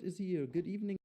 Izzy. Good evening.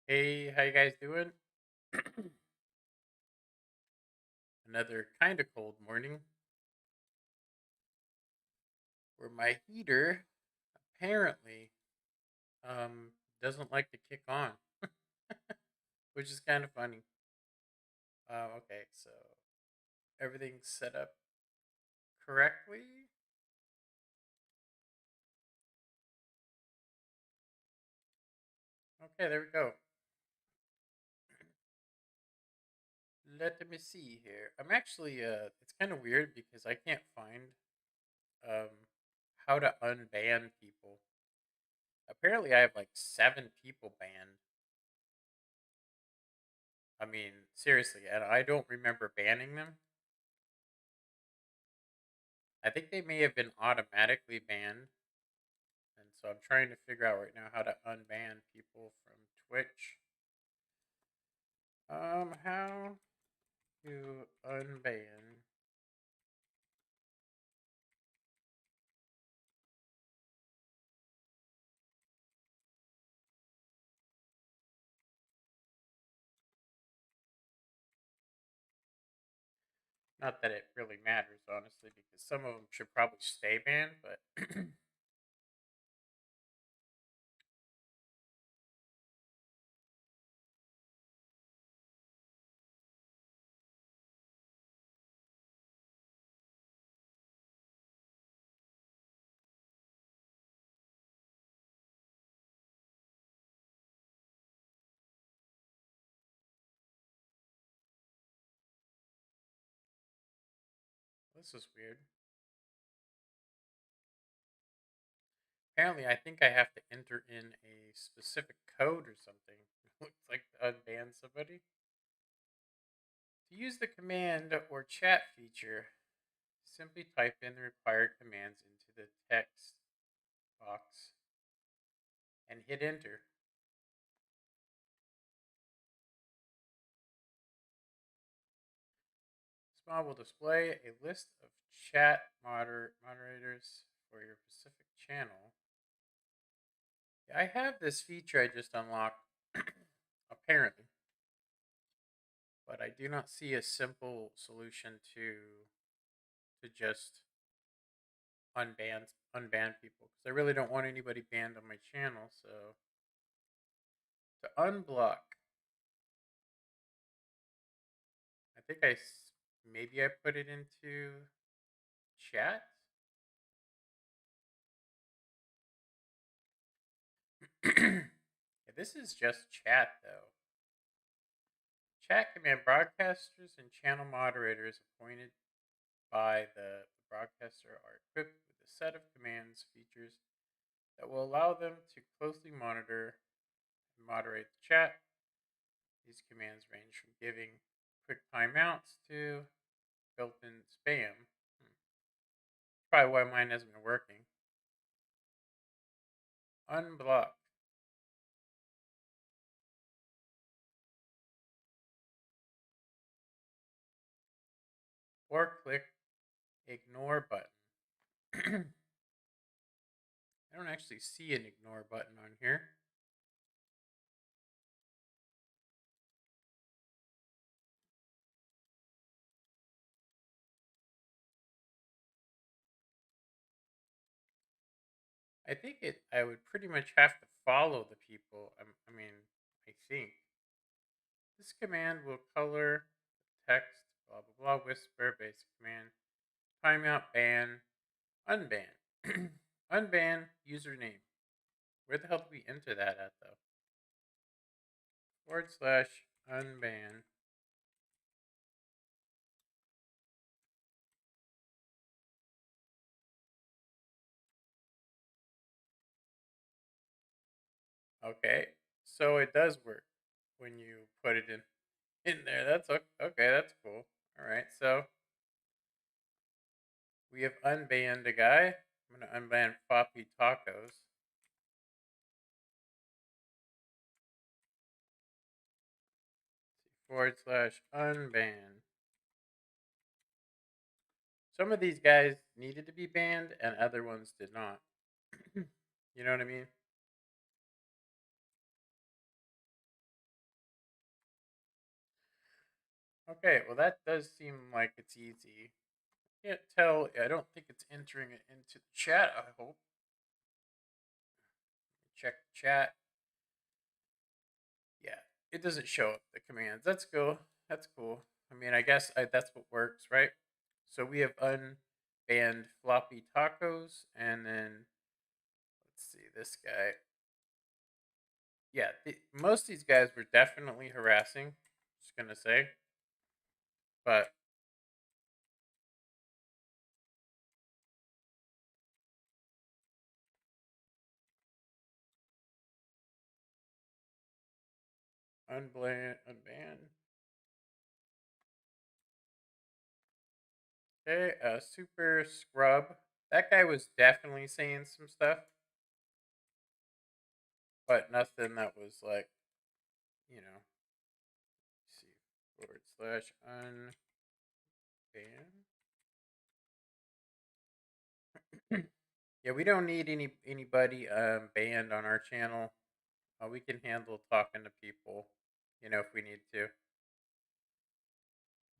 Hey, how you guys doing? Another kind of cold morning where my heater apparently doesn't like to kick on, which is kind of funny. Okay, so everything's set up correctly. Okay, there we go. Let me see here. I'm actually it's kind of weird because I can't find um how to unban people. Apparently I have like 7 people banned. I mean, seriously, and I don't remember banning them. I think they may have been automatically banned, and so I'm trying to figure out right now how to unban people from Twitch. How to unban? Not that it really matters, honestly, because some of them should probably stay banned, but this is weird. Apparently, I think I have to enter in a specific code or something. Looks like to unban somebody. To use the command or chat feature, simply type in the required commands into the text box and hit enter. mod will display a list of chat moderators for your specific channel. Yeah, I have this feature I just unlocked, apparently, but I do not see a simple solution to just unban people because I really don't want anybody banned on my channel. So to unblock, I think maybe I put it into chat. Yeah, this is just chat though. Chat command broadcasters and channel moderators appointed by the broadcaster are equipped with a set of commands features that will allow them to closely monitor and moderate the chat. These commands range from giving quick timeouts to built-in spam. Probably why mine hasn't been working. Unblock. Or click ignore button. I don't actually see an ignore button on here. I think I would pretty much have to follow the people. I mean, I think. This command will color text, blah, blah, blah, whisper, basic command, timeout, ban, unban. Unban username. Where the hell do we enter that at, though? / unban. Okay, so it does work when you put it in there. That's okay. That's cool. All right, so we have unbanned a guy. I'm gonna unban floppy tacos. / unban. Some of these guys needed to be banned, and other ones did not. You know what I mean? Okay, well that does seem like it's easy. Can't tell. I don't think it's entering it into the chat. I hope. Check the chat. Yeah, it doesn't show up the commands. That's cool. That's cool. I mean, I guess that's what works, right? So we have unbanned floppy tacos, and then let's see this guy. Yeah, most of these guys were definitely harassing. Just gonna say, but unban. Okay, super scrub. That guy was definitely saying some stuff, but nothing that was like, you know. Let's see, / unban. Yeah, we don't need anybody banned on our channel. We can handle talking to people, if we need to.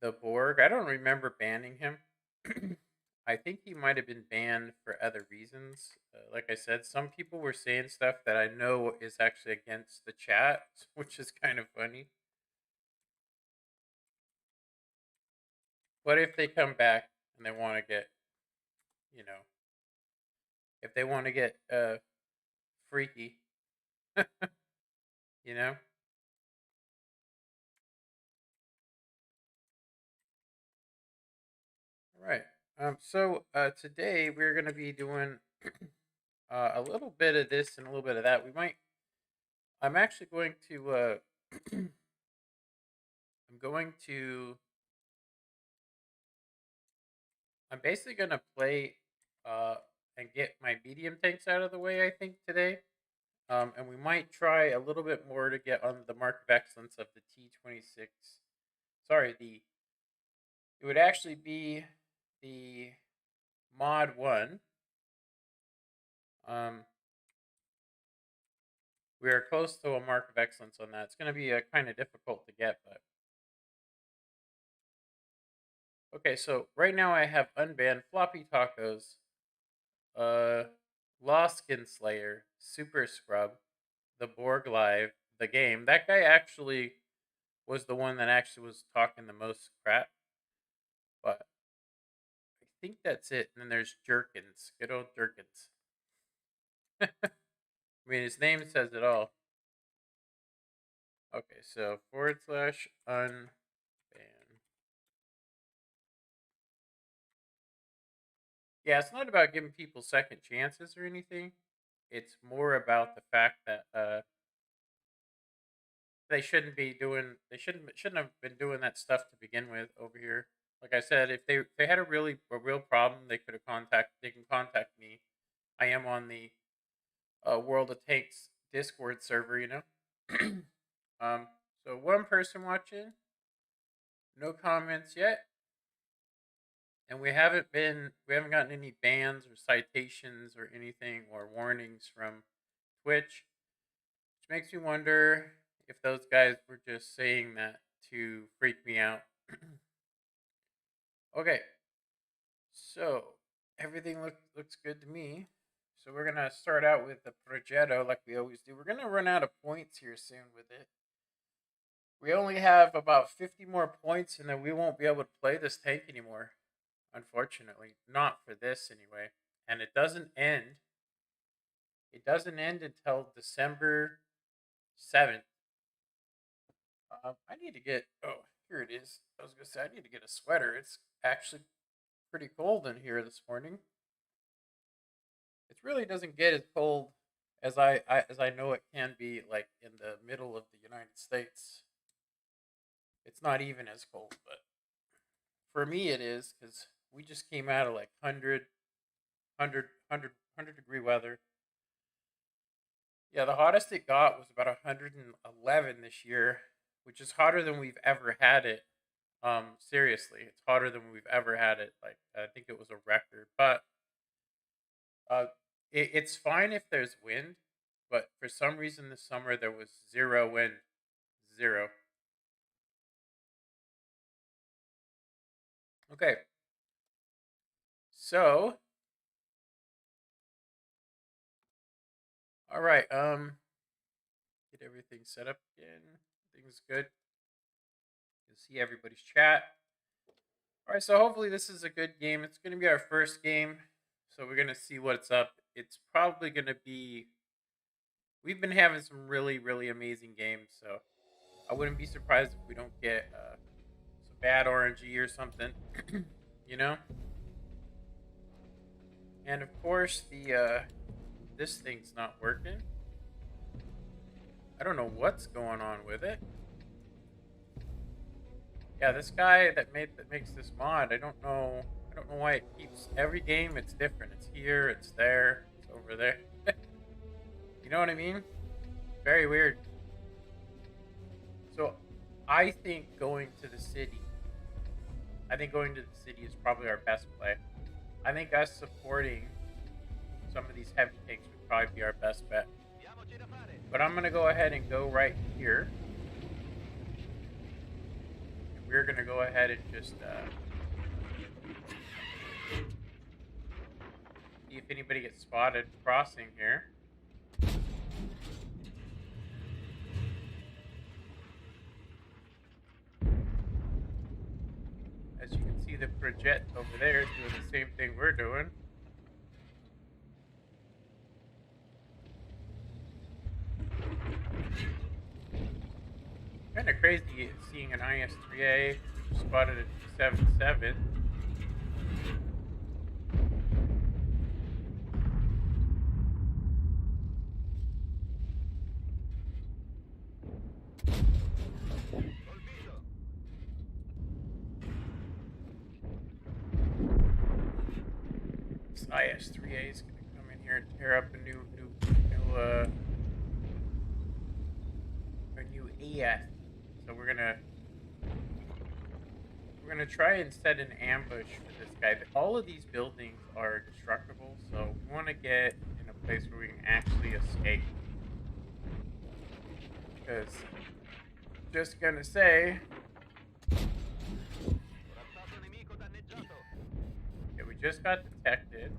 The Borg, I don't remember banning him. I think he might have been banned for other reasons. Like I said, some people were saying stuff that I know is actually against the chat, which is kind of funny. What if they come back and they want to get, if they want to get freaky, you know? All right. So today we're going to be doing a little bit of this and a little bit of that. I'm actually going to, I'm basically going to play uh, and get my medium tanks out of the way, I think, today. And we might try a little bit more to get on the mark of excellence of the T26. Sorry, the It would actually be the mod 1. We are close to a mark of excellence on that. It's going to be kind of difficult to get, but okay. So right now I have unbanned floppy tacos, Law Skin Slayer, Super Scrub, the Borg Live, the game. That guy actually was the one that actually was talking the most crap, but I think that's it. And then there's Jerkins, good old Jerkins. I mean, his name says it all. Okay, so /unban. Yeah, it's not about giving people second chances or anything. It's more about the fact that they shouldn't have been doing that stuff to begin with over here. Like I said, if they had a real problem, they can contact me. I am on the World of Tanks Discord server, you know. So one person watching, no comments yet, and we haven't gotten any bans or citations or anything or warnings from Twitch, which makes me wonder if those guys were just saying that to freak me out. Okay, so everything looks good to me. So we're gonna start out with the progetto like we always do. We're gonna run out of points here soon with it. We only have about 50 more points, and then we won't be able to play this tank anymore. Unfortunately, not for this anyway. And it doesn't end. It doesn't end until December 7th. I need to get. Oh, here it is. I was gonna say I need to get a sweater. It's actually pretty cold in here this morning. It really doesn't get as cold as I know it can be, like in the middle of the United States. It's not even as cold, but for me it is because we just came out of like 100 degree weather. Yeah, the hottest it got was about 111 this year, which is hotter than we've ever had it. Seriously, it's hotter than we've ever had it. Like I think it was a record, but uh, it's fine if there's wind. But for some reason this summer there was zero wind, zero. Okay, so all right, get everything set up again. Everything's good. You can see everybody's chat. All right, so hopefully this is a good game. It's going to be our first game, so we're going to see what's up. It's probably going to be. We've been having some really amazing games, so I wouldn't be surprised if we don't get some bad RNG or something, you know. And of course, the this thing's not working. I don't know what's going on with it. Yeah, this guy that makes this mod, I don't know why it keeps every game it's different. It's here, it's there, it's over there. You know what I mean? Very weird. So I think going to the city is probably our best play. I think us supporting some of these heavy tanks would probably be our best bet. But I'm gonna go ahead and go right here. We're going to go ahead and just see if anybody gets spotted crossing here. As you can see, the projet over there is doing the same thing we're doing. Kind of crazy seeing an IS-3A spotted at 277. This IS-3A is going to come in here and tear up a new AS. So we're We're gonna try and set an ambush for this guy. All of these buildings are destructible, so we want to get in a place where we can actually escape. Because, just gonna say, yeah, we just got detected.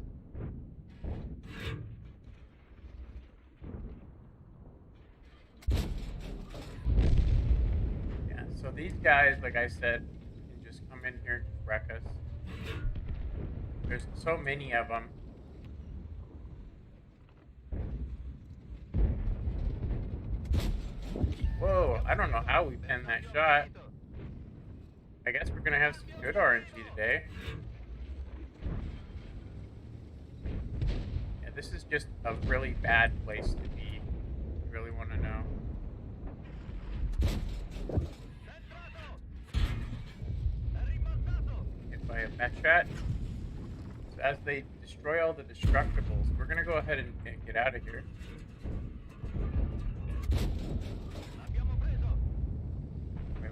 Yeah, so these guys, like I said, can just come in here and just wreck us. There's so many of them. Whoa, I don't know how we pinned that shot. I guess we're gonna have some good RNG today. Yeah, this is just a really bad place to be. You really want to know. Hit by a mech shot. So as they destroy all the destructibles, we're gonna go ahead and get out of here.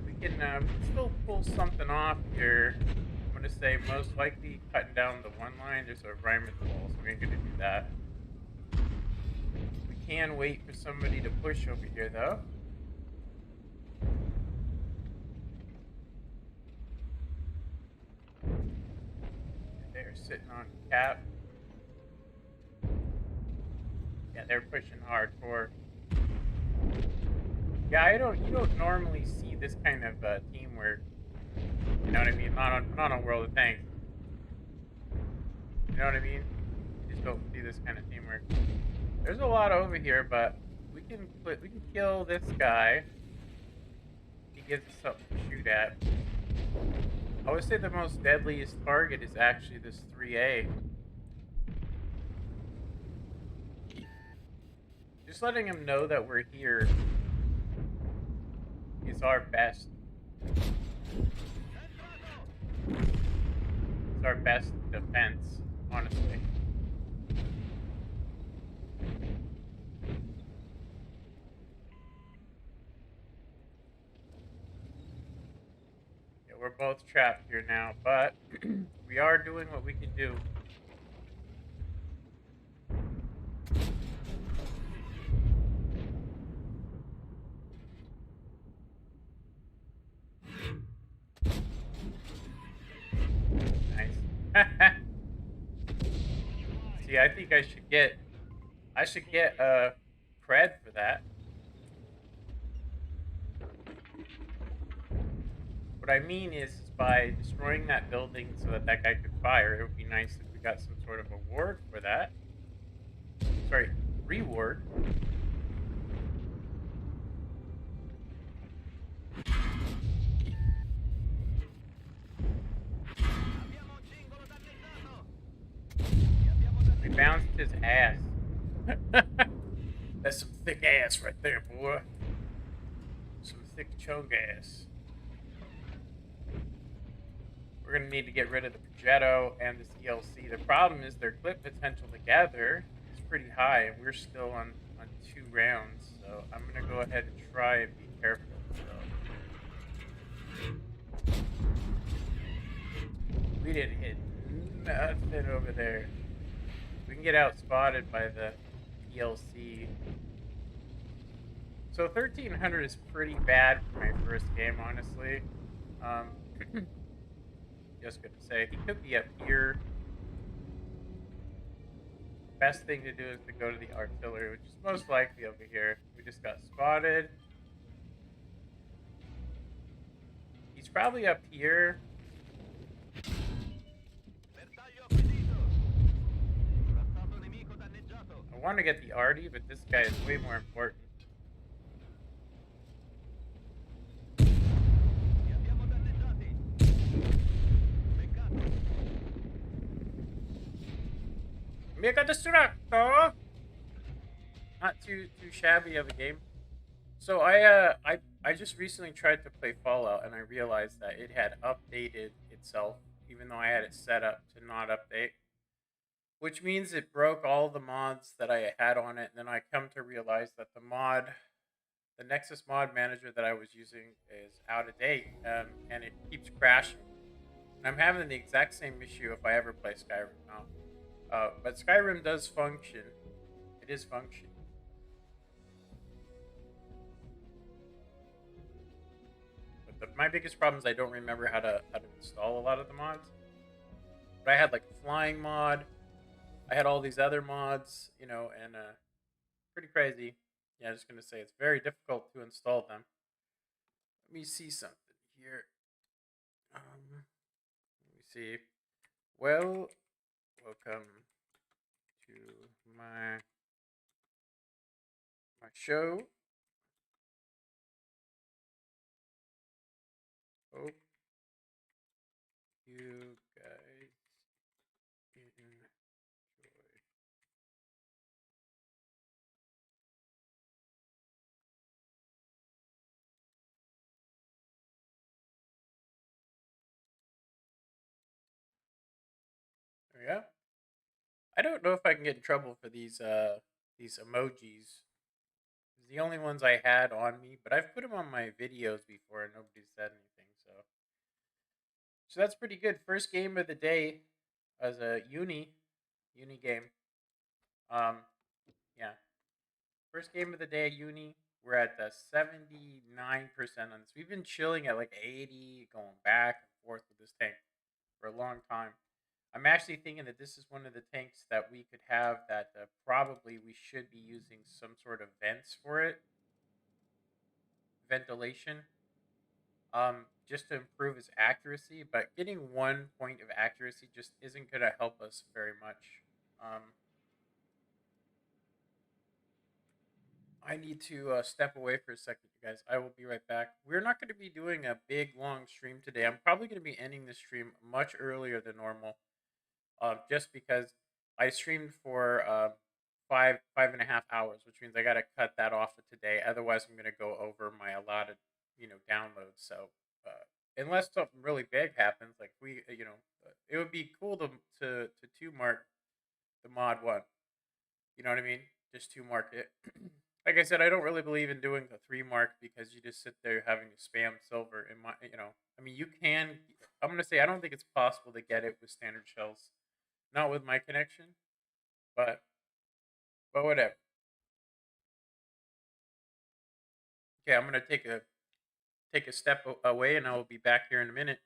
We can still pull something off here. I'm gonna say most likely cutting down the one line. There's a rhyme at the wall, so we ain't gonna do that. We can wait for somebody to push over here, though. They're sitting on cap. Yeah, they're pushing hardcore. Yeah, you don't normally see this kind of teamwork. You know what I mean? Not on World of Tanks. You know what I mean? You just don't see this kind of teamwork. There's a lot over here, but we can kill this guy. He gives us something to shoot at. I would say the most deadliest target is actually this 3A. Just letting him know that we're here is our best. It's our best defense, honestly. Yeah, we're both trapped here now, but we are doing what we can do. See, I think I should get cred for that. What I mean is by destroying that building so that guy could fire, it would be nice if we got some sort of award for that. Sorry, reward. We bounced his ass. That's some thick ass right there, boy. Some thick chunk ass. We're going to need to get rid of the Progetto and this ELC. The problem is their clip potential together is pretty high, and we're still on 2 rounds. So I'm going to go ahead and try and be careful. So. We didn't hit nothing over there. We can get outspotted by the ELC. So 1300 is pretty bad for my first game, honestly. Just gonna say, he could be up here. Best thing to do is to go to the artillery, which is most likely over here. We just got spotted. He's probably up here. I want to get the arty, but this guy is way more important. Mega Destructo! Not too shabby of a game. So I just recently tried to play Fallout, and I realized that it had updated itself, even though I had it set up to not update. Which means it broke all the mods that I had on it, and then I come to realize that the Nexus mod manager that I was using is out of date, and it keeps crashing. I'm having the exact same issue if I ever play Skyrim now. But Skyrim does function. It is functioning. But my biggest problem is I don't remember how to install a lot of the mods. But I had like a flying mod. I had all these other mods, and pretty crazy. Yeah, I'm just gonna say it's very difficult to install them. Let me see something here. Let me see. Well, welcome to my show. Hope you guys enjoy. There we go. I don't know if I can get in trouble for these emojis. It's the only ones I had on me, but I've put them on my videos before and nobody said anything. So that's pretty good. First game of the day as a uni game. Um, yeah. First game of the day, uni. We're at the 79% on this. We've been chilling at like 80, going back and forth with this tank for a long time. I'm actually thinking that this is one of the tanks that we could have that probably we should be using some sort of vents for it, ventilation, just to improve its accuracy. But getting 1 point of accuracy just isn't going to help us very much. I need to step away for a second, you guys. I will be right back. We're not going to be doing a big long stream today. I'm probably going to be ending the stream much earlier than normal, just because I streamed for 5.5 hours, which means I got to cut that off of today. Otherwise, I'm going to go over my allotted, downloads. So unless something really big happens, like it would be cool to two mark the mod one. You know what I mean? Just two mark it. Like I said, I don't really believe in doing the three mark because you just sit there having to spam silver. I mean, you can. I'm gonna say I don't think it's possible to get it with standard shells, not with my connection, but whatever. Okay, I'm gonna take a step away, and I will be back here in a minute.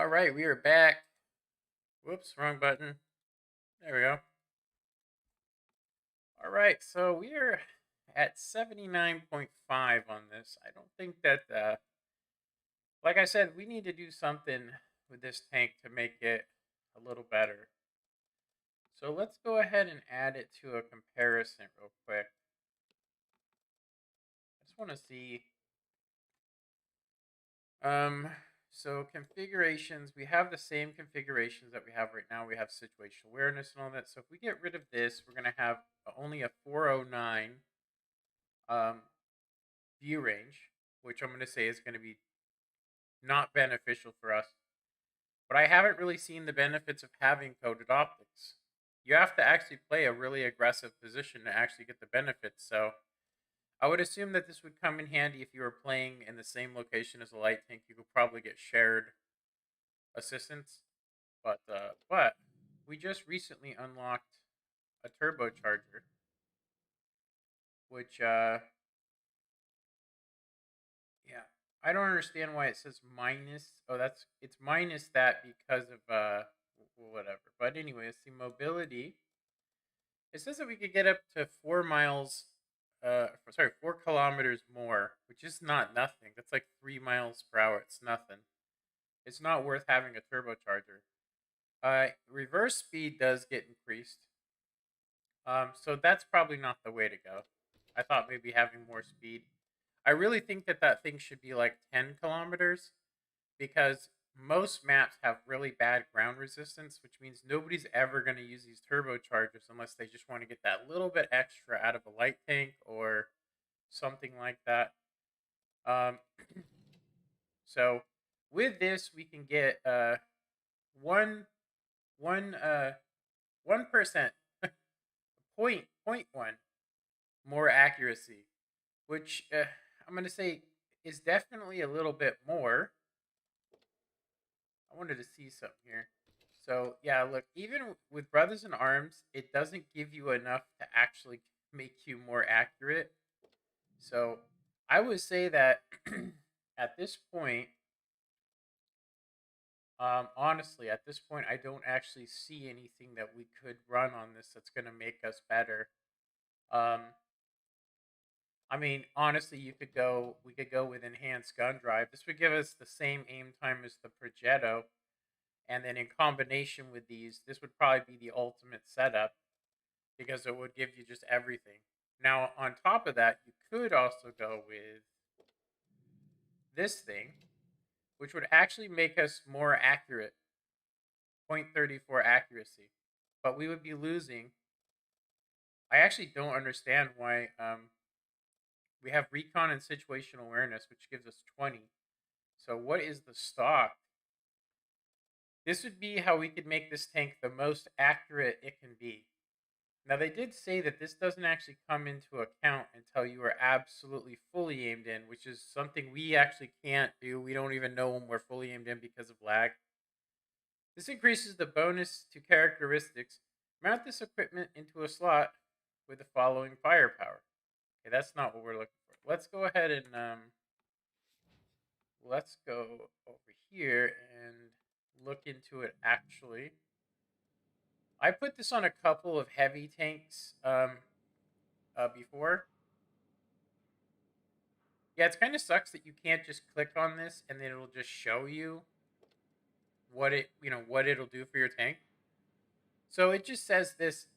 All right, we are back. Whoops, wrong button. There we go. All right, so we are at 79.5 on this. I don't think that, like I said, we need to do something with this tank to make it a little better. So let's go ahead and add it to a comparison real quick. I just want to see. So configurations, we have the same configurations that we have right now. We have situational awareness and all that. So if we get rid of this, we're going to have only a 409 view range, which I'm going to say is going to be not beneficial for us. But I haven't really seen the benefits of having coded optics. You have to actually play a really aggressive position to actually get the benefits. So I would assume that this would come in handy if you were playing in the same location as a light tank. You could probably get shared assistance. But we just recently unlocked a turbocharger, which yeah, I don't understand why it says minus. Oh, it's minus that because of whatever. But anyway, it's the mobility. It says that we could get up to 4 miles. Sorry, 4 kilometers more, which is not nothing. That's like 3 miles per hour. It's nothing. It's not worth having a turbocharger. Reverse speed does get increased. So that's probably not the way to go. I thought maybe having more speed. I really think that that thing should be like 10 kilometers because most maps have really bad ground resistance, which means nobody's ever going to use these turbochargers unless they just want to get that little bit extra out of a light tank or something like that. Um, so with this, we can get one one 1% point one more accuracy, which I'm gonna say is definitely a little bit more. I wanted to see something here. So yeah, look, even with Brothers in Arms, it doesn't give you enough to actually make you more accurate. So I would say that at this point, honestly, at this point, I don't actually see anything that we could run on this that's going to make us better. Um, I mean, honestly, we could go with enhanced gun drive. This would give us the same aim time as the Progetto, and then in combination with these, this would probably be the ultimate setup because it would give you just everything. Now, on top of that, you could also go with this thing, which would actually make us more accurate, 0.34 accuracy, but we would be losing. I actually don't understand why we have recon and situational awareness, which gives us 20. So what is the stock? This would be how we could make this tank the most accurate it can be. Now, they did say that this doesn't actually come into account until you are absolutely fully aimed in, which is something we actually can't do. We don't even know when we're fully aimed in because of lag. This increases the bonus to characteristics. Mount this equipment into a slot with the following firepower. Okay, that's not what we're looking for. Let's go ahead and let's go over here and look into it actually. I put this on a couple of heavy tanks before. Yeah, it kind of sucks that you can't just click on this and then it'll just show you what what it'll do for your tank. So it just says this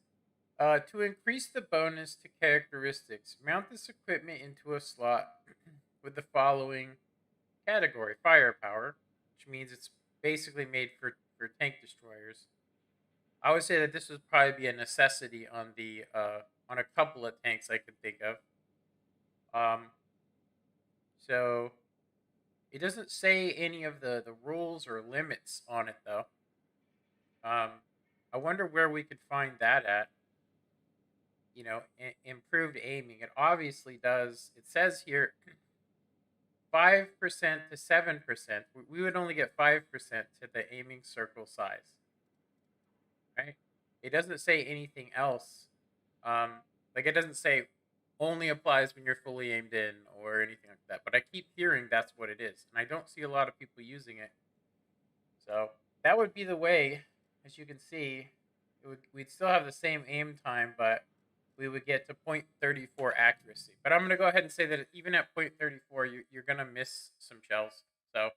to increase the bonus to characteristics, mount this equipment into a slot with the following category: firepower, which means it's basically made for tank destroyers. I would say that this would probably be a necessity on the on a couple of tanks I could think of. So it doesn't say any of the rules or limits on it though. I wonder where we could find that at. Improved aiming. It obviously does. It says here 5% to 7%. We would only get 5% to the aiming circle size, right? It doesn't say anything else. Like it doesn't say only applies when you're fully aimed in or anything like that. But I keep hearing that's what it is, and I don't see a lot of people using it. So that would be the way. As you can see, we'd still have the same aim time, but we would get to 0.34 accuracy. But I'm going to go ahead and say that even at 0.34, you're going to miss some shells. So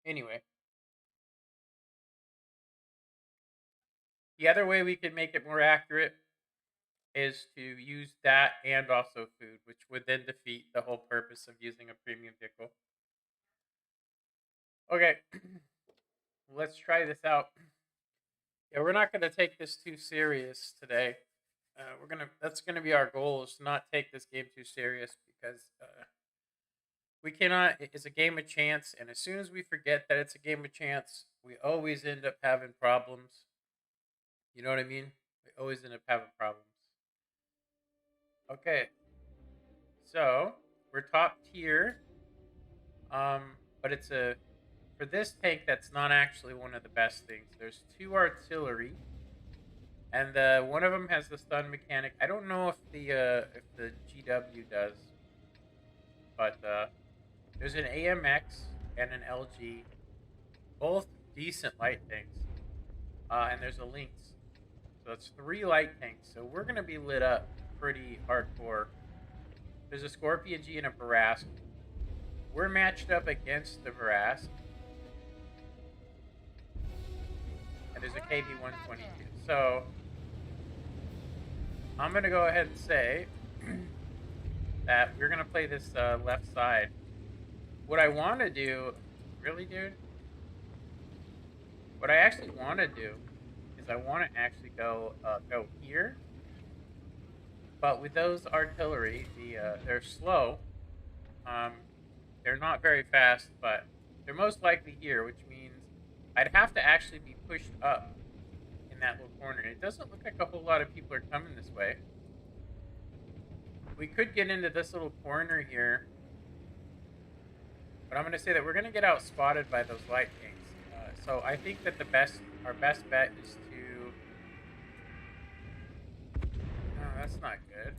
anyway, the other way we could make it more accurate is to use that and also food, which would then defeat the whole purpose of using a premium vehicle. Okay, let's try this out. Yeah, we're not going to take this too serious today. That's gonna be our goal, is to not take this game too serious, because we cannot. It's a game of chance, and as soon as we forget that it's a game of chance, we always end up having problems. You know what I mean? We always end up having problems. Okay, so we're top tier, but it's for this tank that's not actually one of the best things. There's 2 artillery, and one of them has the stun mechanic. I don't know if the GW does, but there's an AMX and an LG, both decent light tanks, and there's a Lynx. So it's 3 light tanks. So we're gonna be lit up pretty hardcore. There's a Scorpion G and a Barask. We're matched up against the Barask, and there's a KB-122. So I'm gonna go ahead and say that we're gonna play this left side. What I want to do, really, dude? What I actually want to do is I want to actually go here, but with those artillery, they're slow. They're not very fast, but they're most likely here, which means I'd have to actually be pushed up in that little corner. It doesn't look like a whole lot of people are coming this way. We could get into this little corner here, but I'm going to say that we're going to get out spotted by those light tanks. So I think that our best bet is to... No, that's not good.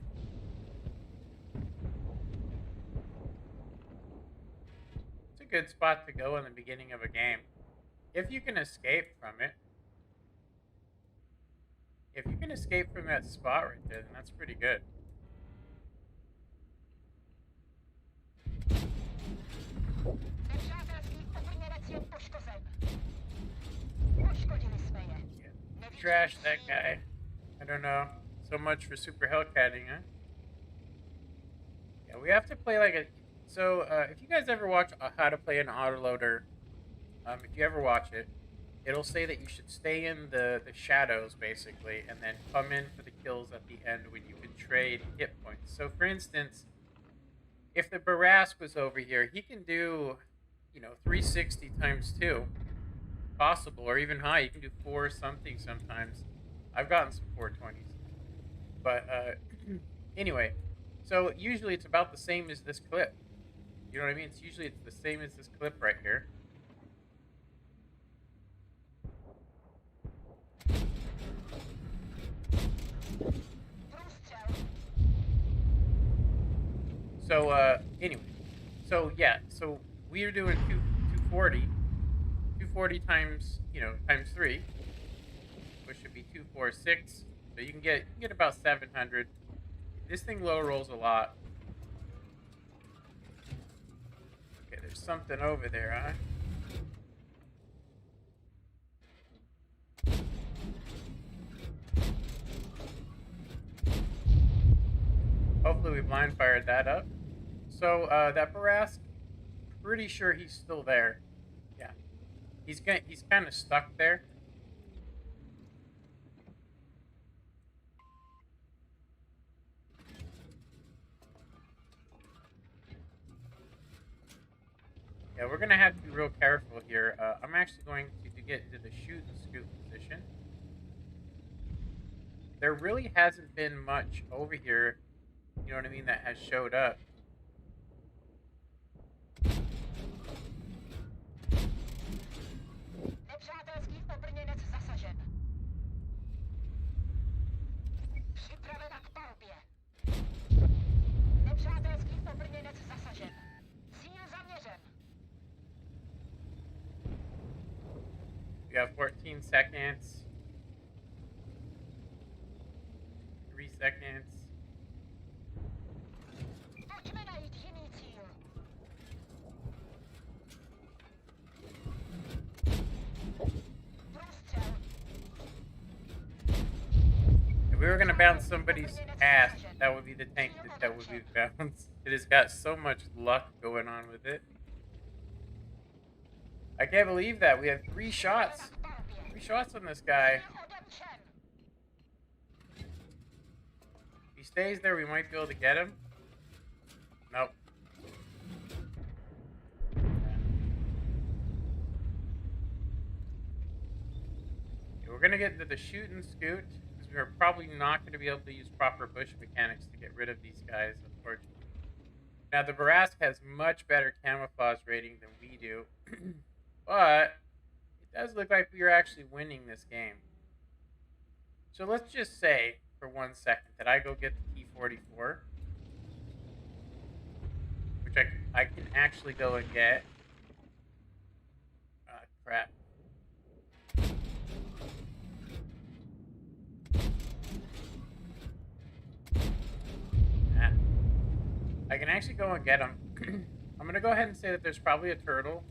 It's a good spot to go in the beginning of a game, if you can escape from it. If you can escape from that spot right there, then that's pretty good. Yeah. Trash that guy. I don't know. So much for super Hellcating, huh? Yeah, we have to play like a... So, if you guys ever watch how to play an autoloader, if you ever watch it, it'll say that you should stay in the shadows, basically, and then come in for the kills at the end when you can trade hit points. So, for instance, if the Barask was over here, he can do, 360 times 2. Possible, or even high. You can do 4 something sometimes. I've gotten some 420s. But, anyway, so usually it's about the same as this clip. You know what I mean? It's the same as this clip right here. So, anyway. So, yeah. So, we are doing 240. 240 times, times 3. Which should be 246. So, you can get about 700. This thing low rolls a lot. Okay, there's something over there, huh? Hopefully we blind fired that up. So that Barask, pretty sure he's still there. Yeah, he's kind of stuck there. Yeah, we're gonna have to be real careful here. I'm actually going to get into the shoot and scoop position. There really hasn't been much over here, you know what I mean, that has showed up. We have 14 seconds. 3 seconds. If we were gonna bounce somebody's ass, that would be the tank that would be bounced. It has got so much luck going on with it. I can't believe that. We have 3 shots. 3 shots on this guy. If he stays there, we might be able to get him. Nope. Okay, we're gonna get into the shoot and scoot, because we're probably not gonna be able to use proper bush mechanics to get rid of these guys, unfortunately. Now, the Barask has much better camouflage rating than we do, but it does look like we are actually winning this game. So let's just say, for 1 second, that I go get the T-44, which I can actually go and get. Ah, crap. I can actually go and get them. I'm going to go ahead and say that there's probably a turtle.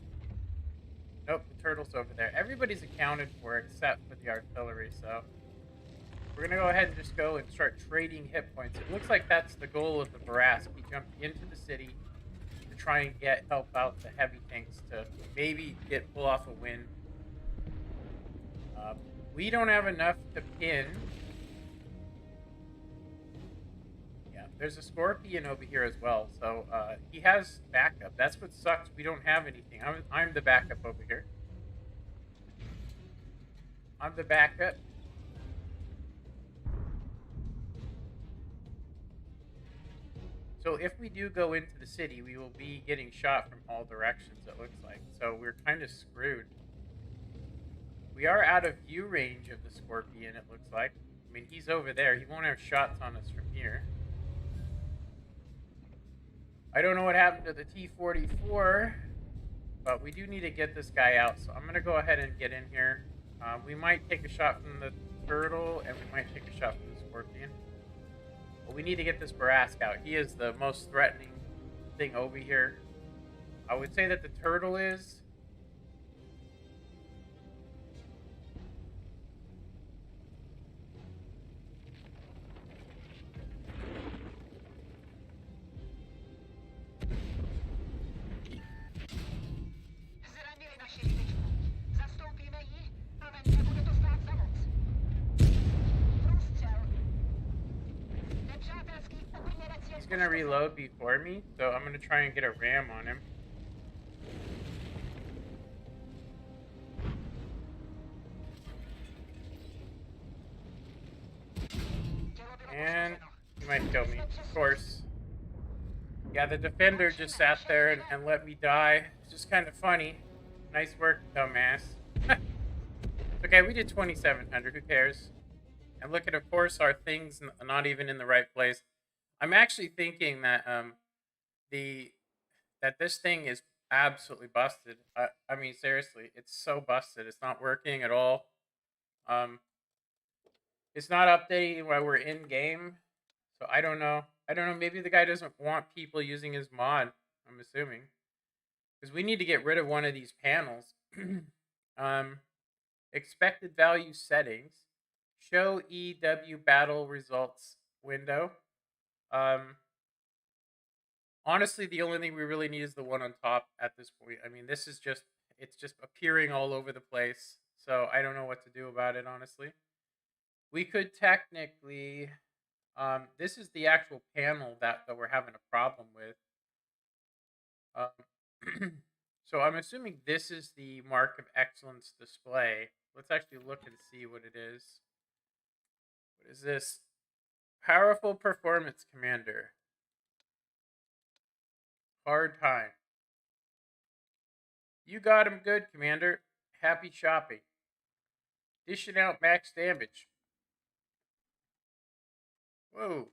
Nope, the turtle's over there. Everybody's accounted for except for the artillery, so we're going to go ahead and just go and start trading hit points. It looks like that's the goal of the Barask. He jumped into the city to try and help out the heavy tanks to maybe pull off a win. We don't have enough to pin. There's a Scorpion over here as well, so he has backup. That's what sucks. We don't have anything. I'm the backup over here. I'm the backup. So if we do go into the city, we will be getting shot from all directions, it looks like. So we're kind of screwed. We are out of view range of the Scorpion, it looks like. I mean, he's over there. He won't have shots on us from here. I don't know what happened to the T-44, but we do need to get this guy out. So I'm going to go ahead and get in here. We might take a shot from the turtle, and we might take a shot from the Scorpion. But we need to get this Barask out. He is the most threatening thing over here. I would say that the turtle is. He's gonna reload before me, so I'm gonna try and get a ram on him. And he might kill me, of course. Yeah, the defender just sat there and let me die. It's just kind of funny. Nice work, dumbass. Okay, we did 2,700. Who cares? And look at, of course, our things not even in the right place. I'm actually thinking that this thing is absolutely busted. I mean, seriously, it's so busted. It's not working at all. It's not updating while we're in game, so I don't know. Maybe the guy doesn't want people using his mod. I'm assuming, because we need to get rid of one of these panels. Expected value settings. Show EW battle results window. Honestly, the only thing we really need is the one on top at this point. I mean, it's just appearing all over the place. So I don't know what to do about it, honestly. We could technically, this is the actual panel that we're having a problem with. So I'm assuming this is the Mark of Excellence display. Let's actually look and see what it is. What is this? Powerful Performance Commander. Hard time. You got him good, Commander. Happy shopping. Dishing out max damage. Whoa.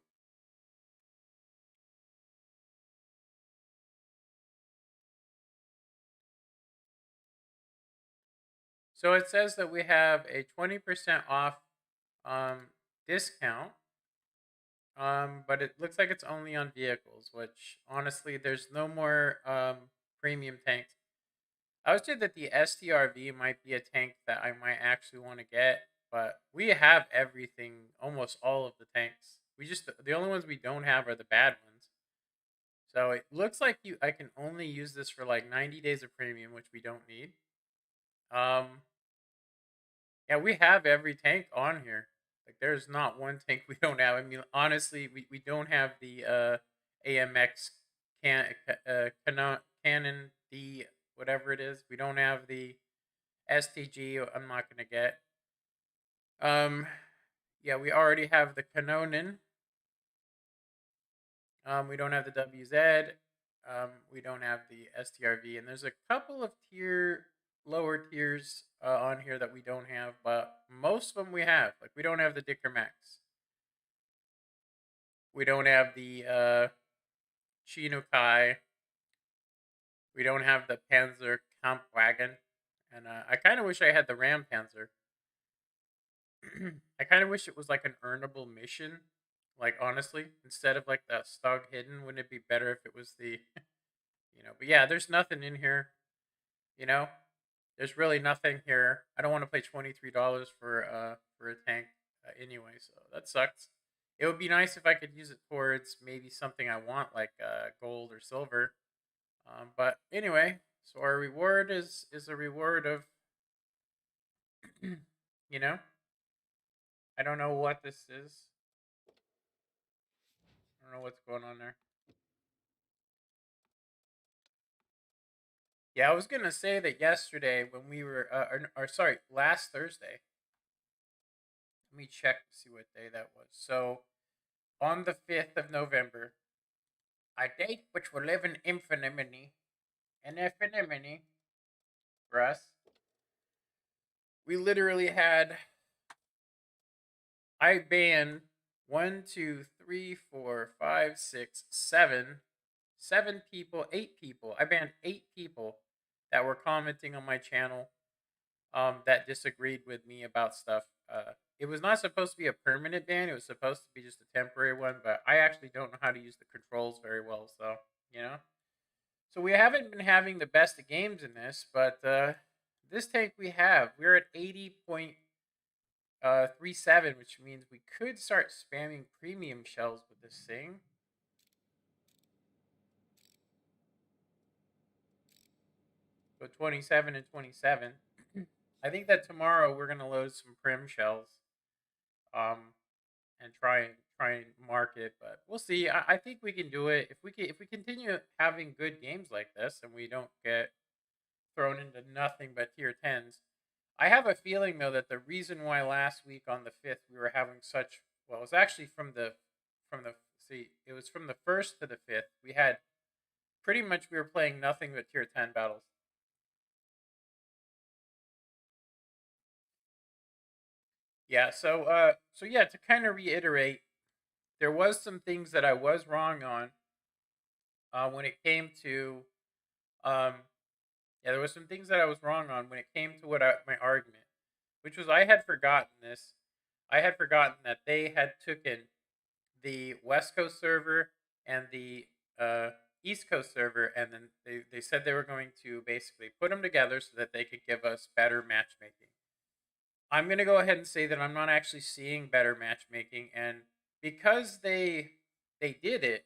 So it says that we have a 20% off um, discount, but it looks like it's only on vehicles, which honestly, there's no more premium tanks. I would say that the STRV might be a tank that I might actually want to get, but we have everything, almost all of the tanks. We just the only ones we don't have are the bad ones. So it looks like I can only use this for like 90 days of premium, which we don't need. Um yeah, we have every tank on here. Like there's not one tank we don't have. I mean, honestly, we don't have the AMX Canon D whatever it is. We don't have the STG. I'm not gonna get. Um, yeah, we already have the Canonin. We don't have the WZ. We don't have the STRV, and there's a couple of lower tiers on here that we don't have, but most of them we have. Like we don't have the Dicker Max. We don't have the Shinukai. We don't have the Panzer Kampfwagen, and I kind of wish I had the Ram Panzer. I kind of wish it was like an earnable mission. Like honestly, instead of like the Stog hidden, wouldn't it be better if it was the, But yeah, there's nothing in here. You know, there's really nothing here. I don't want to pay $23 for a tank anyway, so that sucks. It would be nice if I could use it towards maybe something I want, like gold or silver. But anyway, so our reward is a reward of, you know, I don't know what this is. I don't know what's going on there. Yeah, I was gonna say that yesterday when we were, or sorry, last Thursday. Let me check to see what day that was. So on the 5th of November, a date which will live in infamy, for us. We literally had, I banned 1, 2, 3, 4, 5, 6, 7 people, 8 people. I banned 8 people that were commenting on my channel that disagreed with me about stuff. It was not supposed to be a permanent ban. It was supposed to be just a temporary one, but I actually don't know how to use the controls very well, so, you know. So we haven't been having the best of games in this, but this tank we're at 80.37, which means we could start spamming premium shells with this thing. So 27 and 27. I think that tomorrow we're gonna load some prim shells, um, and try and mark it, but we'll see. I think we can do it if we continue having good games like this and we don't get thrown into nothing but tier 10s. I have a feeling though that the reason why last week on the 5th we were having such well, it was actually it was from the 1st to the 5th. We had pretty much we were playing nothing but tier 10 battles. Yeah, so yeah, to kind of reiterate, there was some things that I was wrong on when it came to um yeah, there was some things that I was wrong on when it came to my argument, which was I had forgotten this. I had forgotten that they had taken the West Coast server and the uh, East Coast server, and then they said they were going to basically put them together so that they could give us better matchmaking. I'm going to go ahead and say that I'm not actually seeing better matchmaking, and because they did it,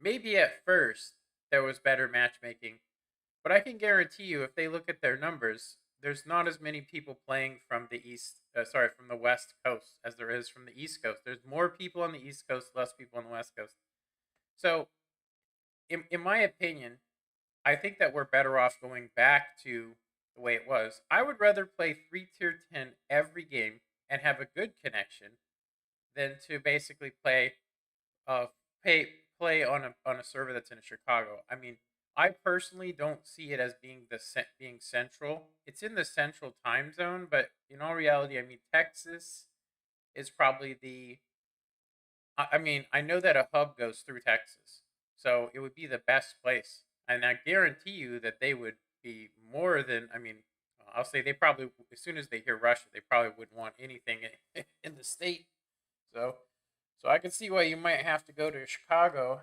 maybe at first there was better matchmaking, but I can guarantee you, if they look at their numbers, there's not as many people playing from from the West Coast as there is from the East Coast. There's more people on the East Coast, less people on the West Coast. So, in my opinion, I think that we're better off going back to the way it was. I would rather play 3 tier 10 every game and have a good connection than to basically uh pay play on a server that's in Chicago. I mean, I personally don't see it as being central. It's in the central time zone, but in all reality, I mean Texas is probably the I mean, I know that a hub goes through Texas. So it would be the best place. And I guarantee you that they would be more than, I mean, I'll say they probably, as soon as they hear Russia, they probably wouldn't want anything in the state. So, so I can see why you might have to go to Chicago,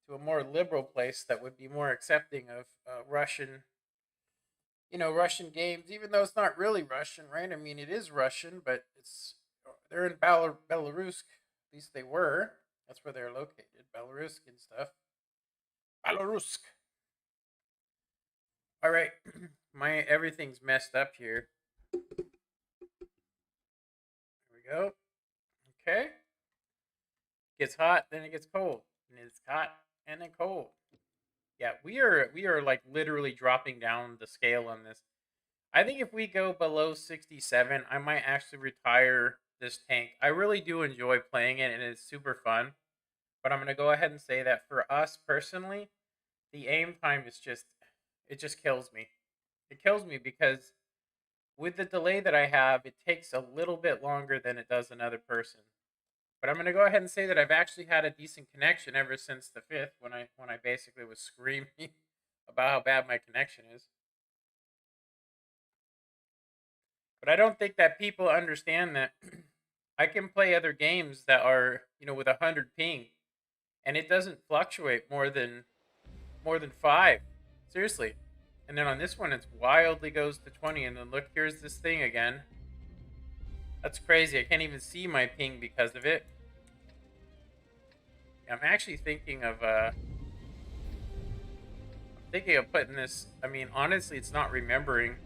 to a more liberal place that would be more accepting of Russian, Russian games, even though it's not really Russian, right? I mean, it is Russian, but they're in Belarus. At least they were. That's where they're located, Belarus and stuff. Belarus. All right, my everything's messed up here. Here we go. Okay. Gets hot, then it gets cold, and it's hot and then cold. Yeah, we are like literally dropping down the scale on this. I think if we go below 67, I might actually retire this tank. I really do enjoy playing it, and it's super fun. But I'm gonna go ahead and say that for us personally, the aim time is it just kills me. It kills me because with the delay that I have, it takes a little bit longer than it does another person. But I'm gonna go ahead and say that I've actually had a decent connection ever since the 5th, when I basically was screaming about how bad my connection is. But I don't think that people understand that I can play other games that are, with 100 ping, and it doesn't fluctuate more than 5. Seriously. And then on this one, it wildly goes to 20. And then look, here's this thing again. That's crazy. I can't even see my ping because of it. I'm actually thinking of putting this. I mean, honestly, it's not remembering.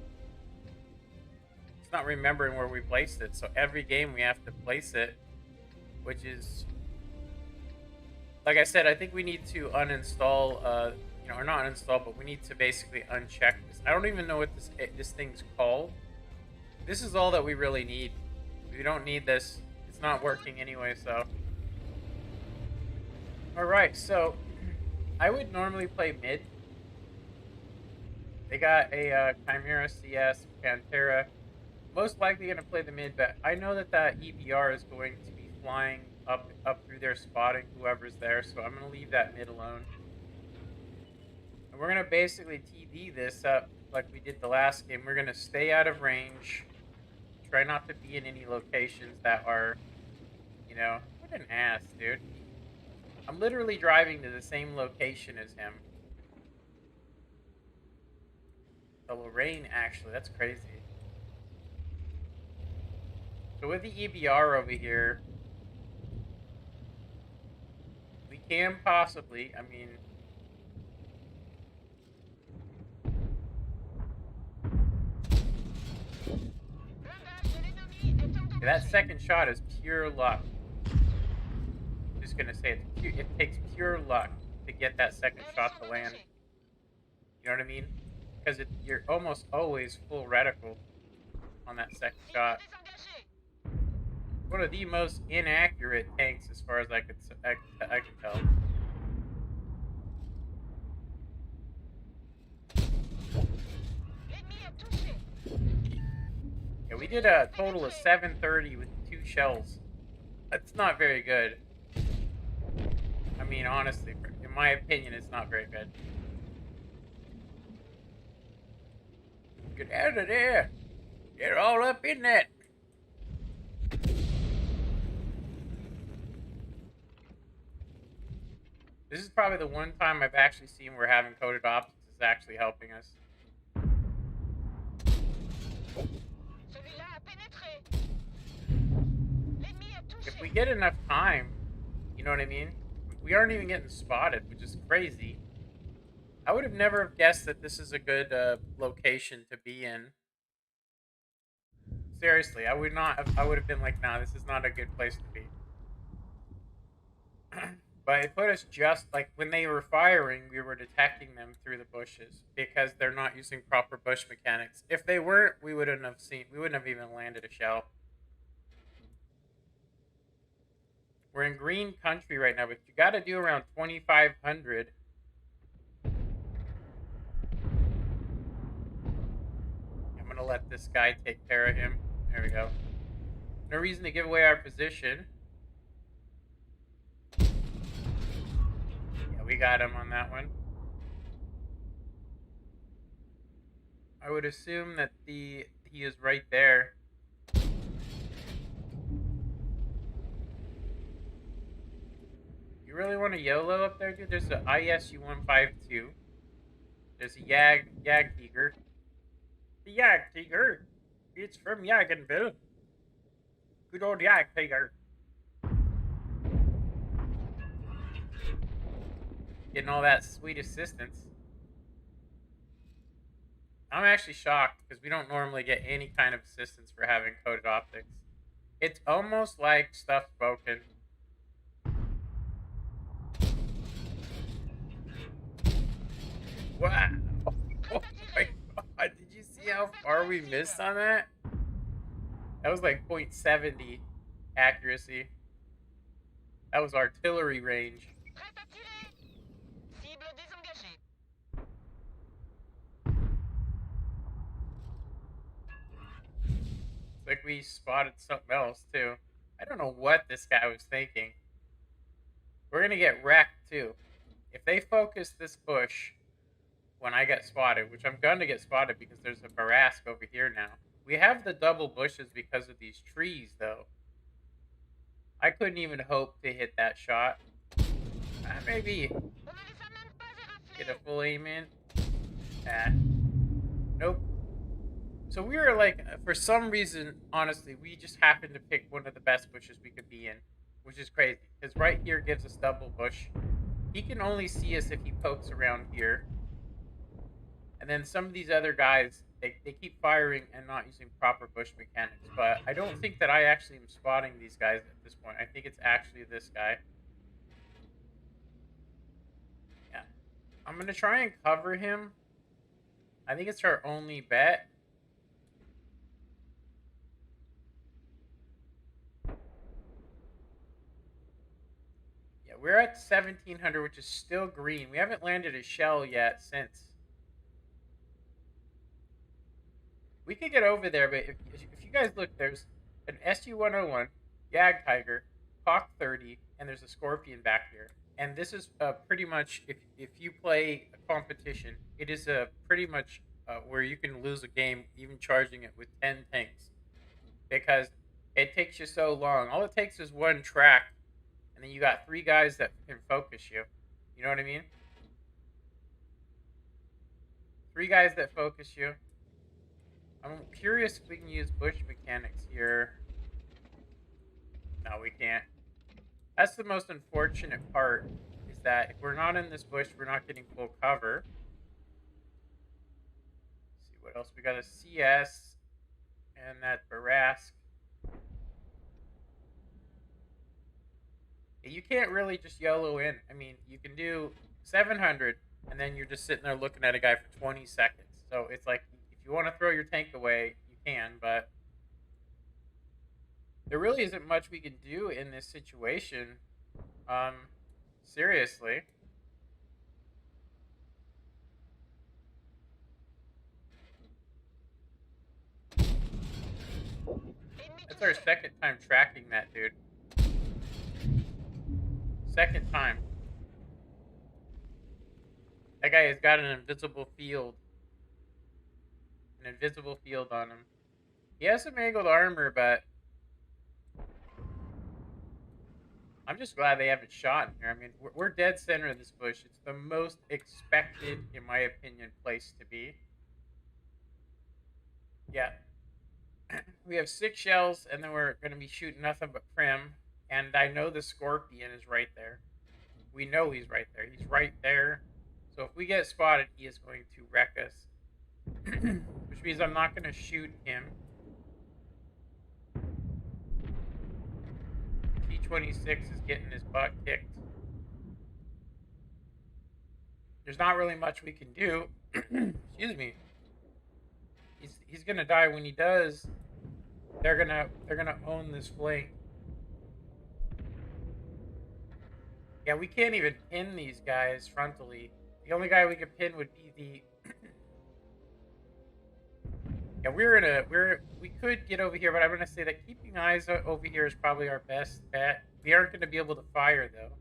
It's not remembering where we placed it. So every game we have to place it, which is, like I said, I think we need to uninstall. Or not uninstall, but we need to basically uncheck this. I don't even know what this thing's called. This is all that we really need. We don't need this. It's not working anyway, so. Alright, so I would normally play mid. They got a Chimera CS, Pantera. Most likely going to play the mid, but I know that EBR is going to be flying up through there, spotting whoever's there, so I'm going to leave that mid alone. We're going to basically TD this up like we did the last game. We're going to stay out of range. Try not to be in any locations that are, what an ass, dude. I'm literally driving to the same location as him. The Lorraine, actually. That's crazy. So with the EBR over here, we can possibly, I mean... That second shot is pure luck. I'm just gonna say it takes pure luck to get that second shot to land. You know what I mean? Because you're almost always full reticle on that second shot. One of the most inaccurate tanks, as far as I can tell. Yeah, we did a total of 730 with 2 shells. That's not very good. I mean, honestly, in my opinion, it's not very good. Get out of there! Get all up in that! This is probably the one time I've actually seen where having coded optics is actually helping us. If we get enough time, you know what I mean? We aren't even getting spotted, which is crazy. I would have never guessed that this is a good location to be in. Seriously, I would have been like, nah, this is not a good place to be. But it put us just, like, when they were firing, we were detecting them through the bushes because they're not using proper bush mechanics. If they weren't, we wouldn't have even landed a shell. We're in green country right now, but you got to do around 2,500. I'm going to let this guy take care of him. There we go. No reason to give away our position. Yeah, we got him on that one. I would assume that he is right there. You really want to YOLO up there, dude? There's a ISU-152. There's a Yag Tiger. The Yag Tiger. It's from Yaganville. Good old Yag Tiger. Getting all that sweet assistance. I'm actually shocked because we don't normally get any kind of assistance for having coded optics. It's almost like stuff's broken. Wow. Oh my god. Did you see how far we missed on that? That was like 0.70 accuracy. That was artillery range. It's like we spotted something else too. I don't know what this guy was thinking. We're gonna get wrecked too. If they focus this bush when I get spotted, which I'm gonna get spotted because there's a Barask over here now. We have the double bushes because of these trees though. I couldn't even hope to hit that shot. Maybe get a full aim in. Nope. So we were like, for some reason, honestly, we just happened to pick one of the best bushes we could be in, which is crazy. Because right here gives us double bush. He can only see us if he pokes around here. And then some of these other guys, they keep firing and not using proper bush mechanics. But I don't think that I actually am spotting these guys at this point. I think it's actually this guy. Yeah. I'm going to try and cover him. I think it's our only bet. Yeah, we're at 1700, which is still green. We haven't landed a shell yet since. We could get over there, but if you guys look, there's an SU-101, Yag Tiger, Hawk 30, and there's a Scorpion back here. And this is pretty much, if you play a competition, it is pretty much where you can lose a game even charging it with 10 tanks. Because it takes you so long. All it takes is one track, and then you got 3 guys that can focus you. You know what I mean? 3 guys that focus you. I'm curious if we can use bush mechanics here. No, we can't. That's the most unfortunate part, is that if we're not in this bush, we're not getting full cover. Let's see what else. We got a CS and that Barask. You can't really just YOLO in. I mean, you can do 700, and then you're just sitting there looking at a guy for 20 seconds. So it's like, if you want to throw your tank away, you can, but there really isn't much we can do in this situation. Seriously. That's our second time tracking that dude. Second time. That guy has got an invisible field. An invisible field on him. He has some angled armor, but I'm just glad they haven't shot in here. I mean, we're dead center of this bush. It's the most expected, in my opinion, place to be. Yeah. We have 6 shells, and then we're going to be shooting nothing but prim. And I know the Scorpion is right there. We know he's right there. He's right there. So if we get spotted, he is going to wreck us. Which means I'm not going to shoot him. T-26 is getting his butt kicked. There's not really much we can do. Excuse me. He's gonna die. When he does, they're gonna own this flank. Yeah, we can't even pin these guys frontally. The only guy we could pin would be the. Yeah, we could get over here, but I'm gonna say that keeping eyes over here is probably our best bet. We aren't gonna be able to fire though.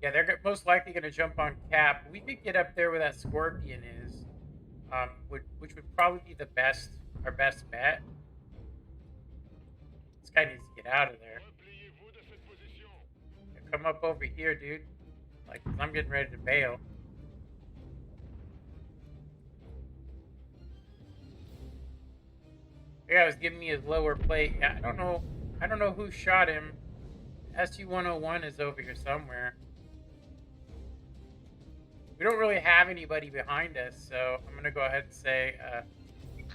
Yeah, they're most likely gonna jump on cap. We could get up there where that Scorpion is. which would probably be our best bet. This guy needs to get out of there. Yeah, come up over here, dude. Like, 'cause I'm getting ready to bail. The guy was giving me his lower plate. Yeah, I don't know who shot him. SU-101 is over here somewhere. We don't really have anybody behind us, so I'm gonna go ahead and say, it's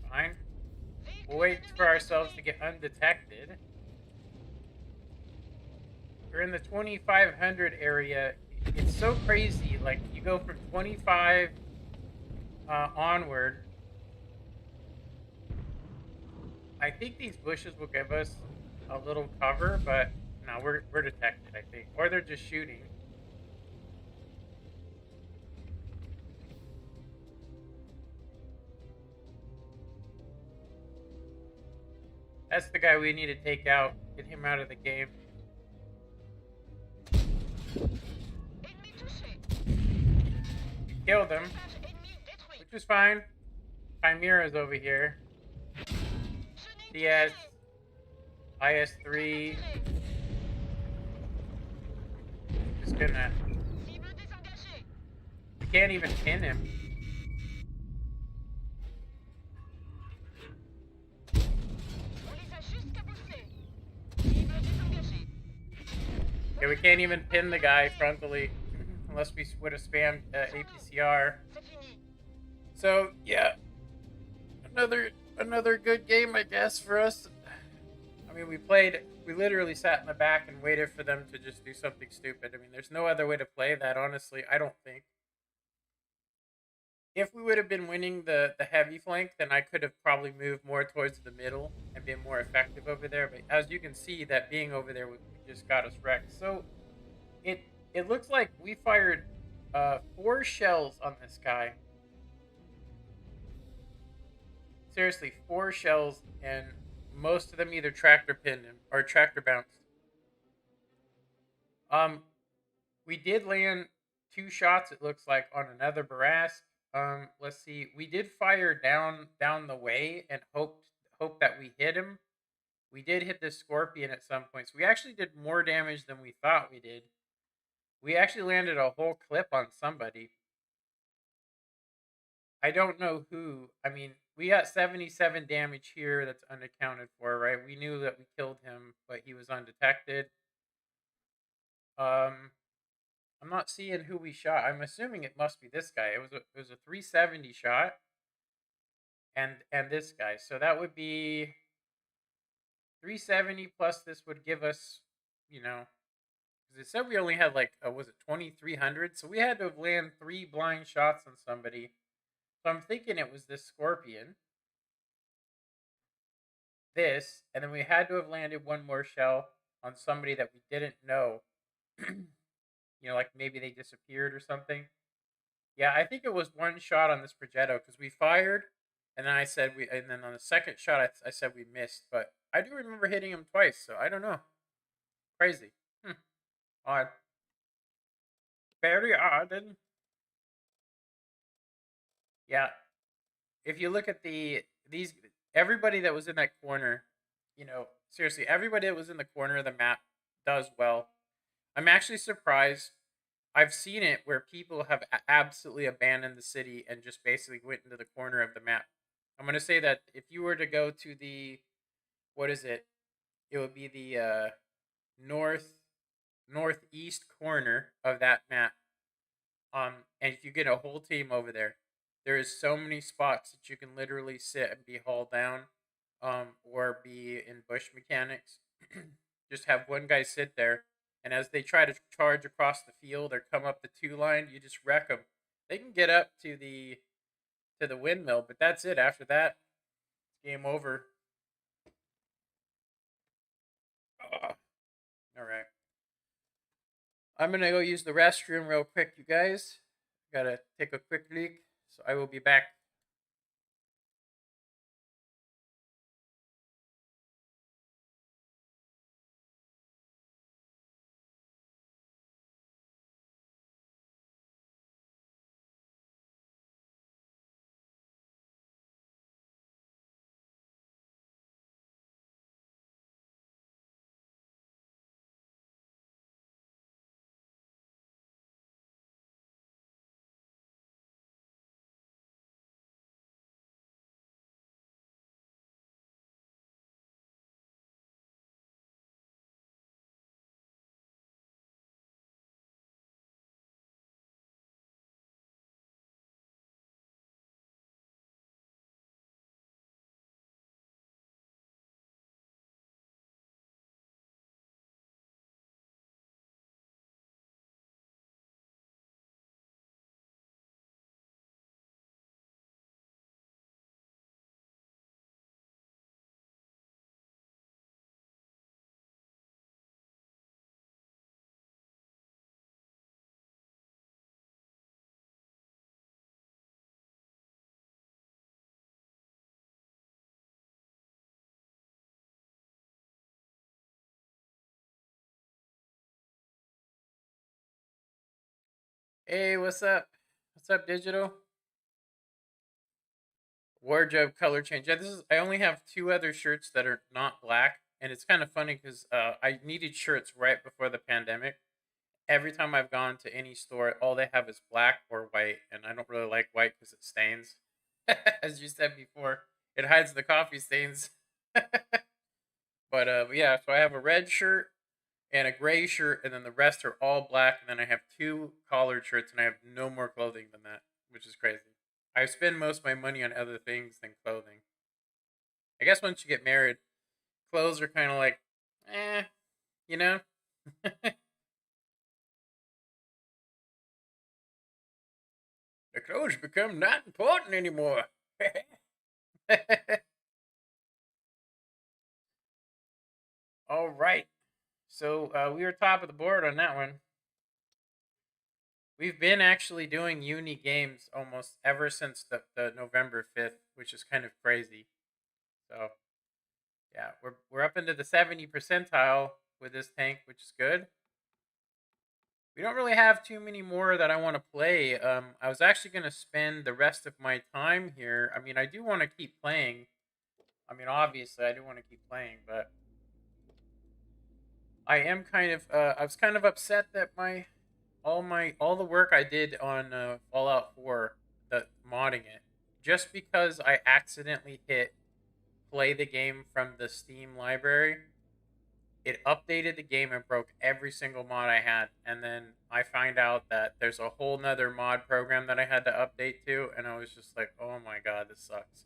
fine. We'll wait for ourselves to get undetected. We're in the 2500 area. It's so crazy. Like, you go from 25 onward. I think these bushes will give us a little cover, but no, we're detected, I think. Or they're just shooting. That's the guy we need to take out. Get him out of the game. We killed him, which is fine. Chimera's over here. CS, IS-3. Just gonna... We can't even pin him. Yeah, we can't even pin the guy frontally unless we would have spammed APCR. So yeah, another good game, I guess, for us. I mean, we literally sat in the back and waited for them to just do something stupid. I mean, there's no other way to play that, honestly, I don't think. If we would have been winning the heavy flank, then I could have probably moved more towards the middle and been more effective over there. But as you can see, that being over there just got us wrecked. So it looks like we fired 4 shells on this guy. Seriously, 4 shells, and most of them either tractor pinned him or tractor bounced. We did land 2 shots, it looks like, on another Barask. Let's see. We did fire down the way and hope that we hit him. We did hit the Scorpion at some points. We actually did more damage than we thought we did. We actually landed a whole clip on somebody. I don't know who. I mean, we got 77 damage here that's unaccounted for, right? We knew that we killed him, but he was undetected. I'm not seeing who we shot. I'm assuming it must be this guy. It was a 370 shot. And this guy. So that would be 370 plus this would give us, you know, because it said we only had like, was it 2300? So we had to have landed 3 blind shots on somebody. So I'm thinking it was this Scorpion. This, and then we had to have landed 1 more shell on somebody that we didn't know. You know, like maybe they disappeared or something. Yeah, I think it was 1 shot on this Progetto because we fired, and then and then on the second shot I said we missed, but I do remember hitting him twice, so I don't know. Crazy. Odd. Very odd. Yeah. If you look at everybody that was in that corner, you know, seriously, everybody that was in the corner of the map does well. I'm actually surprised. I've seen it where people have absolutely abandoned the city and just basically went into the corner of the map. I'm going to say that if you were to go to the, what is it? It would be the northeast corner of that map. And if you get a whole team over there, there is so many spots that you can literally sit and be hauled down, or be in bush mechanics. Just have one guy sit there, and as they try to charge across the field or come up the 2 line, you just wreck them. They can get up to the windmill, but that's it. After that, game over. All right. I'm gonna go use the restroom real quick, you guys. Gotta take a quick leak, so I will be back. Hey, what's up? What's up, digital? Wardrobe color change. Yeah, this is. I only have two other shirts that are not black, and it's kind of funny because I needed shirts right before the pandemic. Every time I've gone to any store, all they have is black or white, and I don't really like white because it stains. As you said before, it hides the coffee stains. But yeah, so I have a red shirt and a gray shirt, and then the rest are all black. And then I have two collared shirts, and I have no more clothing than that, which is crazy. I spend most of my money on other things than clothing. I guess once you get married, clothes are kind of like, eh, you know? The clothes become not important anymore. All right. So we were top of the board on that one. We've been actually doing uni games almost ever since the November 5th, which is kind of crazy. So yeah, we're up into the 70 percentile with this tank, which is good. We don't really have too many more that I want to play. I was actually going to spend the rest of my time here. I mean, I do want to keep playing. I mean, obviously, I do want to keep playing, but I am kind of. I was kind of upset that all the work I did on Fallout 4, the modding it, just because I accidentally hit play the game from the Steam library. It updated the game and broke every single mod I had, and then I find out that there's a whole nother mod program that I had to update to, and I was just like, oh my god, this sucks.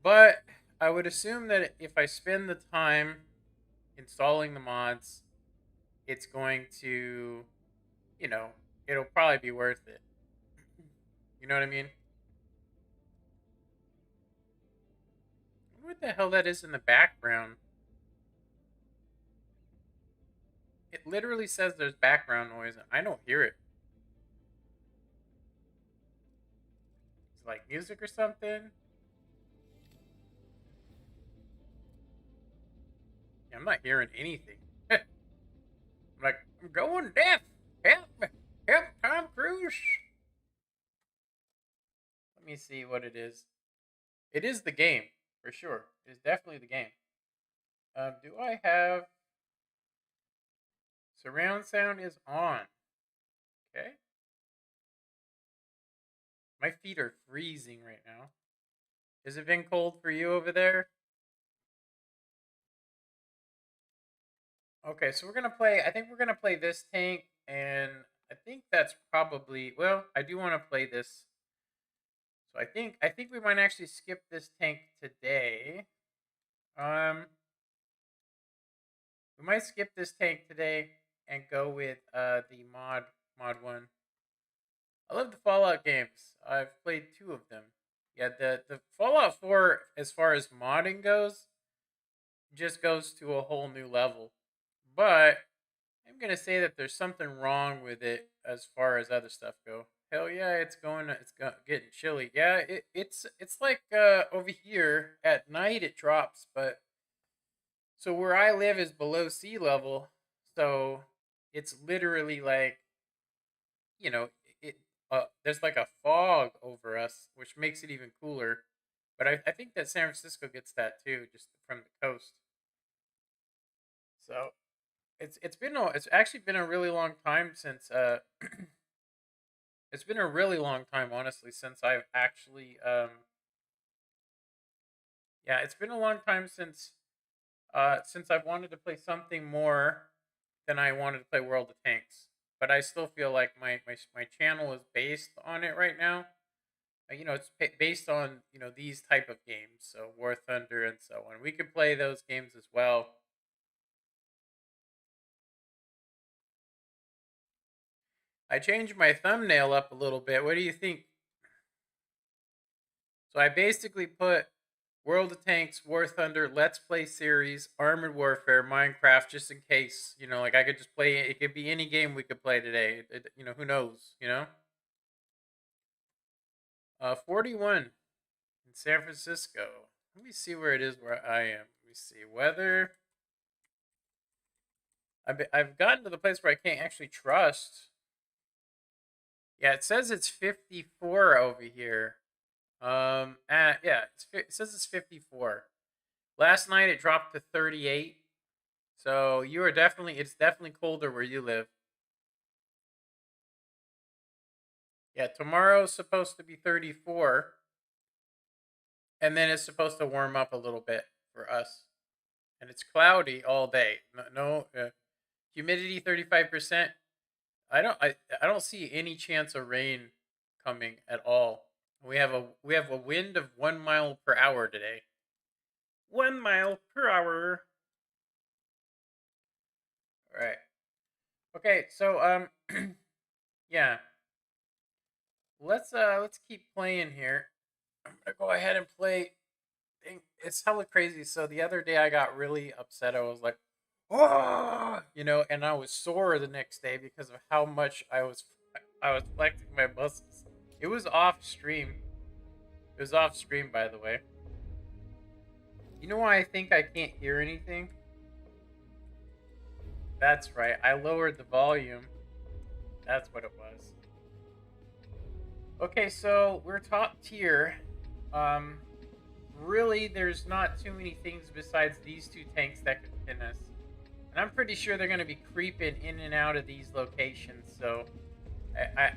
But I would assume that if I spend the time installing the mods, it's going to, you know, it'll probably be worth it. You know what I mean? What the hell that is in the background? It literally says there's background noise, and I don't hear it. It's like music or something. Yeah, I'm not hearing anything. I'm like, I'm going deaf. Help me. Help, Tom Cruise. Let me see what it is. It is the game, for sure. It is definitely the game. Do I have... Surround sound is on. Okay. My feet are freezing right now. Has it been cold for you over there? Okay, so we're gonna play. I think we're gonna play this tank, and I think that's probably. Well, I do want to play this, so I think we might actually skip this tank today. Um, we might skip this tank today and go with the mod one. I love the Fallout games. I've played two of them. Yeah, the Fallout 4, as far as modding goes, just goes to a whole new level. But I'm gonna say that there's something wrong with it as far as other stuff go. Hell yeah, getting chilly. Yeah, it's like over here at night it drops, but so where I live is below sea level, so it's literally like, you know, it there's like a fog over us, which makes it even cooler. But I think that San Francisco gets that too, just from the coast. So it's actually been a really long time since it's been a really long time, honestly, since I've actually yeah, it's been a long time since I've wanted to play something more than I wanted to play World of Tanks. But I still feel like my channel is based on it right now. It's based on these type of games, so War Thunder and so on. We could play those games as well. I changed my thumbnail up a little bit. What do you think? So I basically put World of Tanks, War Thunder, Let's Play series, Armored Warfare, Minecraft, just in case. Like I could just play. It could be any game we could play today. Who knows? 41 in San Francisco. Let me see where it is where I am. Let me see weather. I've gotten to the place where I can't actually trust Yeah, it says it's 54 over here. Yeah, it says it's 54. Last night it dropped to 38. So it's definitely colder where you live. Yeah, tomorrow's supposed to be 34, and then it's supposed to warm up a little bit for us. And it's cloudy all day. Humidity 35%. I don't see any chance of rain coming at all. We have a wind of 1 mile per hour today. 1 mile per hour. All right. Okay, so yeah. Let's keep playing here. I'm gonna go ahead and play. It's hella crazy. So the other day I got really upset. I was like, oh, and I was sore the next day because of how much I was flexing my muscles. It was off stream. It was off stream, by the way. You know why I think I can't hear anything? That's right. I lowered the volume. That's what it was. Okay, so we're top tier. Really, there's not too many things besides these two tanks that could pin us. And I'm pretty sure they're going to be creeping in and out of these locations, so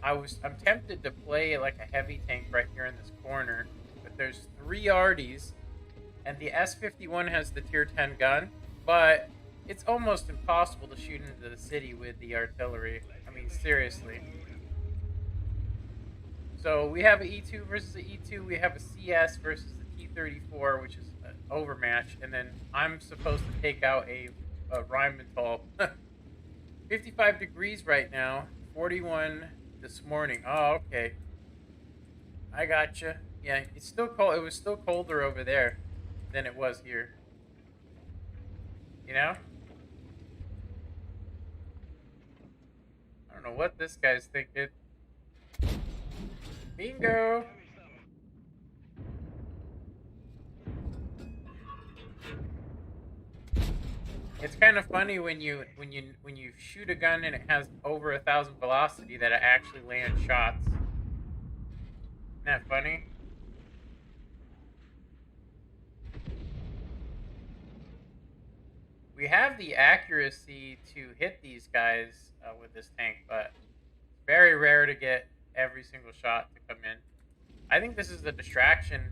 I'm tempted to play like a heavy tank right here in this corner, but there's 3 Arties, and the S51 has the tier 10 gun, but it's almost impossible to shoot into the city with the artillery. I mean, seriously. So we have an E2 versus an E2, we have a CS versus a T-34, which is an overmatch, and then I'm supposed to take out a Rheinmetall. 55 degrees right now, 41 this morning. Oh, okay. I gotcha. Yeah, it's still cold. It was still colder over there than it was here. You know? I don't know what this guy's thinking. Bingo! It's kind of funny when you shoot a gun and it has over 1,000 velocity that it actually lands shots. Isn't that funny? We have the accuracy to hit these guys with this tank, but it's very rare to get every single shot to come in. I think this is a distraction,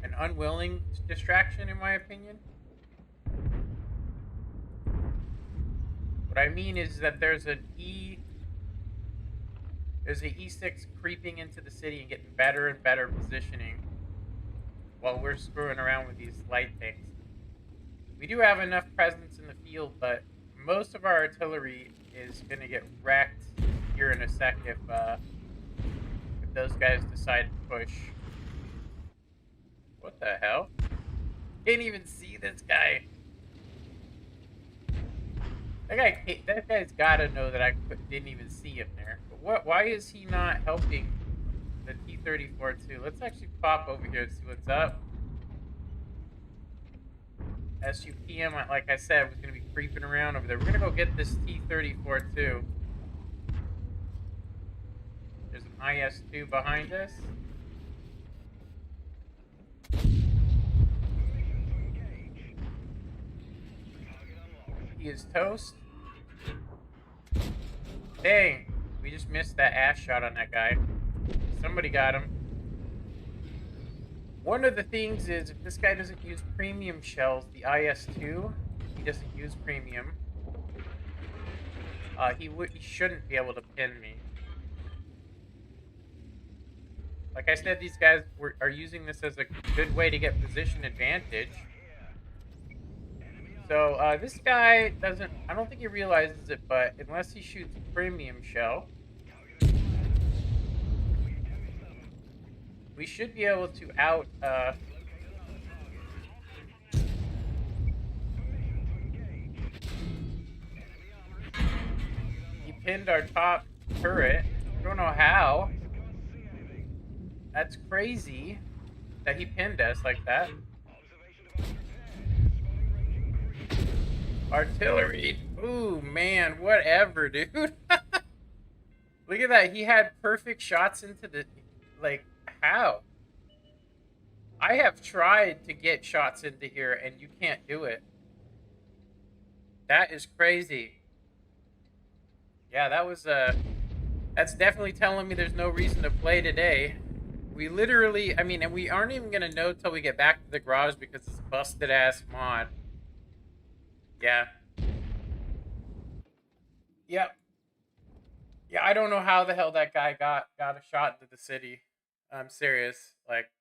an unwilling distraction, in my opinion. What I mean is that there's an E6 creeping into the city and getting better and better positioning while we're screwing around with these light tanks. We do have enough presence in the field, but most of our artillery is going to get wrecked here in a sec if those guys decide to push. What the hell? Can't even see this guy. That guy's got to know that I didn't even see him there. But why is he not helping the T-34 too? Let's actually pop over here and see what's up. SUPM, like I said, was going to be creeping around over there. We're going to go get this T-34 too. There's an IS-2 behind us. He is toast. Dang, we just missed that ass shot on that guy. Somebody got him. One of the things is, if this guy doesn't use premium shells, the IS-2, he doesn't use premium. He shouldn't be able to pin me. Like I said, these guys are using this as a good way to get position advantage. So, this guy doesn't... I don't think he realizes it, but unless he shoots premium shell, we should be able to out... he pinned our top turret. I don't know how. That's crazy that he pinned us like that. Artillery. Ooh, man, whatever, dude. Look at that. He had perfect shots into the... Like, how? I have tried to get shots into here, and you can't do it. That is crazy. Yeah, that was, that's definitely telling me there's no reason to play today. We literally... I mean, and we aren't even going to know till we get back to the garage because it's a busted-ass mod. Yeah. Yep. Yeah, I don't know how the hell that guy got a shot into the city. I'm serious. Like,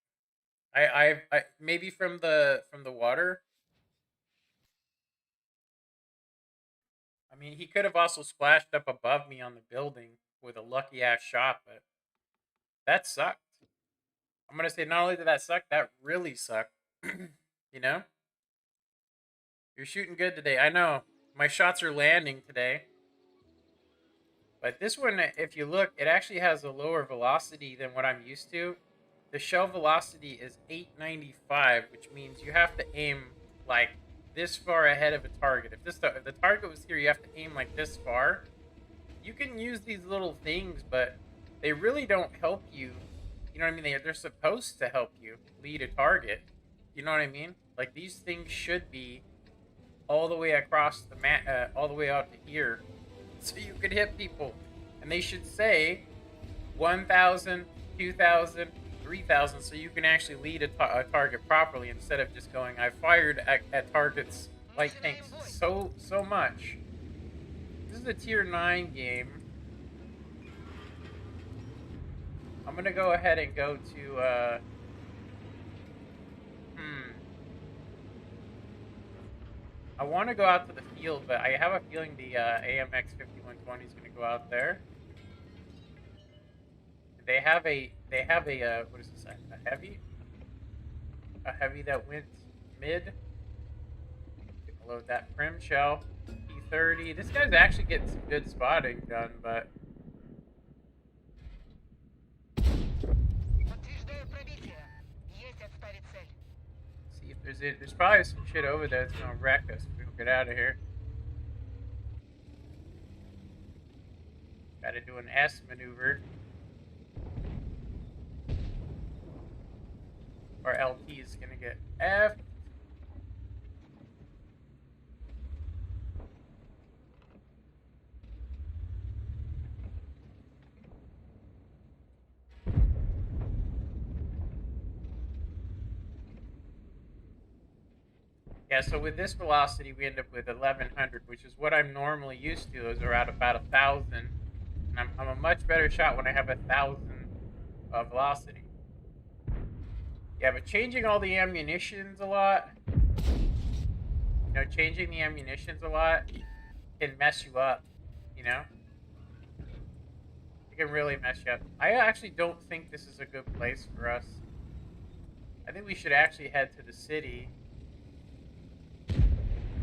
I maybe from the water. I mean, he could have also splashed up above me on the building with a lucky ass shot, but that sucked. I'm gonna say not only did that suck, that really sucked. You know, you're shooting good today. I know my shots are landing today, but this one, if you look, it actually has a lower velocity than what I'm used to. The shell velocity is 895, which means you have to aim like this far ahead of a target. If the target was here, you have to aim like this far. You can use these little things, but they really don't help you. You know what I mean? They're supposed to help you lead a target. You know what I mean? Like, these things should be all the way across the map, all the way out to here, so you could hit people. And they should say 1,000, 2,000, 3,000, so you can actually lead a target properly instead of just going, I fired at targets like tanks so much. This is a tier 9 game. I'm gonna go ahead and go to I want to go out to the field, but I have a feeling the AMX 5120 is gonna go out there. They have a what is this? A heavy that went mid. Load that prim shell. P30. This guy's actually getting some good spotting done, but see if there's probably some shit over there that's gonna wreck us if we don't get out of here. Gotta do an S maneuver. Or LT is gonna get F. Yeah, so with this velocity, we end up with 1100, which is what I'm normally used to. Is around about 1,000, and I'm a much better shot when I have 1,000 velocity. Yeah, but changing all the ammunitions a lot, you know, changing the ammunitions a lot can mess you up, you know? It can really mess you up. I actually don't think this is a good place for us. I think we should actually head to the city.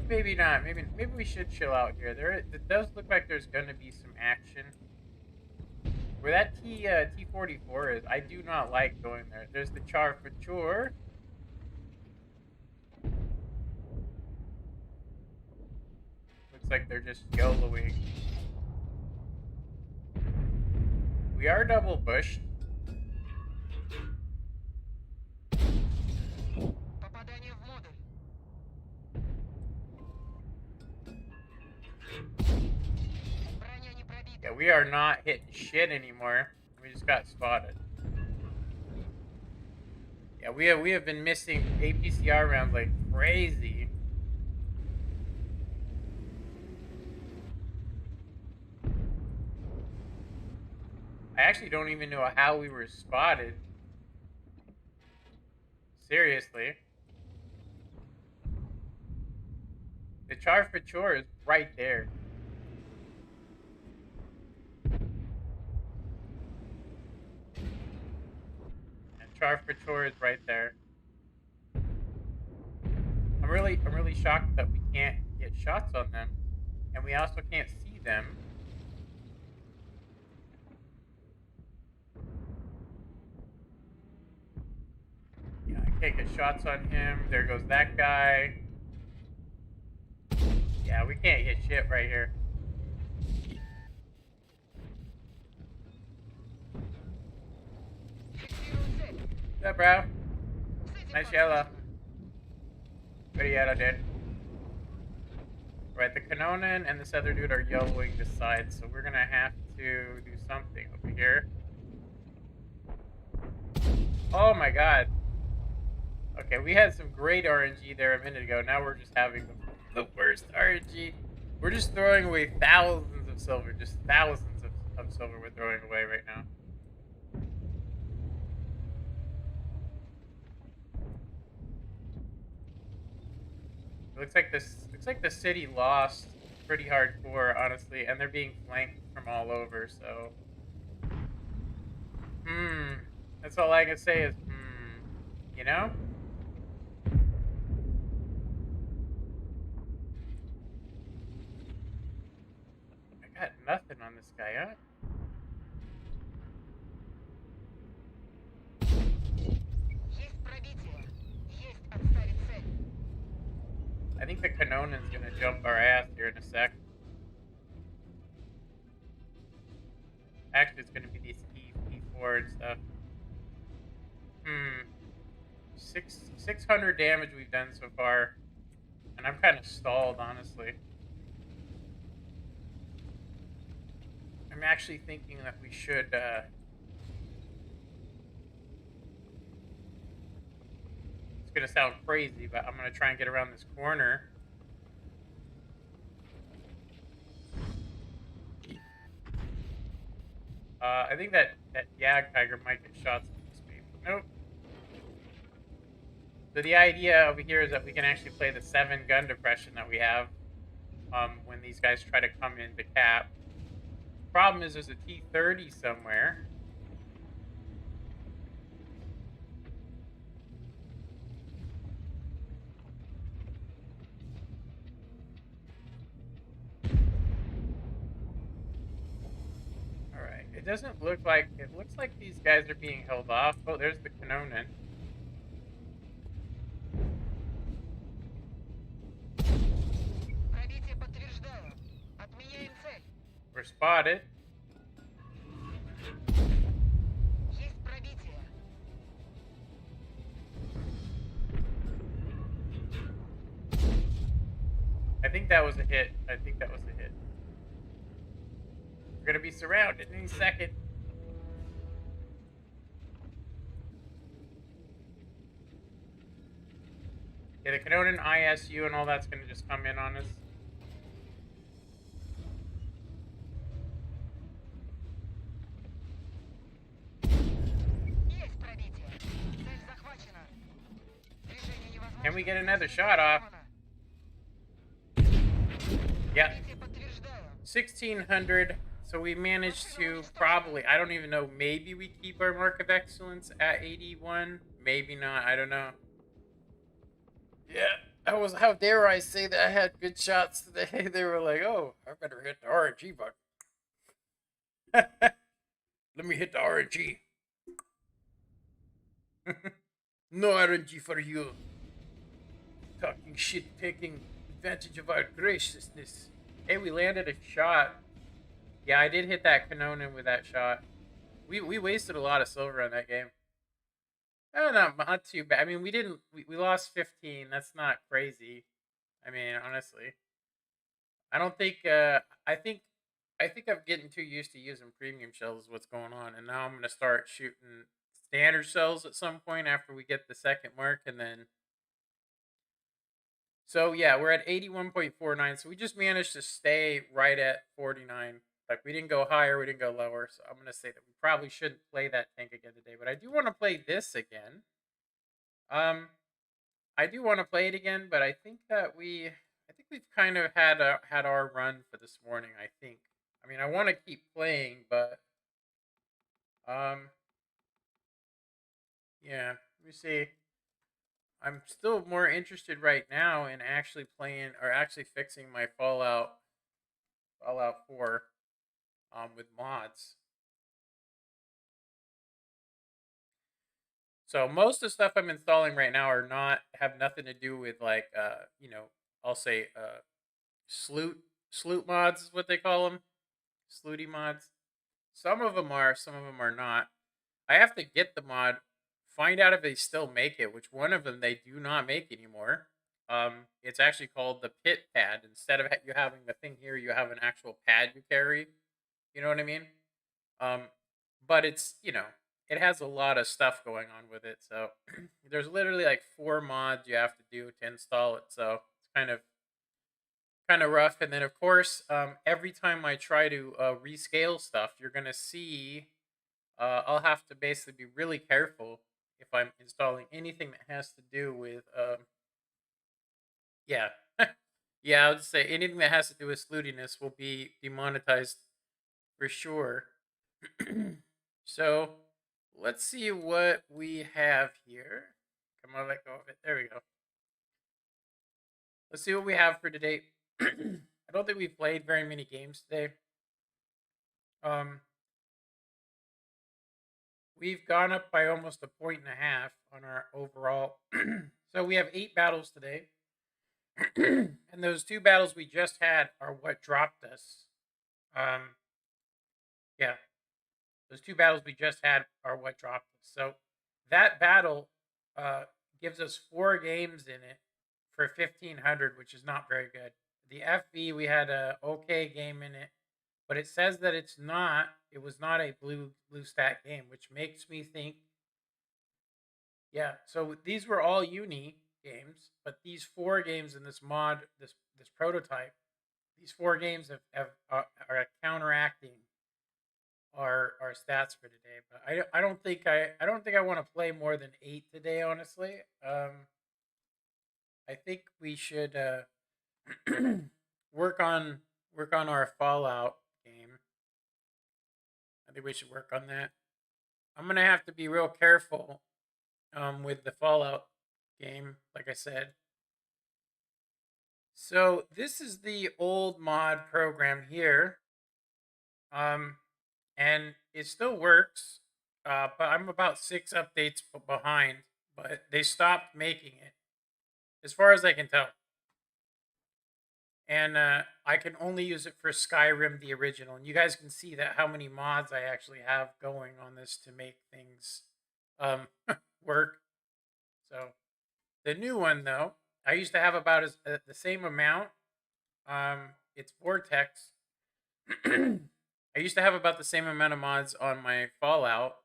Maybe not. Maybe we should chill out here. It does look like there's gonna be some action. Where that T44 is, I do not like going there. There's the char for sure. Looks like they're just YOLOing. We are double bushed. Yeah, we are not hitting shit anymore. We just got spotted. Yeah, we have been missing APCR rounds like crazy. I actually don't even know how we were spotted. Seriously. The char for chore is right there. Char for chore is right there. I'm really shocked that we can't get shots on them, and we also can't see them. Yeah, I can't get shots on him. There goes that guy. Yeah, we can't hit shit right here. What's up, bro? Nice yellow. Pretty yellow, dude. Right, the Kanonan and this other dude are yellowing the side, so we're gonna have to do something over here. Oh my god. Okay, we had some great RNG there a minute ago. Now we're just having the worst RNG. We're just throwing away thousands of silver. Just thousands of silver we're throwing away right now. It looks like the city lost pretty hardcore, honestly, and they're being flanked from all over, so that's all I can say is you know? I got nothing on this guy, huh? I think the Kanonan's gonna jump our ass here in a sec. Actually, it's gonna be these E4 and stuff. 600 damage we've done so far, and I'm kind of stalled, honestly. I'm actually thinking that we should, it's gonna sound crazy, but I'm gonna try and get around this corner. I think that Yag Tiger might get shots at this speed. Nope. So the idea over here is that we can actually play the 7 gun depression that we have when these guys try to come into cap. Problem is there's a T-30 somewhere. Alright, it doesn't look like, it looks like these guys are being held off. Oh, there's the Kanonan. We're spotted. I think that was a hit. I think that was a hit. We're gonna be surrounded any second. Yeah, the Kanonan ISU and all that's gonna just come in on us. Can we get another shot off? Yeah. 1600. So we managed to probably, I don't even know, maybe we keep our mark of excellence at 81. Maybe not. I don't know. Yeah. How dare I say that I had good shots today? They were like, oh, I better hit the RNG button. Let me hit the RNG. No RNG for you. Talking shit, taking advantage of our graciousness. Hey, we landed a shot. Yeah, I did hit that Kanonan with that shot. We wasted a lot of silver on that game. Oh, not too bad. I mean, we lost 15. That's not crazy. I mean, honestly. I don't think, I think I'm getting too used to using premium shells is what's going on. And now I'm going to start shooting standard shells at some point after we get the second mark, and then so yeah, we're at 81.49. So we just managed to stay right at 49. Like we didn't go higher, we didn't go lower. So I'm gonna say that we probably shouldn't play that tank again today. But I do want to play this again. I do want to play it again, but I think we've kind of had our run for this morning. I think. I mean, I want to keep playing, but yeah. Let me see. I'm still more interested right now in actually playing or actually fixing my Fallout 4 with mods. So most of the stuff I'm installing right now have nothing to do with like I'll say sloot mods is what they call them. Slooty mods. Some of them are, some of them are not. I have to get the mod find out if they still make it, which one of them they do not make anymore. It's actually called the pit pad. Instead of you having the thing here, you have an actual pad you carry. You know what I mean? Um, but it's, it has a lot of stuff going on with it. So there's literally like 4 mods you have to do to install it. So it's kind of rough. And then of course, every time I try to rescale stuff, you're gonna see I'll have to basically be really careful if I'm installing anything that has to do with yeah. Yeah, I would say anything that has to do with snootiness will be demonetized for sure. So let's see what we have here. Come on, let go of it. There we go. Let's see what we have for today. I don't think we've played very many games today. Um, we've gone up by almost a point and a half on our overall. So we have 8 battles today. And those 2 battles we just had are what dropped us. Yeah, those 2 battles we just had are what dropped us. So that battle uh, gives us 4 games in it for 1500, which is not very good. The FB we had a okay game in it, but it says that it's not. It was not a blue stat game, which makes me think. Yeah, so these were all uni games, but these 4 games in this mod, this prototype, these 4 games are counteracting our stats for today. But I don't think I want to play more than 8 today. Honestly, I think we should work on our Fallout game. I think we should work on that. I'm gonna have to be real careful with the Fallout game, like I said. So this is the old mod program here, and it still works, but I'm about 6 updates behind. But they stopped making it, as far as I can tell, and I can only use it for Skyrim, the original. And you guys can see that how many mods I actually have going on this to make things um, work. So the new one, though, I used to have about the same amount. It's Vortex. I used to have about the same amount of mods on my Fallout,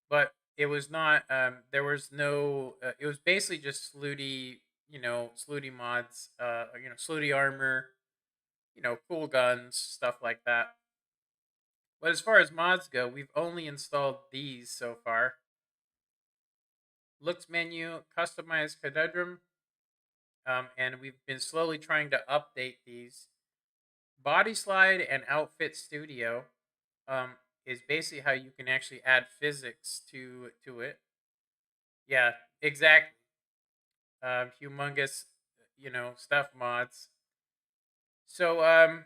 but it was not. There was no. It was basically just Slooty, Slooty mods. Slooty armor. Cool guns, stuff like that. But as far as mods go, we've only installed these so far. Looks menu, customize Cadudrum, and we've been slowly trying to update these. Body Slide and Outfit Studio is basically how you can actually add physics to it. Yeah, exactly. Humongous, stuff mods. So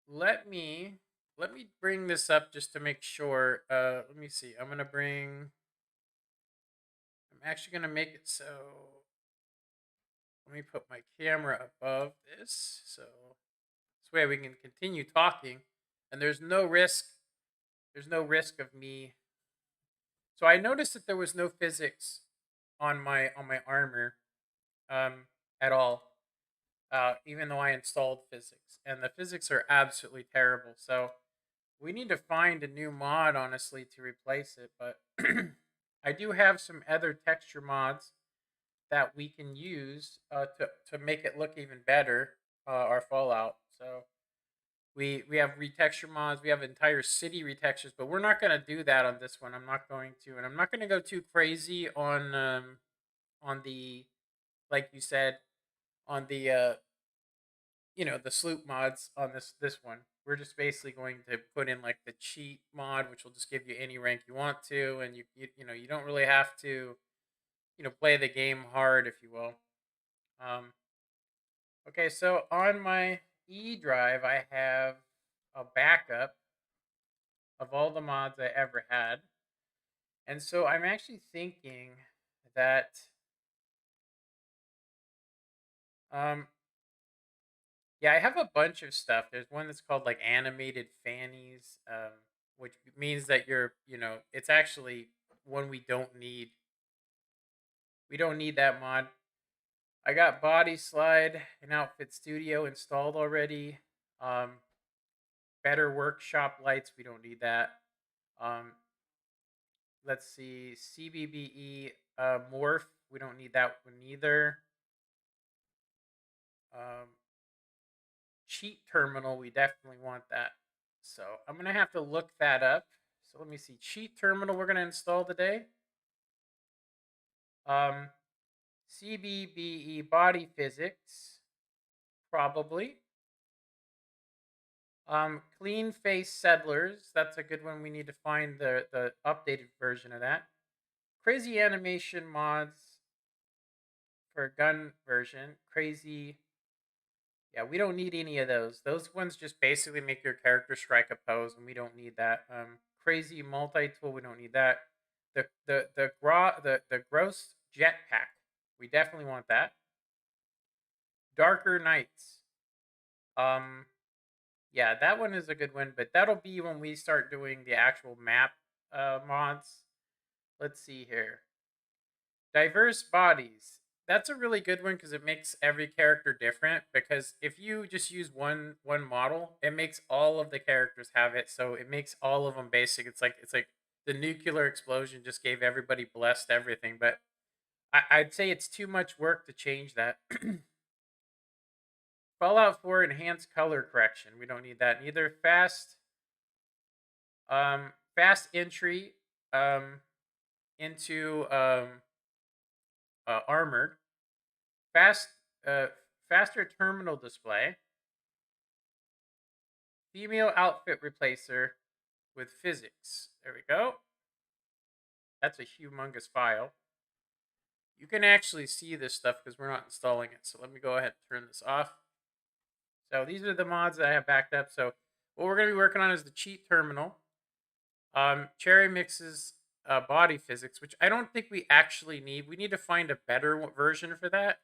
let me bring this up just to make sure. Let me see. I'm actually gonna make it so. Let me put my camera above this so this way we can continue talking, and there's no risk. There's no risk of me. So I noticed that there was no physics on my armor at all. Even though I installed physics, and the physics are absolutely terrible. So we need to find a new mod, honestly, to replace it. But I do have some other texture mods that we can use to make it look even better. Our Fallout. So we have retexture mods. We have entire city retextures, but we're not going to do that on this one. I'm not going to, and I'm not going to go too crazy on the, like you said, on the the sloop mods on this one. We're just basically going to put in like the cheat mod, which will just give you any rank you want to, and you don't really have to play the game hard, if you will. Okay, so on my E drive, I have a backup of all the mods I ever had, and so I'm actually thinking that um yeah, I have a bunch of stuff. There's one that's called like animated fannies, which means that it's actually one we don't need. We don't need that mod. I got Body Slide and Outfit Studio installed already. Better Workshop Lights, we don't need that. Let's see, CBBE Morph, we don't need that one either. Cheat Terminal, we definitely want that. So I'm going to have to look that up. So let me see. Cheat Terminal we're going to install today. CBBE Body Physics, probably. Clean Face Settlers, that's a good one. We need to find the updated version of that. Crazy Animation Mods for gun version. Crazy. Yeah, we don't need any of those. Those ones just basically make your character strike a pose, and we don't need that. Crazy multi-tool, we don't need that. The gross jetpack, we definitely want that. Darker Nights. Yeah, that one is a good one, but that'll be when we start doing the actual map mods. Let's see here. Diverse Bodies. That's a really good one because it makes every character different. Because if you just use one model, it makes all of the characters have it. So it makes all of them basic. It's like the nuclear explosion just gave everybody blessed everything. But I'd say it's too much work to change that. Fallout 4 enhanced color correction. We don't need that neither. Fast entry into armored. Faster terminal display. Female outfit replacer with physics. There we go. That's a humongous file. You can actually see this stuff because we're not installing it. So let me go ahead and turn this off. So these are the mods that I have backed up. So what we're going to be working on is the cheat terminal. Cherry Mix's body physics, which I don't think we actually need. We need to find a better version for that.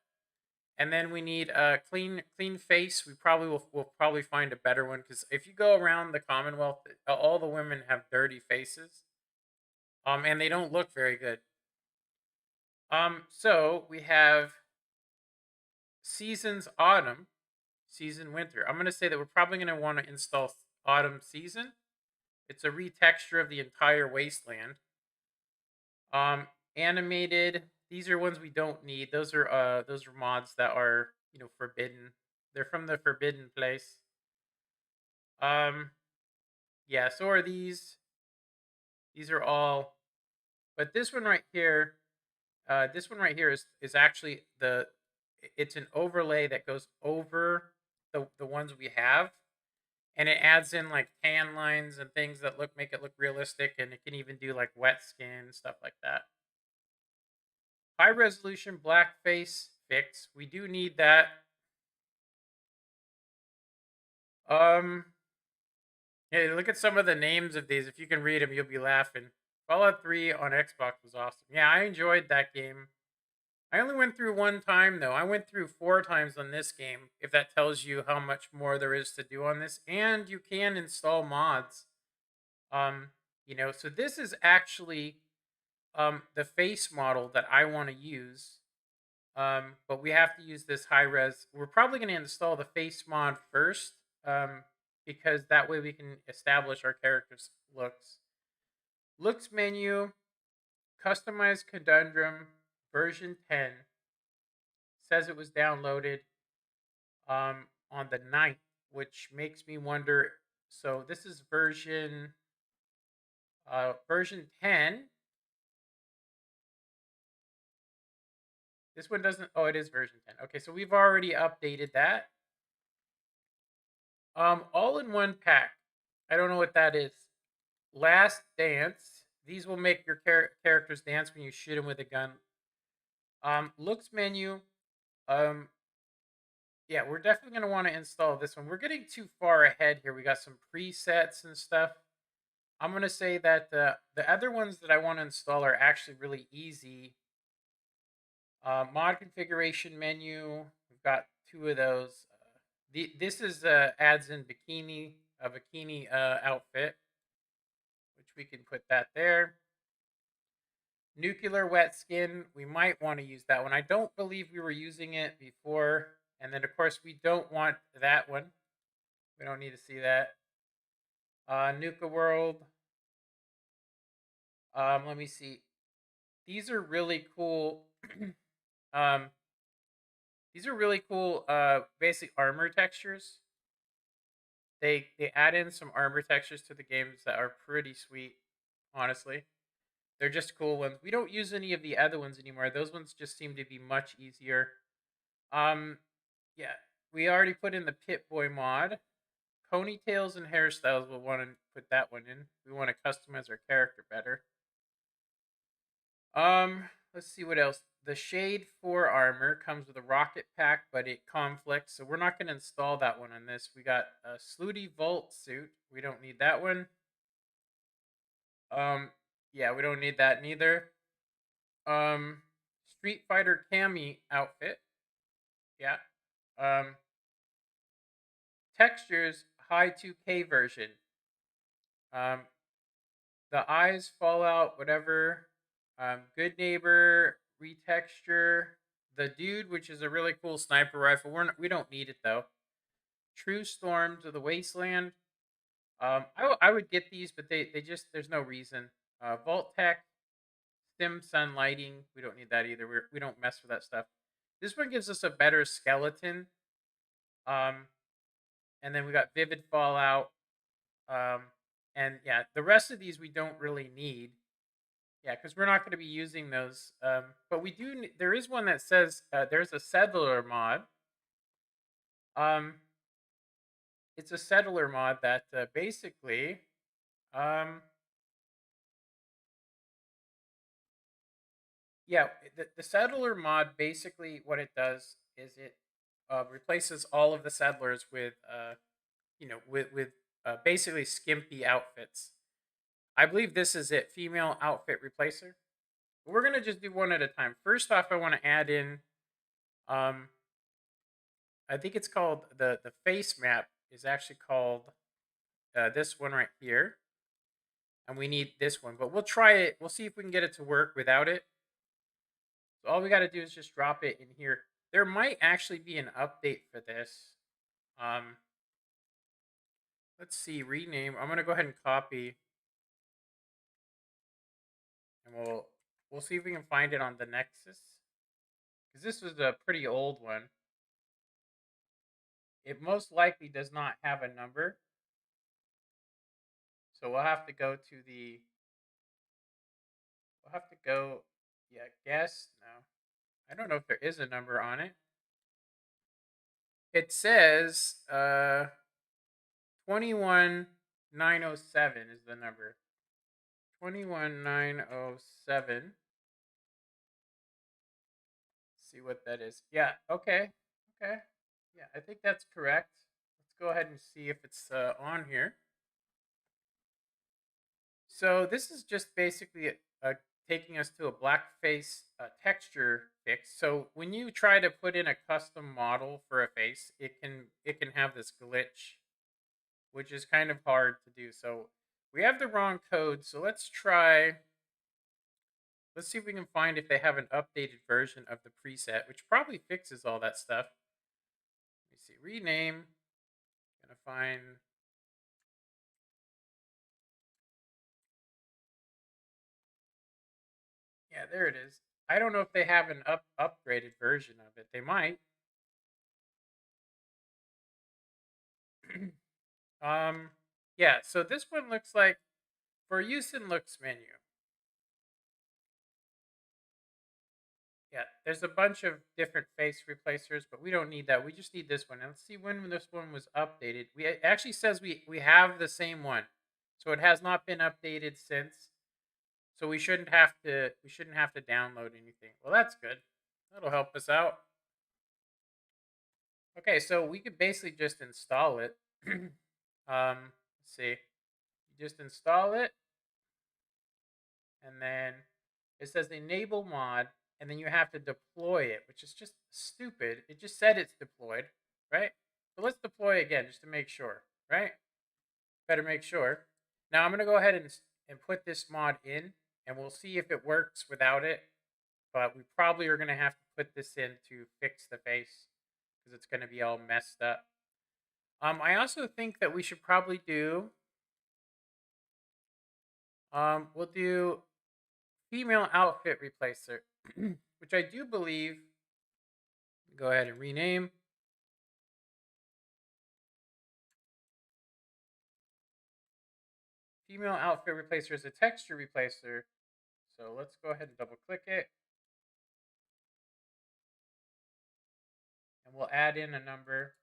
And then we need a clean face. We probably will probably find a better one because if you go around the Commonwealth, all the women have dirty faces, and they don't look very good. So we have seasons autumn, season winter. I'm gonna say that we're probably gonna want to install autumn season. It's a retexture of the entire wasteland. Animated. These are ones we don't need. Those are mods that are forbidden. They're from the forbidden place. Yeah. So are these. These are all. But this one right here. This one right here is actually it's an overlay that goes over the ones we have, and it adds in like tan lines and things that make it look realistic, and it can even do like wet skin stuff like that. High resolution blackface fix. We do need that. Yeah, look at some of the names of these. If you can read them, you'll be laughing. Fallout 3 on Xbox was awesome. Yeah, I enjoyed that game. I only went through one time though. I went through 4 times on this game, if that tells you how much more there is to do on this. And you can install mods. So this is actually the face model that I want to use. But we have to use this high res. We're probably going to install the face mod first, because that way we can establish our character's looks. Looks menu, customize conundrum, version 10. Says it was downloaded on the 9th, which makes me wonder. So this is version 10. This one doesn't. Oh, it is version 10. Okay, so we've already updated that. All in one pack. I don't know what that is. Last Dance. These will make your characters dance when you shoot them with a gun. Looks menu. Yeah, we're definitely going to want to install this one. We're getting too far ahead here. We got some presets and stuff. I'm going to say that the other ones that I want to install are actually really easy. Mod configuration menu. We've got 2 of those. This is adds in a bikini outfit, which we can put that there. Nuclear wet skin, we might want to use that one. I don't believe we were using it before. And then, of course, we don't want that one. We don't need to see that. Nuka World. Let me see. These are really cool. um, these are really cool. Basic armor textures. They add in some armor textures to the games that are pretty sweet. Honestly, they're just cool ones. We don't use any of the other ones anymore. Those ones just seem to be much easier. Um, yeah, we already put in the Pit Boy mod. Ponytails and hairstyles, we'll want to put that one in. We want to customize our character better. Let's see what else. The Shade 4 armor comes with a rocket pack, but it conflicts, so we're not going to install that one on this. We got a Slooty Vault suit. We don't need that one. Yeah, we don't need that neither. Street Fighter Cammy outfit. Yeah. Textures high 2K version. The eyes fall out, whatever. Good neighbor, retexture. The dude, which is a really cool sniper rifle. We don't need it though. True Storm to the Wasteland. I would get these, but they just there's no reason. Vault Tech, Stim Sun Lighting. We don't need that either. We don't mess with that stuff. This one gives us a better skeleton. And then we got Vivid Fallout. And yeah, the rest of these we don't really need. Yeah, because we're not going to be using those. But we do. There is one that says there's a settler mod. It's a settler mod that basically, yeah, the settler mod basically what it does is it replaces all of the settlers with with basically skimpy outfits. I believe this is it, female outfit replacer. We're gonna just do one at a time. First off, I want to add in, um, I think it's called the face map is actually called this one right here, and we need this one. But we'll try it. We'll see if we can get it to work without it. So all we got to do is just drop it in here. There might actually be an update for this. Um, let's see, rename. I'm gonna go ahead and copy, and we'll see if we can find it on the Nexus, because this was a pretty old one. It most likely does not have a number. So we'll have to go to the, we'll have to go, yeah, guess, no. I don't know if there is a number on it. It says 21907 is the number. 21907. See what that is. Yeah, okay. Okay. Yeah, I think that's correct. Let's go ahead and see if it's on here. So this is just basically taking us to a blackface texture fix. So when you try to put in a custom model for a face, it can have this glitch, which is kind of hard to do. So we have the wrong code. So let's try. Let's see if we can find if they have an updated version of the preset, which probably fixes all that stuff. Let me see. Rename. Gonna find. Yeah, there it is. I don't know if they have an upgraded version of it. They might. Yeah, so this one looks like for use in looks menu. Yeah, there's a bunch of different face replacers, but we don't need that. We just need this one. And let's see when this one was updated. It actually says we have the same one. So it has not been updated since. So we shouldn't have to download anything. Well, that's good. That'll help us out. Okay, so we could basically just install it. Let's see. You just install it, and then it says enable mod, and then you have to deploy it, which is just stupid. It just said it's deployed, right? So let's deploy again just to make sure, right? Better make sure. Now I'm gonna go ahead and put this mod in, and we'll see if it works without it. But we probably are going to have to put this in to fix the face because it's going to be all messed up. I also think that we should probably do, we'll do female outfit replacer, which I do believe, go ahead and rename. Female outfit replacer is a texture replacer. So let's go ahead and double click it. And we'll add in a number.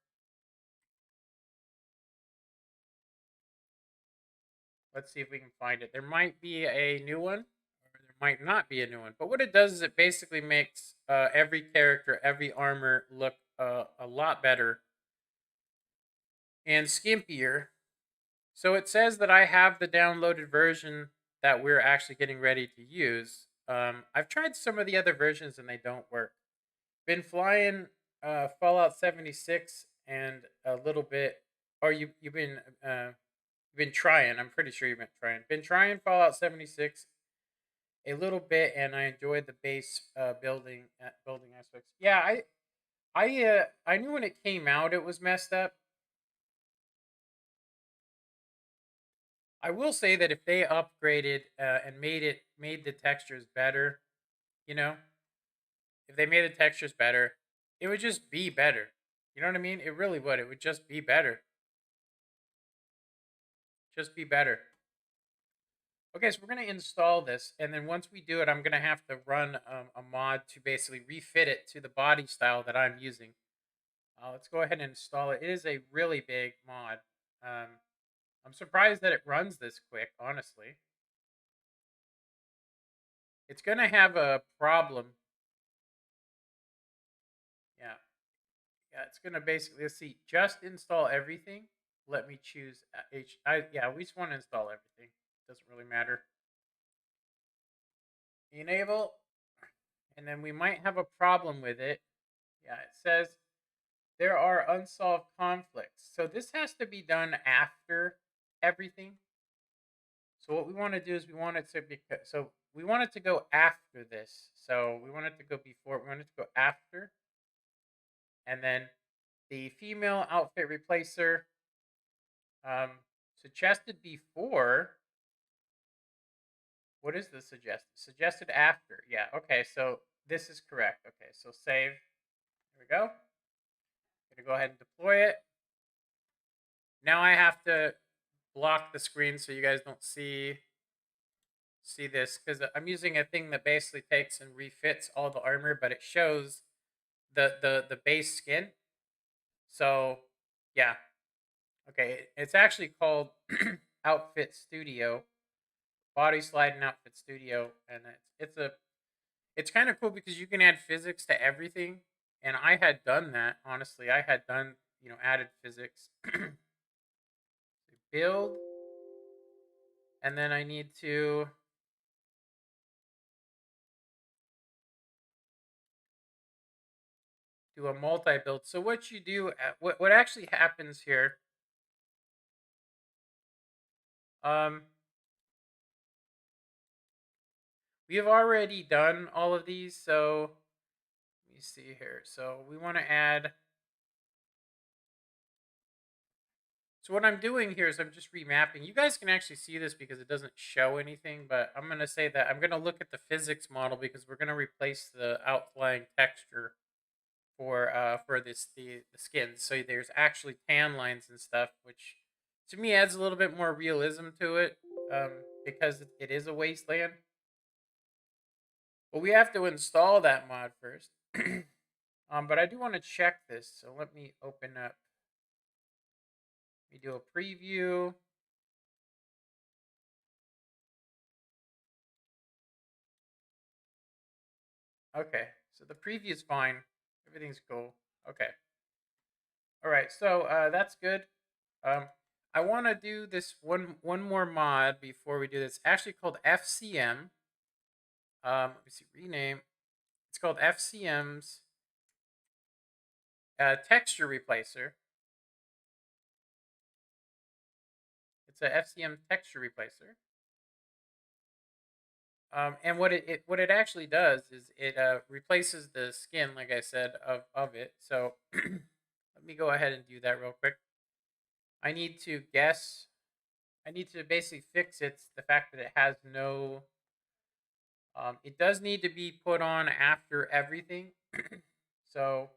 Let's see if we can find it. There might be a new one, or there might not be a new one. But what it does is it basically makes every character, every armor look a lot better and skimpier. So it says that I have the downloaded version that we're actually getting ready to use. I've tried some of the other versions and they don't work. Been flying Fallout 76 and a little bit, or you've been trying. I'm pretty sure you've been trying. Been trying Fallout 76 a little bit, and I enjoyed the base building aspects. Yeah, I knew when it came out it was messed up. I will say that if they upgraded and made the textures better, you know, if they made the textures better, it would just be better. You know what I mean? It really would. It would just be better. Just be better. Okay, so we're going to install this, and then once we do it, I'm going to have to run a mod to basically refit it to the body style that I'm using. Let's go ahead and install it. It is a really big mod. I'm surprised that it runs this quick, honestly. It's going to have a problem. Yeah. Yeah, it's going to basically, let's see, just install everything. Let me choose yeah, we just want to install everything. Doesn't really matter. Enable, and then we might have a problem with it. Yeah, it says there are unsolved conflicts. So this has to be done after everything. So what we want to do is we want it to be, so we want it to go after this. So we want it to go before, we want it to go after. And then the female outfit replacer suggested before. What is the suggested? Suggested after. Yeah, okay, so this is correct. Okay, so save. There we go. Gonna go ahead and deploy it. Now I have to block the screen so you guys don't see this, because I'm using a thing that basically takes and refits all the armor, but it shows the base skin. So yeah, okay, it's actually called Outfit Studio, Body Slide and Outfit Studio, and it's kind of cool because you can add physics to everything, and I had done that. Honestly, I had done, added physics. Build, and then I need to do a multi-build. So what you do, what actually happens here, we have already done all of these, so let me see here. So we want to add, so what I'm doing here is I'm just remapping. You guys can actually see this because it doesn't show anything, but I'm going to say that I'm going to look at the physics model because we're going to replace the outflying texture for the skins. So there's actually tan lines and stuff, which to me adds a little bit more realism to it, because it is a wasteland. But we have to install that mod first. But I do want to check this, so let me open up. Let me do a preview. Okay, so the preview is fine. Everything's cool. Okay. All right, so that's good. I want to do this one more mod before we do this. Actually called FCM. Let me see, rename. It's called FCM's texture replacer. It's a FCM texture replacer. And what it actually does is it replaces the skin, like I said, of it. So let me go ahead and do that real quick. I need to guess. I need to basically fix it. The fact that it has no. It does need to be put on after everything. So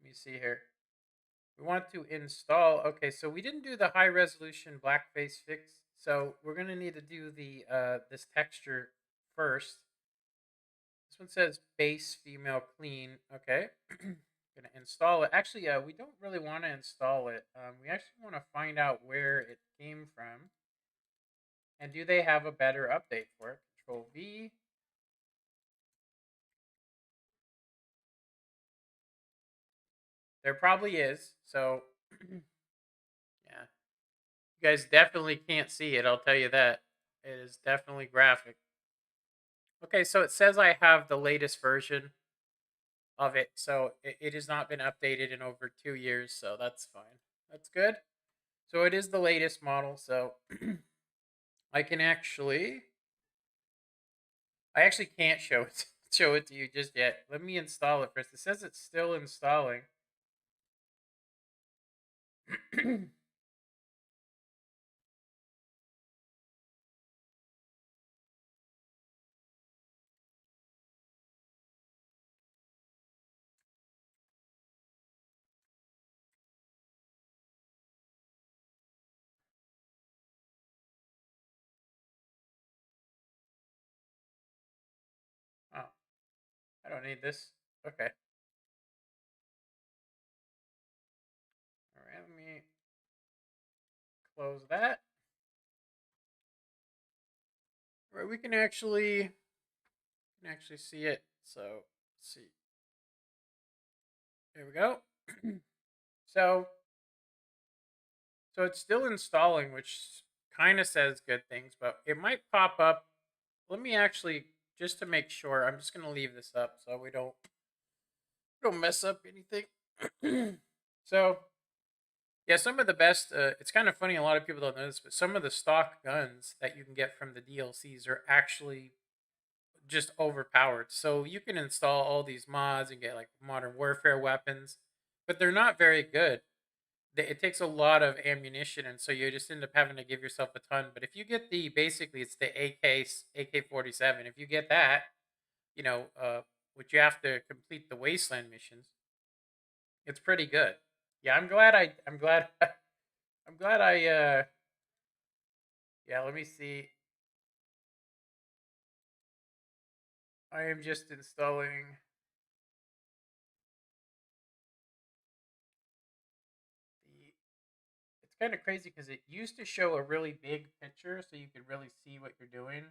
let me see here. We want to install. Okay, so we didn't do the high resolution blackface fix. So we're gonna need to do the this texture first. This one says base female clean. Okay. Gonna install it. Actually, we don't really want to install it. We actually want to find out where it came from, and do they have a better update for it? Control V. There probably is. So, yeah, you guys definitely can't see it. I'll tell you that. It is definitely graphic. Okay, so it says I have the latest version of it, so it has not been updated in over 2 years. So that's fine. That's good. So it is the latest model. So I can actually I actually can't show it show it to you just yet. Let me install it first. It says it's still installing. Oh, I don't need this. Okay. All right, let me close that. All right, we can actually see it. So let's see. There we go. so so it's still installing, which kind of says good things, but it might pop up. Let me actually, just to make sure, I'm just gonna leave this up so we don't mess up anything. So yeah, some of the best. It's kind of funny. A lot of people don't know this, but some of the stock guns that you can get from the DLCs are actually just overpowered. So you can install all these mods and get like modern warfare weapons, but they're not very good. It takes a lot of ammunition, and so you just end up having to give yourself a ton. But if you get the basically it's the AK-47. If you get that, you know, which you have to complete the wasteland missions, it's pretty good. Yeah, I'm glad I'm glad I yeah, let me see. I am just installing the. It's kind of crazy because it used to show a really big picture so you could really see what you're doing.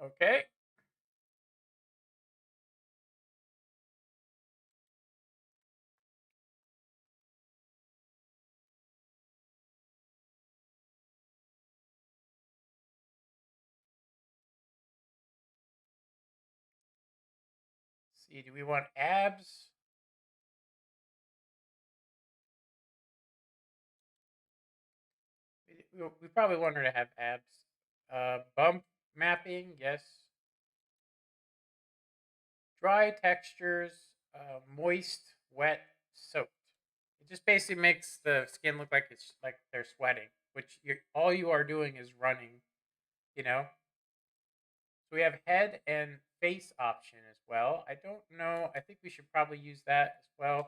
Okay. See, do we want abs? We probably want her to have abs. Bump mapping, yes. Dry textures, moist, wet, soaked. It just basically makes the skin look like it's like they're sweating, which all you are doing is running, you know? So we have head and face option as well. I don't know. I think we should probably use that as well.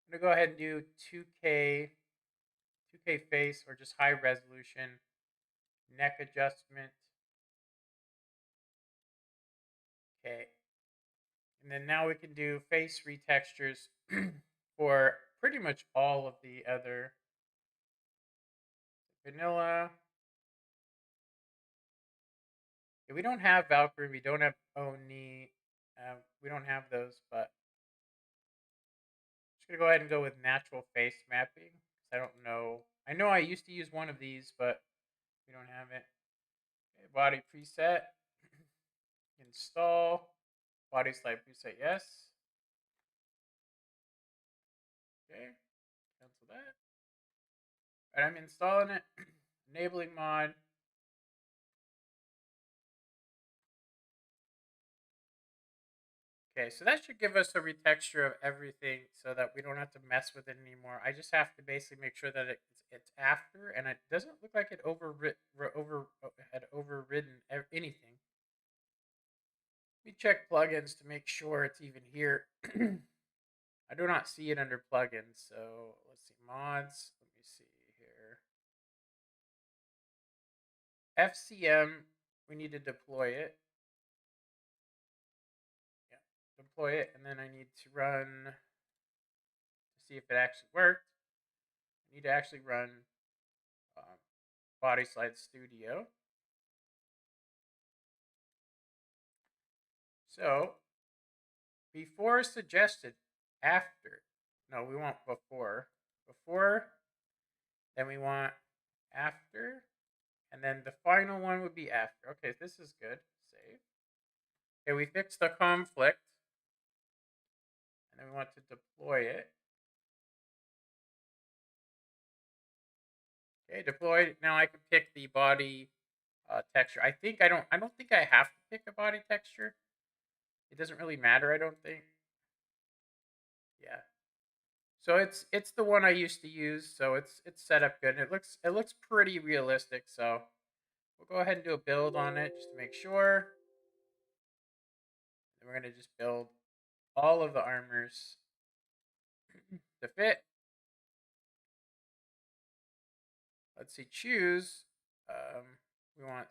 I'm gonna go ahead and do 2K face or just high resolution neck adjustment. Okay, and then now we can do face retextures for pretty much all of the other vanilla. Yeah, we don't have Valkyrie. We don't have Oni. We don't have those, but I'm just gonna go ahead and go with natural face mapping. I don't know. I know I used to use one of these, but We don't have it. Okay, body preset. Install. Body slide preset, yes. Okay, cancel that. All right, I'm installing it. Enabling mod. Okay, so that should give us a retexture of everything so that we don't have to mess with it anymore. I just have to basically make sure that it's after, and it doesn't look like it had overridden anything. Let me check plugins to make sure it's even here. I do not see it under plugins, so let's see, mods. Let me see here. FCM, we need to deploy it. Yeah, deploy it, and then I need to run to see if it actually worked. I need to actually run Body Slide Studio. So, before suggested, after. No, we want before. Before, then we want after, and then the final one would be after. Okay, this is good. Save. Okay, we fixed the conflict, and then we want to deploy it. Okay, deployed. Now I can pick the body texture. I don't think I have to pick a body texture. It doesn't really matter, I don't think. Yeah. So it's the one I used to use, so it's set up good. It looks pretty realistic, so we'll go ahead and do a build on it just to make sure. And we're gonna just build all of the armors to fit. Let's see, choose. We want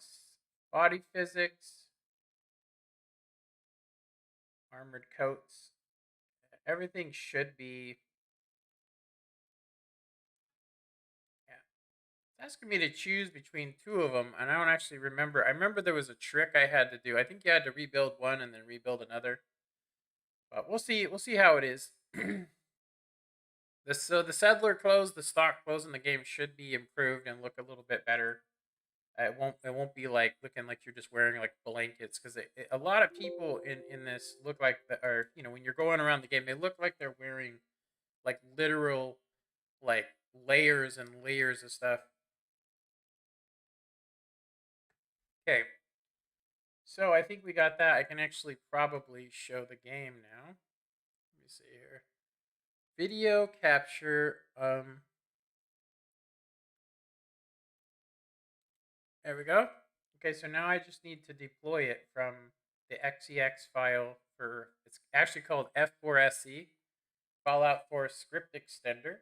body physics, armored coats. Everything should be. Yeah. It's asking me to choose between two of them, and I don't actually remember. I remember there was a trick I had to do. I think you had to rebuild one and then rebuild another. But we'll see. We'll see how it is. So the settler clothes, the stock clothes in the game should be improved and look a little bit better. It won't be like looking like you're just wearing like blankets, because a lot of people in this look like when you're going around the game, they look like they're wearing like literal like layers and layers of stuff. Okay, so I think we got that. I can actually probably show the game now. Let me see here. Video capture. There we go. Okay, so now I just need to deploy it from the XEX file for, it's actually called F4SE, Fallout 4 Script Extender.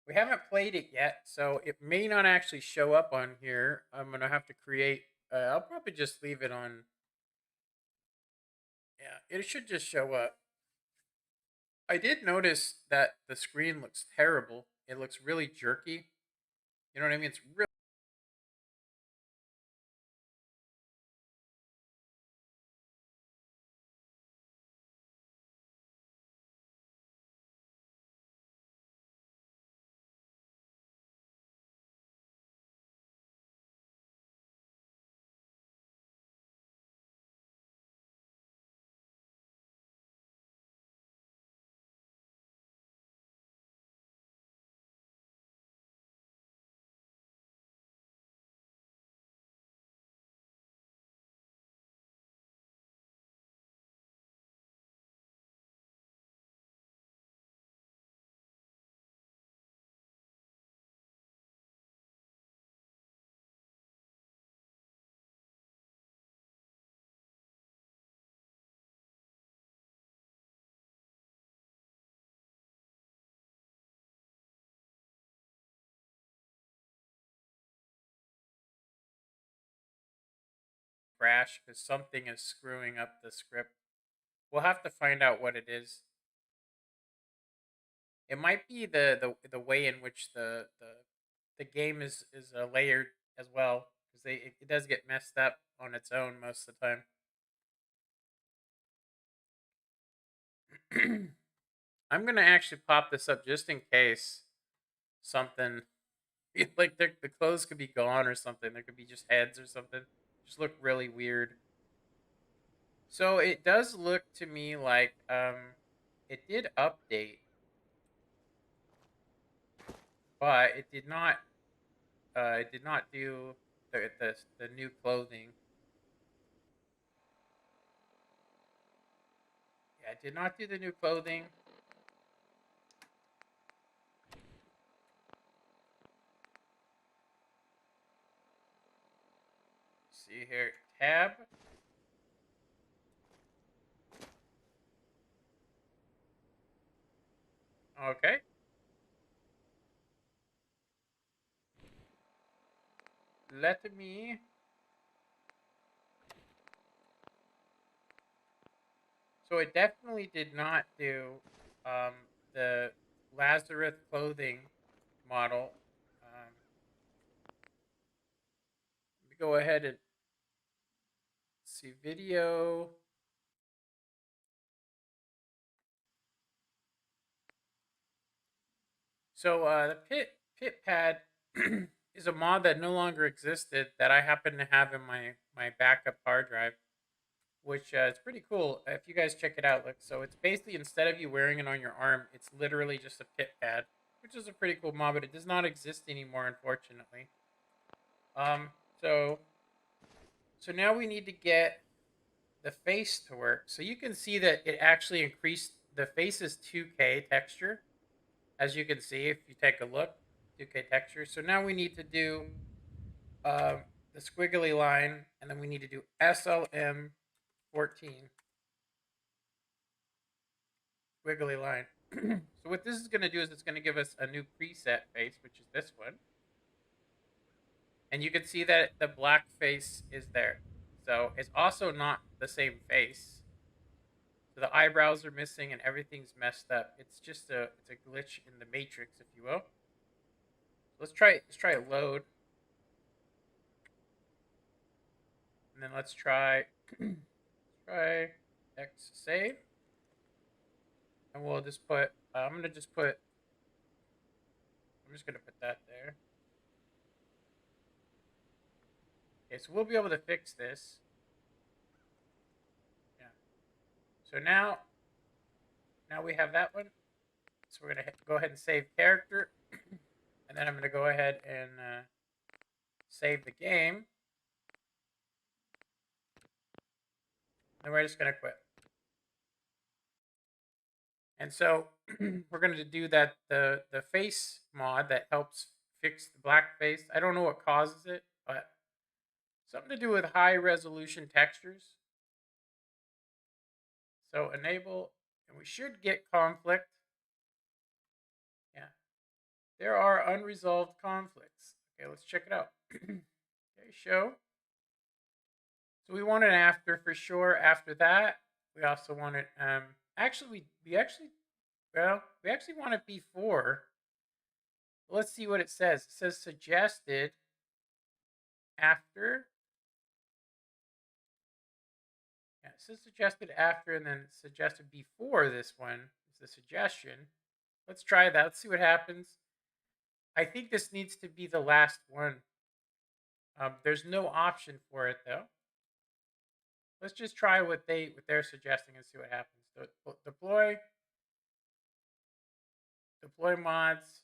We haven't played it yet, so it may not actually show up on here. I'm going to have to create, I'll probably just leave it on. Yeah, it should just show up. I did notice that the screen looks terrible. It looks really jerky. You know what I mean? It's really crash because something is screwing up the script. We'll have to find out what it is. It might be the way in which the game is layered as well, because it does get messed up on its own most of the time. I'm gonna actually pop this up just in case something Like the clothes could be gone or something. There could be just heads or something. Just look really weird. So it does look to me like it did update, but it did not do the new clothing. Yeah, it did not do the new clothing. See here, tab. Okay. Let me. So it definitely did not do um, the Lazarus clothing model. Let me go ahead and see video. So the pit pad is a mod that no longer existed that I happen to have in my backup hard drive, which is pretty cool. If you guys check it out, look, so it's basically instead of you wearing it on your arm, it's literally just a pit pad, which is a pretty cool mod, but it does not exist anymore, unfortunately. Um, so so now we need to get the face to work. So you can see that it actually increased the face is 2K texture, as you can see if you take a look, 2K texture. So now we need to do the squiggly line, and then we need to do SLM 14 squiggly line. So what this is going to do is it's going to give us a new preset face, which is this one. And you can see that the black face is there. So it's also not the same face. So the eyebrows are missing and everything's messed up. It's just it's a glitch in the matrix, if you will. Let's try load. And then let's try X save. And we'll just put I'm just gonna put that there. Okay, so we'll be able to fix this. Yeah. So now we have that one. So we're gonna go ahead and save character, and then I'm gonna go ahead and save the game, and we're just gonna quit. And so we're gonna do that the face mod that helps fix the black face. I don't know what causes it, but something to do with high resolution textures. So enable, and we should get conflict. Yeah, there are unresolved conflicts. Okay, let's check it out. Okay, show. So we want it after for sure. After that, we also want it. Actually, we actually want it before. Let's see what it says. It says suggested after. Yeah, it says suggested after, and then suggested before. This one is the suggestion. Let's try that. Let's see what happens. I think this needs to be the last one. There's no option for it though. Let's just try what they're suggesting and see what happens. Deploy mods.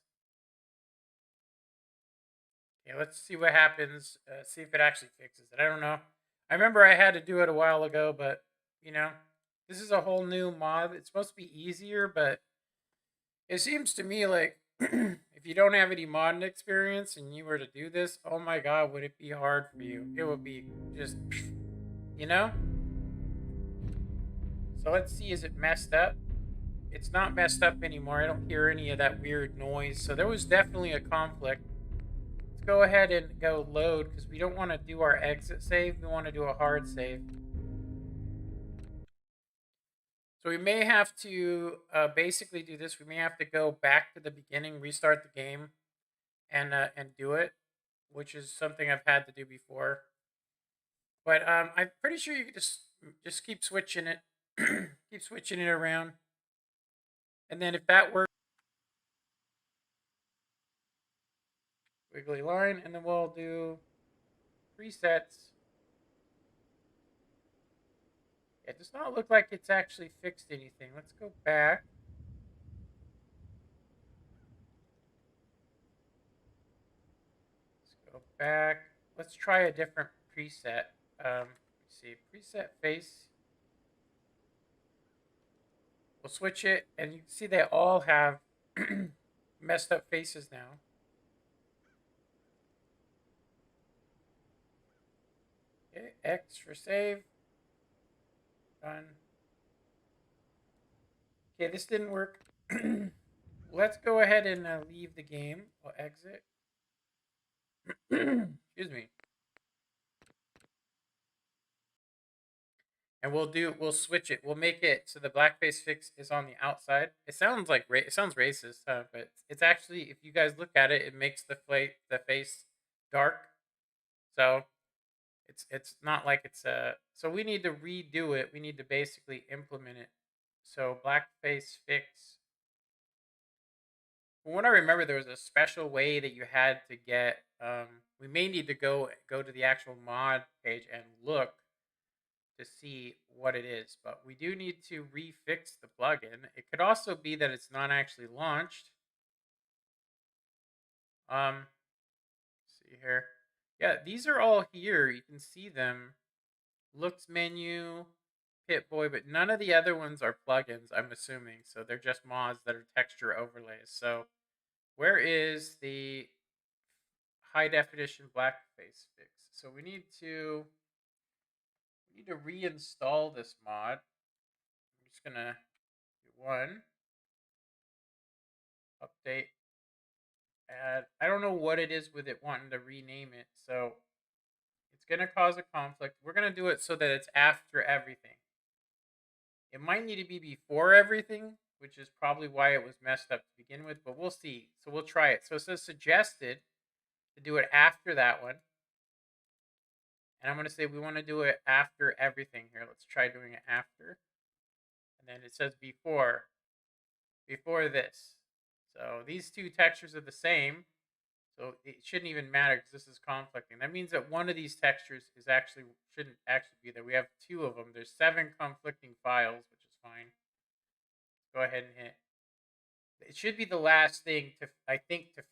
Yeah, let's see what happens. See if it actually fixes it. I don't know. I remember I had to do it a while ago, but this is a whole new mod. It's supposed to be easier, but it seems to me like if you don't have any modding experience and you were to do this, oh my god, would it be hard for you? It would be just, you know? So let's see, is it messed up? It's not messed up anymore. I don't hear any of that weird noise. So there was definitely a conflict. Let's go ahead and go load because we don't want to do our exit save. We want to do a hard save. So we may have to basically do this. We may have to go back to the beginning, restart the game, and do it, which is something I've had to do before. But I'm pretty sure you could just keep switching it, keep switching it around, and then if that works, Squiggly line, and then we'll do presets. It does not look like it's actually fixed anything. Let's go back. Let's go back. Let's try a different preset. Let's see, preset face. We'll switch it, and you can see they all have messed up faces now. Okay, X for save. Done. Okay, this didn't work. Let's go ahead and leave the game. We'll exit. Excuse me. And we'll switch it. We'll make it so the blackface fix is on the outside. It sounds like it sounds racist, but it's actually, if you guys look at it, it makes the face dark. So it's not like it's so we need to redo it. We need to basically implement it. So blackface fix. From what I remember, there was a special way that you had to get. We may need to go to the actual mod page and look to see what it is, but we do need to refix the plugin. It could also be that it's not actually launched. See here. Yeah, these are all here. You can see them. Looks menu, Pip-Boy, but none of the other ones are plugins, I'm assuming. So they're just mods that are texture overlays. So where is the high definition blackface fix? So we need to reinstall this mod. I'm just gonna do one update, add. I don't know what it is with it wanting to rename it, so it's gonna cause a conflict. We're gonna do it so that it's after everything. It might need to be before everything, which is probably why it was messed up to begin with, but we'll see. So we'll try it. So it says suggested to do it after that one. And I'm going to say we want to do it after everything here. Let's try doing it after. And then it says before this. So these two textures are the same. So it shouldn't even matter because this is conflicting. That means that one of these textures shouldn't actually be there. We have two of them. There's 7 conflicting files, which is fine. Go ahead and hit. It should be the last thing to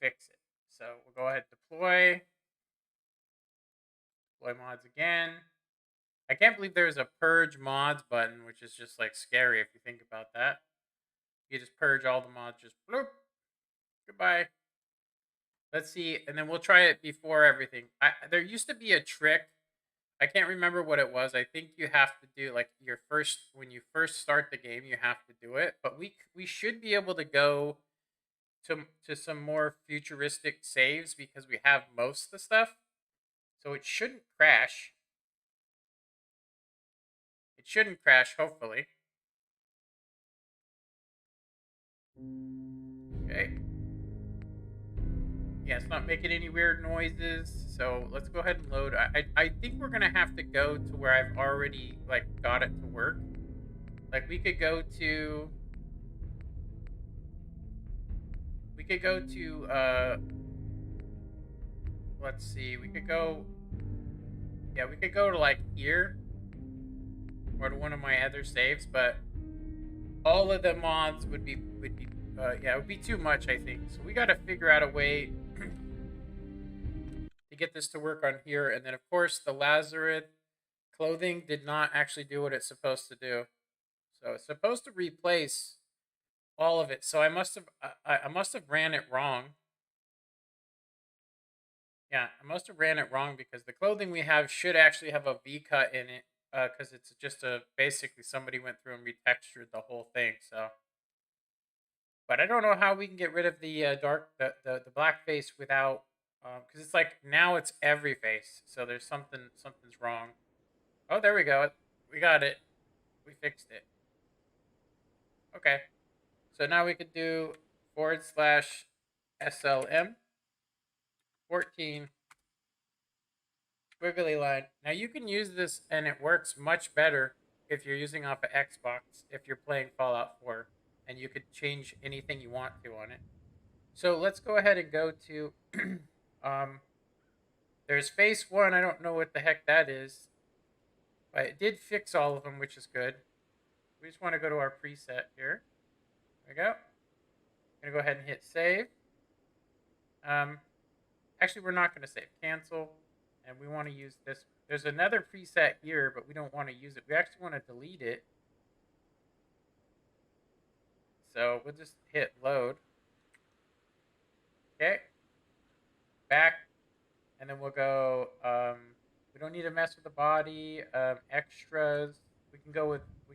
fix it. So we'll go ahead and deploy mods again. I can't believe there's a purge mods button, which is just like scary if you think about that. You just purge all the mods, just bloop. Goodbye. Let's see, and then we'll try it before everything. There used to be a trick. I can't remember what it was. I think you have to do like when you first start the game, you have to do it. But we should be able to go to some more futuristic saves because we have most of the stuff. So it shouldn't crash. It shouldn't crash, hopefully. Okay. Yeah, it's not making any weird noises. So let's go ahead and load. I think we're gonna have to go to where I've already like got it to work. Like we could go to let's see, we could go to like here or to one of my other saves, but all of the mods would be it would be too much, I think. So we got to figure out a way to get this to work on here. And then of course the Lazarus clothing did not actually do what it's supposed to do. So it's supposed to replace all of it. So I must have ran it wrong. Yeah, I must have ran it wrong because the clothing we have should actually have a V cut in it because it's just basically somebody went through and retextured the whole thing. So, but I don't know how we can get rid of the the black face without because it's like now it's every face. So there's something's wrong. Oh, there we go. We got it. We fixed it. Okay. So now we could do /SLM 14 squiggly line. Now you can use this and it works much better if you're using off of Xbox, if you're playing Fallout 4, and you could change anything you want to on it. So let's go ahead and go to There's phase 1. I don't know what the heck that is, but it did fix all of them, which is good. We just want to go to our preset here. There we go. I'm going to go ahead and hit save. Actually, we're not going to save. Cancel. And we want to use this. There's another preset here, but we don't want to use it. We actually want to delete it. So we'll just hit load. Okay. Back. And then we'll go, we don't need to mess with the body. Extras. We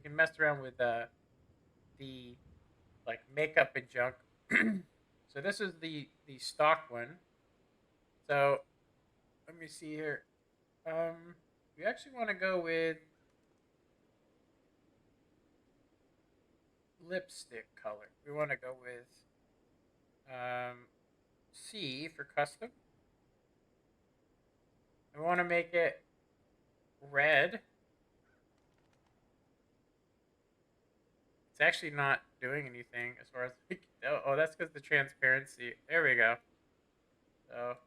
can mess around with the like makeup and junk. So this is the stock one. So let me see here. We actually want to go with lipstick color. We want to go with C for custom. We want to make it red. It's actually not doing anything as far as we can tell. Oh, that's because the transparency. There we go. So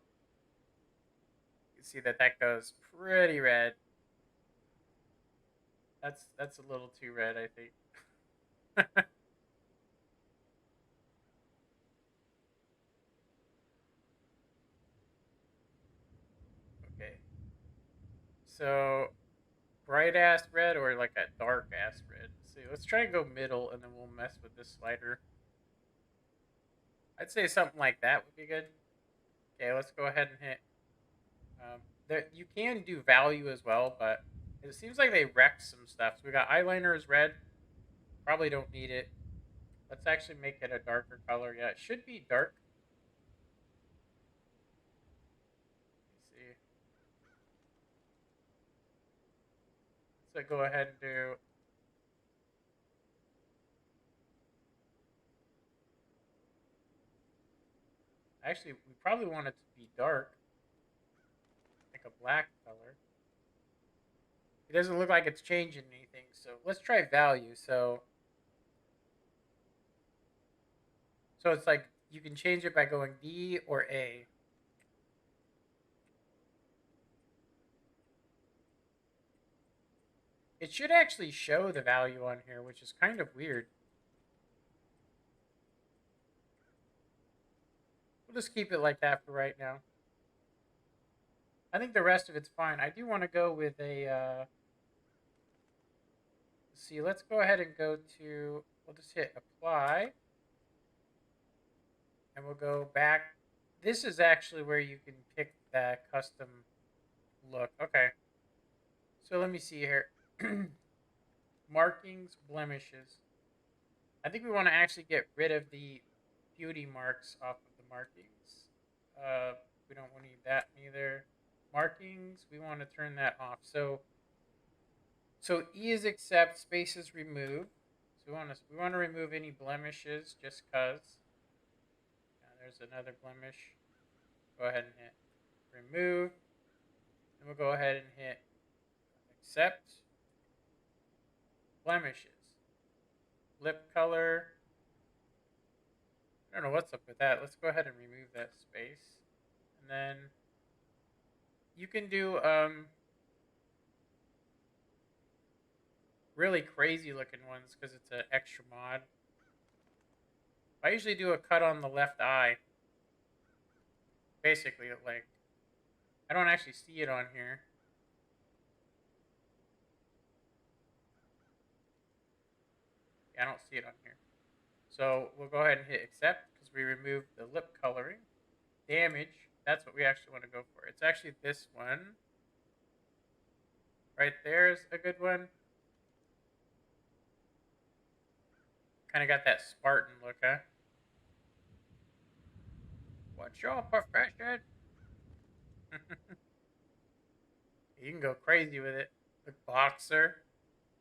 you can see that goes pretty red. That's a little too red, I think. Okay. So bright ass red or like a dark ass red. Let's see. Let's try and go middle, and then we'll mess with this slider. I'd say something like that would be good. Okay, let's go ahead and hit. You can do value as well, but it seems like they wrecked some stuff. So we got eyeliner is red. Probably don't need it. Let's actually make it a darker color. Yeah, it should be dark. Let me see. So go ahead and do. Actually, we probably want it to be dark, like a black color. It doesn't look like it's changing anything, so let's try value. So it's like you can change it by going D or A. It should actually show the value on here, which is kind of weird. We'll just keep it like that for right now. I think the rest of it's fine. I do want to go with a, let's see, let's go ahead and go to, we'll just hit apply. And we'll go back. This is actually where you can pick that custom look. Okay. So let me see here. Markings, blemishes. I think we want to actually get rid of the beauty marks off of the markings. We don't need that either. Markings, we want to turn that off. So E is accept, space is remove. So we want to remove any blemishes just cause. There's another blemish. Go ahead and hit remove. And we'll go ahead and hit accept. Blemishes. Lip color. I don't know what's up with that. Let's go ahead and remove that space. And then you can do really crazy looking ones because it's an extra mod. I usually do a cut on the left eye. Basically, like, I don't actually see it on here. Yeah, I don't see it on here. So we'll go ahead and hit accept because we removed the lip coloring. Damage, that's what we actually want to go for. It's actually this one. Right there is a good one. Kind of got that Spartan look, huh? What's your profession? You can go crazy with it. The boxer.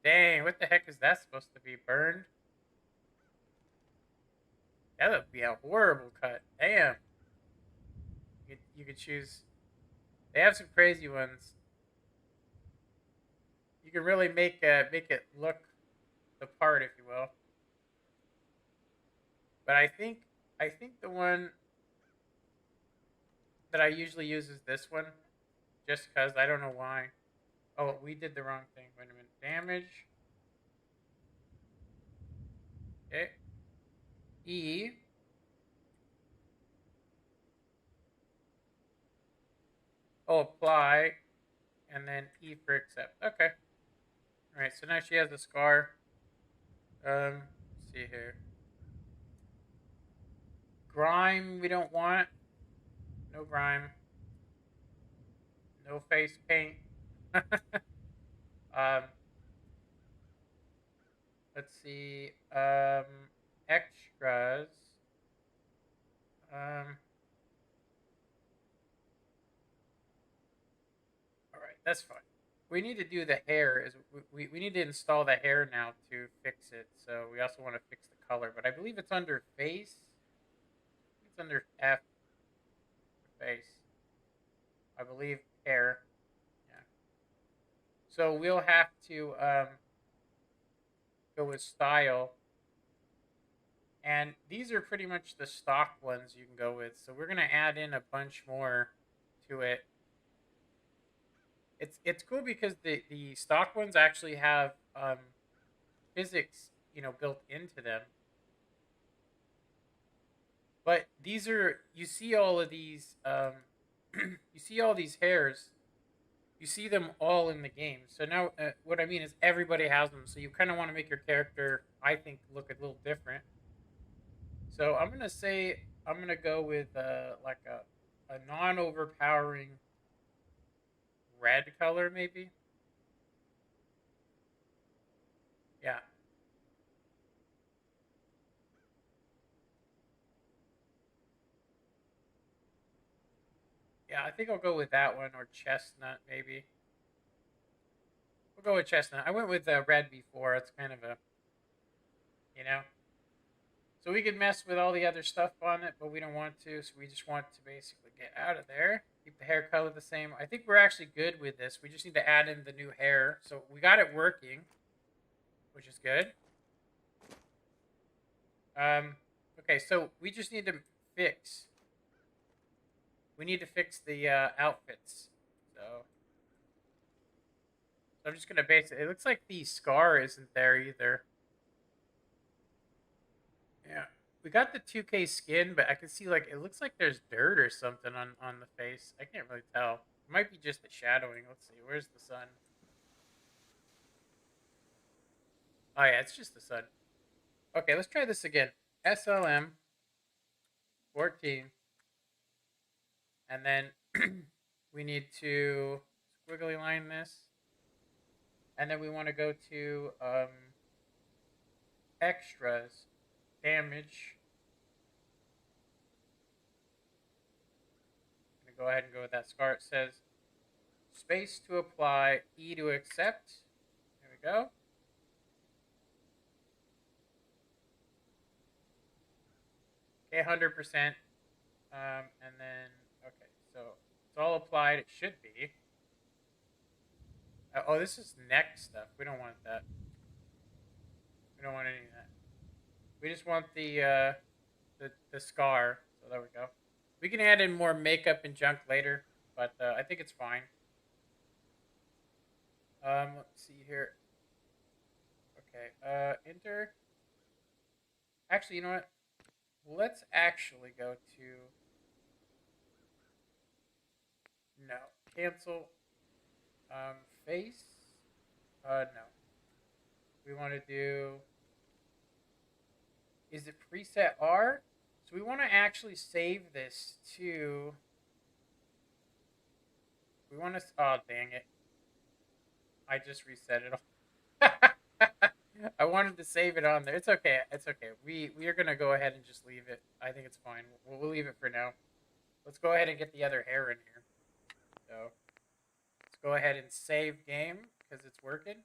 Dang, what the heck is that supposed to be? Burned? That would be a horrible cut. Damn. You could choose. They have some crazy ones. You can really make it look the part, if you will. But I think the one that I usually use is this one, just because I don't know why. Oh, we did the wrong thing. Wait a minute. Damage. Okay. E. Oh, apply. And then E for accept. Okay. Alright, so now she has a scar. Let's see here. Grime we don't want. No grime. No face paint. um, let's see. Extras. All right, that's fine. We need to do the hair. Is we need to install the hair now to fix it. So we also want to fix the color, but I believe it's under face. It's under F for face. I believe hair. Yeah. So we'll have to go with style. And these are pretty much the stock ones you can go with. So we're gonna add in a bunch more to it. It's cool because the stock ones actually have physics, built into them. But these are, you see all of these you see all these hairs. You see them all in the game. So now what I mean is everybody has them. So you kind of want to make your character, I think, look a little different. So I'm gonna say I'm gonna go with like a non overpowering red color maybe. Yeah. Yeah, I think I'll go with that one, or chestnut maybe. We'll go with chestnut. I went with red before. It's kind of a, you know. So we could mess with all the other stuff on it, but we don't want to. So we just want to basically get out of there. Keep the hair color the same. I think we're actually good with this. We just need to add in the new hair. So we got it working, which is good. Okay, so we just need to fix. We need to fix the outfits. So I'm just gonna base it. It looks like the scar isn't there either. Yeah, we got the 2K skin, but I can see like it looks like there's dirt or something on the face. I can't really tell. It might be just the shadowing. Let's see. Where's the sun? Oh yeah, it's just the sun. Okay, let's try this again. SLM 14, and then we need to squiggly line this, and then we want to go to extras, damage. I'm gonna go ahead and go with that scar. It says space to apply, E to accept. There we go. Okay, 100%. And then, okay, so it's all applied. It should be. Oh, this is neck stuff. We don't want that. We don't want any of that. We just want the scar. So there we go. We can add in more makeup and junk later, but I think it's fine. Let's see here. Okay, enter. Actually, you know what? Let's actually go to no cancel. Face. No. We want to do. Is it preset R? So we want to actually save this to. We want to. Oh dang it! I just reset it all. I wanted to save it on there. It's okay. It's okay. We are gonna go ahead and just leave it. I think it's fine. We'll leave it for now. Let's go ahead and get the other hair in here. So let's go ahead and save game because it's working.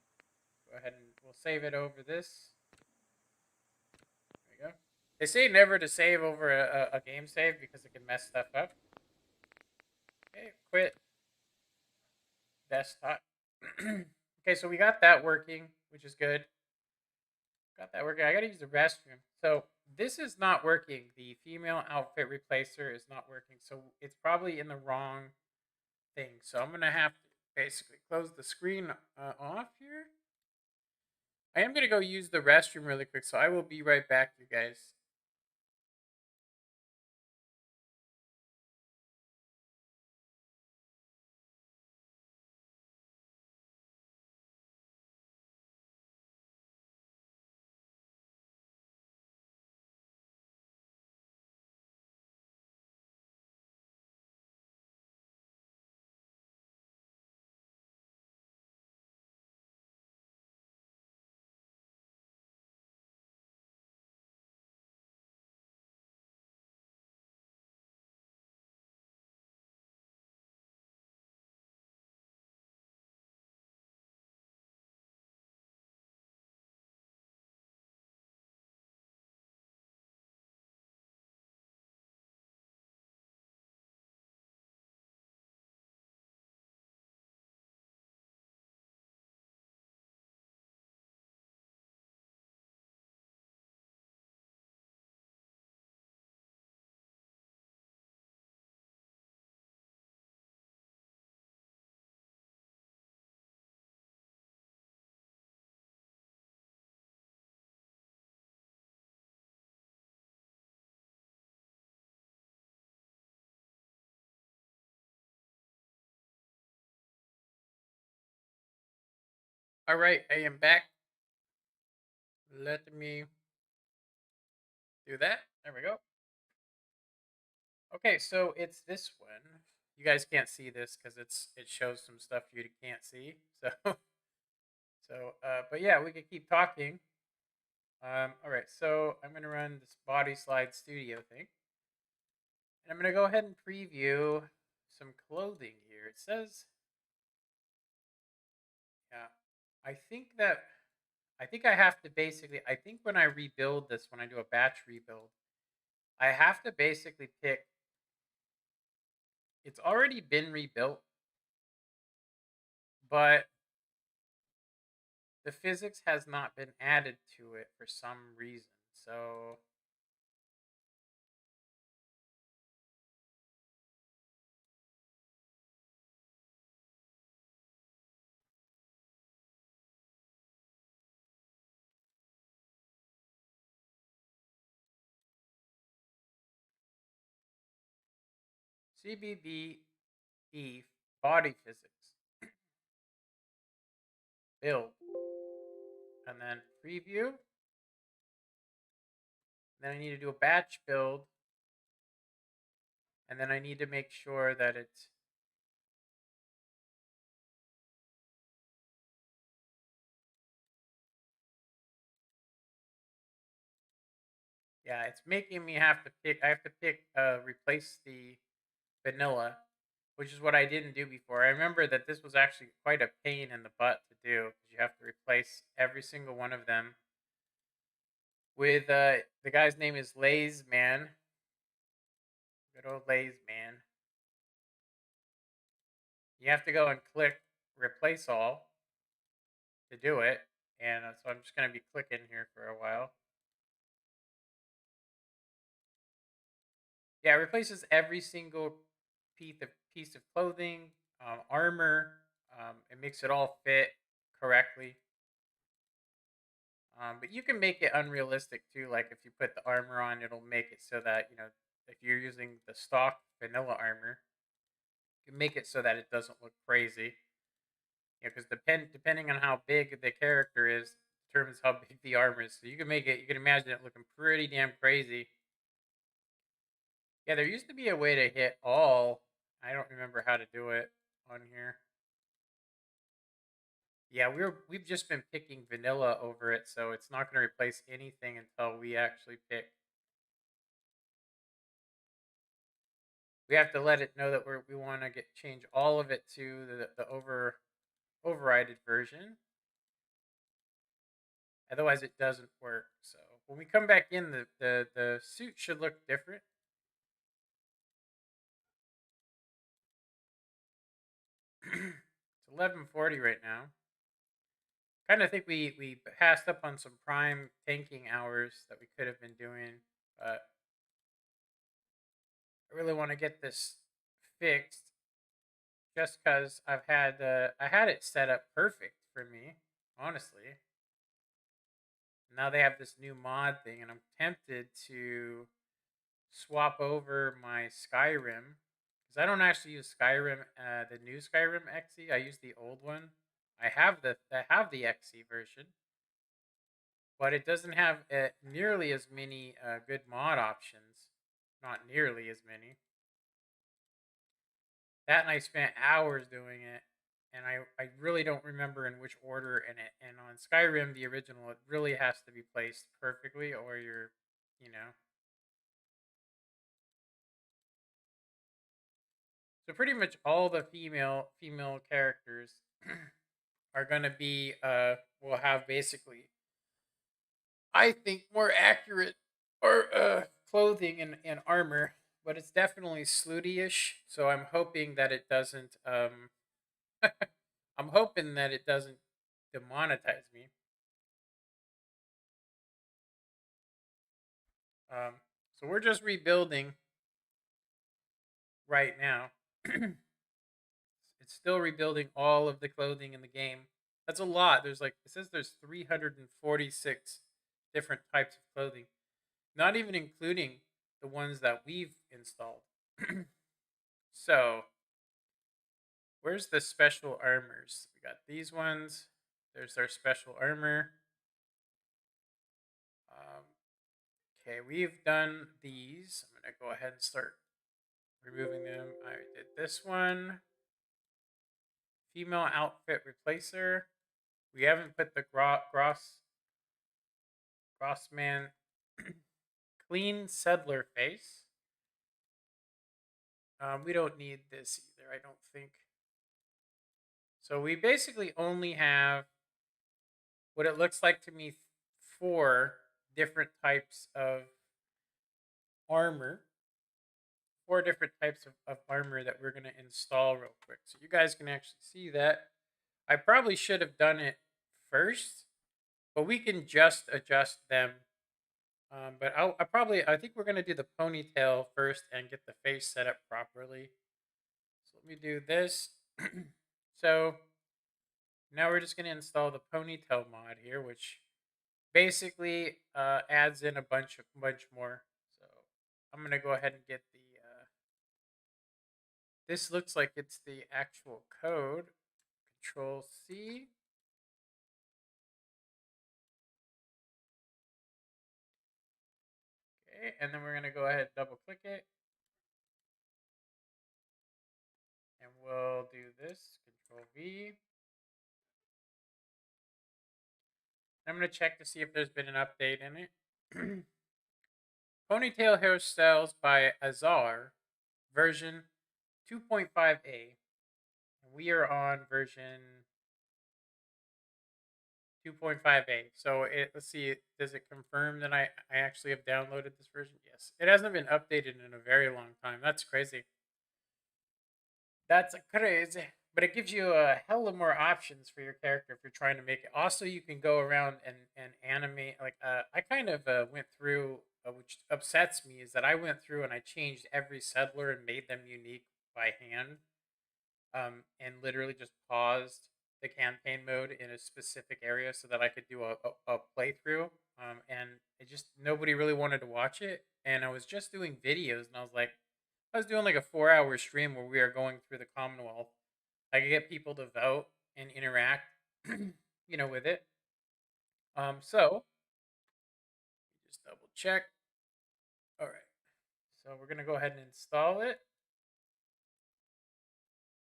Go ahead and we'll save it over this. There we go. They say never to save over a game save because it can mess stuff up. Okay, quit. Desktop. Okay, so we got that working, which is good. Got that working. I gotta use the restroom. So This is not working. The female outfit replacer is not working. So it's probably in the wrong thing. So I'm going to have to basically close the screen off here. I am going to go use the restroom really quick. So I will be right back, you guys. All right, I am back. Let me do that. There we go. Okay, so it's this one. You guys can't see this because it shows some stuff you can't see. But yeah, we could keep talking. All right, so I'm gonna run this body slide studio thing, and I'm gonna go ahead and preview some clothing here. It says, yeah, I think that I think I have to basically. I think when I rebuild this, when I do a batch rebuild, I have to basically pick. It's already been rebuilt, but the physics has not been added to it for some reason. So CBBE body physics build, and then preview. Then I need to do a batch build, and then I need to make sure that it's it's making me have to pick. I have to pick replace the vanilla, which is what I didn't do before. I remember that this was actually quite a pain in the butt to do because you have to replace every single one of them with the guy's name is Lays Man. Good old Lays Man. You have to go and click replace all to do it. And so I'm just going to be clicking here for a while. Yeah, it replaces every single piece of clothing, armor. It makes it all fit correctly. But you can make it unrealistic too. Like if you put the armor on, it'll make it so that if you're using the stock vanilla armor, you can make it so that it doesn't look crazy. Because depending on how big the character is, determines how big the armor is. So you can make it. You can imagine it looking pretty damn crazy. Yeah, there used to be a way to hit all. I don't remember how to do it on here. Yeah, we've just been picking vanilla over it, so it's not going to replace anything until we actually pick. We have to let it know that we want to change all of it to the overrided version. Otherwise, it doesn't work. So when we come back in, the suit should look different. It's 11:40 right now. Kind of think we passed up on some prime tanking hours that we could have been doing, but I really want to get this fixed just because I had it set up perfect for me, honestly. Now they have this new mod thing, and I'm tempted to swap over my Skyrim because I don't actually use Skyrim, the new Skyrim XE. I use the old one. I have the XE version, but it doesn't have nearly as many good mod options. Not nearly as many. That and I spent hours doing it, and I really don't remember in which order. And on Skyrim, the original, it really has to be placed perfectly, or you're, you know. So pretty much all the female characters are gonna be will have basically, I think, more accurate or clothing and armor, but it's definitely slutty-ish. So I'm hoping that it doesn't I'm hoping that it doesn't demonetize me. Um, so we're just rebuilding right now. It's still rebuilding all of the clothing in the game. That's a lot. There's like, it says there's 346 different types of clothing, not even including the ones that we've installed. So, where's the special armors? We got these ones. There's our special armor. Um, okay, we've done these. I'm going to go ahead and start removing them. I did this one. Female outfit replacer. We haven't put the Grossman clean settler face. We don't need this either, I don't think. So we basically only have what it looks like to me 4 different types of armor. 4 different types of armor that we're going to install real quick. So you guys can actually see that. I probably should have done it first, but we can just adjust them. But I think we're going to do the ponytail first and get the face set up properly. So let me do this. So now we're just going to install the ponytail mod here, which basically adds in a bunch more. So I'm going to go ahead and get the. This looks like it's the actual code. Control C. Okay, and then we're going to go ahead and double click it. And we'll do this. Control V. I'm going to check to see if there's been an update in it. Ponytail hairstyles by Azar, version 2.5a. We are on version 2.5a. So let's see, does it confirm that I actually have downloaded this version? Yes. It hasn't been updated in a very long time. That's crazy. That's crazy. But it gives you a hell of more options for your character if you're trying to make it. Also, you can go around and animate. Like, I kind of went through, which upsets me, is that I went through and I changed every settler and made them unique by hand. And literally just paused the campaign mode in a specific area so that I could do a playthrough. And it just, nobody really wanted to watch it. And I was just doing videos, and I was doing like a 4-hour stream where we are going through the Commonwealth. I could get people to vote and interact, with it. So just double check. All right. So we're gonna go ahead and install it.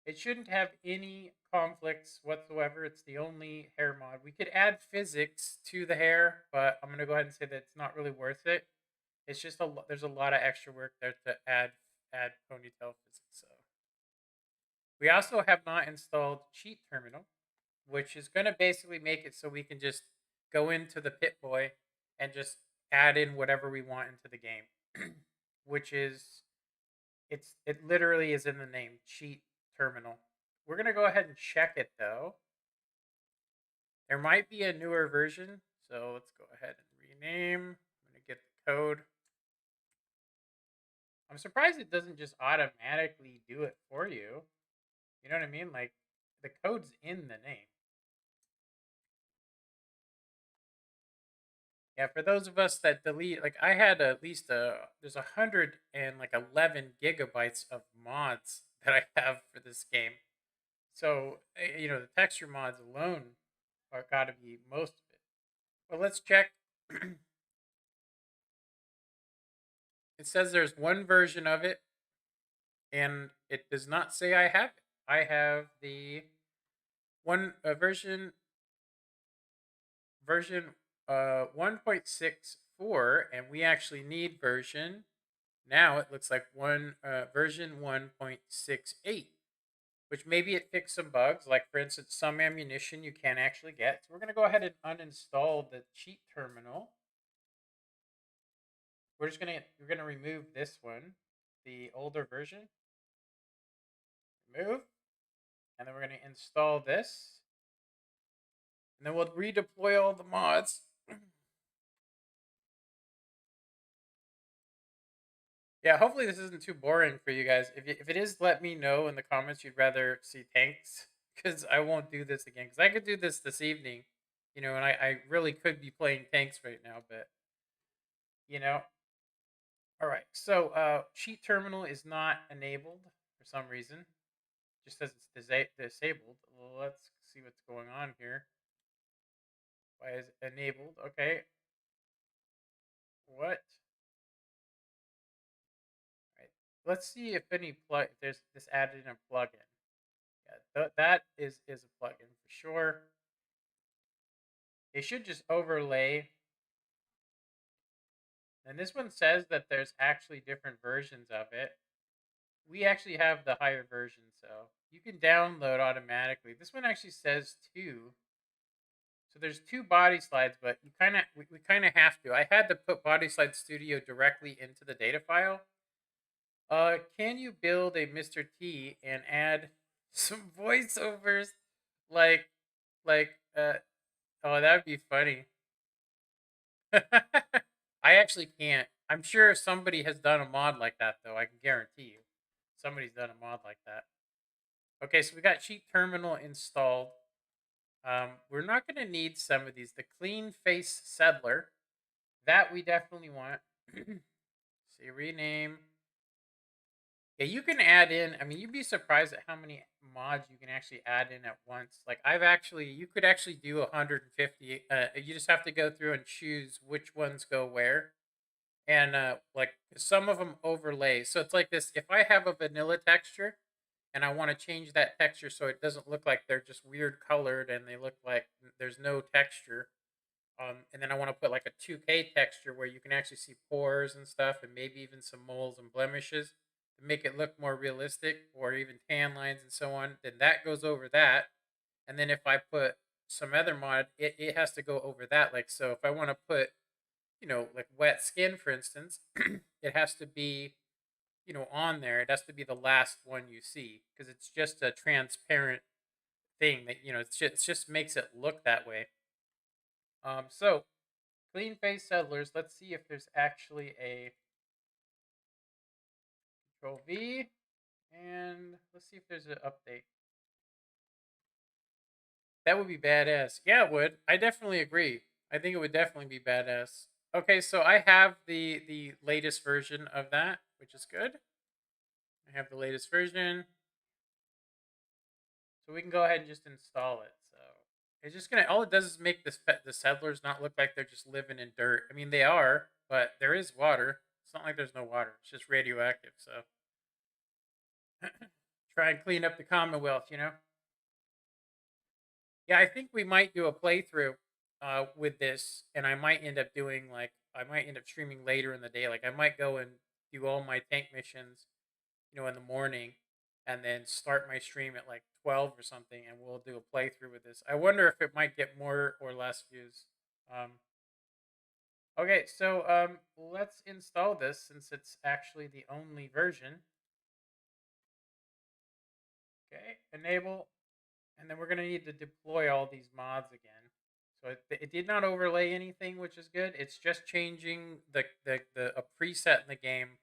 It shouldn't have any conflicts whatsoever. It's the only hair mod. We could add physics to the hair, but I'm gonna go ahead and say that it's not really worth it. It's just there's a lot of extra work there to add ponytail physics. So we also have not installed cheat terminal, which is gonna basically make it so we can just go into the Pip-Boy and just add in whatever we want into the game, which is it literally is in the name, cheat terminal. We're gonna go ahead and check it though. There might be a newer version, so let's go ahead and rename. I'm going to get the code. I'm surprised it doesn't just automatically do it for you. You know what I mean? Like, the code's in the name. Yeah, for those of us that delete, like I had at least there's 111 gigabytes of mods that I have for this game. So the texture mods alone are got to be most of it. But let's check. It says there's one version of it, and it does not say I have it. I have the one version 1.64, and we actually need version. Now it looks like version 1.68, which maybe it fixed some bugs, like for instance, some ammunition you can't actually get. So we're gonna go ahead and uninstall the cheat terminal. We're gonna remove this one, the older version. Remove, and then we're gonna install this, and then we'll redeploy all the mods. Yeah, hopefully this isn't too boring for you guys. If it is, let me know in the comments you'd rather see tanks, because I won't do this again. Because I could do this evening, and I really could be playing tanks right now, but you know. All right, so cheat terminal is not enabled for some reason. Just says it's disabled. Well, let's see what's going on here. Why is it enabled? Okay. What? All right. Let's see if if there's this added in a plugin. Yeah, that is a plugin for sure. They should just overlay. And this one says that there's actually different versions of it. We actually have the higher version, so you can download automatically. This one actually says 2. So there's 2 body slides, but we kind of have to. I had to put Body Slide Studio directly into the data file. Can you build a Mr. T and add some voiceovers like like oh, that would be funny. I actually can't. I'm sure somebody has done a mod like that, though. I can guarantee you. Somebody's done a mod like that. Okay, so we got Cheat Terminal installed. We're not going to need some of these. The Clean Face Settler, that we definitely want. See, rename. Yeah, you can add in. I mean, you'd be surprised at how many mods you can actually add in at once. Like you could actually do 150. You just have to go through and choose which ones go where. And like some of them overlay. So it's like this: if I have a vanilla texture and I want to change that texture so it doesn't look like they're just weird colored and they look like there's no texture, and then I want to put like a 2K texture where you can actually see pores and stuff, and maybe even some moles and blemishes to make it look more realistic, or even tan lines and so on, then that goes over that. And then if I put some other mod, it has to go over that. Like, so if I want to put like wet skin, for instance, it has to be, on there. It has to be the last one you see, because it's just a transparent thing that, it just makes it look that way. So Clean Face Settlers, let's see if there's actually a Control V, and let's see if there's an update. That would be badass. Yeah, it would. I definitely agree. I think it would definitely be badass. Okay, so I have the latest version of that, which is good. I have the latest version. So we can go ahead and just install it. So it's just all it does is make the settlers not look like they're just living in dirt. I mean, they are, but there is water. It's not like there's no water. It's just radioactive. So try and clean up the Commonwealth, Yeah, I think we might do a playthrough with this, and I might end up doing I might end up streaming later in the day. Like I might go and do all my tank missions, in the morning, and then start my stream at like 12 or something, and we'll do a playthrough with this. I wonder if it might get more or less views. Um, okay, so let's install this since it's actually the only version. Okay, enable, and then we're gonna need to deploy all these mods again. So it did not overlay anything, which is good. It's just changing a preset in the game.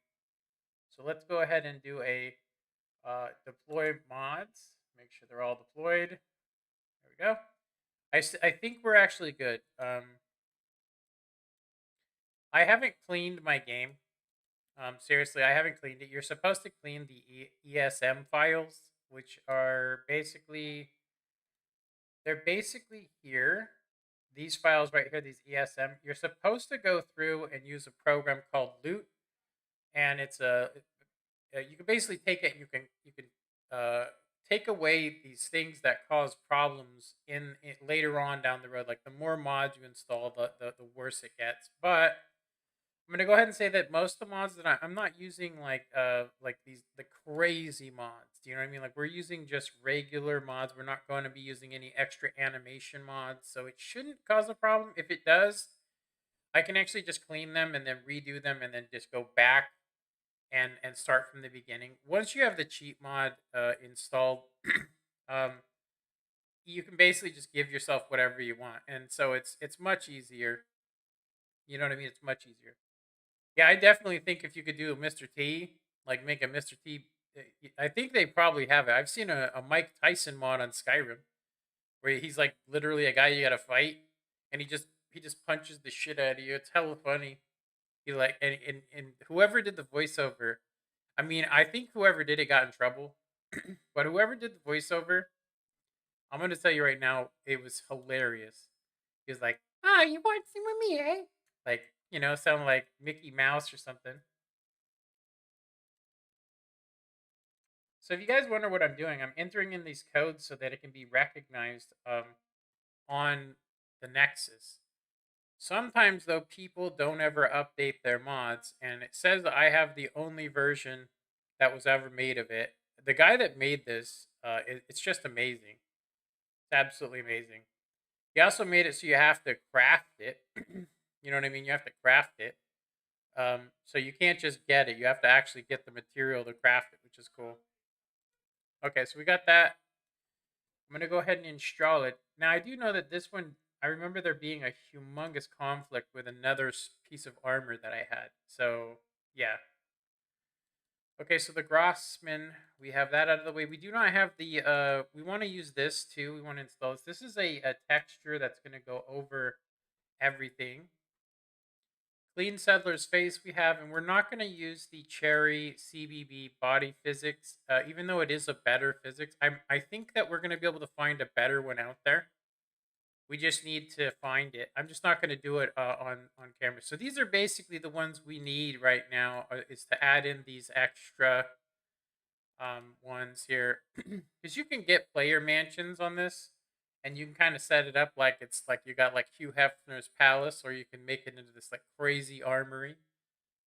So let's go ahead and do a deploy mods. Make sure they're all deployed. There we go. I think we're actually good. I haven't cleaned my game. Seriously, I haven't cleaned it. You're supposed to clean the ESM files, which are they're basically here. These files right here, these ESM, you're supposed to go through and use a program called Loot, and it's you can basically take it. You can take away these things that cause problems in later on down the road. Like the more mods you install, the worse it gets. But I'm gonna go ahead and say that most of the mods that I'm not using like the crazy mods. Do you know what I mean? Like we're using just regular mods. We're not going to be using any extra animation mods, so it shouldn't cause a problem. If it does, I can actually just clean them and then redo them and then just go back and start from the beginning. Once you have the cheat mod installed, um, you can basically just give yourself whatever you want, and so it's much easier. You know what I mean? It's much easier. Yeah, I definitely think if you could do a Mr. T, like make a Mr. T, I think they probably have it. I've seen a Mike Tyson mod on Skyrim where he's like literally a guy you gotta fight, and he just punches the shit out of you. It's hella funny. He like and whoever did the voiceover, I mean, I think whoever did it got in trouble, but whoever did the voiceover, I'm gonna tell you right now, it was hilarious. He was like, "Ah, you want some with me, eh?" Like, sound like Mickey Mouse or something. So if you guys wonder what I'm doing, I'm entering in these codes so that it can be recognized on the Nexus. Sometimes though, people don't ever update their mods, and it says I have the only version that was ever made of it. The guy that made this, it's just amazing. It's absolutely amazing. He also made it so you have to craft it. You know what I mean? You have to craft it. So you can't just get it. You have to actually get the material to craft it, which is cool. Okay, so we got that. I'm going to go ahead and install it. Now, I do know that this one, I remember there being a humongous conflict with another piece of armor that I had. So, yeah. Okay, so the Grossman, we have that out of the way. We do not have the, we want to use this too. We want to install this. This is a texture that's going to go over everything. Clean Settler's Face we have, and we're not going to use the Cherry CBB body physics, even though it is a better physics. I think that we're going to be able to find a better one out there. We just need to find it. I'm just not going to do it on camera. So these are basically the ones we need right now, is to add in these extra ones here. Because you can get player mansions on this, and you can kind of set it up like it's like you got like Hugh Hefner's palace, or you can make it into this like crazy armory.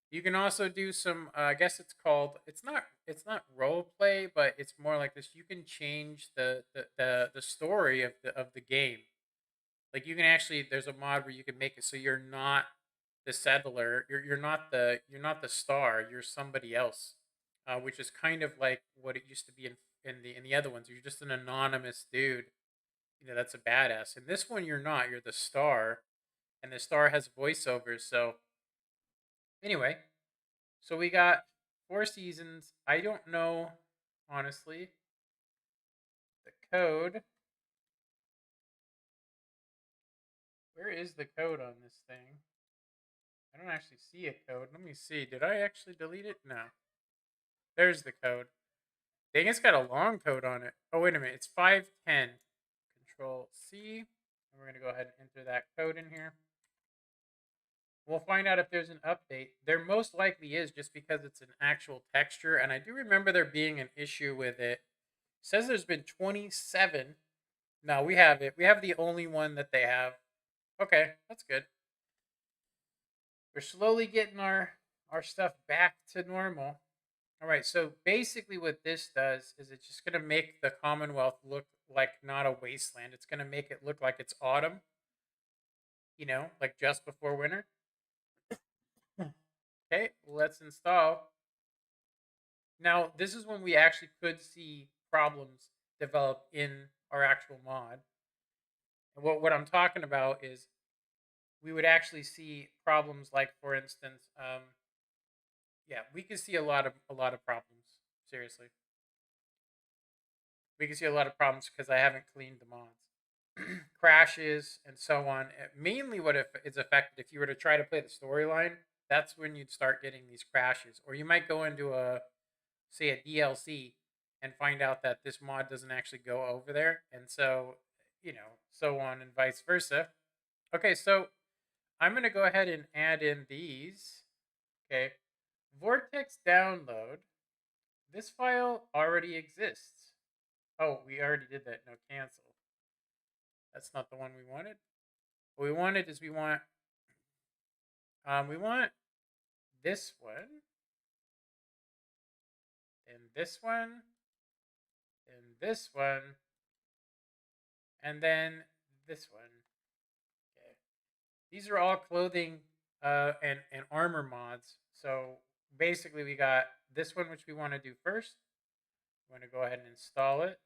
You can also do some. I guess it's not role play, but it's more like this. You can change the story of the game. Like you can actually, there's a mod where you can make it so you're not the settler. You're not the star. You're somebody else, which is kind of like what it used to be in the other ones. You're just an anonymous dude. That's a badass. In this one, you're not. You're the star, and the star has voiceovers. So anyway, so we got 4 seasons. I don't know, honestly, the code. Where is the code on this thing? I don't actually see a code. Let me see. Did I actually delete it? No. There's the code. Dang, it's got a long code on it. Oh, wait a minute. It's 510. Control C. And we're going to go ahead and enter that code in here. We'll find out if there's an update. There most likely is, just because it's an actual texture. And I do remember there being an issue with it. It says there's been 27. No, we have it. We have the only one that they have. Okay, that's good. We're slowly getting our stuff back to normal. All right, so basically what this does is it's just going to make the Commonwealth look like not a wasteland. It's going to make it look like it's autumn, like just before winter. Okay, let's install. Now, this is when we actually could see problems develop in our actual mod. And what I'm talking about is we would actually see problems like, for instance, yeah, we could see a lot of problems. Seriously, we can see a lot of problems because I haven't cleaned the mods, crashes and so on. Mainly, what if it's affected if you were to try to play the storyline. That's when you'd start getting these crashes, or you might go into a say a DLC and find out that this mod doesn't actually go over there, and so so on and vice versa. Okay, so I'm gonna go ahead and add in these. Okay, Vortex download. This file already exists. Oh, we already did that. No, cancel. That's not the one we wanted. What we wanted is we want this one and this one and this one and then this one. Okay. These are all clothing and armor mods. So basically we got this one which we want to do first. We want to go ahead and install it.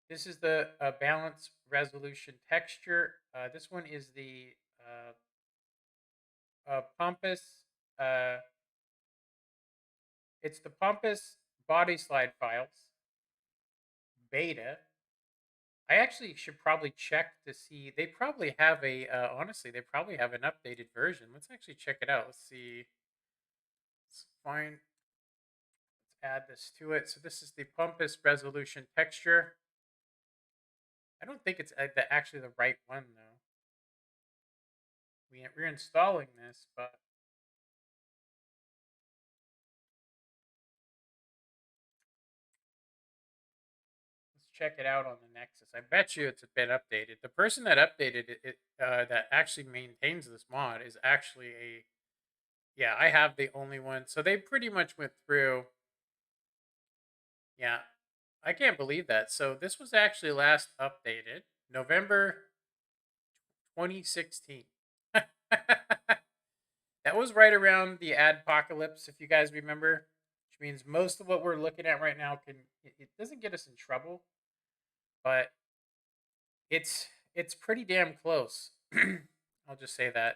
This is the balance resolution texture. This one is the Pompous. Uh, it's the Pompous body slide files beta. I actually should probably check to see. They probably have a. Honestly, they probably have an updated version. Let's actually check it out. Let's see. Let's find. Let's add this to it. So this is the Pompous resolution texture. I don't think it's actually the right one though. We're installing this, but let's check it out on the Nexus. I bet you it's been updated. The person that updated it that actually maintains this mod is actually a. Yeah, I have the only one. So they pretty much went through. Yeah, I can't believe that. So this was actually last updated November 2016. That was right around the adpocalypse, if you guys remember, which means most of what we're looking at right now it doesn't get us in trouble, but it's pretty damn close. I'll just say that.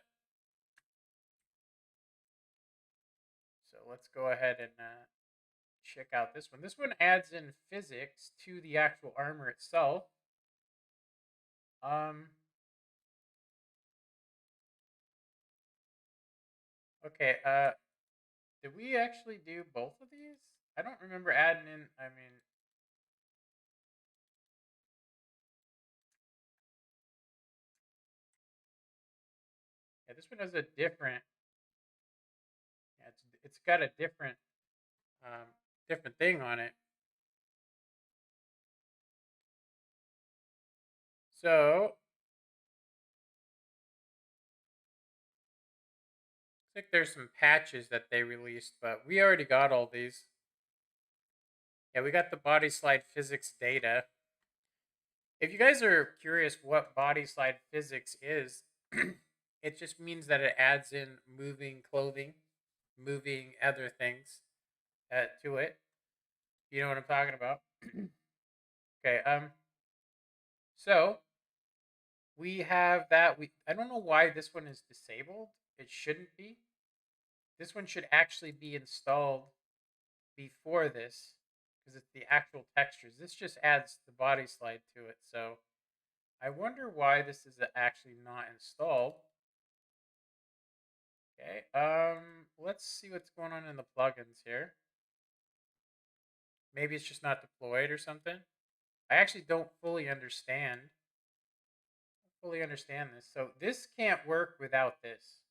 So let's go ahead and check out this one. This one adds in physics to the actual armor itself. Um. Okay. Did we actually do both of these? I don't remember adding in. I mean, yeah, this one has a different. Yeah, it's got a different different thing on it. So I think there's some patches that they released, but we already got all these. Yeah, we got the body slide physics data. If you guys are curious what body slide physics is, it just means that it adds in moving clothing, moving other things to it. You know what I'm talking about? Okay. So we have that. I don't know why this one is disabled. It shouldn't be. This one should actually be installed before this because it's the actual textures. This just adds the body slide to it. So I wonder why this is actually not installed. Okay. Let's see what's going on in the plugins here. Maybe it's just not deployed or something. I actually don't fully understand this. So this can't work without this.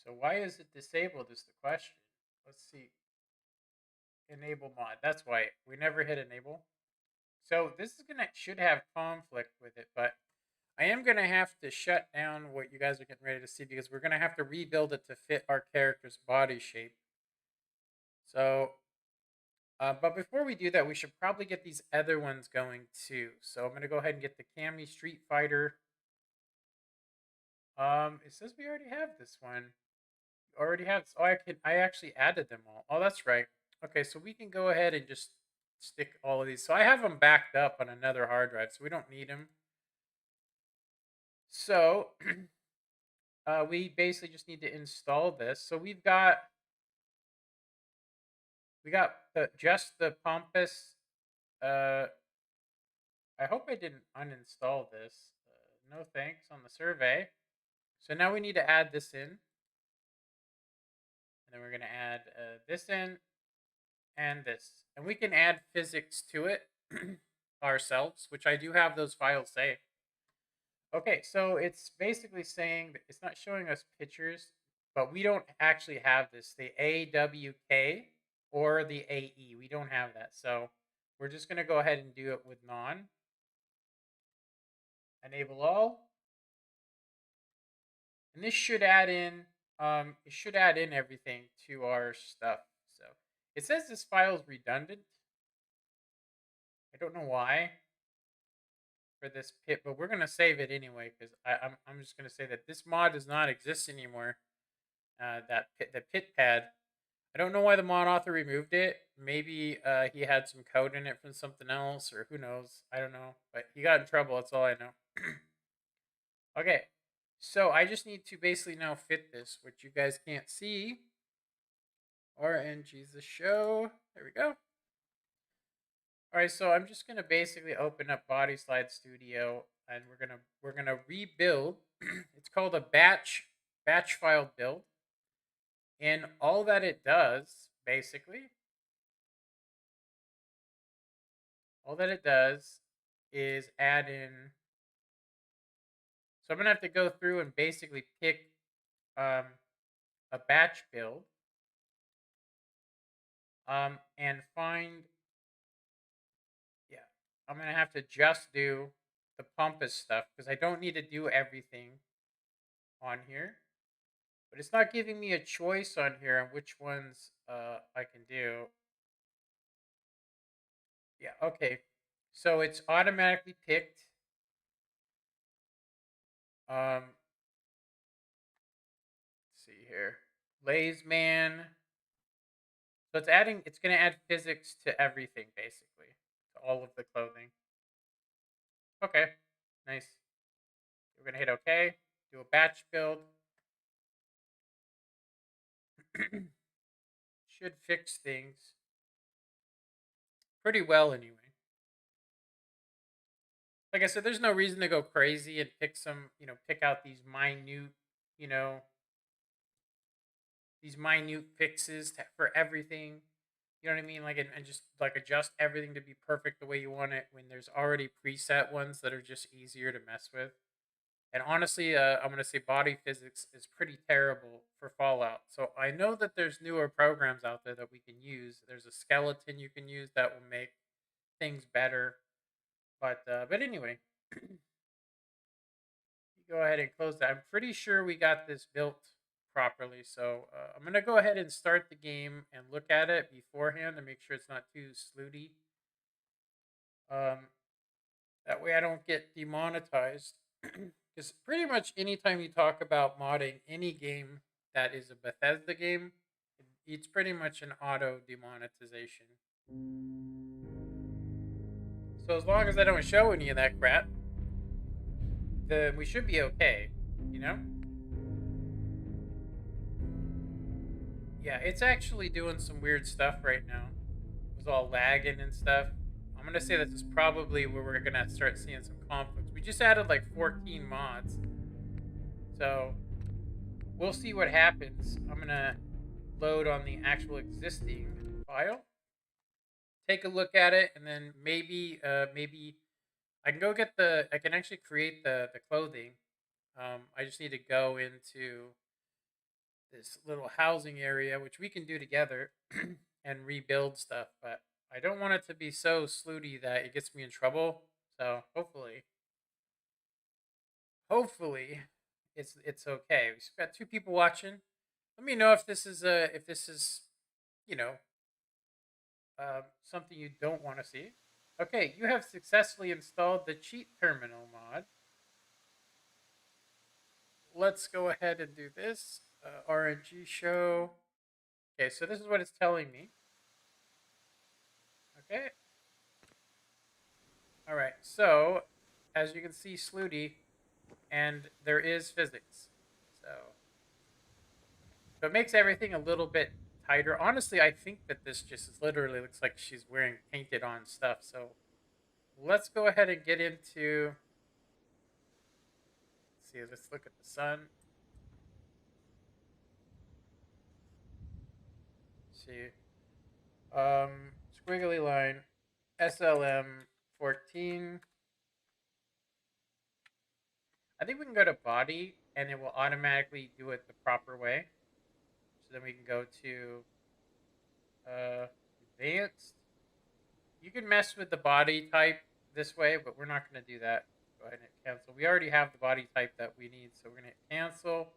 So why is it disabled is the question. Let's see. Enable mod. That's why we never hit enable. So this is should have conflict with it, but I am gonna have to shut down what you guys are getting ready to see because we're gonna have to rebuild it to fit our character's body shape. So, but before we do that, we should probably get these other ones going too. So I'm gonna go ahead and get the Cammy Street Fighter. It says we already have this one. Already have. Oh, I actually added them all. Oh, that's right. Okay, so we can go ahead and just stick all of these. So I have them backed up on another hard drive, so we don't need them. So we basically just need to install this. So we got just the Pompous. I hope I didn't uninstall this. No thanks on the survey. So now we need to add this in. And then we're going to add this in and this. And we can add physics to it ourselves, which I do have those files saved. Okay, so it's basically saying that it's not showing us pictures, but we don't actually have this, the AWK or the AE. We don't have that. So we're just going to go ahead and do it with non. Enable all. And this should add in everything to our stuff. So it says this file is redundant. I don't know why for this pit, but we're gonna save it anyway because I'm just gonna say that this mod does not exist anymore. The pit pad. I don't know why the mod author removed it. Maybe he had some code in it from something else, or who knows. I don't know, but he got in trouble. That's all I know. Okay, so I just need to basically now fit this, which you guys can't see. RNGESUS Show. There we go. All right, so I'm just gonna basically open up Body Slide Studio, and we're gonna rebuild. It's called a batch file build, and all that it does basically, is add in. So I'm gonna have to go through and basically pick a batch build, and find. Yeah, I'm gonna have to just do the Pompous stuff because I don't need to do everything on here. But it's not giving me a choice on here on which ones I can do. Yeah, okay. So it's automatically picked. Let's see here. Lays Man. So it's gonna add physics to everything basically. To all of the clothing. Okay. Nice. We're gonna hit OK. Do a batch build. Should fix things pretty well anyway. Like I said, there's no reason to go crazy and pick pick out these minute, fixes for everything. You know what I mean? Like, and just like adjust everything to be perfect the way you want it when there's already preset ones that are just easier to mess with. And honestly, I'm going to say body physics is pretty terrible for Fallout. So I know that there's newer programs out there that we can use. There's a skeleton you can use that will make things better. But anyway, go ahead and close that. I'm pretty sure we got this built properly. So I'm going to go ahead and start the game and look at it beforehand to make sure it's not too slooty. That way I don't get demonetized. Because pretty much anytime you talk about modding any game that is a Bethesda game, it's pretty much an auto demonetization. So as long as I don't show any of that crap, then we should be okay, you know? Yeah, it's actually doing some weird stuff right now. It was all lagging and stuff. I'm gonna say this is probably where we're gonna start seeing some conflicts. We just added like 14 mods. So we'll see what happens. I'm gonna load on the actual existing file. Take a look at it, and then maybe I can I can actually create the clothing. I just need to go into this little housing area, which we can do together, and rebuild stuff. But I don't want it to be so slooty that it gets me in trouble. So hopefully, it's okay. We've got 2 people watching. Let me know if this is you know something you don't want to see. Okay, you have successfully installed the cheat terminal mod. Let's go ahead and do this. RNG show. Okay, so this is what it's telling me. Okay, All right, so as you can see, Slooty, and there is physics. So it makes everything a little bit tighter. Honestly, I think that this just literally looks like she's wearing painted on stuff. So let's go ahead and get into, let's see, let's look at the sun. Let's see. Squiggly line, SLM 14. I think we can go to body and it will automatically do it the proper way. So then we can go to advanced. You can mess with the body type this way, but we're not going to do that. Go ahead and hit cancel. We already have the body type that we need, so we're going to hit cancel.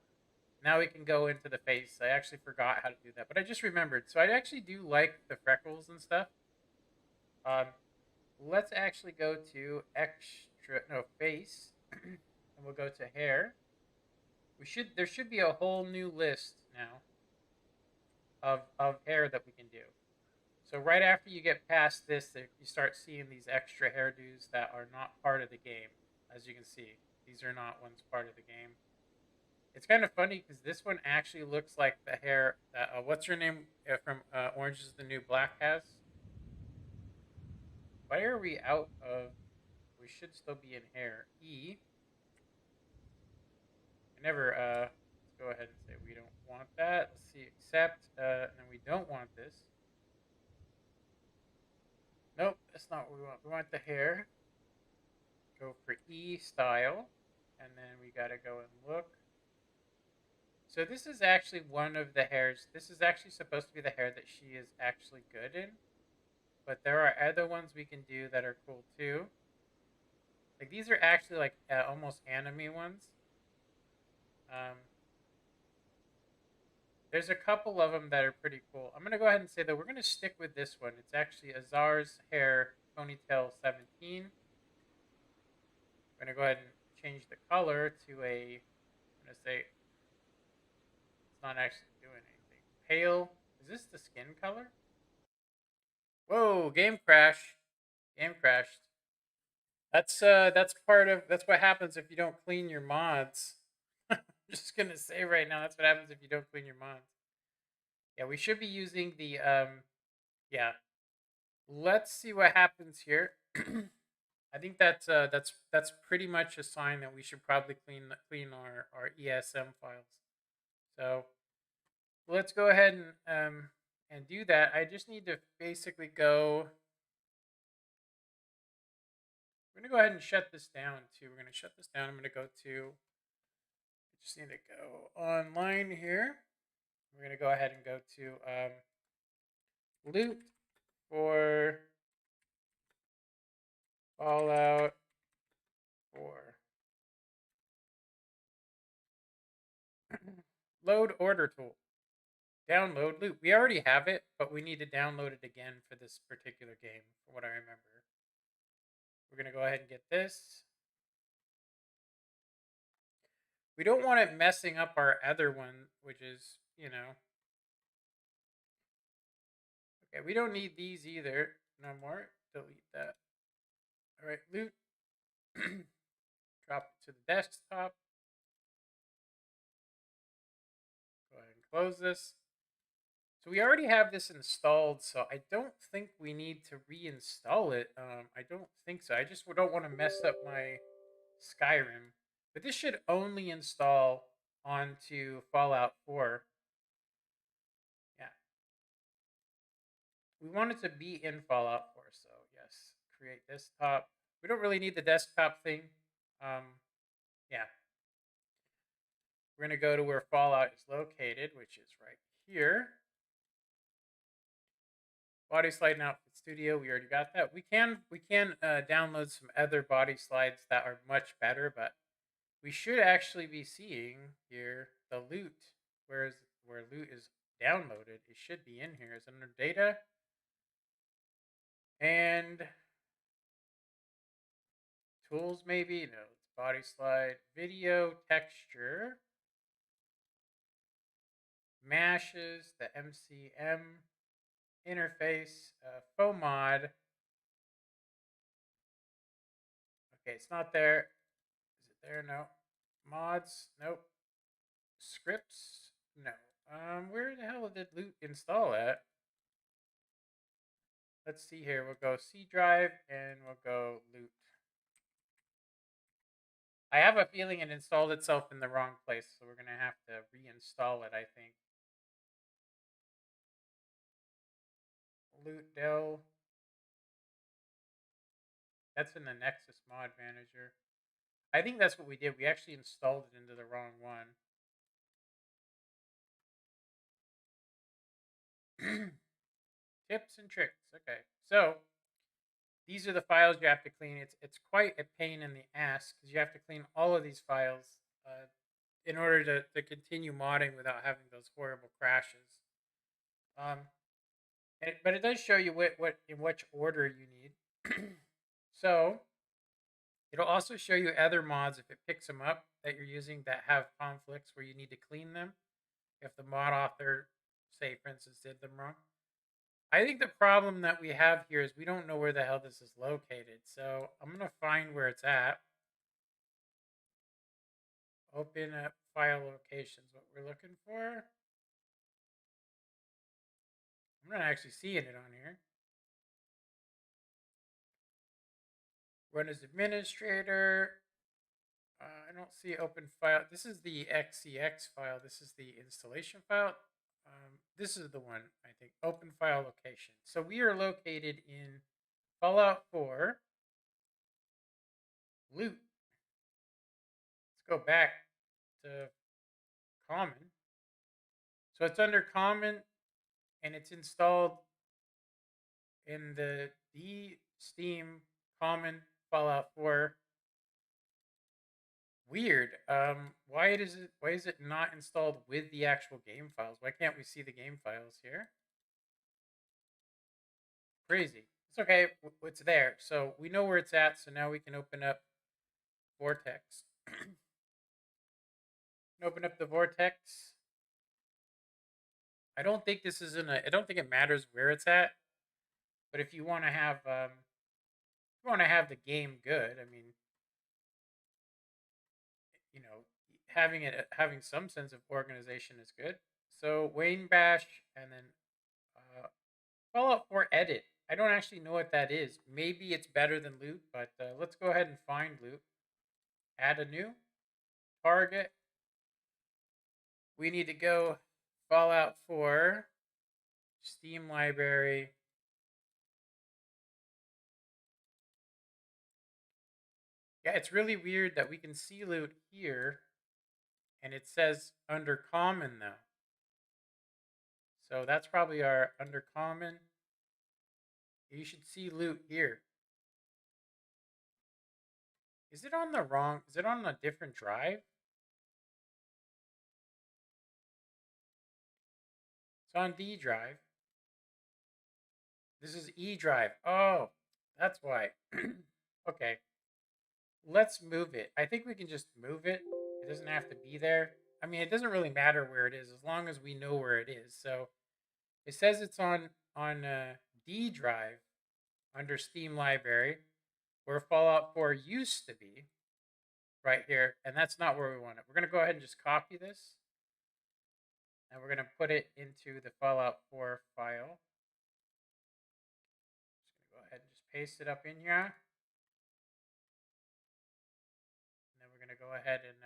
Now we can go into the face. I actually forgot how to do that, but I just remembered. So I actually do like the freckles and stuff. Um, let's actually go to face, and we'll go to hair. There should be a whole new list now of hair that we can do. So right after you get past this, you start seeing these extra hairdos that are not part of the game. As you can see, these are not ones part of the game. It's kind of funny because this one actually looks like the hair that what's her name from Orange Is the New Black has. Why are we out of? We should still be in hair. I never. Let's go ahead and say we don't want that. Let's see. Accept. And we don't want this. Nope, that's not what we want. We want the hair. Go for E style, and then we gotta go and look. So this is actually one of the hairs. This is actually supposed to be the hair that she is actually good in, but there are other ones we can do that are cool too. Like these are actually like almost anime ones. There's a couple of them that are pretty cool. I'm gonna go ahead and say that we're gonna stick with this one. It's actually Azar's hair ponytail 17. I'm gonna go ahead and change the color to a. I'm gonna say it's not actually doing anything. Pale. Is this the skin color? Whoa! Game crash. Game crashed. That's part of that's what happens if you don't clean your mods. I'm just gonna say right now that's what happens if you don't clean your mods. Yeah, we should be using the yeah. Let's see what happens here. I think that's pretty much a sign that we should probably clean our ESM files. So let's go ahead and do that. I just need to basically go. We're gonna go ahead and shut this down too. We're gonna shut this down. I'm gonna go to. I just need to go online here. We're gonna go ahead and go to loot for Fallout 4. Load order tool. Download loot. We already have it, but we need to download it again for this particular game, from what I remember. We're going to go ahead and get this. We don't want it messing up our other one, which is, you know. Okay, we don't need these either. No more. Delete that. All right, loot. Drop it to the desktop. Go ahead and close this. So we already have this installed, so I don't think we need to reinstall it. I don't think so. I just don't want to mess up my Skyrim. But this should only install onto Fallout 4. Yeah. We want it to be in Fallout 4, so yes. Create desktop. We don't really need the desktop thing. Yeah. We're going to go to where Fallout is located, which is right here. Body slide outfit studio, we already got that. We can download some other body slides that are much better, but we should actually be seeing here the loot. Where loot is downloaded, it should be in here. It's under data and tools, maybe. No, it's body slide, video, texture, mashes, the MCM interface, faux mod. Okay, it's not there. Is it there? No. Mods? Nope. Scripts? No. Where the hell did loot install at? Let's see here. We'll go C drive and we'll go loot. I have a feeling it installed itself in the wrong place, so we're going to have to reinstall it, I think. Loot Dell. That's in the Nexus mod manager. I think that's what we did. We actually installed it into the wrong one. Tips and tricks. Okay, so these are the files you have to clean. It's quite a pain in the ass because you have to clean all of these files in order to continue modding without having those horrible crashes. But it does show you what in which order you need. So it'll also show you other mods if it picks them up that you're using that have conflicts where you need to clean them. If the mod author, say for instance, did them wrong. I think the problem that we have here is we don't know where the hell this is located. So I'm going to find where it's at. Open up file locations, what we're looking for. I'm not actually seeing it on here. Run as administrator. I don't see open file. This is the XCX file. This is the installation file. This is the one, I think. Open file location. So we are located in Fallout 4 loot. Let's go back to common. So it's under common and it's installed in the Steam common Fallout 4. Weird. Why is it not installed with the actual game files? Why can't we see the game files here? Crazy. It's okay. It's there. So we know where it's at. So now we can open up Vortex. Open up the Vortex. I don't think this is I don't think it matters where it's at. But if you want to have the game good, I mean, you know, having some sense of organization is good. So Wayne Bash and then Fallout 4 edit. I don't actually know what that is. Maybe it's better than loot, but let's go ahead and find loot. Add a new target. We need to go Fallout 4 Steam library. Yeah, it's really weird that we can see loot here and it says under common though. So that's probably our under common. You should see loot here. Is it on a different drive? It's on D drive. This is E drive. Oh, that's why. Okay. Let's move it. I think we can just move it. It doesn't have to be there. I mean, it doesn't really matter where it is as long as we know where it is. So it says it's on D drive under Steam library where Fallout 4 used to be right here. And that's not where we want it. We're going to go ahead and just copy this. And we're going to put it into the Fallout 4 file. Just going to go ahead and just paste it up in here. And then we're going to go ahead and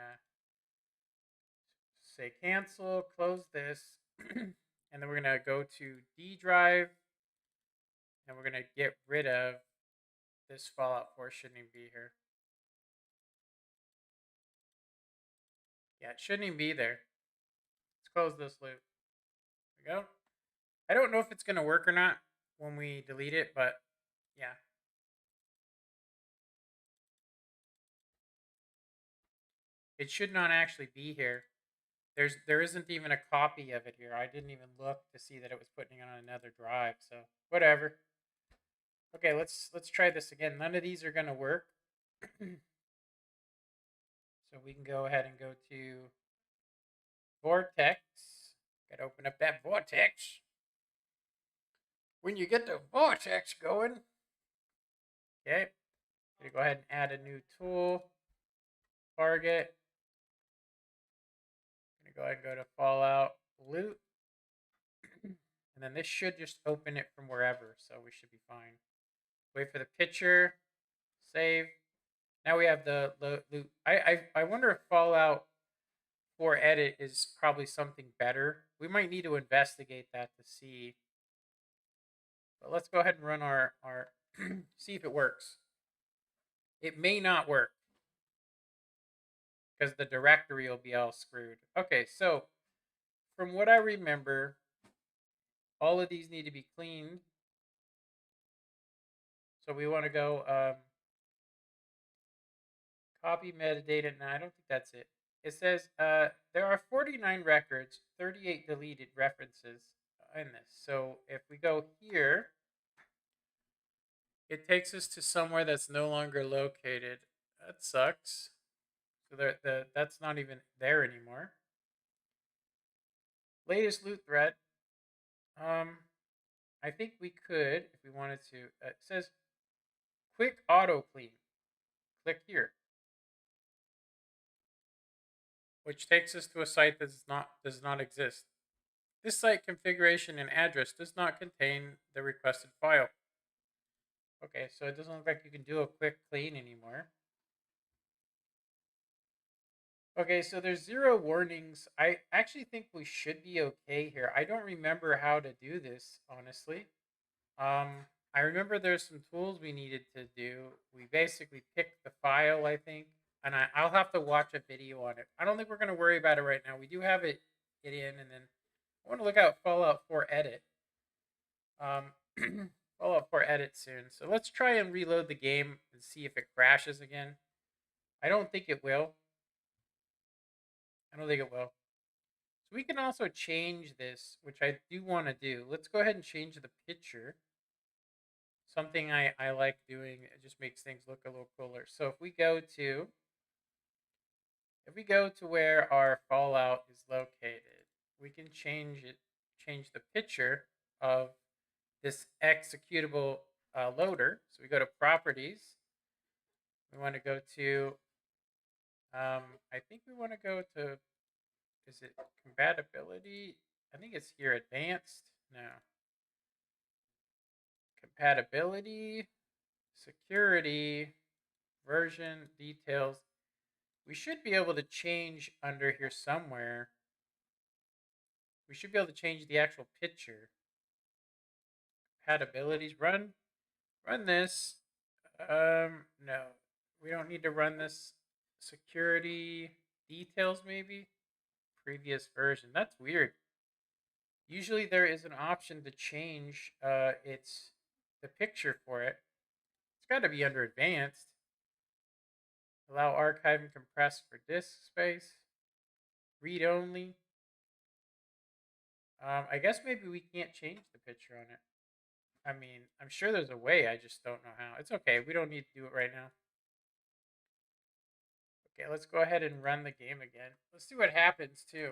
say cancel, close this. And then we're going to go to D drive. And we're going to get rid of this Fallout 4 shouldn't even be here. Yeah, it shouldn't even be there. Let's close this loop. There we go. I don't know if it's going to work or not when we delete it, but yeah. It should not actually be here. There isn't even a copy of it here. I didn't even look to see that it was putting it on another drive, so whatever. Okay, let's try this again. None of these are going to work. So we can go ahead and go to Vortex. Got to open up that Vortex. When you get the Vortex going, okay, Gonna go ahead and add a new tool. Target. Gonna go ahead and go to Fallout Loot. And then this should just open it from wherever, so we should be fine. Wait for the picture. Save. Now we have the loot. I wonder if Fallout 4 Edit is probably something better. We might need to investigate that to see. But let's go ahead and run our see if it works. It may not work because the directory will be all screwed. Okay, so from what I remember, all of these need to be cleaned. So we want to go copy metadata. No, I don't think that's it. It says there are 49 records, 38 deleted references in this. So if we go here, it takes us to somewhere that's no longer located. That sucks. So that's not even there anymore. Latest loot thread. I think we could, if we wanted to. It says quick auto clean. Click here, which takes us to a site that does not exist. This site configuration and address does not contain the requested file. Okay, so it doesn't look like you can do a quick clean anymore. Okay, so there's 0 warnings. I actually think we should be okay here. I don't remember how to do this, honestly. I remember there's some tools we needed to do. We basically picked the file, I think, and I'll have to watch a video on it. I don't think we're going to worry about it right now. We do have it in, and then I want to look out Fallout 4 Edit. Fallout 4 Edit soon. So let's try and reload the game and see if it crashes again. I don't think it will. I don't think it will. So we can also change this, which I do want to do. Let's go ahead and change the picture. Something I like doing. It just makes things look a little cooler. So if we go to where our Fallout is located, we can change the picture of this executable loader. So we go to properties. We want to go to I think we want to go to, is it compatibility? I think it's here, advanced. No. Compatibility, security, version, details. We should be able to change under here somewhere. We should be able to change the actual picture. Compatibilities, run this. No, we don't need to run this. Security, details maybe. Previous version. That's weird. Usually there is an option to change the picture for it. It's got to be under advanced. Allow archive and compress for disk space. Read only. I guess maybe we can't change the picture on it. I mean, I'm sure there's a way. I just don't know how. It's okay. We don't need to do it right now. Okay, let's go ahead and run the game again. Let's see what happens, too.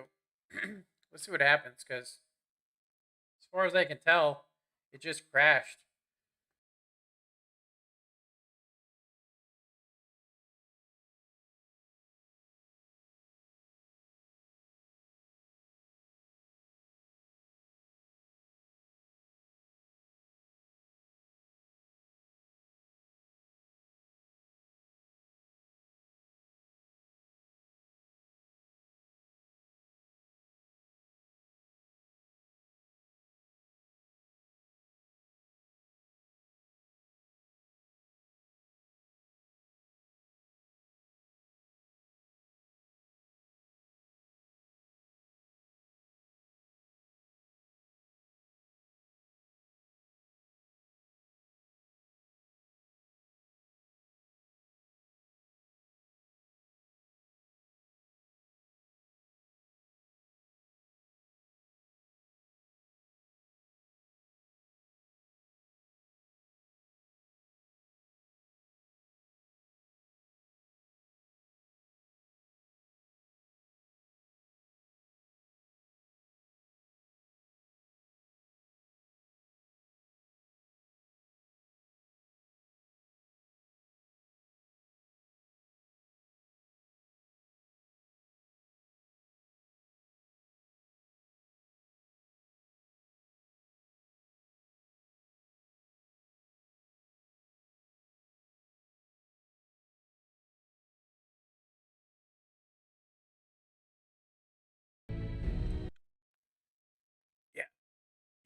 Let's see what happens, because as far as I can tell, it just crashed.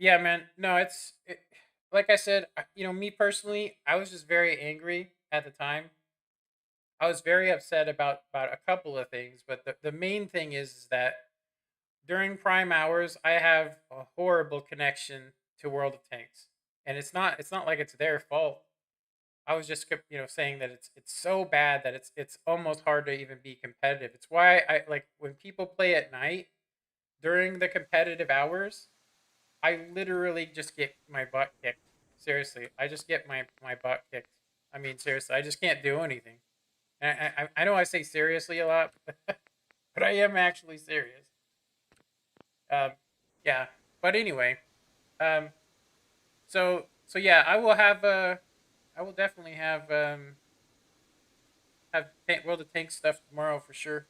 Yeah, man. No, like I said, me personally, I was just very angry at the time. I was very upset about a couple of things, but the main thing is that during prime hours, I have a horrible connection to World of Tanks, and it's not like it's their fault. I was just saying that it's so bad that it's almost hard to even be competitive. It's why I like when people play at night during the competitive hours. I literally just get my butt kicked. Seriously, I just get my butt kicked. I mean, seriously, I just can't do anything. And I know I say seriously a lot, but I am actually serious. Um, yeah. But anyway, um, so yeah, I will definitely have World of Tanks stuff tomorrow for sure.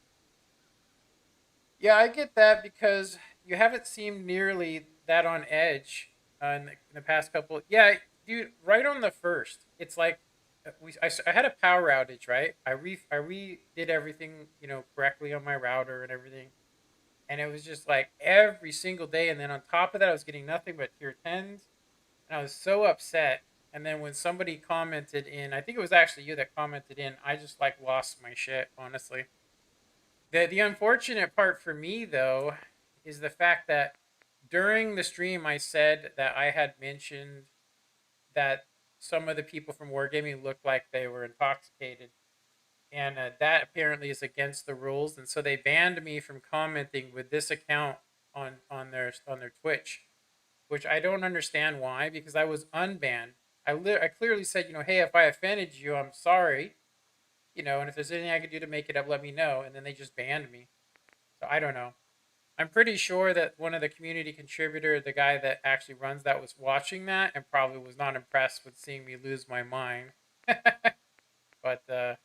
Yeah, I get that because you haven't seemed nearly that on edge in the past couple. Yeah, dude, right on the first, it's like I had a power outage, right? I redid everything correctly on my router and everything, and it was just like every single day. And then on top of that, I was getting nothing but tier 10s, and I was so upset. And then when somebody commented in, I think it was actually you that commented in, I just like lost my shit, honestly. The unfortunate part for me though is the fact that during the stream I said that I had mentioned that some of the people from Wargaming looked like they were intoxicated, and that apparently is against the rules, and so they banned me from commenting with this account on their Twitch, which I don't understand why, because I was unbanned. I clearly said, hey, if I offended you, I'm sorry, and if there's anything I could do to make it up, let me know, and then they just banned me. So I don't know. I'm pretty sure that one of the community contributor, the guy that actually runs that, was watching that and probably was not impressed with seeing me lose my mind. But right,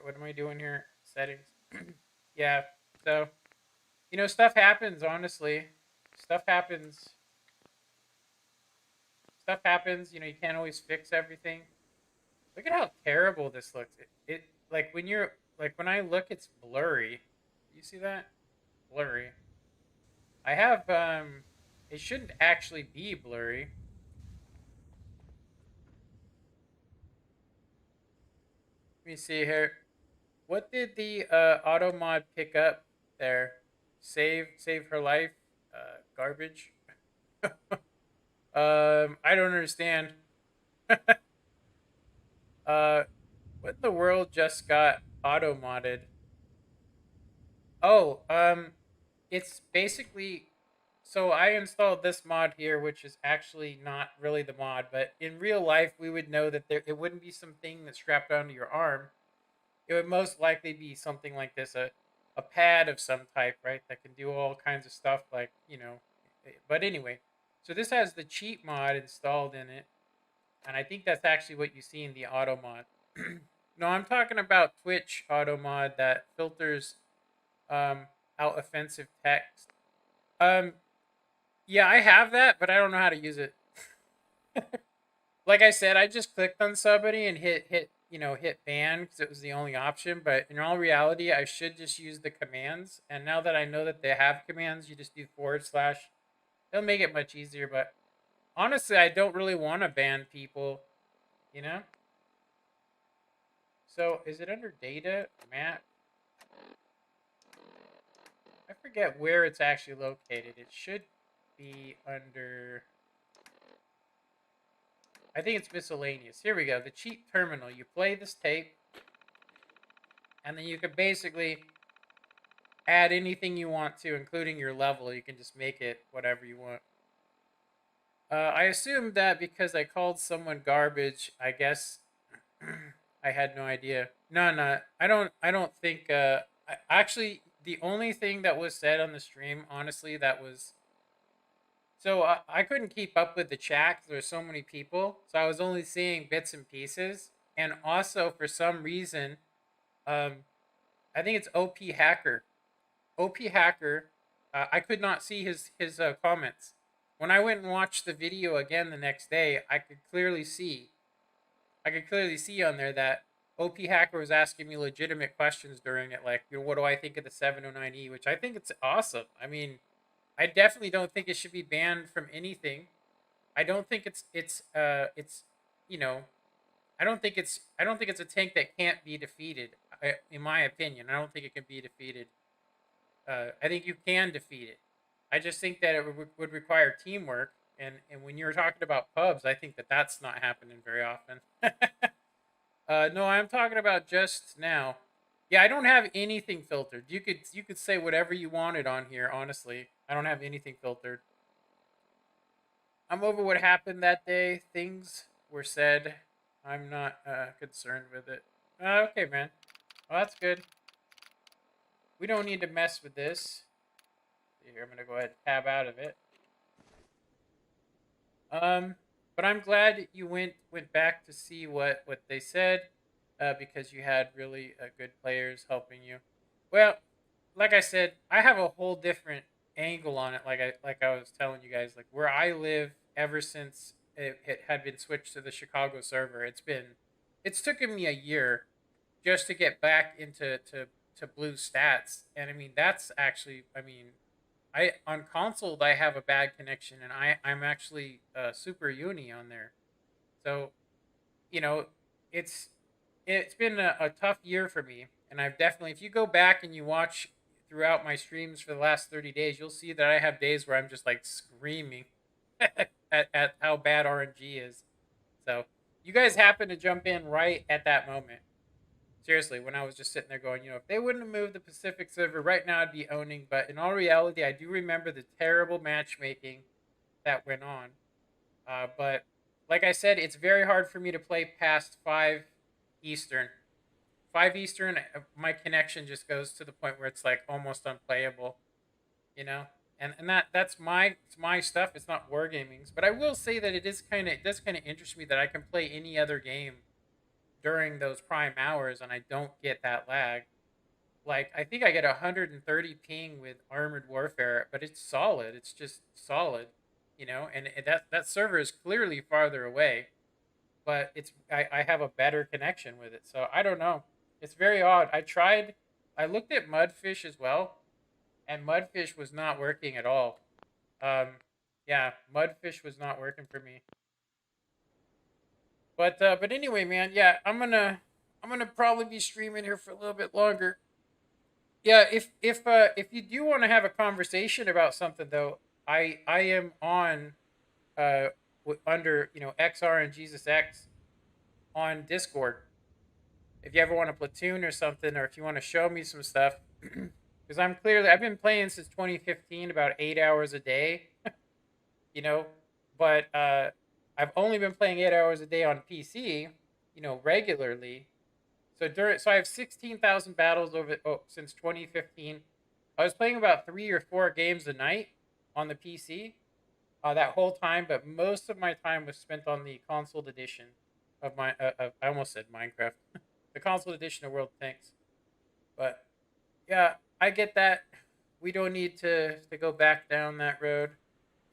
what am I doing here? Settings. Yeah. So stuff happens. Honestly, stuff happens. Stuff happens. You can't always fix everything. Look at how terrible this looks. It like when I look, it's blurry. You see that? Blurry. I have It shouldn't actually be blurry. Let me see here. What did the auto mod pick up there? Save her life. Garbage. I don't understand. What in the world just got auto modded? Oh, it's basically, so I installed this mod here, which is actually not really the mod, but in real life we would know that it wouldn't be something that's strapped onto your arm. It would most likely be something like this, a pad of some type, right? That can do all kinds of stuff, like But anyway, so this has the cheat mod installed in it, and I think that's actually what you see in the auto mod. No, I'm talking about Twitch auto mod that filters um, out offensive text. Um, yeah, I have that, but I don't know how to use it. Like I said, I just clicked on somebody and hit ban because it was the only option. But in all reality, I should just use the commands. And now that I know that they have commands, you just do /. It'll make it much easier. But honestly, I don't really want to ban people. You know. So is it under data map? I forget where it's actually located. It should be under. I think it's miscellaneous. Here we go. The cheat terminal. You play this tape, and then you can basically add anything you want to, including your level. You can just make it whatever you want. I assumed that because I called someone garbage, I guess I had no idea. No, no, I don't. I don't think. Actually, the only thing that was said on the stream, honestly, that was so I couldn't keep up with the chat because there's so many people. So I was only seeing bits and pieces. And also, for some reason, um, I think it's OP Hacker. OP Hacker, I could not see his comments. When I went and watched the video again the next day, I could clearly see on there that OP Hacker was asking me legitimate questions during it, like, what do I think of the 709E, which I think it's awesome. I mean, I definitely don't think it should be banned from anything. I don't think it's you know, I don't think it's a tank that can't be defeated. In my opinion, I don't think it can be defeated. I think you can defeat it. I just think that it would require teamwork, and when you're talking about pubs, I think that that's not happening very often. No, I'm talking about just now. Yeah, I don't have anything filtered. You could say whatever you wanted on here. Honestly, I don't have anything filtered. I'm over what happened that day. Things were said. I'm not concerned with it. Okay, man. Well, that's good. We don't need to mess with this. Here, I'm gonna go ahead and tab out of it. Um, but I'm glad you went back to see what they said, because you had really good players helping you. Well, like I said, I have a whole different angle on it. Like I was telling you guys, like where I live, ever since it had been switched to the Chicago server, it's taken me a year just to get back into to blue stats, and I mean that's actually, I mean, I on console I have a bad connection, and I'm actually super uni on there. So you know, it's it's been a tough year for me, and I've definitely, if you go back and you watch throughout my streams for the last 30 days, you'll see that I have days where I'm just like screaming at how bad RNG is. So you guys happen to jump in right at that moment. Seriously, when I was just sitting there going, if they wouldn't have moved the Pacific server right now, I'd be owning. But in all reality, I do remember the terrible matchmaking that went on. But like I said, it's very hard for me to play past 5 Eastern. 5 Eastern, my connection just goes to the point where it's like almost unplayable, you know. And that's my it's my stuff. It's not wargaming's, but I will say that it does kind of interest me that I can play any other game during those prime hours and I don't get that lag. Like I think I get 130 ping with Armored Warfare, but it's solid. It's just solid, And that server is clearly farther away, but I have a better connection with it. So I don't know. It's very odd. I looked at Mudfish as well, and Mudfish was not working at all. Um, yeah, Mudfish was not working for me. But anyway, man, yeah, I'm gonna probably be streaming here for a little bit longer. Yeah, if you do want to have a conversation about something though, I am on under XR and Jesus X on Discord. If you ever want a platoon or something, or if you want to show me some stuff, because I've been playing since 2015, about 8 hours a day, you know, but I've only been playing 8 hours a day on PC, regularly. So I have 16,000 battles since 2015. I was playing about 3 or 4 games a night on the PC that whole time, but most of my time was spent on the console edition of I almost said Minecraft, the console edition of World of Tanks. But yeah, I get that. We don't need to go back down that road.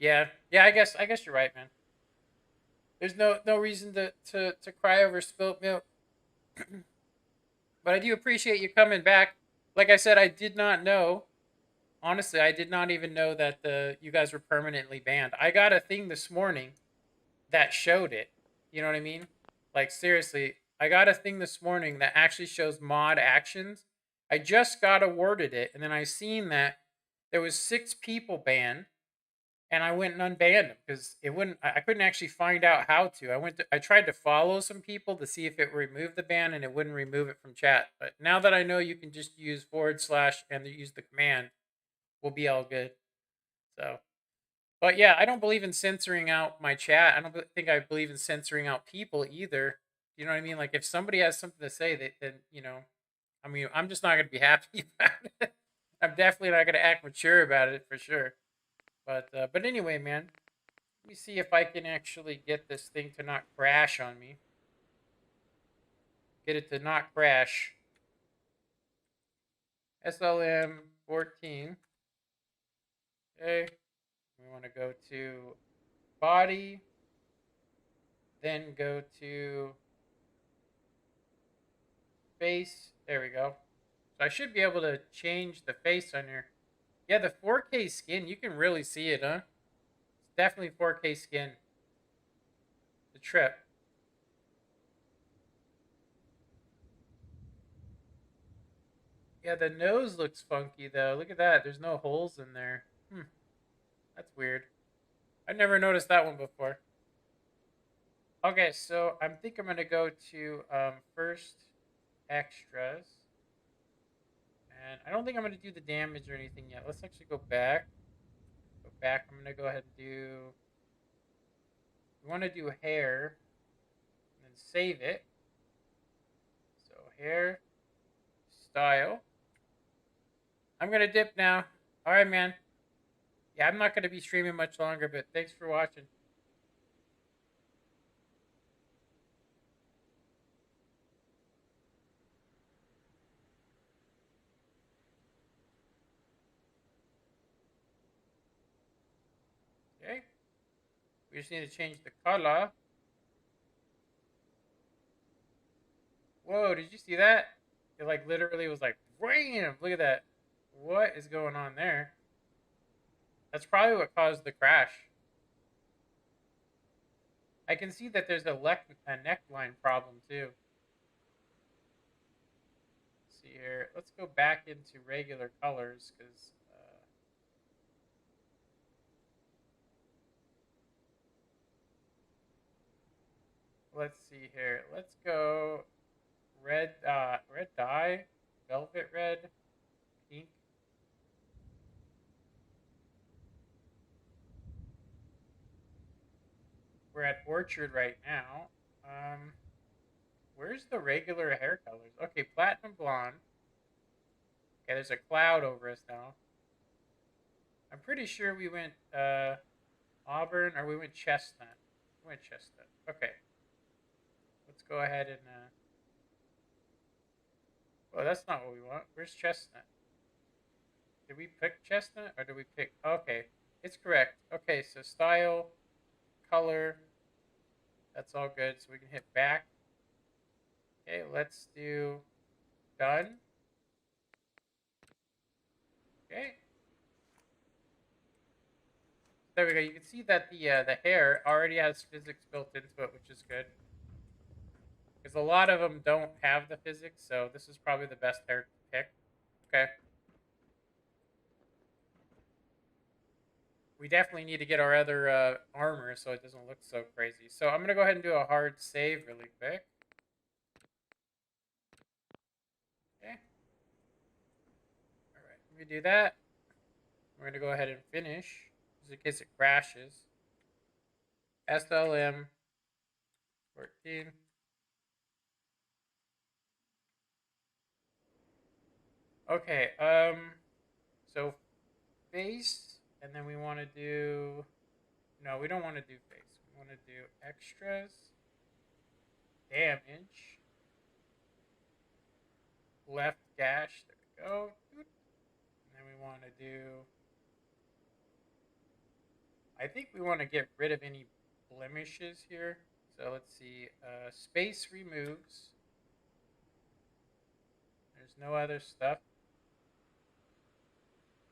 Yeah, yeah. I guess you're right, man. There's no reason to cry over spilt milk. But I do appreciate you coming back. Like I said, I did not know. Honestly, I did not even know that the you guys were permanently banned. I got a thing this morning that showed it. You know what I mean? Like seriously, I got a thing this morning that actually shows mod actions. I just got awarded it, and then I seen that there was 6 people banned, and I went and unbanned them because it wouldn't. I couldn't actually find out how to. I tried to follow some people to see if it removed the ban, and it wouldn't remove it from chat. But now that I know you can just use / and use the command, we'll be all good. So, but yeah, I don't believe in censoring out my chat. I don't think I believe in censoring out people either. You know what I mean? Like if somebody has something to say, then I mean, I'm just not going to be happy about it. I'm definitely not going to act mature about it for sure. But anyway, man, let me see if I can actually get this thing to not crash on me. Get it to not crash. SLM 14. Okay. We want to go to body. Then go to face. There we go. So I should be able to change the face on here. Yeah, the 4K skin, you can really see it, huh? It's definitely 4K skin. The trip. Yeah, the nose looks funky though. Look at that. There's no holes in there. That's weird. I never noticed that one before. Okay, so I think I'm gonna go to first extras, and I don't think I'm gonna do the damage or anything yet. Let's actually go back. Go back. I'm gonna go ahead and do. We want to do hair, and then save it. So hair, style. I'm gonna dip now. All right, man. Yeah, I'm not gonna be streaming much longer, but thanks for watching. Okay. We just need to change the color. Whoa, did you see that? It like literally was like, wham! Look at that. What is going on there? That's probably what caused the crash. I can see that there's a neckline problem too. Let's see here. Let's go back into regular colors because let's see here. Let's go red dye, velvet red, pink. We're at orchard right now. Um, where's the regular hair colors? Okay, platinum blonde. Okay, there's a cloud over us now. I'm pretty sure we went auburn or we went chestnut. We went chestnut. Okay, let's go ahead and. Well, that's not what we want. Where's chestnut? Did we pick chestnut or did we pick? Okay, it's correct. Okay, so style, color, that's all good. So we can hit back. Okay, let's do done. Okay, there we go. You can see that the hair already has physics built into it, which is good. Because a lot of them don't have the physics, so this is probably the best hair to pick. Okay. We definitely need to get our other armor so it doesn't look so crazy. So I'm going to go ahead and do a hard save really quick. Okay. All right. Let me do that. We're going to go ahead and finish just in case it crashes. SLM 14. Okay. So face, and then we want to do. No, we don't want to do face. We want to do extras, damage, left gash. There we go. And then we want to do. I think we want to get rid of any blemishes here. So let's see. Space removes. There's no other stuff.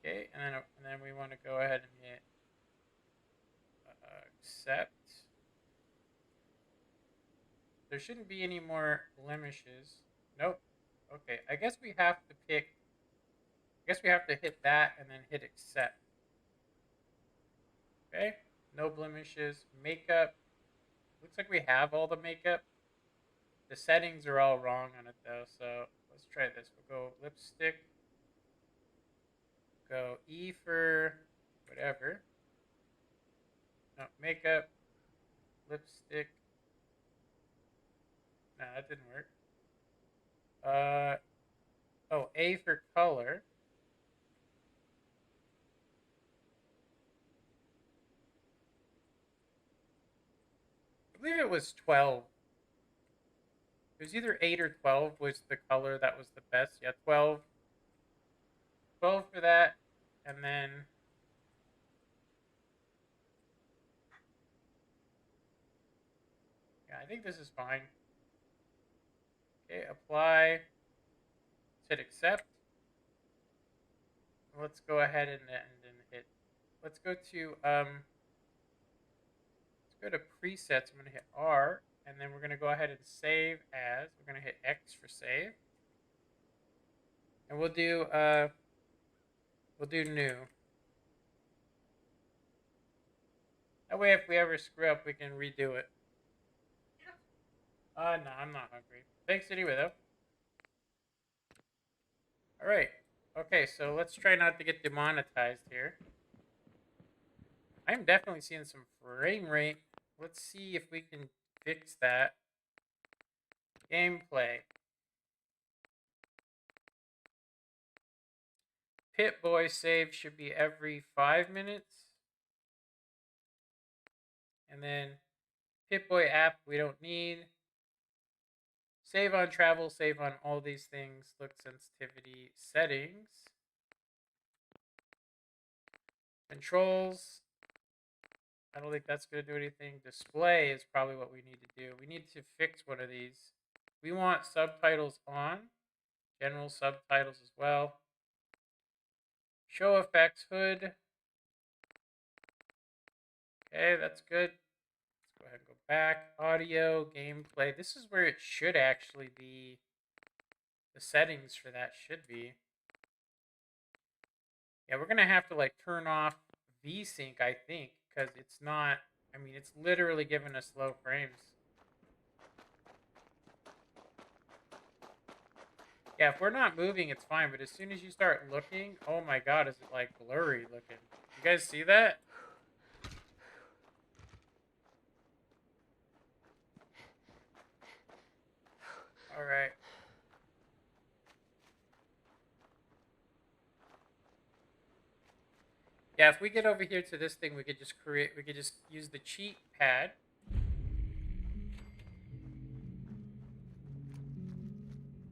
Okay, and then we want to go ahead and hit accept. There shouldn't be any more blemishes. Nope. Okay, I guess we have to pick. I guess we have to hit that and then hit accept. Okay, no blemishes. Makeup. Looks like we have all the makeup. The settings are all wrong on it though, so let's try this. We'll go lipstick. Go E for whatever. No, makeup. Lipstick. No, that didn't work. Oh, A for color. I believe it was 12. It was either 8 or 12 was the color that was the best. Yeah, 12. 12 for that. And then yeah, I think this is fine. Okay, apply. Hit accept. let's go ahead and hit. Let's go to presets. I'm gonna hit R, and then we're gonna go ahead and save as. We're gonna hit X for save, and we'll do new. That way, if we ever screw up, we can redo it. No, I'm not hungry. Thanks anyway, though. All right. Okay, so let's try not to get demonetized here. I'm definitely seeing some frame rate. Let's see if we can fix that. Gameplay. Pip-Boy save should be every 5 minutes. And then Pip-Boy app we don't need. Save on travel, save on all these things. Look sensitivity settings. Controls. I don't think that's going to do anything. Display is probably what we need to do. We need to fix one of these. We want subtitles on. General subtitles as well. Show effects hood. Okay, that's good. Let's go ahead and go back. Audio, gameplay. This is where it should actually be. The settings for that should be. Yeah, we're going to have to like turn off VSync, I think, because it's not, I mean, it's literally giving us low frames. Yeah, if we're not moving, it's fine, but as soon as you start looking, oh my god, is it like blurry looking. You guys see that? All right. Yeah, if we get over here to this thing, we could just use the cheat pad.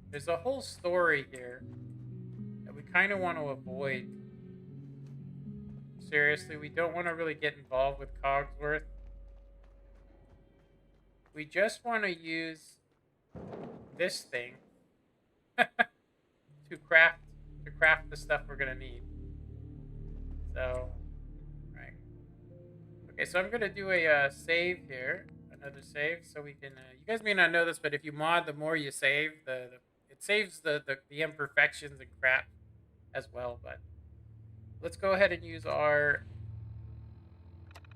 There's a whole story here that we kind of want to avoid. Seriously, we don't want to really get involved with Cogsworth. We just want to use this thing to craft the stuff we're gonna need. So, right. Okay, so I'm gonna do a save here, another save, so we can. You guys may not know this, but if you mod, the more you save, it saves the imperfections and crap as well. But let's go ahead and use our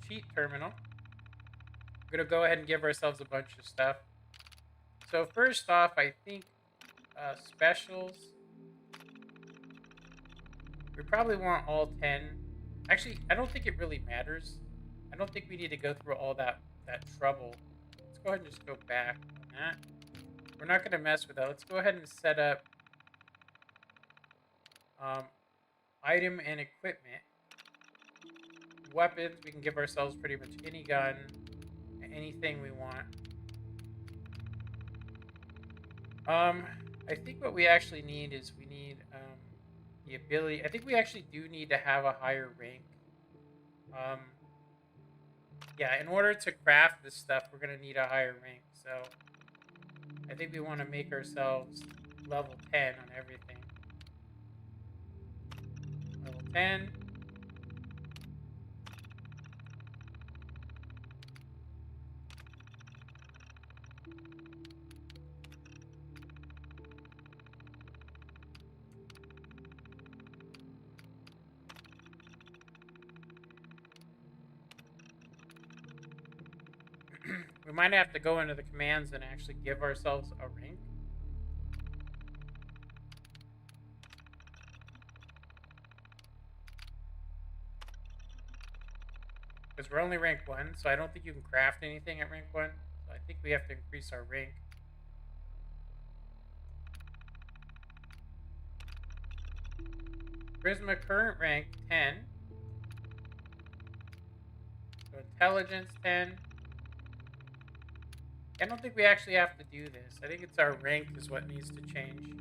cheat terminal. We're gonna go ahead and give ourselves a bunch of stuff. So first off, I think specials. We probably want all 10. Actually, I don't think it really matters. I don't think we need to go through all that trouble. Let's go ahead and just go back on that. We're not going to mess with that. Let's go ahead and set up item and equipment. Weapons, we can give ourselves pretty much any gun, anything we want. I think what we actually need is we need the ability. I think we actually do need to have a higher rank. Yeah, in order to craft this stuff, we're going to need a higher rank. So I think we want to make ourselves level 10 on everything. Level 10. We might have to go into the commands and actually give ourselves a rank. Because we're only rank 1, so I don't think you can craft anything at rank 1. So I think we have to increase our rank. Charisma current rank 10. So intelligence 10. I don't think we actually have to do this. I think it's our rank is what needs to change.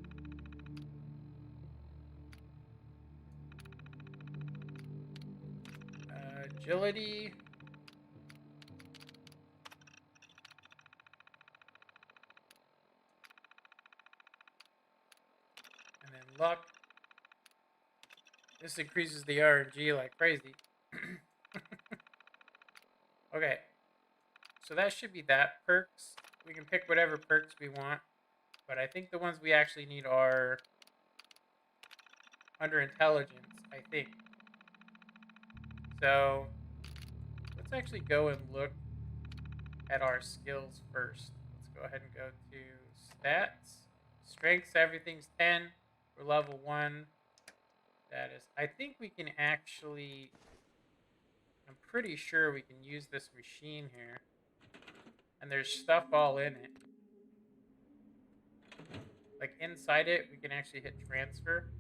Agility. And then luck. This increases the RNG like crazy. Okay. So that should be that perks. We can pick whatever perks we want. But I think the ones we actually need are under intelligence, I think. So let's actually go and look at our skills first. Let's go ahead and go to stats. Strengths, everything's 10. We're level 1. That is, I think we can actually, I'm pretty sure we can use this machine here. And there's stuff all in it. Like inside it, we can actually hit transfer.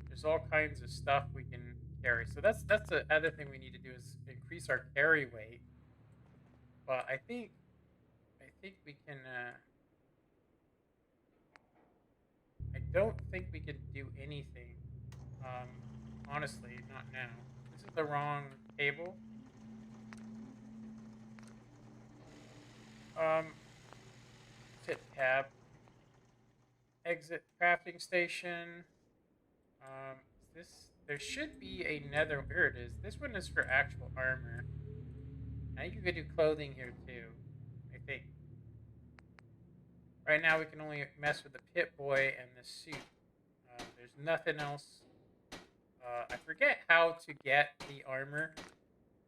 There's all kinds of stuff we can carry. So that's the other thing we need to do is increase our carry weight. But I think we can. I don't think we can do anything. Honestly, not now. This is the wrong table. Hit tab. Exit crafting station. This there should be a nether. Here it is. This one is for actual armor. I think you could do clothing here too. I think. Right now we can only mess with the pit boy and the suit. There's nothing else. I forget how to get the armor.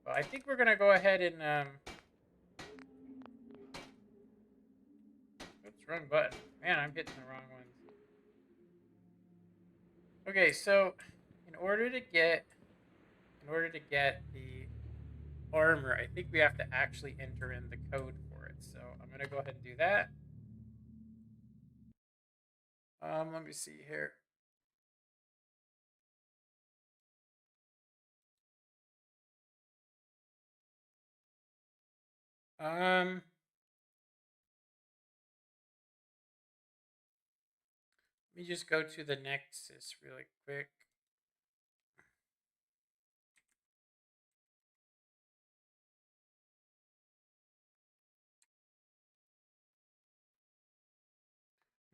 But I think we're going to go ahead and... Oops, wrong button. Man, I'm hitting the wrong ones. Okay, so in order to get the armor, I think we have to actually enter in the code for it. So I'm going to go ahead and do that. Let me see here. Let me just go to the Nexus really quick.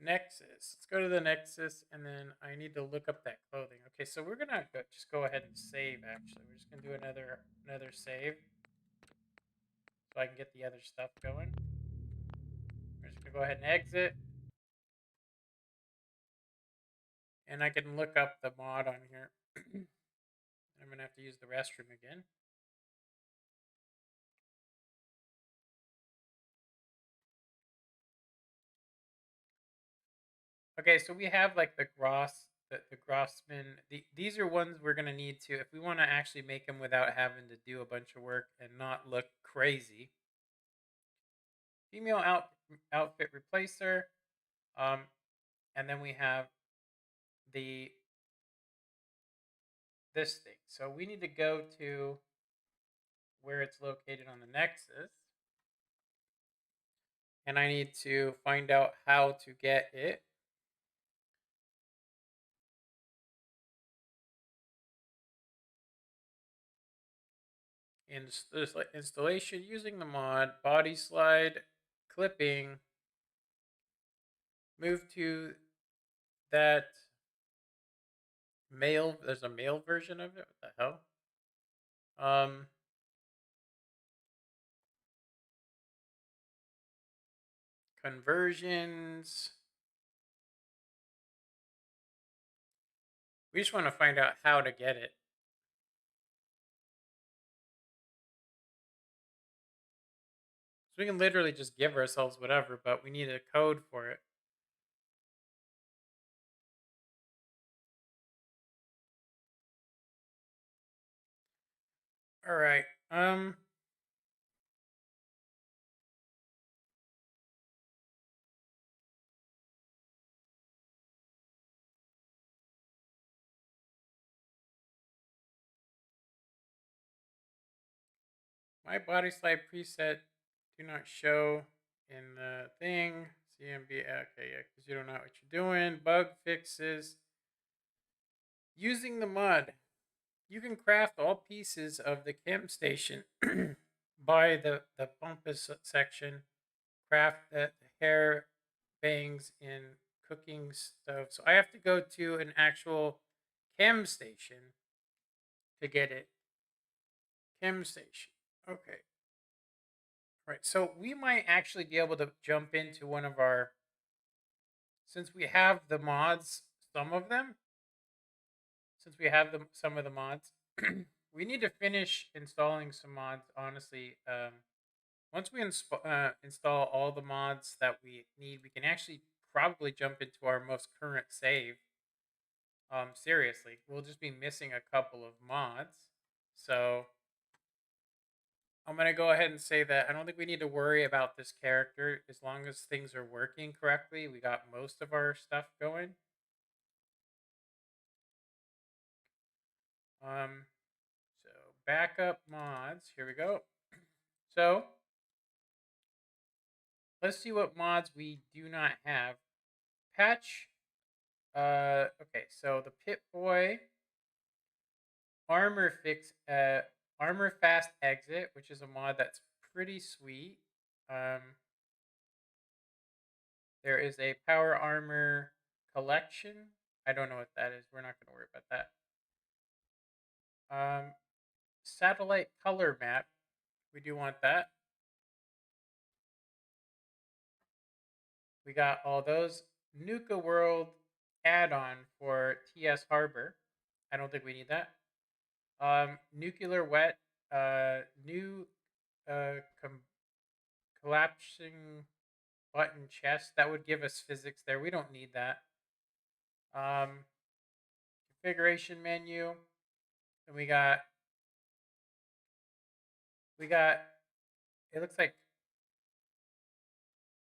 Nexus. Let's go to the Nexus, and then I need to look up that clothing. Okay, so we're gonna just go ahead and save. Actually, we're just gonna do another save, so I can get the other stuff going. We're just gonna go ahead and exit, and I can look up the mod on here. I'm gonna have to use the restroom again. Okay, so we have like the Grossman. These are ones we're gonna need to if we want to actually make them without having to do a bunch of work and not look crazy. Female outfit replacer, and then we have this thing. So we need to go to where it's located on the Nexus, and I need to find out how to get it. Installation using the mod, body slide, clipping, move to that male. There's a male version of it. What the hell? Conversions. We just want to find out how to get it. So we can literally just give ourselves whatever, but we need a code for it. All right. My body slide preset do not show in the thing. CMB, okay, yeah, because you don't know what you're doing. Bug fixes. Using the mod, you can craft all pieces of the chem station by the pompous section. Craft the hair bangs in cooking stove. So I have to go to an actual chem station to get it. Chem station. Okay. Right. So we might actually be able to jump into one of our, since we have the mods, some of them, since we have some of the mods, we need to finish installing some mods. Honestly, once we install all the mods that we need, we can actually probably jump into our most current save. Seriously, we'll just be missing a couple of mods. So I'm gonna go ahead and say that I don't think we need to worry about this character as long as things are working correctly. We got most of our stuff going. So backup mods. Here we go. So let's see what mods we do not have. Patch. Okay. So the Pit Boy armor fix. Armor fast exit, which is a mod that's pretty sweet. There is a power armor collection. I don't know what that is. We're not going to worry about that. Satellite color map. We do want that. We got all those. Nuka World add-on for TS Harbor. I don't think we need that. Nuclear wet. New collapsing button chest. That would give us physics there. We don't need that. Configuration menu. And we got, it looks like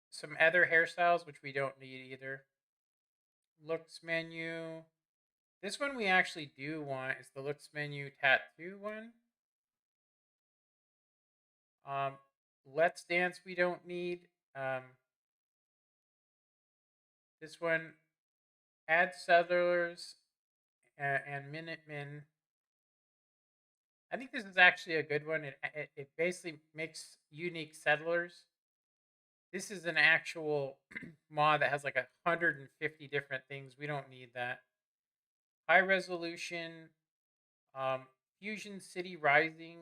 some other hairstyles, which we don't need either. Looks menu. This one we actually do want is the looks menu tattoo one. Let's dance we don't need. This one, add settlers and Minutemen. I think this is actually a good one. It basically makes unique settlers. This is an actual mod that has like 150 different things. We don't need that. High resolution, Fusion City Rising.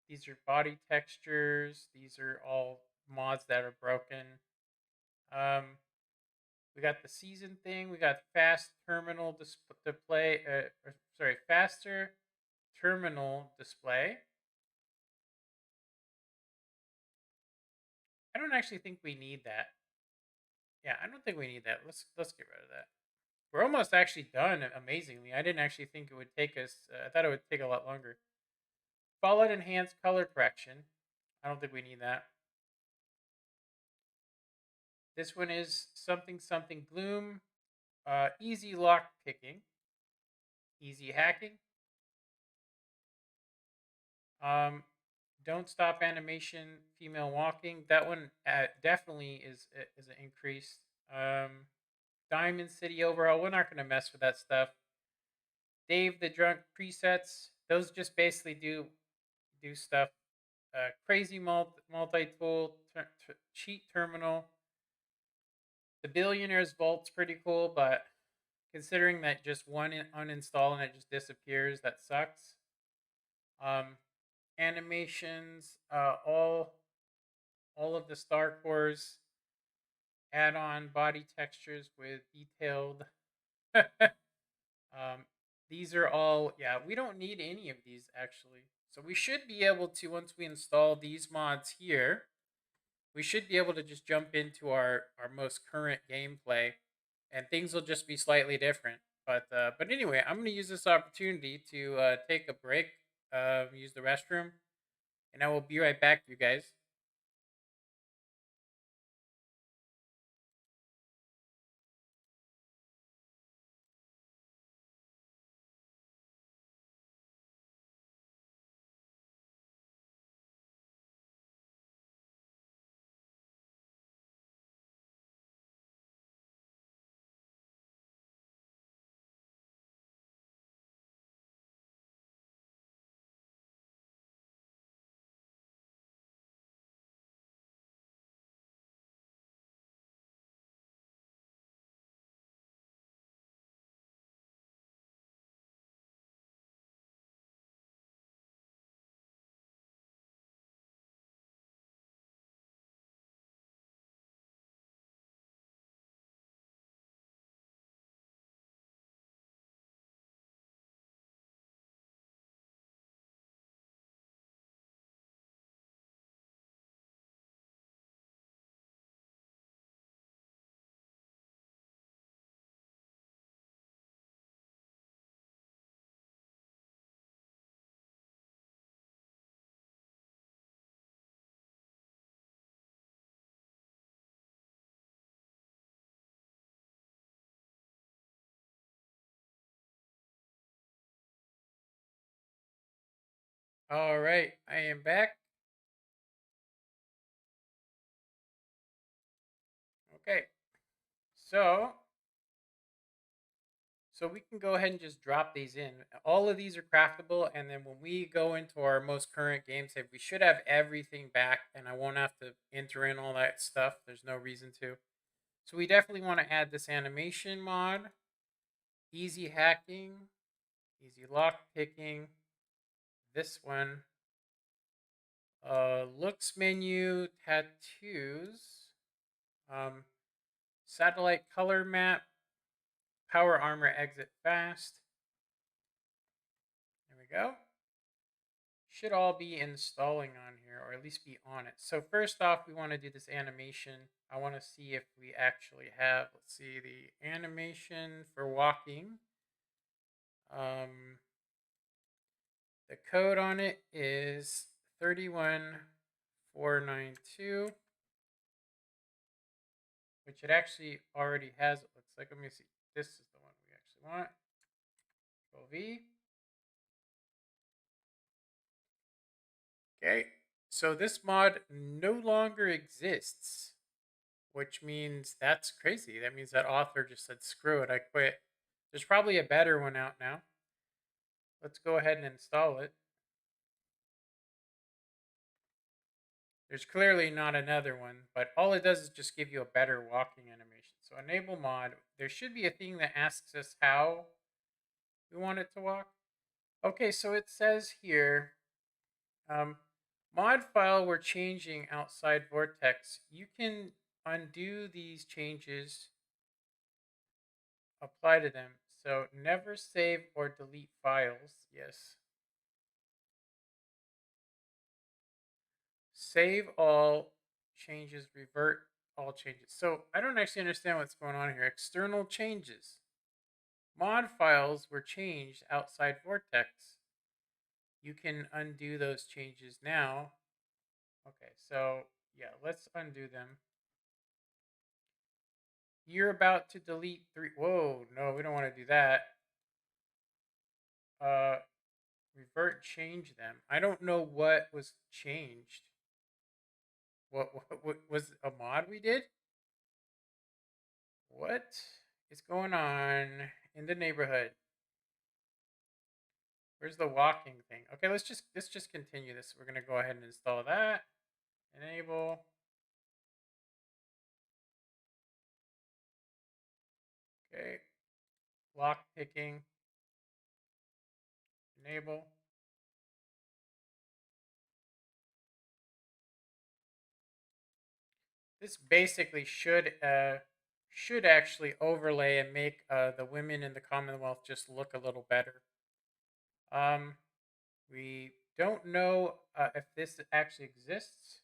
These are body textures. These are all mods that are broken. We got the season thing. We got fast terminal display. Faster terminal display. I don't actually think we need that. Yeah, I don't think we need that. Let's get rid of that. We're almost actually done. Amazingly, I didn't actually think it would take us. I thought it would take a lot longer. Fallout enhanced color correction. I don't think we need that. This one is something gloom. Easy lock picking. Easy hacking. Don't stop animation. Female walking. That one definitely is an increase. Diamond City overhaul. We're not going to mess with that stuff. Dave the Drunk presets. Those just basically do stuff. Crazy multi-tool. Cheat terminal. The Billionaire's Vault's pretty cool, but considering that just one uninstall and it just disappears, that sucks. Animations, all of the Star Cores add-on body textures with detailed. These are all, yeah, we don't need any of these actually. So we should be able to, once we install these mods here, we should be able to just jump into our most current gameplay, and things will just be slightly different. But anyway, I'm going to use this opportunity to take a break, use the restroom, and I will be right back, you guys. All right, I am back. Okay, so we can go ahead and just drop these in. All of these are craftable, and then when we go into our most current game save, we should have everything back, and I won't have to enter in all that stuff. There's no reason to. So we definitely want to add this animation mod, easy hacking, easy lock picking, this one, looks menu, tattoos, um, satellite color map, power armor exit fast. There we go. Should all be installing on here, or at least be on it. So first off, we want to do this animation. I want to see if we actually have, let's see, the animation for walking. The code on it is 31492, which it actually already has. It looks like, let me see. This is the one we actually want. Control V. Okay, so this mod no longer exists, which means that's crazy. That means that author just said, screw it, I quit. There's probably a better one out now. Let's go ahead and install it. There's clearly not another one, but all it does is just give you a better walking animation. So enable mod. There should be a thing that asks us how we want it to walk. Okay, so it says here, mod file we're changing outside vortex. You can undo these changes, apply to them. So never save or delete files. Yes. Save all changes, revert all changes. So I don't actually understand what's going on here. External changes. Mod files were changed outside Vortex. You can undo those changes now. Okay, so yeah, let's undo them. You're about to delete 3. Whoa, no, we don't want to do that. Revert, change them. I don't know what was changed. What was a mod we did? What is going on in the neighborhood? Where's the walking thing? Okay, let's just continue this. We're gonna go ahead and install that. Enable. Okay. Lock picking. Enable. This basically should actually overlay and make the women in the Commonwealth just look a little better. We don't know if this actually exists.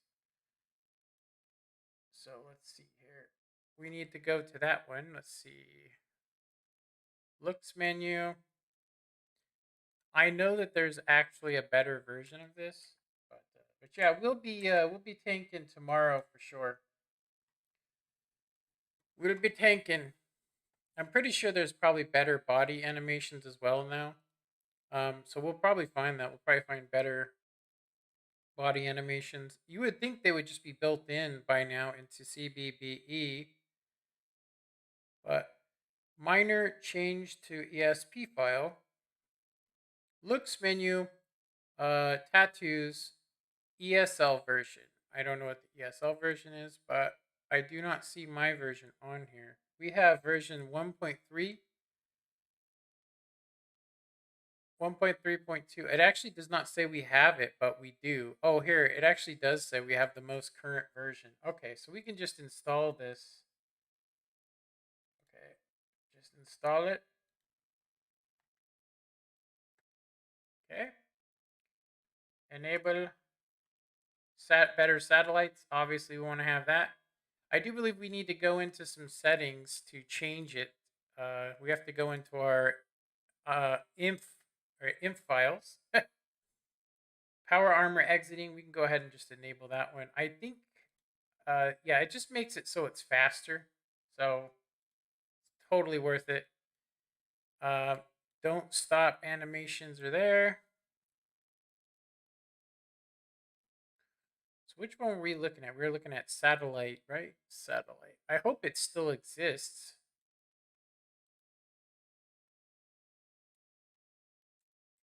So let's see here. We need to go to that one. Let's see. Looks menu. I know that there's actually a better version of this, but yeah, we'll be tanking tomorrow for sure. We'll be tanking. I'm pretty sure there's probably better body animations as well now. So we'll probably find that. We'll probably find better body animations. You would think they would just be built in by now into CBBE, but minor change to ESP file. Looks menu, tattoos, ESL version. I don't know what the ESL version is, but I do not see my version on here. We have version 1.3, 1.3.2. It actually does not say we have it, but we do. Oh, here, it actually does say we have the most current version. Okay, so we can just install this. Okay, just install it. Okay. Enable better satellites. Obviously, we want to have that. I do believe we need to go into some settings to change it. We have to go into our inf files. Power armor exiting. We can go ahead and just enable that one. I think, yeah, it just makes it so it's faster. So it's totally worth it. Don't stop animations are there. which one were we looking at? We were looking at satellite, right? Satellite. I hope it still exists.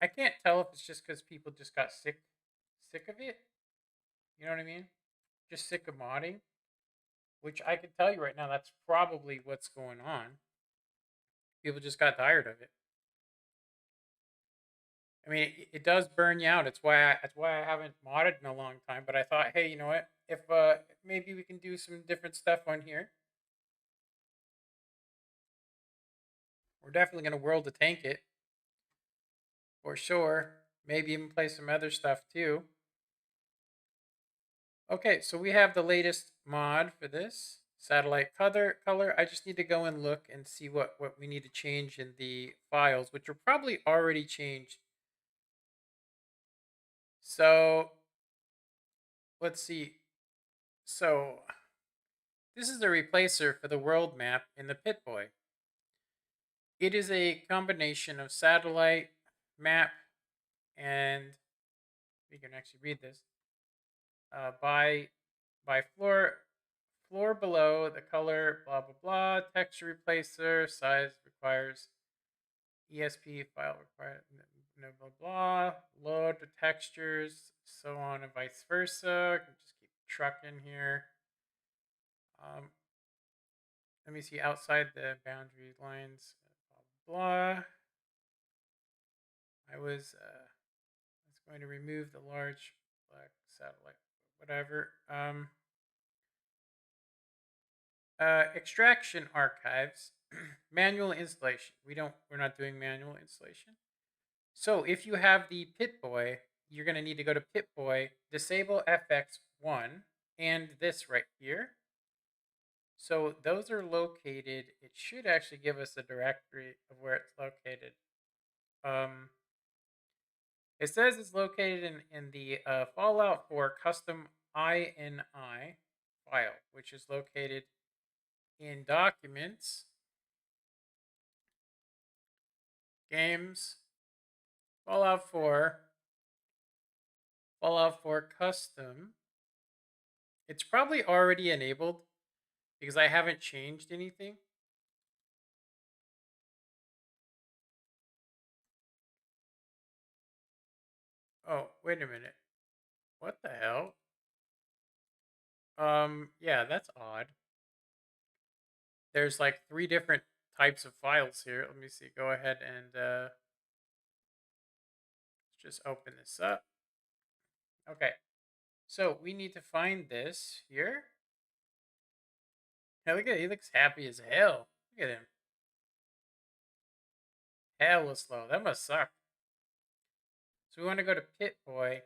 I can't tell if it's just because people just got sick of it. You know what I mean? Just sick of modding. Which I can tell you right now, that's probably what's going on. People just got tired of it. I mean, it does burn you out. That's why I haven't modded in a long time. But I thought, hey, you know what? If maybe we can do some different stuff on here. We're definitely gonna world to tank it for sure. Maybe even play some other stuff too. Okay, so we have the latest mod for this satellite color. I just need to go and look and see what we need to change in the files, which are probably already changed. So let's see. So this is a replacer for the world map in the Pit-Boy. It is a combination of satellite, map, and we can actually read this. By floor below, the color, blah blah blah, texture replacer, size requires ESP file required, no blah blah, load the textures, so on and vice versa. I can just keep trucking here. Let me see outside the boundary lines, blah blah blah. I was going to remove the large black satellite, whatever. Extraction archives, manual installation. We're not doing manual installation. So if you have the Pit-Boy, you're going to need to go to Pit-Boy, disable FX1, and this right here. So those are located. It should actually give us a directory of where it's located. It says it's located in the Fallout 4 custom INI file, which is located in Documents, Games, Fallout 4, Fallout 4 Custom. It's probably already enabled because I haven't changed anything. Oh, wait a minute. What the hell? Yeah, that's odd. There's like 3 different types of files here. Let me see. Go ahead and let's just open this up. Okay. So we need to find this here. Hey, look at it. He looks happy as hell. Look at him. Hella slow. That must suck. So we want to go to Pit-Boy.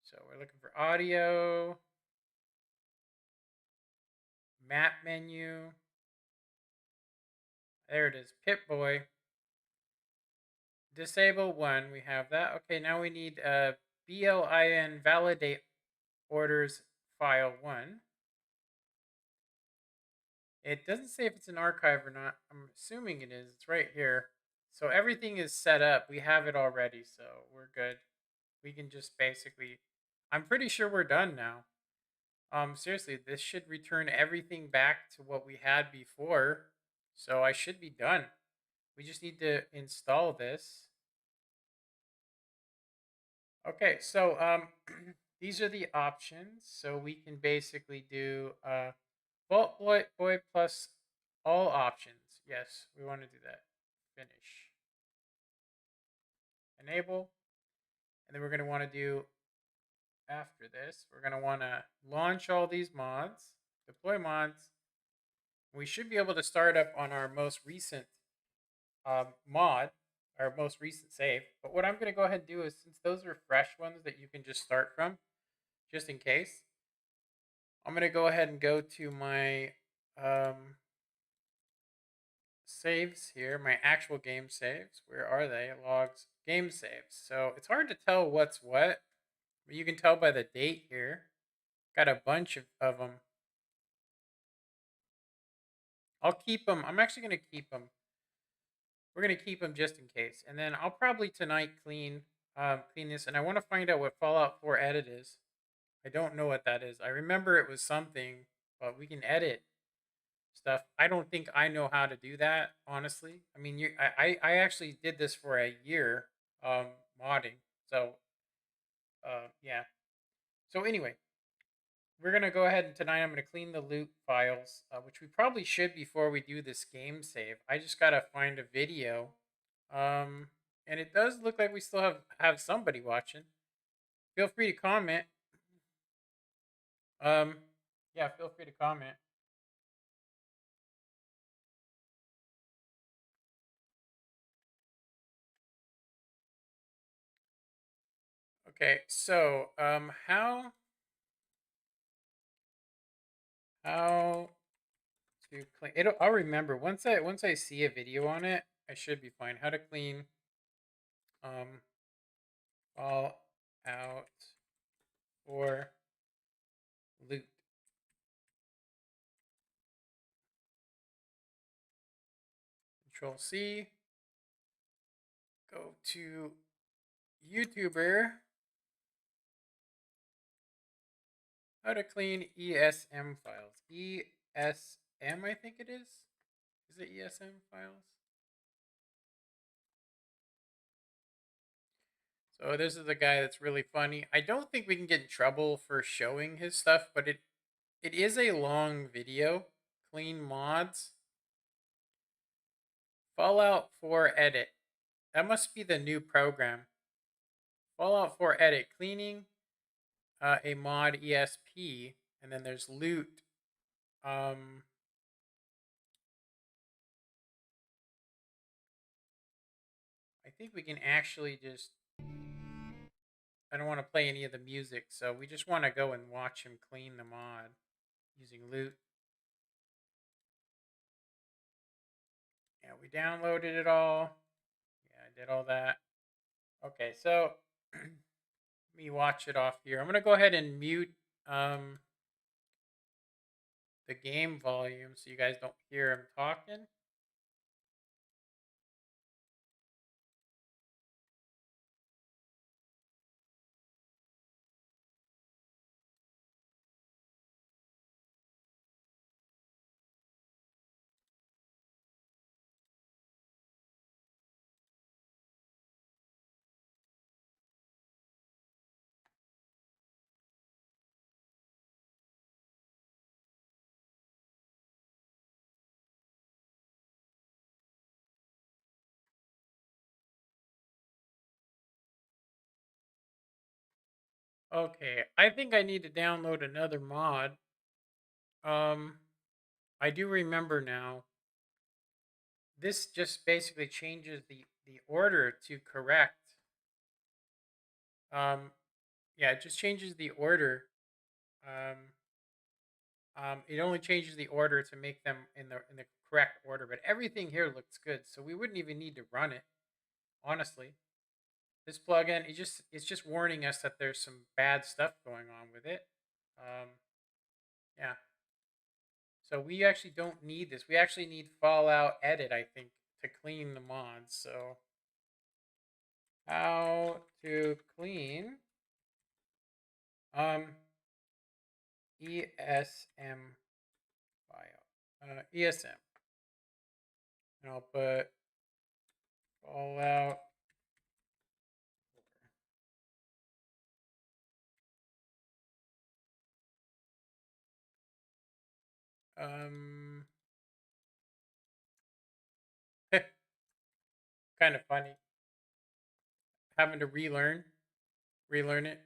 So we're looking for audio, map menu. There it is, Pit-Boy. Disable 1, we have that. Okay, now we need BLIN validate orders file 1. It doesn't say if it's an archive or not. I'm assuming it is. It's right here. So everything is set up. We have it already, so we're good. We can just basically, I'm pretty sure we're done now. Seriously, this should return everything back to what we had before. So I should be done. We just need to install this. Okay, so these are the options. So we can basically do Vault Boy plus all options. Yes, we want to do that. Finish. Enable. And then we're going to want to do, after this, we're going to want to launch all these mods, deploy mods. We should be able to start up on our most recent mod, our most recent save. But what I'm going to go ahead and do is, since those are fresh ones that you can just start from, just in case, I'm going to go ahead and go to my saves here, my actual game saves. Where are they? Logs, game saves. So it's hard to tell what's what, but you can tell by the date here. Got a bunch of them. I'll keep them. I'm actually going to keep them. We're going to keep them just in case. And then I'll probably tonight clean clean this, and I want to find out what Fallout 4 edit is. I don't know what that is. I remember it was something, but we can edit stuff. I don't think I know how to do that, honestly. I mean, I actually did this for a year, um, modding. So, yeah. So anyway, we're gonna go ahead and tonight I'm gonna clean the loot files, which we probably should before we do this game save. I just gotta find a video, um, and it does look like we still have somebody watching. Feel free to comment. Um, yeah, feel free to comment. Okay, so how to clean it? I'll remember once I see a video on it. I should be fine. How to clean um all out or loot. Control C. Go to YouTuber. How to clean ESM files. ESM, I think it is. Is it ESM files? So this is the guy that's really funny. I don't think we can get in trouble for showing his stuff, but it is a long video. Clean mods. Fallout 4 edit. That must be the new program. Fallout 4 edit. Cleaning a mod ESP. And then there's loot. I think we can actually just... I don't want to play any of the music, so we just want to go and watch him clean the mod using loot. Yeah, we downloaded it all. Yeah, I did all that. Okay, so let me watch it off here. I'm going to go ahead and mute the game volume so you guys don't hear him talking. Okay, I think I need to download another mod. I do remember now. This just basically changes the order to correct. Yeah, it just changes the order. Um, it only changes the order to make them in the correct order, but everything here looks good, so we wouldn't even need to run it. Honestly, this plugin it's just warning us that there's some bad stuff going on with it. Yeah. So we actually don't need this. We actually need Fallout Edit, I think, to clean the mods. So how to clean ESM file. ESM. And I'll put Fallout. Kind of funny. Having to relearn it.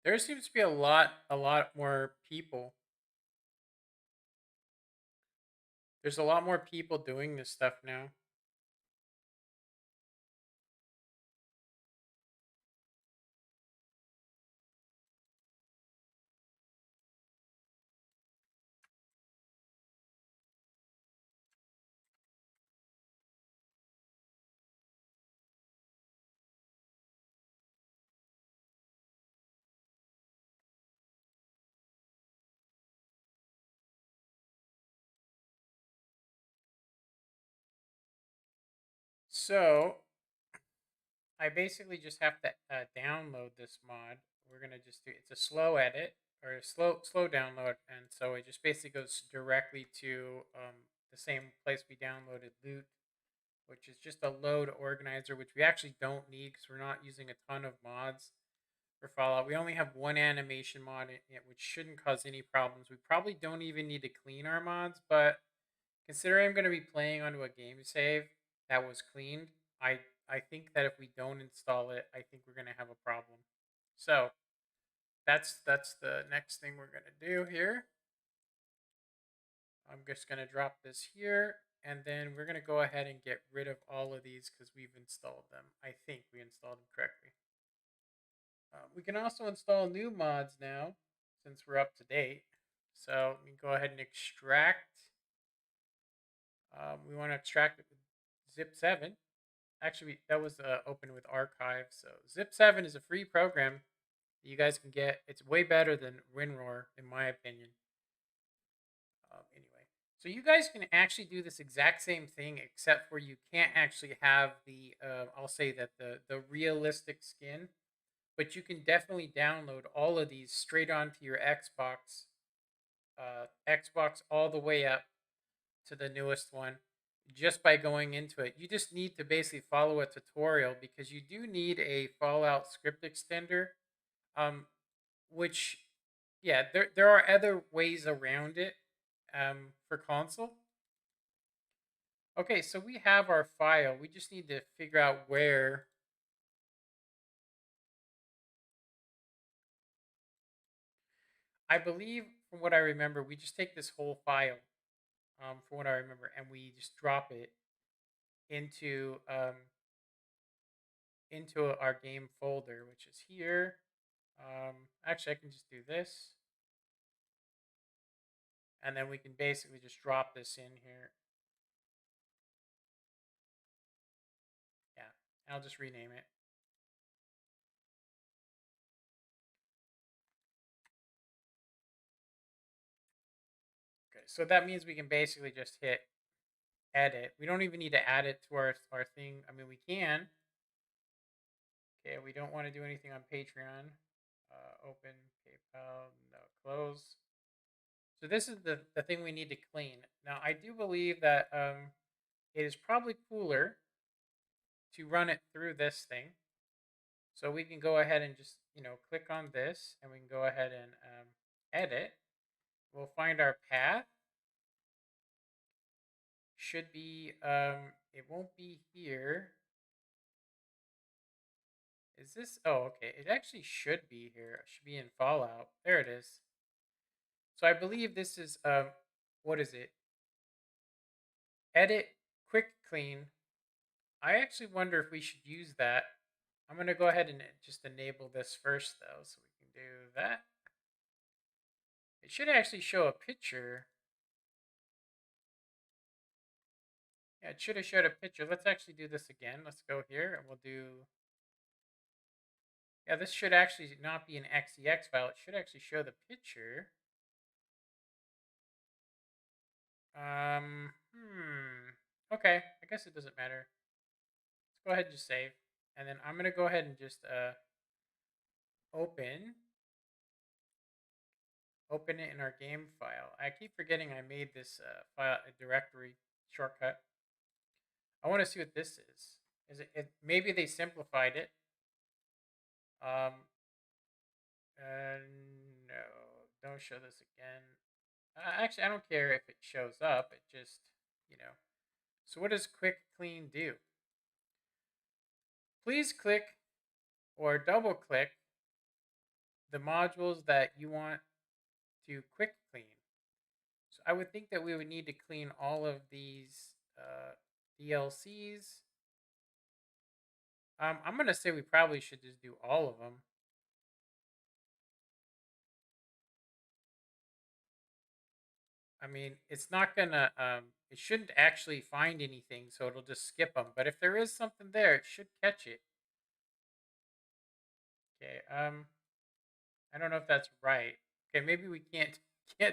There seems to be a lot more people. There's a lot more people doing this stuff now. So I basically just have to download this mod. We're gonna just do it's a slow edit or a slow download, and so it just basically goes directly to the same place we downloaded loot, which is just a load organizer, which we actually don't need because we're not using a ton of mods for Fallout. We only have one animation mod in it, which shouldn't cause any problems. We probably don't even need to clean our mods, but considering I'm going to be playing onto a game save that was cleaned, I think that if we don't install it, I think we're going to have a problem. So that's the next thing we're going to do here. I'm just going to drop this here, and then we're going to go ahead and get rid of all of these because we've installed them. I think we installed them correctly. We can also install new mods now since we're up to date. So we can go ahead and extract. We want to extract it with zip 7. Actually, that was open with archive. So zip 7 is a free program that you guys can get. It's way better than WinRAR, in my opinion. Anyway, so you guys can actually do this exact same thing, except for you can't actually have the, I'll say that the realistic skin, but you can definitely download all of these straight onto your Xbox all the way up to the newest one just by going into it. You just need to basically follow a tutorial because you do need a Fallout script extender, which, yeah, there are other ways around it for console. Okay, so we have our file. We just need to figure out where. I believe, from what I remember, we just take this whole file, from what I remember, and we just drop it into into our game folder, which is here. Actually, I can just do this, and then we can basically just drop this in here. Yeah, I'll just rename it. Okay, so that means we can basically just hit edit. We don't even need to add it to our thing. I mean, we can. Okay, we don't want to do anything on Patreon. Open PayPal, no, close. So this is the thing we need to clean. Now, I do believe that it is probably cooler to run it through this thing. So we can go ahead and just, click on this, and we can go ahead and edit. We'll find our path. Should be, it won't be here. Is this, oh, okay. It actually should be here. It should be in Fallout. There it is. So I believe this is, what is it? Edit, quick clean. I actually wonder if we should use that. I'm going to go ahead and just enable this first, though, so we can do that. It should actually show a picture. Yeah, it should have showed a picture. Let's actually do this again. Let's go here, and we'll do... Yeah, this should actually not be an XEX file. It should actually show the picture. Okay, I guess it doesn't matter. Let's go ahead and just save. And then I'm going to go ahead and just open it in our game file. I keep forgetting I made this file a directory shortcut. I want to see what this is. Is it maybe they simplified it. No, don't show this again. Actually, I don't care if it shows up. It just, you know. So what does quick clean do? Please click or double click the modules that you want to quick clean. So I would think that we would need to clean all of these DLCs. I'm going to say we probably should just do all of them. I mean, it's not going to, it shouldn't actually find anything, so it'll just skip them. But if there is something there, it should catch it. Okay, I don't know if that's right. Okay, maybe we can't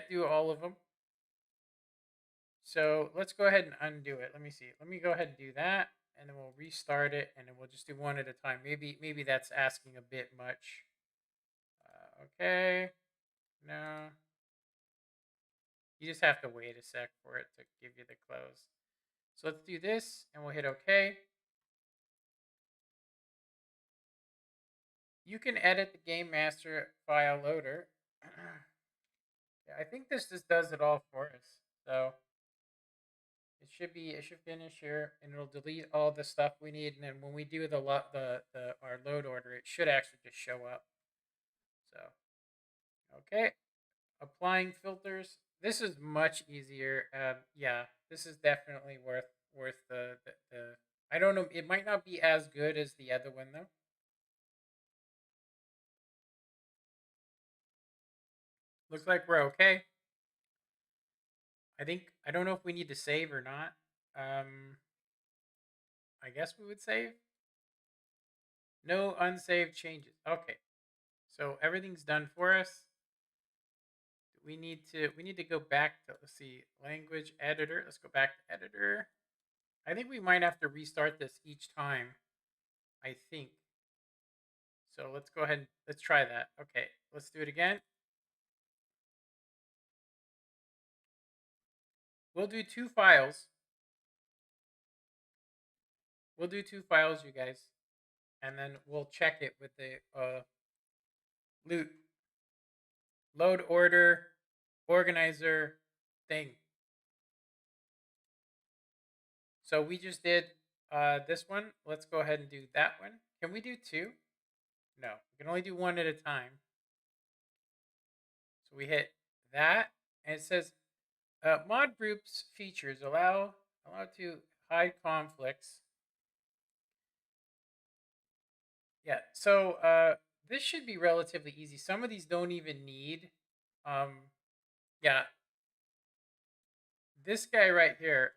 do all of them. So let's go ahead and undo it. Let me see. Let me go ahead and do that. and then we'll restart it, and then we'll just do one at a time. Maybe that's asking a bit much. Okay, no. You just have to wait a sec for it to give you the close. So let's do this, and we'll hit OK. You can edit the Game Master file loader. Yeah, I think this just does it all for us. So it should finish here, and it'll delete all the stuff we need. And then when we do our load order, it should actually just show up. So okay, applying filters. This is much easier. Yeah, this is definitely worth the. I don't know. It might not be as good as the other one though. Looks like we're okay. I don't know if we need to save or not. I guess we would save. No unsaved changes. Okay. So everything's done for us. We need to go back to, let's see, language editor. Let's go back to editor. I think we might have to restart this each time. I think. So let's go ahead and let's try that. Okay, let's do it again. We'll do two files. We'll do two files, you guys, and then we'll check it with the load order organizer thing. So we just did this one. Let's go ahead and do that one. Can we do two? No, we can only do one at a time. So we hit that, and it says mod groups features allow to hide conflicts. Yeah, so this should be relatively easy. Some of these don't even need, yeah. This guy right here,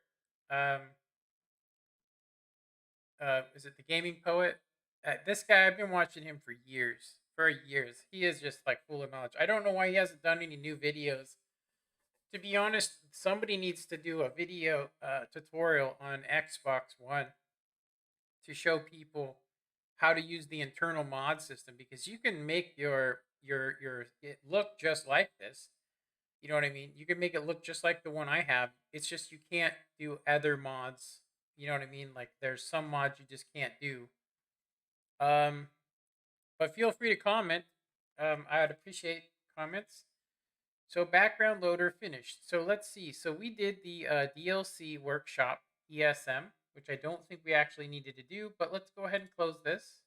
is it the Gaming Poet? This guy, I've been watching him for years. For years. He is just like full of knowledge. I don't know why he hasn't done any new videos. To be honest, somebody needs to do a video tutorial on Xbox One to show people how to use the internal mod system, because you can make your it look just like this. You know what I mean? You can make it look just like the one I have. It's just you can't do other mods. You know what I mean? Like there's some mods you just can't do. But feel free to comment. I would appreciate comments. So background loader finished. So let's see. So we did the DLC workshop ESM, which I don't think we actually needed to do, but let's go ahead and close this.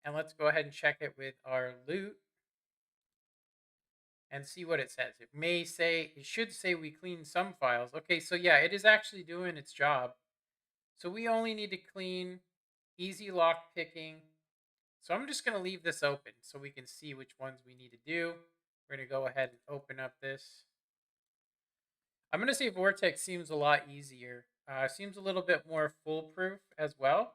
And let's go ahead and check it with our loot and see what it says. It should say we cleaned some files. Okay, so yeah, it is actually doing its job. So we only need to clean easy lock picking. So I'm just going to leave this open so we can see which ones we need to do. We're going to go ahead and open up this. I'm going to say Vortex seems a lot easier. Seems a little bit more foolproof as well.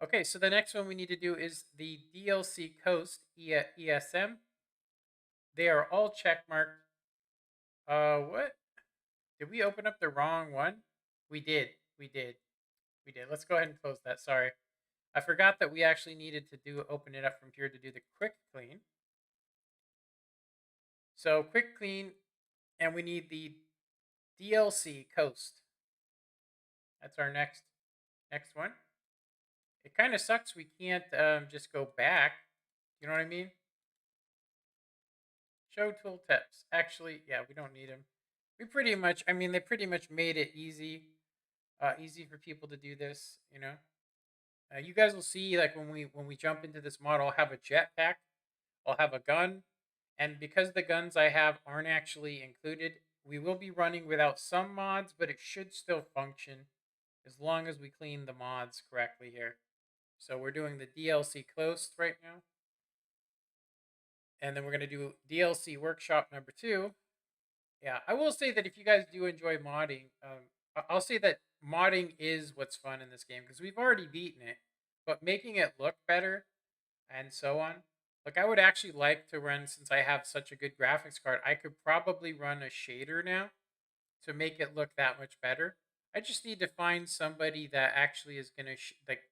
Okay, so the next one we need to do is the DLC Coast ESM. They are all checkmarked. What? Did we open up the wrong one? We did. Let's go ahead and close that. Sorry. I forgot that we actually needed to open it up from here to do the quick clean. So quick clean, and we need the DLC Coast. That's our next one. It kind of sucks we can't just go back. You know what I mean? Show tooltips. Actually, yeah, we don't need them. They pretty much made it easy for people to do this, you know. You guys will see, like when we jump into this model, I'll have a jetpack, I'll have a gun, and because the guns I have aren't actually included, we will be running without some mods, but it should still function as long as we clean the mods correctly here. So we're doing the DLC Close right now. And then we're going to do DLC Workshop number 2. Yeah, I will say that if you guys do enjoy modding, I'll say that modding is what's fun in this game, because we've already beaten it, but making it look better and so on. Like, I would actually like to run, since I have such a good graphics card, I could probably run a shader now to make it look that much better. I just need to find somebody that actually is gonna like.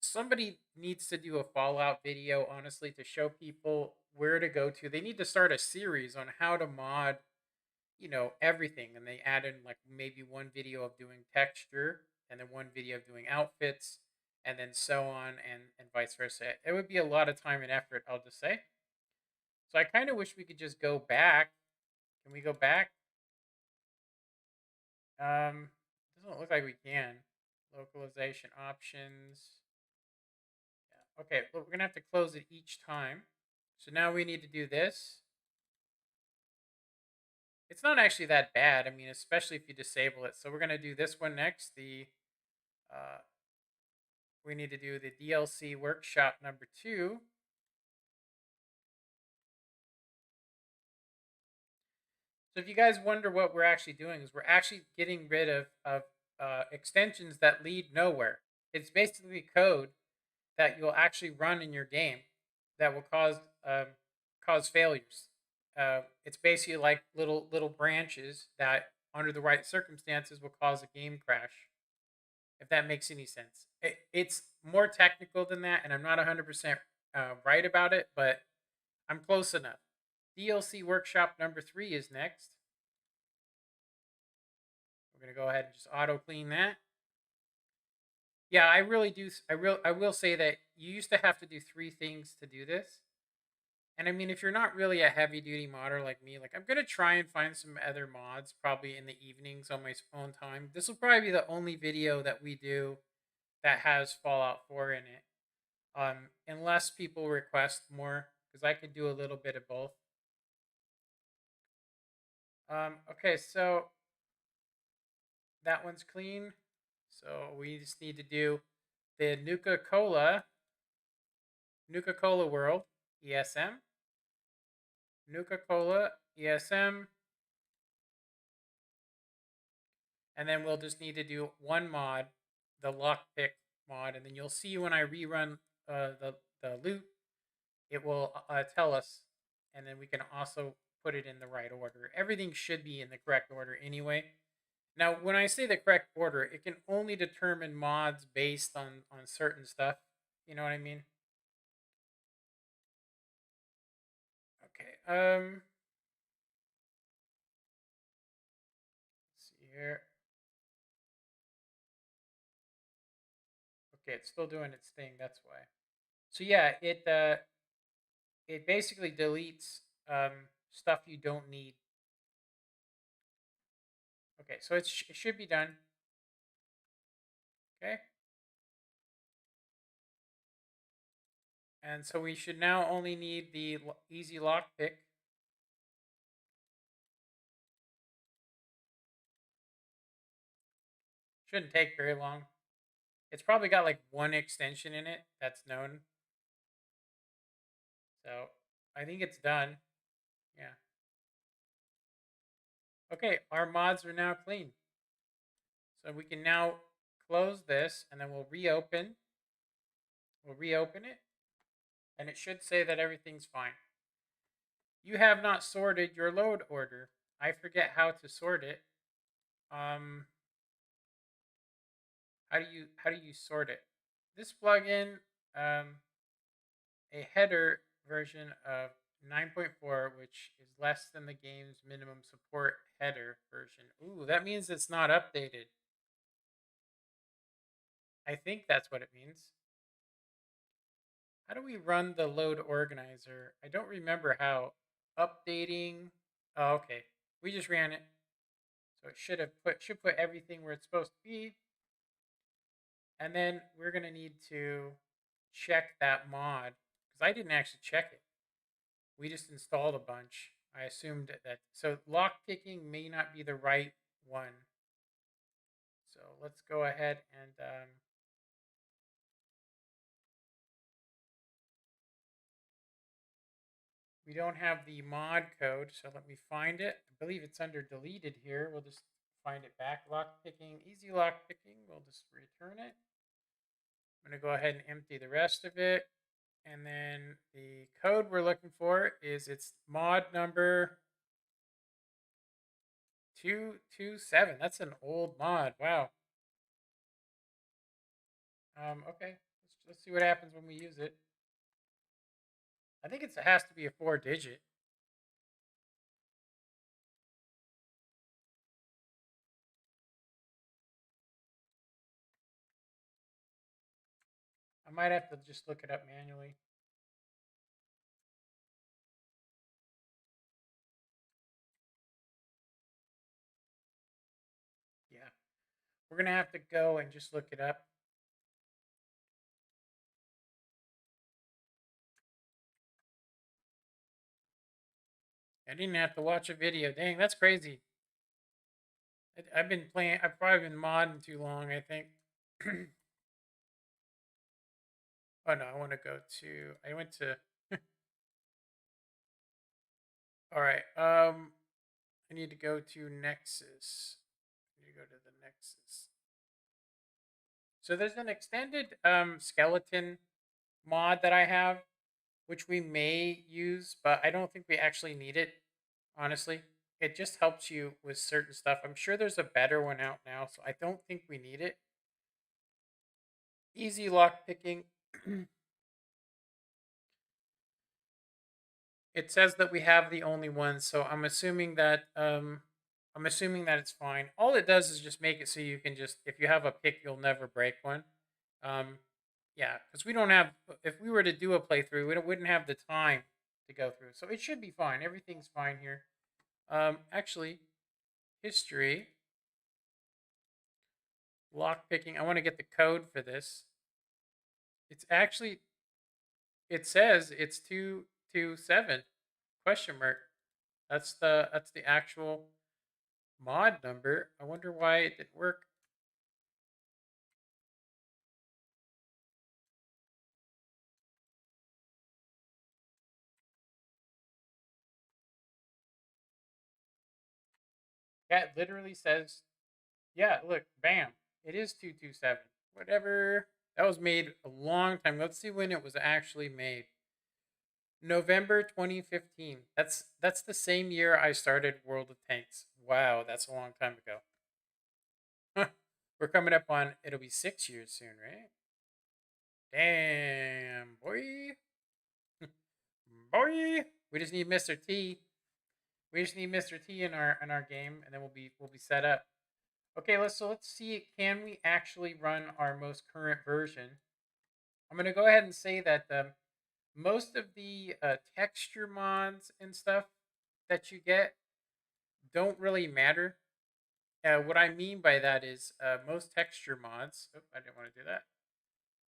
Somebody needs to do a Fallout video, honestly, to show people where to go to. They need to start a series on how to mod, everything, and they add in like maybe one video of doing texture, and then one video of doing outfits, and then so on, and vice versa. It would be a lot of time and effort, I'll just say. So I kind of wish we could just go back. Can we go back? Doesn't look like we can. Localization options. Yeah. Okay, well, we're gonna have to close it each time. So now we need to do this. It's not actually that bad. I mean, especially if you disable it. So we're gonna do this one next. Uh, we need to do the DLC workshop number 2. So if you guys wonder what we're actually doing, is we're actually getting rid of extensions that lead nowhere. It's basically code that you'll actually run in your game that will cause failures. It's basically like little branches that, under the right circumstances, will cause a game crash. If that makes any sense, it's more technical than that, and I'm not 100% right about it, but I'm close enough. DLC workshop number 3 is next. We're gonna go ahead and just auto clean that. Yeah, I really do. I will say that you used to have to do 3 things to do this. And I mean, if you're not really a heavy duty modder like me, like I'm gonna try and find some other mods probably in the evenings on my own time. This will probably be the only video that we do that has Fallout 4 in it. Unless people request more, because I could do a little bit of both. Okay, so that one's clean. So we just need to do the Nuka-Cola World ESM. Nuka-Cola ESM. And then we'll just need to do one mod, the lockpick mod, and then you'll see when I rerun the loot, it will tell us, and then we can also put it in the right order. Everything should be in the correct order anyway. Now, when I say the correct order, it can only determine mods based on certain stuff. You know what I mean? Okay. Let's see here. Okay, it's still doing its thing. That's why. So yeah, it basically deletes stuff you don't need. Okay, so it should be done. Okay. And so we should now only need the easy lockpick. Shouldn't take very long. It's probably got like one extension in it that's known. So I think it's done. Yeah. Okay, our mods are now clean. So we can now close this, and then we'll reopen. We'll reopen it, and it should say that everything's fine. You have not sorted your load order. I forget how to sort it. How do you sort it? This plugin, a header version of 9.4, which is less than the game's minimum support header version. Ooh, that means it's not updated. I think that's what it means. How do we run the load organizer? I don't remember how. Updating. Oh, okay. We just ran it. So it should put everything where it's supposed to be. And then we're gonna need to check that mod, because I didn't actually check it. We just installed a bunch. I assumed that. So lock picking may not be the right one. So let's go ahead and we don't have the mod code, so let me find it. I believe it's under deleted here. We'll just find it back. Lock picking, easy lock picking. We'll just return it. I'm going to go ahead and empty the rest of it. And then the code we're looking for is its mod number 227. That's an old mod. Wow. Okay. Let's see what happens when we use it. I think it has to be a 4-digit. I might have to just look it up manually. Yeah. We're going to have to go and just look it up. I didn't have to watch a video. Dang, that's crazy. I've been playing, I've probably been modding too long, I think. Oh no, I want to go to, I went to, all right. I need to go to Nexus. I need to go to the Nexus. So there's an extended skeleton mod that I have, which we may use, but I don't think we actually need it, honestly. It just helps you with certain stuff. I'm sure there's a better one out now, so I don't think we need it. Easy lock picking. It says that we have the only one, so I'm assuming that it's fine. All it does is just make it so you can just, if you have a pick, you'll never break one. Yeah, because we don't have. If we were to do a playthrough, we wouldn't have the time to go through. So it should be fine. Everything's fine here. Actually, history, lock picking. I want to get the code for this. It's actually, it says it's 227 question mark. That's the actual mod number. I wonder why it didn't work. Yeah, it literally says, yeah, look, bam. It is 227. Whatever. That was made a long time. Let's see when it was actually made. November 2015. That's the same year I started World of Tanks. Wow, that's a long time ago. We're coming up on, it'll be 6 years soon, right? Damn, boy. Boy. We just need Mr. T. We just need Mr. T in our game, and then we'll be set up. Okay, let's see. Can we actually run our most current version? I'm gonna go ahead and say that most of the texture mods and stuff that you get don't really matter. What I mean by that is most texture mods. Oh, I didn't want to do that.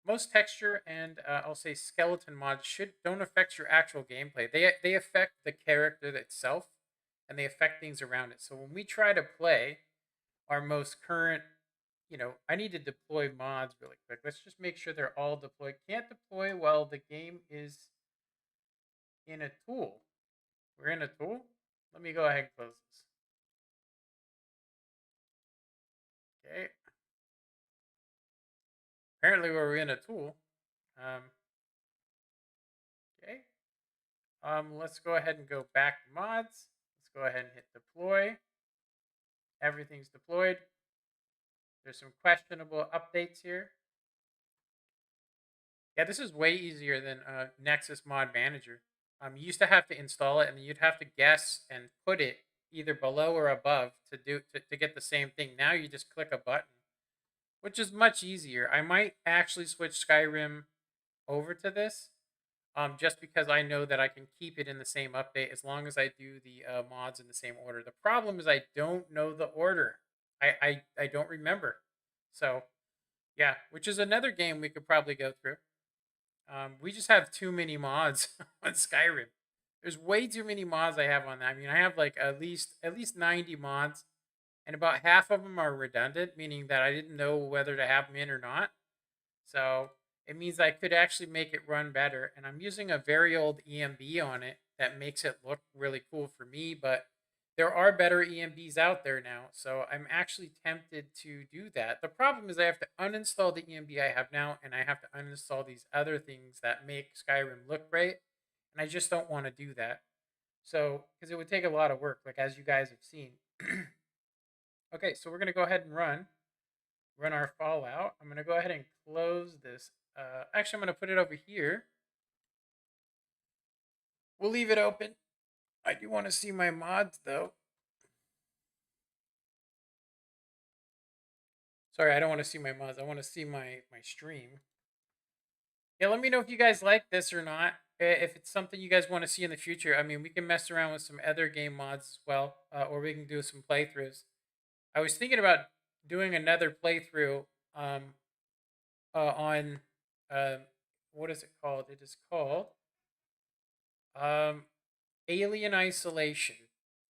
Most texture and I'll say skeleton mods don't affect your actual gameplay. They affect the character itself, and they affect things around it. So when we try to play our most current, I need to deploy mods really quick. Let's just make sure they're all deployed. Can't deploy while the game is in a tool. We're in a tool. Let me go ahead and close this. Okay. Apparently we're in a tool. Okay. Let's go ahead and go back to mods. Let's go ahead and hit deploy. Everything's deployed. There's some questionable updates here. Yeah, this is way easier than Nexus Mod Manager. You used to have to install it, and you'd have to guess and put it either below or above to get the same thing. Now you just click a button, which is much easier. I might actually switch Skyrim over to this, just because I know that I can keep it in the same update as long as I do the mods in the same order. The problem is I don't know the order. I don't remember. So yeah, which is another game we could probably go through. We just have too many mods on Skyrim. There's way too many mods I have on that. I mean, I have like at least 90 mods, and about half of them are redundant, meaning that I didn't know whether to have them in or not. So it means I could actually make it run better. And I'm using a very old EMB on it that makes it look really cool for me, but there are better EMBs out there now. So I'm actually tempted to do that. The problem is I have to uninstall the EMB I have now, and I have to uninstall these other things that make Skyrim look great. And I just don't want to do that. So, because it would take a lot of work, like as you guys have seen. Okay, so we're going to go ahead and run our Fallout. I'm going to go ahead and close this. Actually, I'm going to put it over here. We'll leave it open. I do want to see my mods, though. Sorry, I don't want to see my mods. I want to see my stream. Yeah, let me know if you guys like this or not. If it's something you guys want to see in the future. I mean, we can mess around with some other game mods as well, or we can do some playthroughs. I was thinking about doing another playthrough on uh, what is it called? It is called um, Alien Isolation,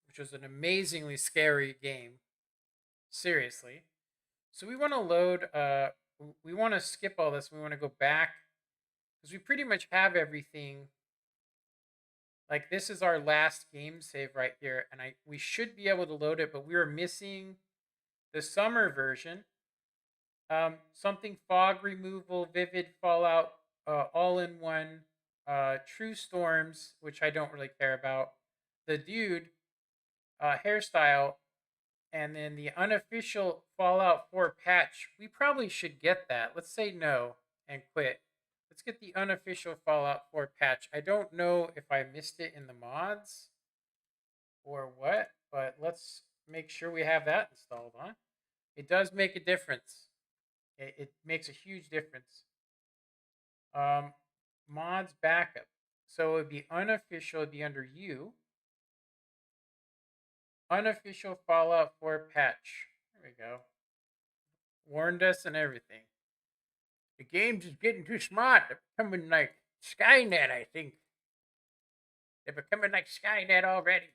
which was an amazingly scary game. Seriously. So we want to load. We want to skip all this. We want to go back because we pretty much have everything. Like this is our last game save right here, and we should be able to load it, but we were missing the summer version. Something fog removal, vivid fallout, all in one, true storms, which I don't really care about. The dude, hairstyle, and then the unofficial Fallout 4 patch. We probably should get that. Let's say no and quit. Let's get the unofficial Fallout 4 patch. I don't know if I missed it in the mods or what, but let's make sure we have that installed, huh? It does make a difference. It makes a huge difference. Mods backup. So it would be unofficial, it'd be under you. Unofficial Fallout 4 patch. There we go. Warned us and everything. The game's just getting too smart. They're becoming like Skynet, I think. They're becoming like Skynet already.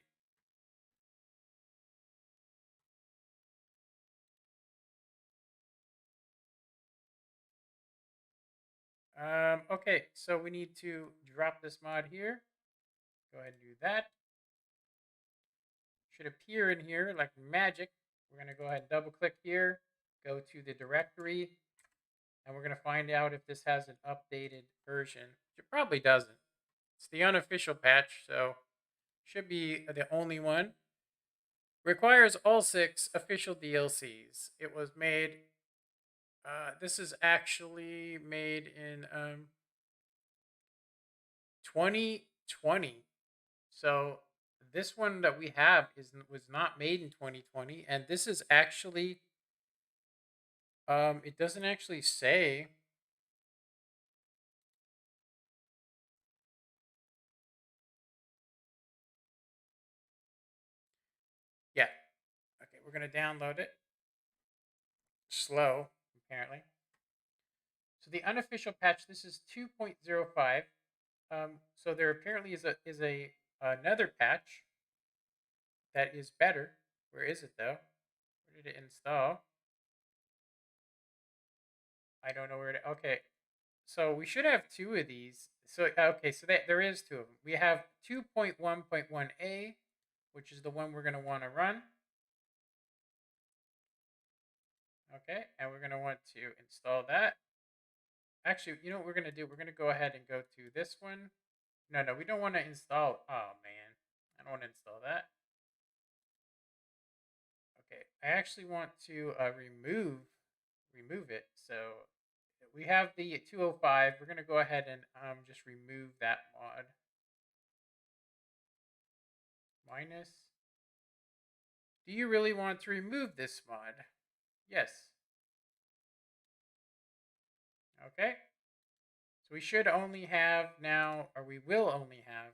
Okay, so we need to drop this mod here. Go ahead and do that. Should appear in here like magic. We're going to go ahead and double click here, go to the directory, and we're going to find out if this has an updated version. It probably doesn't. It's the unofficial patch, so should be the only one. Requires all 6 official DLCs. It was made. This is actually made in 2020. So this one that we have was not made in 2020, and this is actually it doesn't actually say. Yeah. Okay, we're gonna download it. Slow, apparently. So the unofficial patch. This is 2.05. So there apparently is a another patch that is better. Where is it though? Where did it install? I don't know where to. Okay, so we should have 2 of these. So okay, so there is 2 of them. We have 2.1.1a, which is the one we're going to want to run. Okay, and we're going to want to install that. Actually, you know what we're going to do? We're going to go ahead and go to this one. No, we don't want to install. Oh man, I don't want to install that. Okay, I actually want to remove it. So we have the 205. We're going to go ahead and just remove that mod. Minus. Do you really want to remove this mod? Yes. Okay. So we should only have now, or we will only have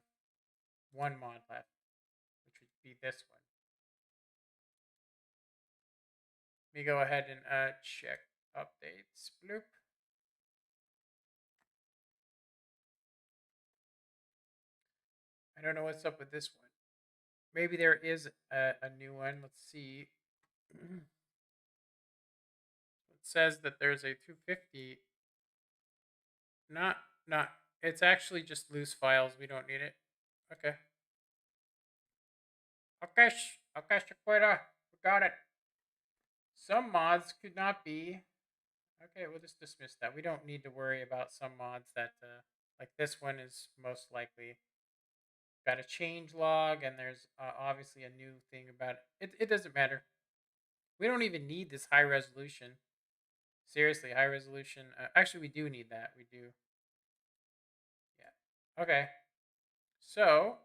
1 mod left, which would be this one. Let me go ahead and check updates. Bloop. I don't know what's up with this one. Maybe there is a new one. Let's see. It says that there's a 250. Not. It's actually just loose files. We don't need it. Okay. Okay, Shaquita. We got it. Some mods could not be. Okay, we'll just dismiss that. We don't need to worry about some mods that, like this one is most likely got a change log, and there's obviously a new thing about it. It doesn't matter. We don't even need this high resolution. Seriously, high resolution. Actually, we do need that. We do. Yeah. Okay. So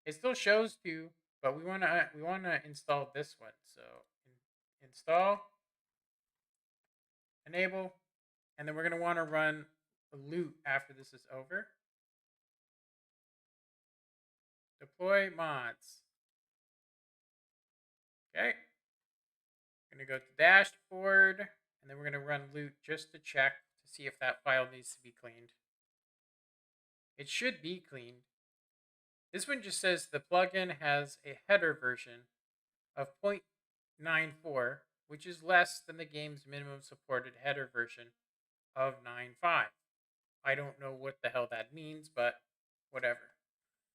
it still shows two, but we wanna install this one. So install, enable, and then we're gonna want to run a loop after this is over. Deploy mods. Okay. We're gonna go to dashboard, and then we're gonna run loot just to check to see if that file needs to be cleaned. It should be cleaned. This one just says the plugin has a header version of 0.94, which is less than the game's minimum supported header version of 9.5. I don't know what the hell that means, but whatever.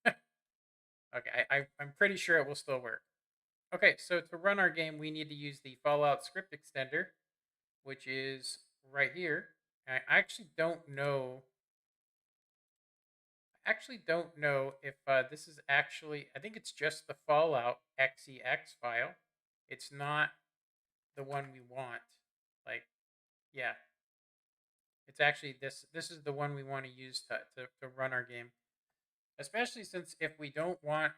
Okay, I'm pretty sure it will still work. Okay, so to run our game, we need to use the Fallout script extender, which is right here. I actually don't know. If this is actually. I think it's just the Fallout XEX file. It's not the one we want. Like, yeah, it's actually this. This is the one we want to use to run our game. Especially since if we don't want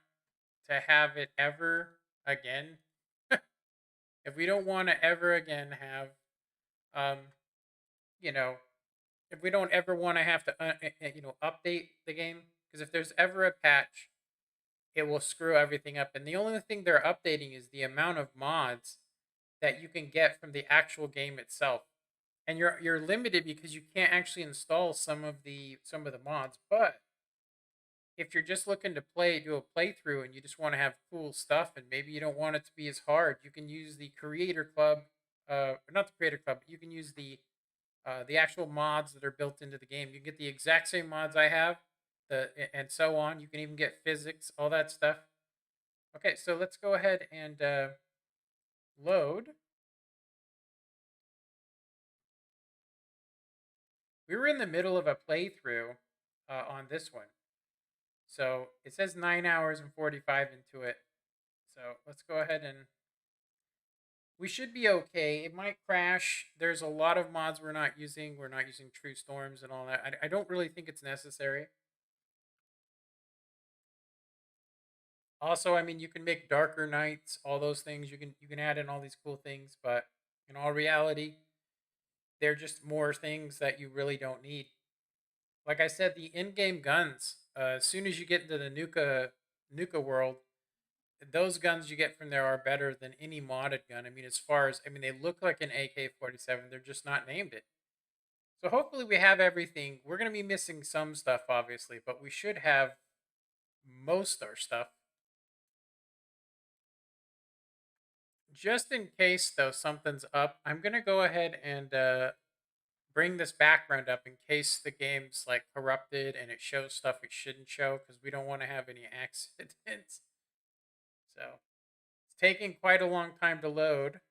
to have it ever again, if we don't want to ever again have, um, you know, if we don't ever want to have to, update the game, because if there's ever a patch, it will screw everything up. And the only thing they're updating is the amount of mods that you can get from the actual game itself. And you're limited because you can't actually install some of the mods. But if you're just looking to do a playthrough and you just want to have cool stuff and maybe you don't want it to be as hard, you can use the Creator Club, not the Creator Club, but you can use the actual mods that are built into the game. You can get the exact same mods I have, and so on. You can even get physics, all that stuff. Okay, so let's go ahead and load. We were in the middle of a playthrough on this one. So it says 9 hours and 45 into it. So let's go ahead and we should be okay. It might crash. There's a lot of mods we're not using. We're not using True Storms and all that. I don't really think it's necessary. Also, I mean, you can make darker nights, all those things. You can add in all these cool things, but in all reality, they're just more things that you really don't need. Like I said, the in-game guns. As soon as you get into the Nuka world, those guns you get from there are better than any modded gun. They look like an AK-47. They're just not named it. So hopefully we have everything. We're gonna be missing some stuff, obviously, but we should have most our stuff. Just in case, though, something's up, I'm gonna go ahead and bring this background up in case the game's like corrupted and it shows stuff it shouldn't show because we don't want to have any accidents. So it's taking quite a long time to load.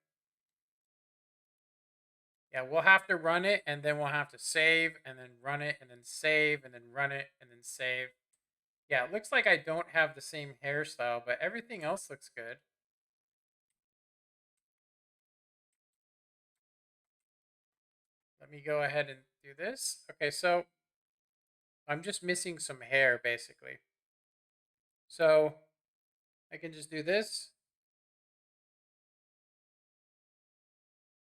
Yeah, we'll have to run it and then we'll have to save and then run it and then save and then run it and then save. Yeah, it looks like I don't have the same hairstyle, but everything else looks good. Let me go ahead and do this. Okay, so I'm just missing some hair basically. So I can just do this.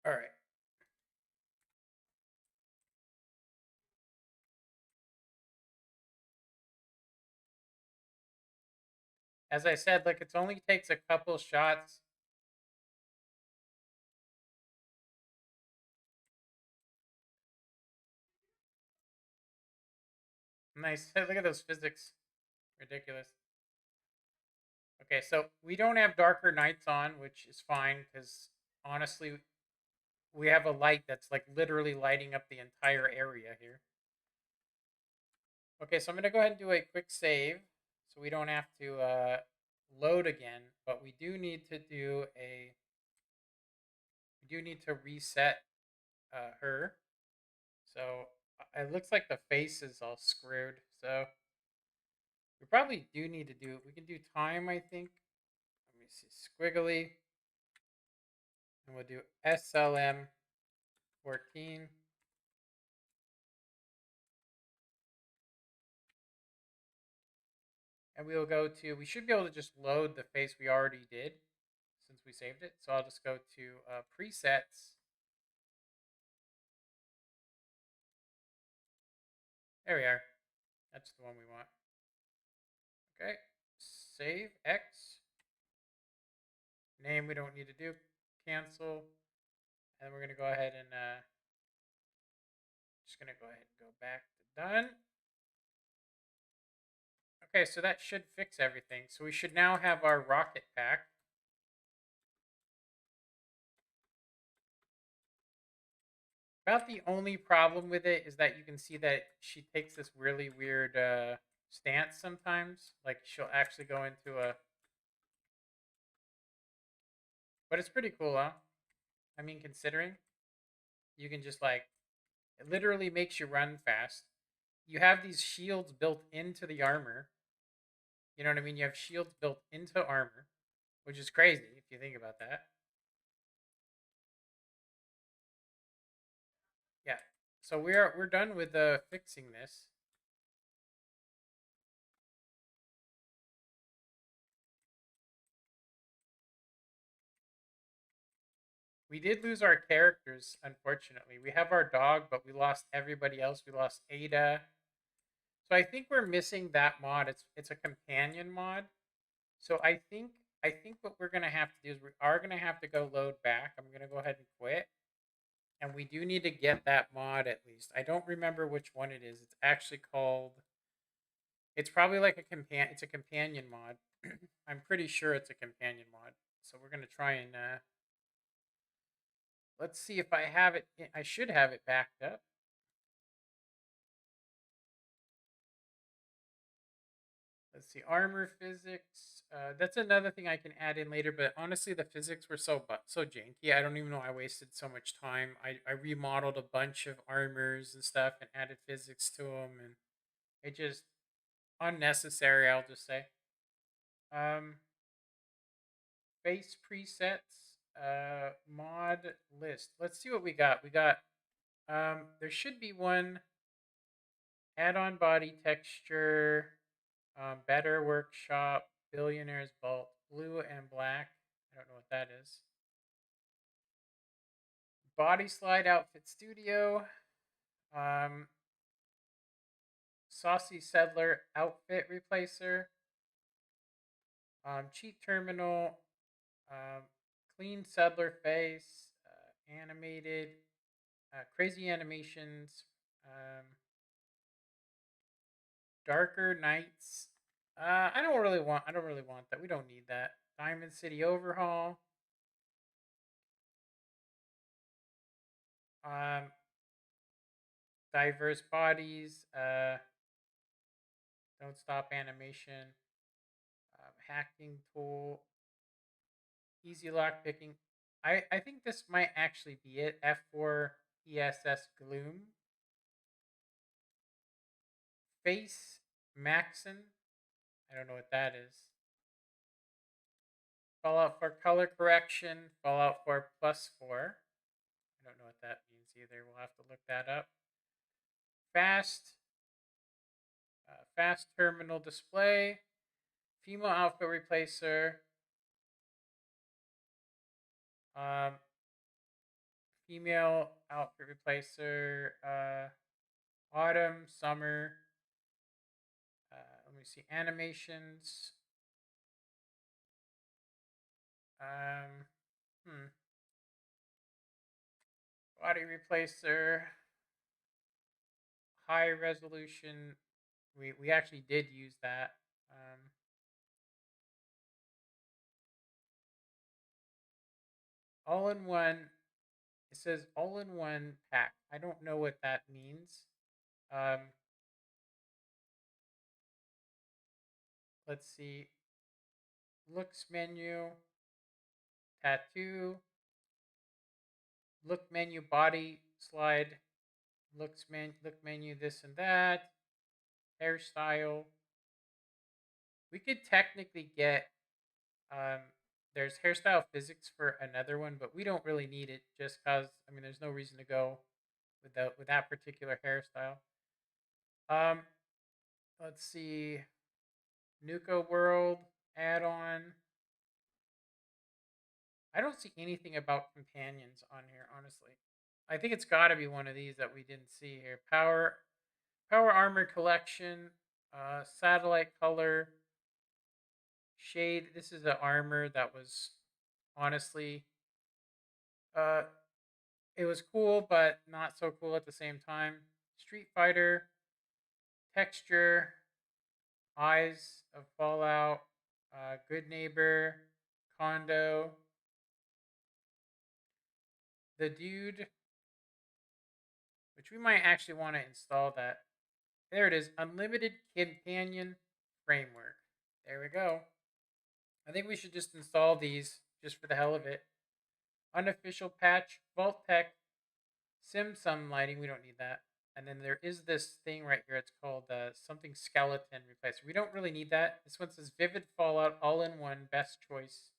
All right. As I said, like it only takes a couple shots. Nice. Look at those physics. Ridiculous. Okay, so we don't have darker nights on, which is fine because honestly, we have a light that's like literally lighting up the entire area here. Okay, so I'm going to go ahead and do a quick save so we don't have to load again, but we do need to reset her. So it looks like the face is all screwed. So we probably do need to we can do time, I think. Let me see, squiggly. And we'll do SLM 14. And we'll go to, we should be able to just load the face we already did since we saved it. So I'll just go to presets. There we are. That's the one we want. Okay. Save X. Name we don't need to do. Cancel. And we're going to go ahead and just going to go ahead and go back to done. Okay, so that should fix everything. So we should now have our rocket pack. About the only problem with it is that you can see that she takes this really weird stance sometimes. Like she'll actually go into a... But it's pretty cool, huh? I mean, considering you can just like... It literally makes you run fast. You have these shields built into the armor. You know what I mean? You have shields built into armor, which is crazy if you think about that. Yeah. So we're done with fixing this. We did lose our characters, unfortunately. We have our dog, but we lost everybody else. We lost Ada. So I think we're missing that mod. It's a companion mod. So I think what we're gonna have to do is we are gonna have to go load back. I'm gonna go ahead and quit. And we do need to get that mod at least. I don't remember which one it is. It's actually called... It's probably like it's a companion mod. I'm pretty sure it's a companion mod. So we're gonna try and let's see if I have it. I should have it backed up. Let's see, armor physics. That's another thing I can add in later. But honestly, the physics were so janky. I don't even know I wasted so much time. I remodeled a bunch of armors and stuff and added physics to them, and it just unnecessary. I'll just say. Um, Base presets. Mod list. Let's see what we got. We got. There should be one. Add-on body texture. Better Workshop, Billionaire's Vault, Blue and Black. I don't know what that is. Body Slide Outfit Studio. Saucy Settler Outfit Replacer. Cheat Terminal. Clean Settler Face. Animated. Crazy Animations. Darker Nights. I don't really want that. We don't need that. Diamond City Overhaul. Diverse bodies. Don't stop animation. Hacking tool. Easy lock picking. I think this might actually be it. F4 ESS Gloom. Face Maxon. I don't know what that is. Fallout 4 color correction. Fallout 4 +4. I don't know what that means either. We'll have to look that up. Fast. Fast terminal display. Female outfit replacer. Female outfit replacer. Autumn, summer. Let me see. Animations. Body replacer. High resolution. We actually did use that. All in one. It says all in one pack. I don't know what that means. Let's see. Looks menu. Tattoo. Look menu body slide. Look menu this and that. Hairstyle. We could technically get There's hairstyle physics for another one, but we don't really need it just because, I mean, there's no reason to go with that particular hairstyle. Um, let's see. Nuka World add-on. I don't see anything about companions on here, honestly. I think it's got to be one of these that we didn't see here. Power Armor Collection, Satellite Color, Shade. This is an armor that was honestly, uh, it was cool, but not so cool at the same time. Street Fighter, Texture, Eyes of Fallout, Good Neighbor, Condo, the Dude, which we might actually want to install that. There it is, Unlimited Companion Framework. There we go. I think we should just install these just for the hell of it. Unofficial patch, Vault Tech, Sim Sunlighting. We don't need that. And then there is this thing right here. It's called something skeleton replacer. We don't really need that. This one says Vivid Fallout all in one, best choice.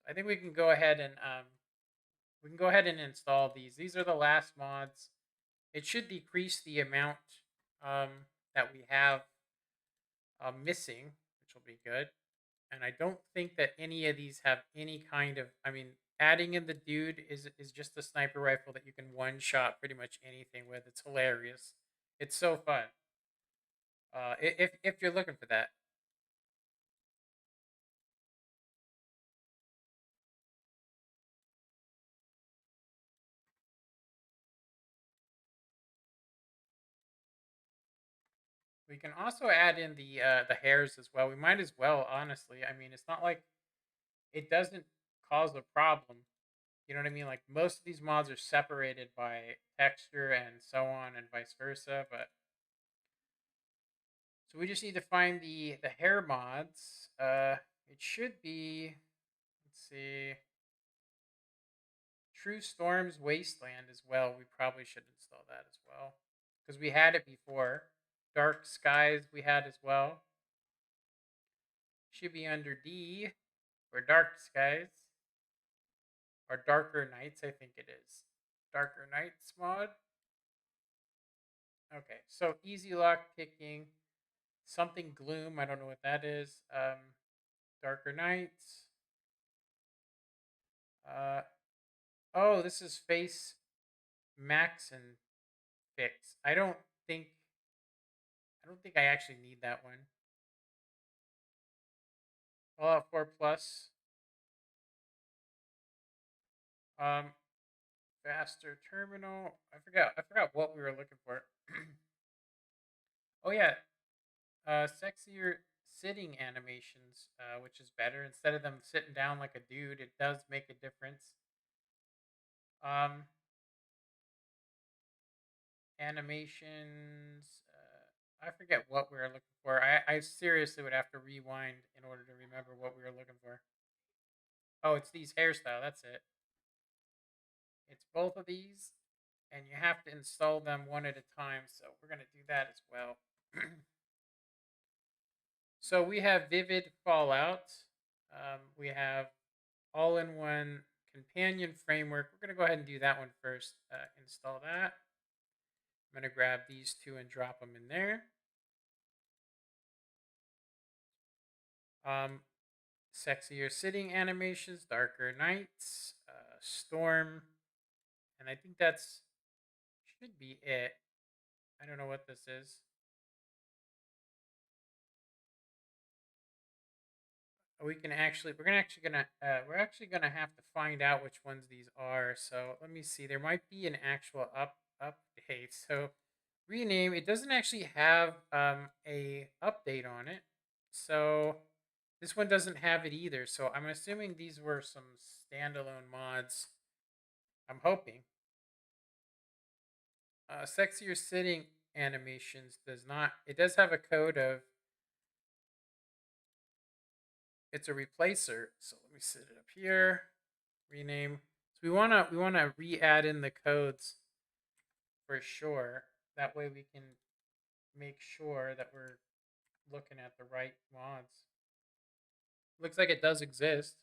So I think we can go ahead and install these. These are the last mods. It should decrease the amount um, that we have missing, which will be good. And I don't think that any of these have any kind of. I mean, adding in the Dude is just a sniper rifle that you can one shot pretty much anything with. It's hilarious. It's so fun. If you're looking for that, we can also add in the hairs as well. We might as well, honestly. I mean, it's not like it doesn't cause a problem. You know what I mean? Like most of these mods are separated by texture and so on and vice versa. But so we just need to find the hair mods. It should be. Let's see. True Storms Wasteland as well. We probably should install that as well because we had it before. Dark Skies we had as well. Should be under D or Dark Skies or Darker Nights. I think it is Darker Nights mod. Okay, so Easy Lock Picking, something Gloom. I don't know what that is. Darker Nights. Uh, oh, this is Face Max and Fix. Think I don't think I actually need that one. Fallout 4 Plus. Um, Faster Terminal. I forgot what we were looking for. Oh yeah, sexier sitting animations, which is better. Instead of them sitting down like a dude, it does make a difference. Um, Animations. I forget what we were looking for. I seriously would have to rewind in order to remember what we were looking for. Oh, it's these hairstyle. That's it. It's both of these, and you have to install them one at a time. So we're gonna do that as well. So we have Vivid Fallout. We have all-in-one companion framework. We're gonna go ahead and do that one first. Install that. I'm gonna grab these two and drop them in there. Sexier sitting animations, darker nights, storm, and I think that's should be it. I don't know what this is. We're actually gonna have to find out which ones these are. So let me see. There might be an actual update. So rename. It doesn't actually have a update on it. So this one doesn't have it either. So I'm assuming these were some standalone mods. I'm hoping. Sexier sitting animations does not. It does have a code of. It's a replacer. So let me set it up here. Rename. So we wanna re-add in the codes for sure. That way we can make sure that we're looking at the right mods. Looks like it does exist.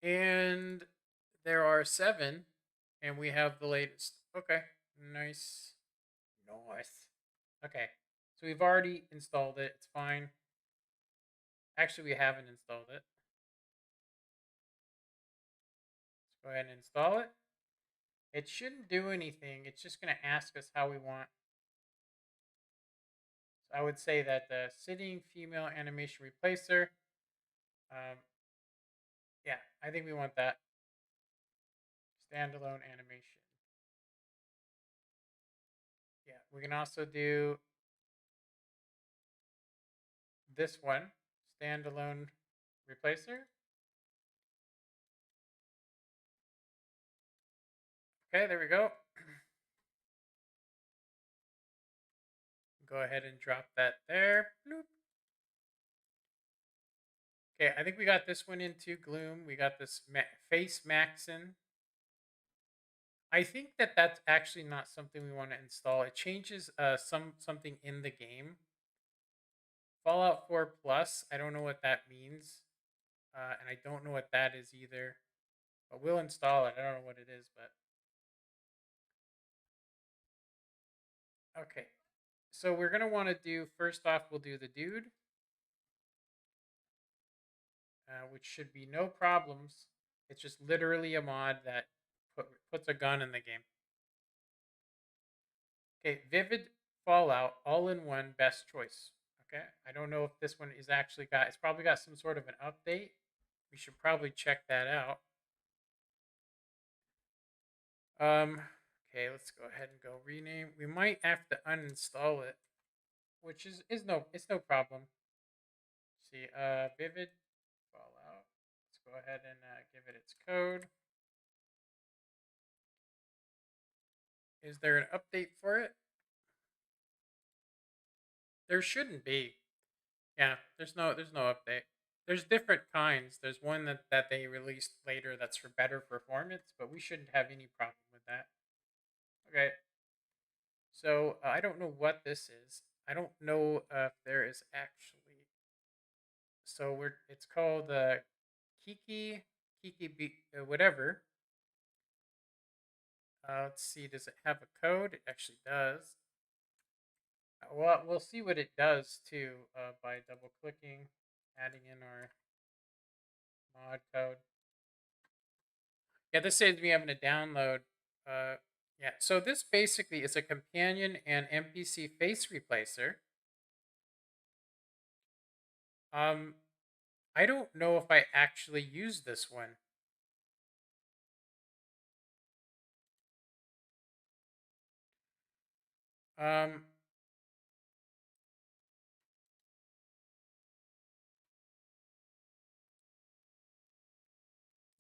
And there are 7, and we have the latest. Okay, nice. Nice. Okay, so we've already installed it. It's fine. Actually, we haven't installed it. Let's go ahead and install it. It shouldn't do anything. It's just going to ask us how we want. So I would say that the sitting female animation replacer. Um, yeah, I think we want that. Standalone animation. Yeah, we can also do this one, standalone replacer. Okay, there we go. Go ahead and drop that there. Bloop. Okay, I think we got this one into Gloom. We got this face Maxon. I think that that's actually not something we want to install. It changes something in the game. Fallout 4 Plus, I don't know what that means. And I don't know what that is either. But we'll install it. I don't know what it is, but okay. So we're gonna want to do, first off, we'll do the dude, which should be no problems. It's just literally a mod that puts a gun in the game. Okay, Vivid Fallout, all in one, best choice. Okay, I don't know if this one is actually got, it's probably got some sort of an update. We should probably check that out. Okay, let's go ahead and go rename. We might have to uninstall it, which is it's no problem. See, Vivid Fallout. Let's go ahead and give it its code. Is there an update for it? There shouldn't be. Yeah, there's no update. There's different kinds. There's one that they released later that's for better performance, but we shouldn't have any problem with that. Okay. So I don't know what this is. I don't know if there is actually. So it's called whatever. Let's see. Does it have a code? It actually does. Well, we'll see what it does too by double clicking, adding in our mod code. Yeah, this saves me having to download. Yeah, so this basically is a companion and NPC face replacer. I don't know if I actually use this one. Um,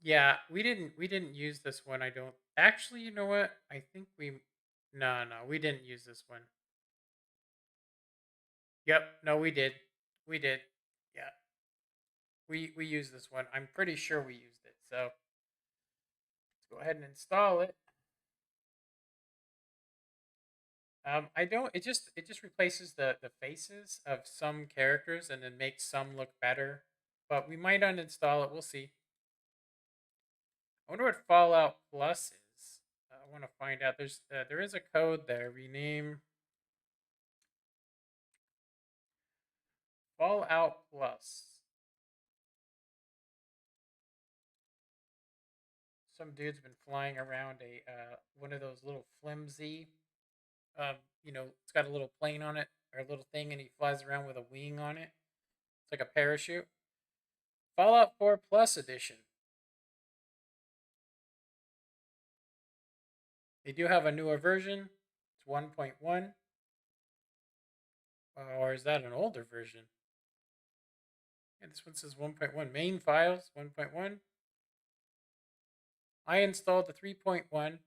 yeah, we didn't use this one. I don't actually. You know what? I think no, we didn't use this one. Yep, no, we did. We did. Yeah, we used this one. I'm pretty sure we used it. So let's go ahead and install it. I don't. It just replaces the faces of some characters and then makes some look better. But we might uninstall it. We'll see. I wonder what Fallout Plus is. I want to find out. There is a code there. Rename Fallout Plus. Some dude's been flying around a one of those little flimsy. Um, it's got a little plane on it or a little thing, and he flies around with a wing on it. It's like a parachute. Fallout 4 Plus edition. They do have a newer version. It's 1.1. Or is that an older version? Yeah, this one says 1.1. Main files, 1.1. I installed the 3.1.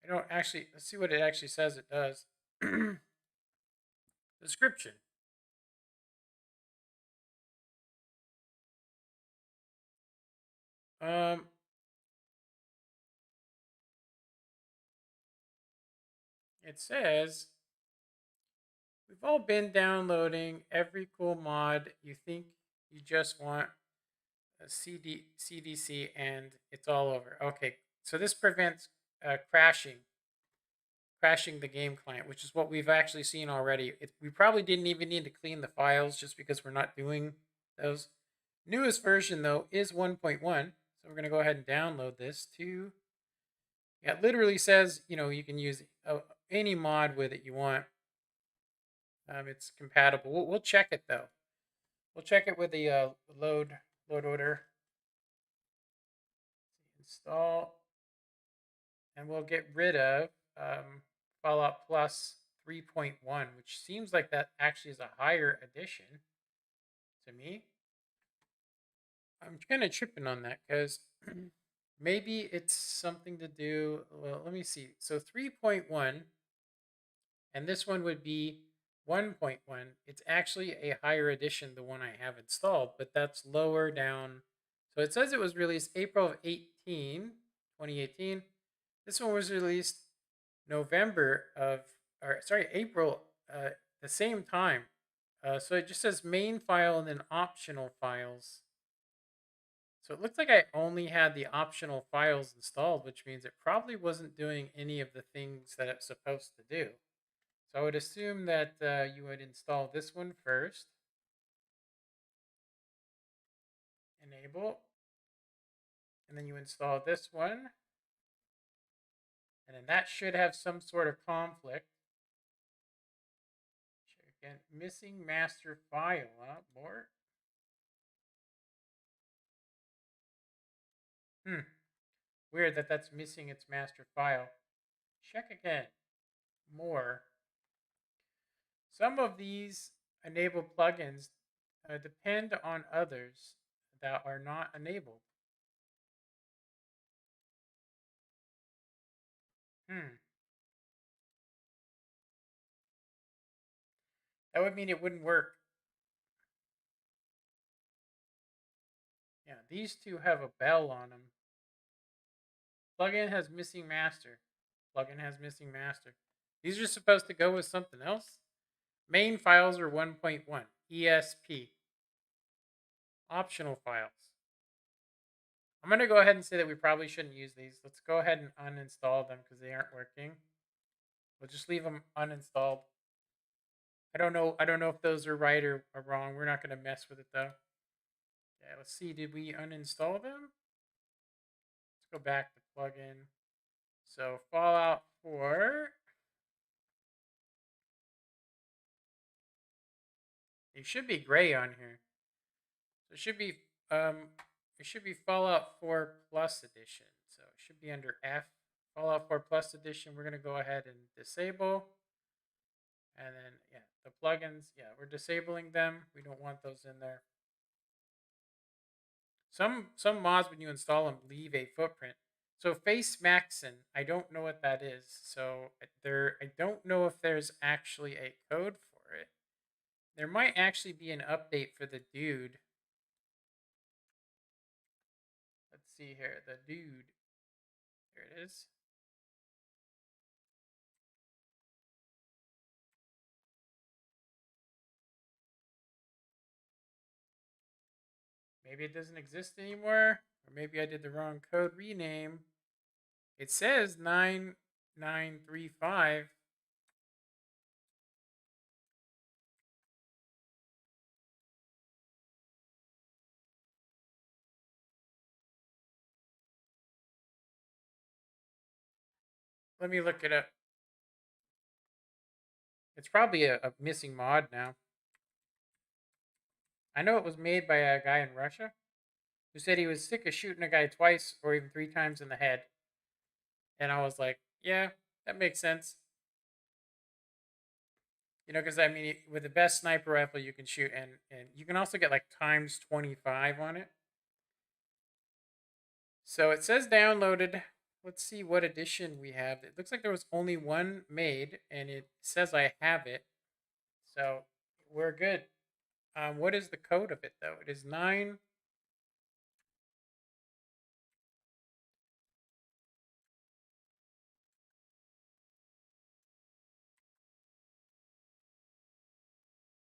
I don't actually, let's see what it actually says it does. Description. Um, it says, we've all been downloading every cool mod you think you just want CDC, and it's all over. Okay, so this prevents crashing the game client, which is what we've actually seen already. We probably didn't even need to clean the files just because we're not doing those. Newest version, though, is 1.1. So we're going to go ahead and download this to... Yeah, it literally says, you can use any mod with it you want. It's compatible. We'll check it, though. We'll check it with the load order. Install. And we'll get rid of Fallout Plus 3.1, which seems like that actually is a higher edition to me. I'm kind of tripping on that because maybe it's something to do. Well, let me see. So 3.1, and this one would be 1.1. It's actually a higher edition, the one I have installed, but that's lower down. So it says it was released April of 2018. This one was released April, the same time. So it just says main file and then optional files. So it looks like I only had the optional files installed, which means it probably wasn't doing any of the things that it's supposed to do. So I would assume that you would install this one first. Enable. And then you install this one. And then that should have some sort of conflict. Again, missing master file, huh? More? Weird that that's missing its master file. Check again. More. Some of these enabled plugins depend on others that are not enabled. That would mean it wouldn't work. Yeah, these two have a bell on them. Plugin has missing master. Plugin has missing master. These are supposed to go with something else. Main files are 1.1. ESP. Optional files. I'm going to go ahead and say that we probably shouldn't use these. Let's go ahead and uninstall them because they aren't working. We'll just leave them uninstalled. I don't know if those are right or wrong. We're not going to mess with it though. Yeah, let's see. Did we uninstall them? Let's go back to plugin. So Fallout 4. It should be gray on here. So it should be Fallout 4 Plus Edition. So it should be under F. Fallout 4 Plus Edition. We're gonna go ahead and disable. And then yeah, the plugins, yeah, we're disabling them. We don't want those in there. Some mods when you install them leave a footprint. So Face Maxon, I don't know what that is. So I don't know if there's actually a code for it. There might actually be an update for the dude. Let's see here, the dude. There it is. Maybe it doesn't exist anymore, or maybe I did the wrong code rename. It says 9935. Let me look it up. It's probably a missing mod now. I know it was made by a guy in Russia who said he was sick of shooting a guy twice or even 3 times in the head. And I was like, yeah, that makes sense. Because I mean, with the best sniper rifle you can shoot, and you can also get like times 25 on it. So it says downloaded. Let's see what edition we have. It looks like there was only one made, and it says I have it. So we're good. What is the code of it, though? It is 9.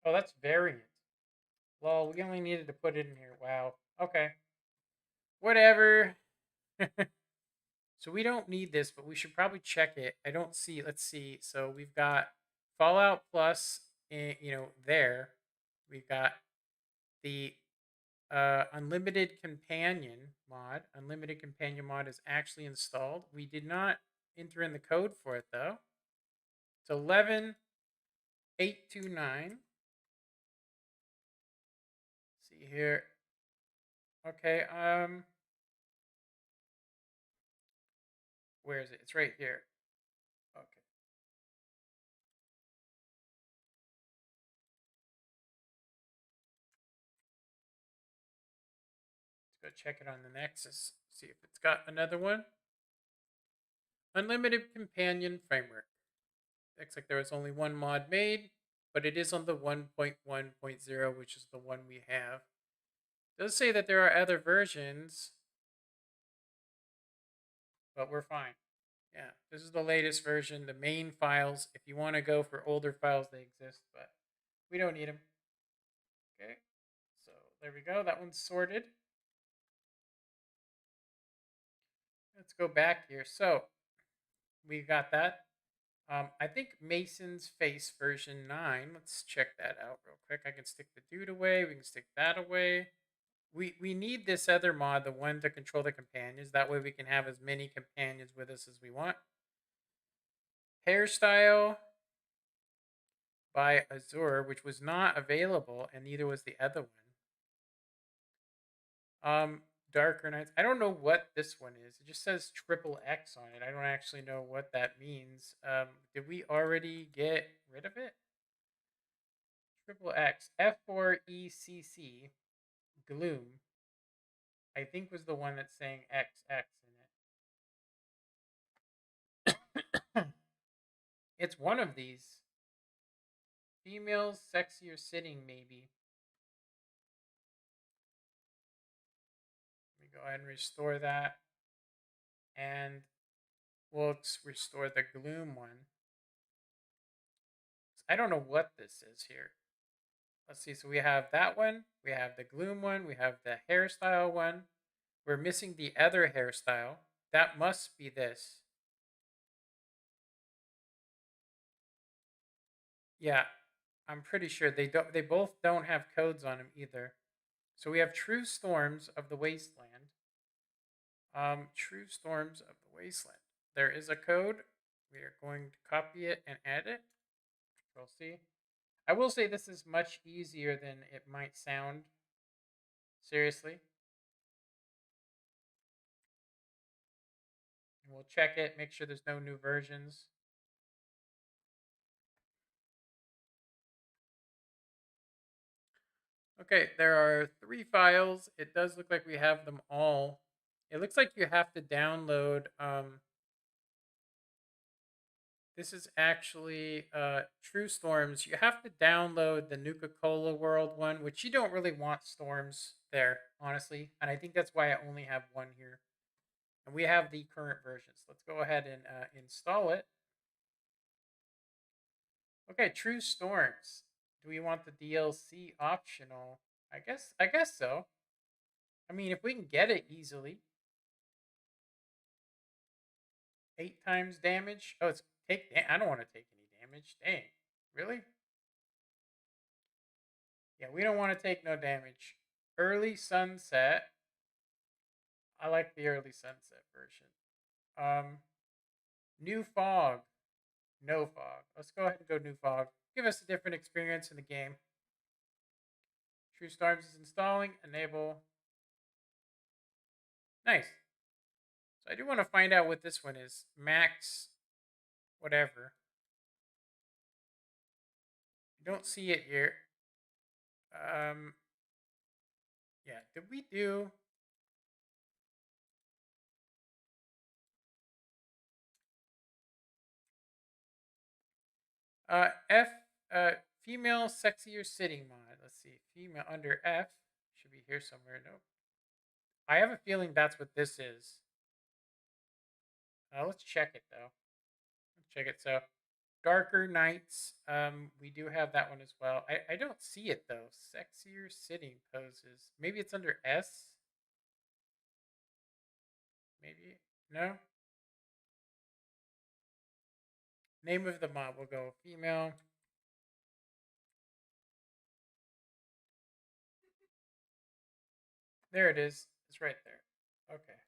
Oh, that's variant. Well, we only needed to put it in here. Wow. Okay. Whatever. So we don't need this, but we should probably check it. I don't see. Let's see. So we've got Fallout Plus, there. We've got the Unlimited Companion mod. Unlimited Companion mod is actually installed. We did not enter in the code for it though. It's 11829. See here. Okay. Where is it? It's right here. Okay. Let's go check it on the Nexus. See if it's got another one. Unlimited Companion Framework. Looks like there was only one mod made, but it is on the 1.1.0, which is the one we have. It does say that there are other versions, but we're fine. Yeah, this is the latest version. The main files, if you want to go for older files, they exist, but we don't need them. Okay, so there we go. That one's sorted. Let's go back here. So we got that. I think Mason's Face version 9. Let's check that out real quick. I can stick the dude away. We can stick that away. We need this other mod, the one to control the companions. That way we can have as many companions with us as we want. Hairstyle by Azure, which was not available, and neither was the other one. Darker Nights. I don't know what this one is. It just says triple X on it. I don't actually know what that means. Did we already get rid of it? Triple X. F4ECC. Gloom. I think was the one that's saying XX in it. It's one of these. Females, sexier sitting, maybe. Let me go ahead and restore that. And we'll restore the gloom one. I don't know what this is here. Let's see. So we have that one. We have the gloom one. We have the hairstyle one. We're missing the other hairstyle. That must be this. Yeah, I'm pretty sure they don't. They both don't have codes on them either. So we have True Storms of the Wasteland. True Storms of the Wasteland. There is a code. We are going to copy it and add it. We'll see. I will say this is much easier than it might sound. Seriously. We'll check it, make sure there's no new versions. Okay, there are 3 files. It does look like we have them all. It looks like you have to download. This is actually True Storms. You have to download the Nuka-Cola World one, which you don't really want storms there, honestly. And I think that's why I only have one here. And we have the current versions. Let's go ahead and install it. Okay, True Storms. Do we want the DLC optional? I guess so. I mean, if we can get it easily. 8 times damage. Oh, it's I don't want to take any damage. Dang. Really? Yeah, we don't want to take no damage. Early sunset. I like the early sunset version. New fog. No fog. Let's go ahead and go new fog. Give us a different experience in the game. True Storms is installing. Enable. Nice. So I do want to find out what this one is. Max whatever. I don't see it here. Yeah, did we do F female sexier sitting mod. Let's see. Female under F should be here somewhere. Nope. I have a feeling that's what this is. Let's check it though. Let's check it. So Darker Nights. We do have that one as well. I don't see it though. Sexier sitting poses. Maybe it's under S. Maybe? No? Name of the mod will go female. There it is. It's right there. Okay.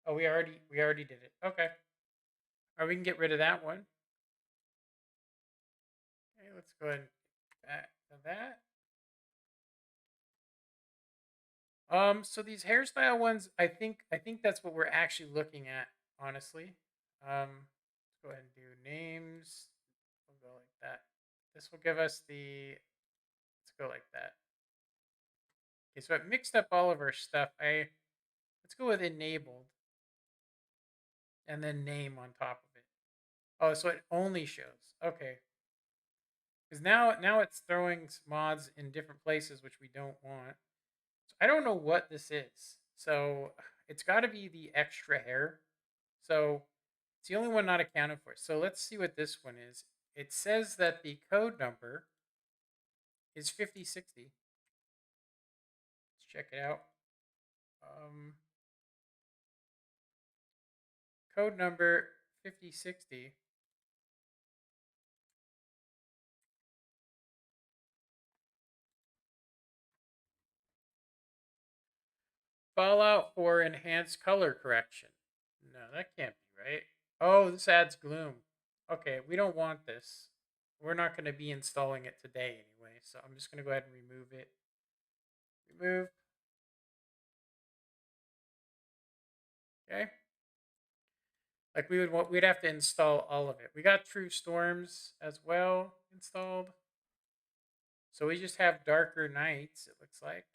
Oh, we already did it. Okay. Or we can get rid of that one. Okay, let's go ahead and back to that. So these hairstyle ones, I think that's what we're actually looking at, honestly. Let's go ahead and do names. We'll go like that. This will give us the. Let's go like that. Okay, so it mixed up all of our stuff. Let's go with enabled, and then name on top of it. Oh, so it only shows. Okay, because now it's throwing mods in different places which we don't want. So I don't know what this is. So it's got to be the extra hair. So it's the only one not accounted for. So let's see what this one is. It says that the code number is 5060. Let's check it out. Code number 5060. Fallout 4 enhanced color correction. No, that can't be right. Oh, this adds gloom. Okay, we don't want this. We're not going to be installing it today anyway, so I'm just going to go ahead and remove it. Remove. Okay. Like we'd have to install all of it. We got True Storms as well installed. So we just have Darker Nights, it looks like.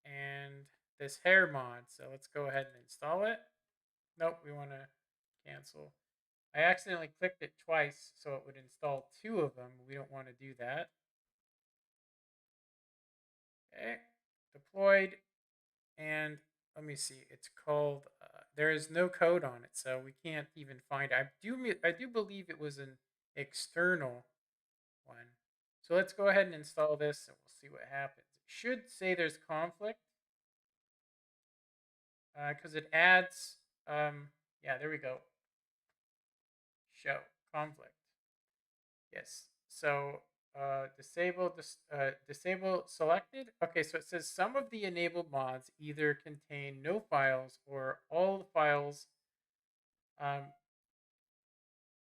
And this hair mod. So let's go ahead and install it. Nope, we want to cancel. I accidentally clicked it twice, so it would install 2 of them. We don't want to do that. Okay, deployed, and let me see. It's called. There is no code on it, so we can't even find it. I do believe it was an external one. So let's go ahead and install this, and we'll see what happens. It should say there's conflict, because it adds. Yeah, there we go. Show conflict. Yes. So disable selected. Okay, so it says some of the enabled mods either contain no files or all the files.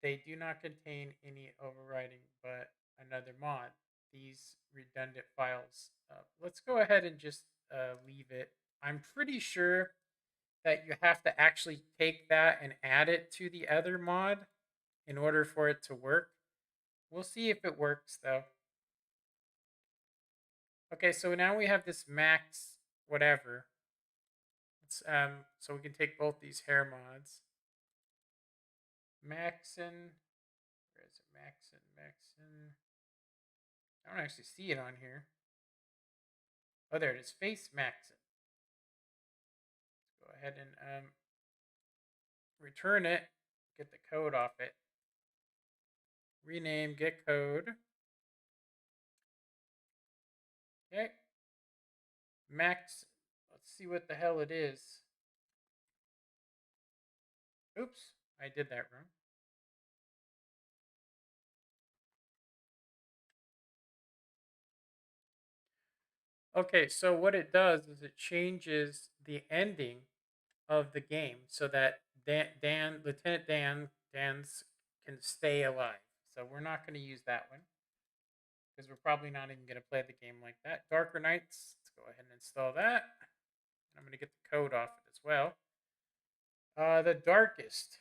They do not contain any overriding but another mod. These redundant files. Let's go ahead and just leave it. I'm pretty sure that you have to actually take that and add it to the other mod in order for it to work. We'll see if it works though. Okay, so now we have this max whatever. It's, so we can take both these hair mods. Maxin. Where is it? Maxin. I don't actually see it on here. Oh, there it is. Face Maxin. Let's go ahead and return it. Get the code off it. Rename, get code. Okay. Max. Let's see what the hell it is. Oops, I did that wrong. Okay, so what it does is it changes the ending of the game so that Lieutenant Dan's can stay alive. So we're not going to use that one because we're probably not even going to play the game like that. Darker Nights, let's go ahead and install that. I'm going to get the code off it as well. The Darkest.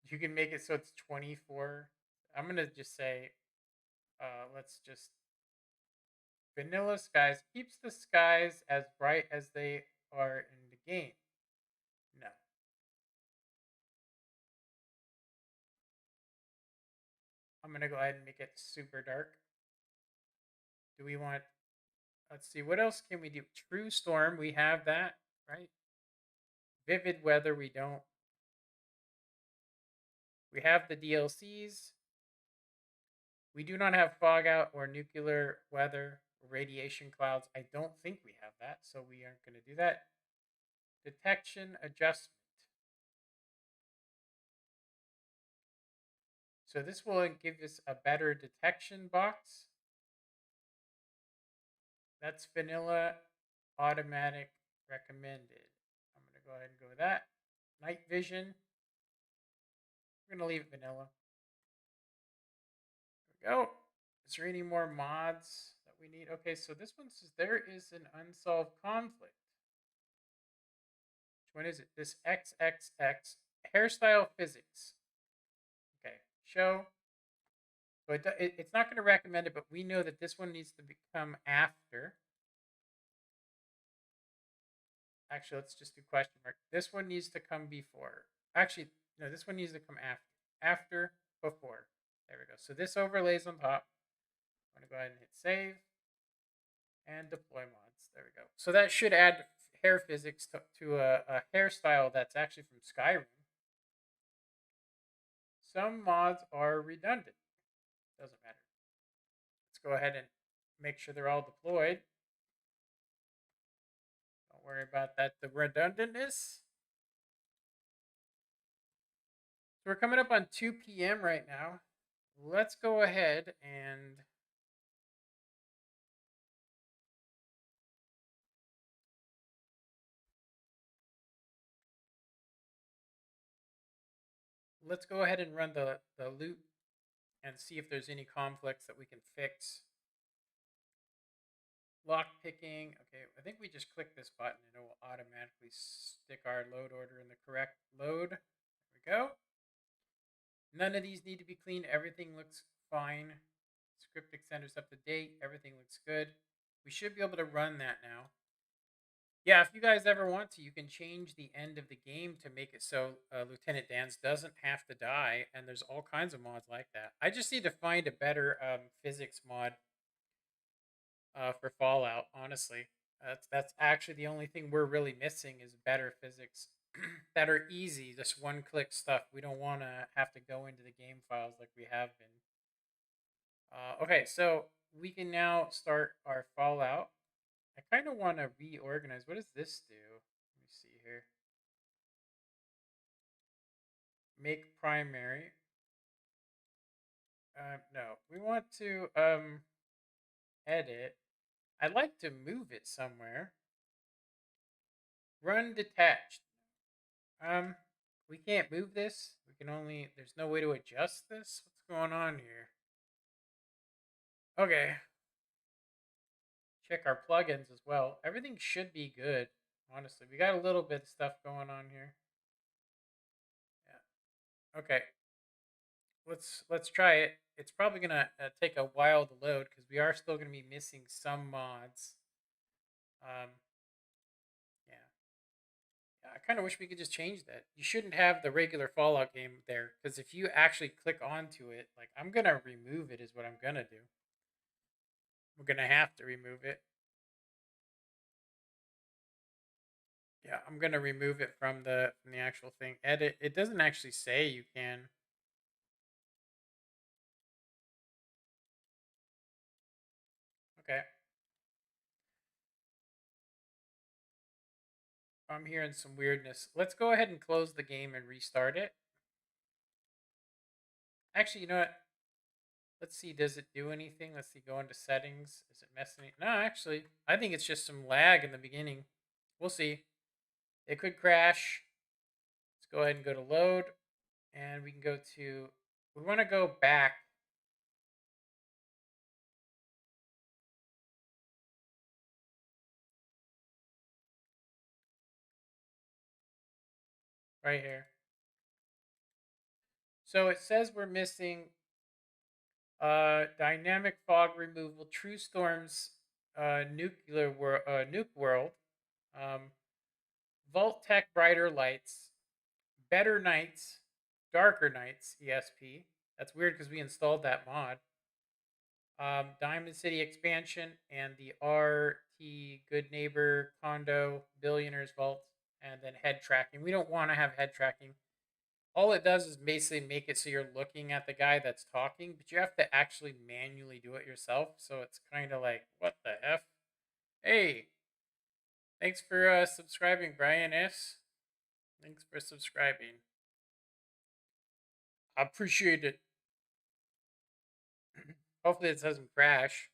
You can make it so it's 24. I'm going to just say, let's just vanilla skies. Keeps the skies as bright as they are in the game. No. I'm going to go ahead and make it super dark. Do we want, let's see, what else can we do? True Storm, we have that, right? Vivid Weather, we don't. We have the DLCs. We do not have fog out or nuclear weather or radiation clouds. I don't think we have that, so we aren't going to do that. Detection adjustment. So this will give us a better detection box. That's vanilla, automatic, recommended. I'm going to go ahead and go with that. Night vision. We're going to leave it vanilla. There we go. Is there any more mods that we need? Okay, so this one says there is an unsolved conflict. Which one is it? This XXX hairstyle physics. Okay, show. So it's not going to recommend it, but we know that this one needs to become after. Actually, let's just do question mark. This one needs to come before. Actually, no, this one needs to come after. After, before. There we go. So this overlays on top. I'm going to go ahead and hit save. And deploy mods. There we go. So that should add hair physics to a hairstyle that's actually from Skyrim. Some mods are redundant. Doesn't matter. Let's go ahead and make sure they're all deployed. Don't worry about that, the redundantness. So we're coming up on 2 p.m. right now. Let's go ahead and run the loop and see if there's any conflicts that we can fix. Lock picking. Okay, I think we just click this button and it will automatically stick our load order in the correct load. There we go. None of these need to be cleaned. Everything looks fine. Script extender's up to date. Everything looks good. We should be able to run that now. Yeah, if you guys ever want to, you can change the end of the game to make it so Lieutenant Dan's doesn't have to die, and there's all kinds of mods like that. I just need to find a better physics mod for Fallout, honestly. That's actually the only thing we're really missing is better physics that are easy, just one-click stuff. We don't want to have to go into the game files like we have been. Okay, so we can now start our Fallout. I kind of want to reorganize. What does this do? Let me see here. Make primary. No, we want to edit. I'd like to move it somewhere. Run detached. We can't move this. We can only. There's no way to adjust this. What's going on here? Okay. Check our plugins as well. Everything should be good. Honestly, we got a little bit of stuff going on here. Yeah. Okay. Let's try it. It's probably gonna take a while to load because we are still gonna be missing some mods. Yeah. I kind of wish we could just change that. You shouldn't have the regular Fallout game there because if you actually click onto it, like I'm gonna remove it is what I'm gonna do. We're gonna have to remove it. Yeah, I'm gonna remove it from the actual thing. Edit. It doesn't actually say you can. Okay. I'm hearing some weirdness. Let's go ahead and close the game and restart it. Actually, you know what? Let's see, does it do anything? Let's see, go into settings. Is it messing? No, actually, I think it's just some lag in the beginning. We'll see. It could crash. Let's go ahead and go to load. And we can go to, we want to go back. Right here. So it says we're missing dynamic fog removal, true storms, nuke world, Vault Tech brighter lights, better nights, darker nights, ESP. That's weird because we installed that mod. Diamond City expansion and the RT Good Neighbor Condo Billionaires Vault, and then head tracking. We don't want to have head tracking. all it does is basically make it so you're looking at the guy that's talking, but you have to actually manually do it yourself. So it's kind of like, what the F? Hey, thanks for subscribing, Brian S. Thanks for subscribing. I appreciate it. Hopefully it doesn't crash.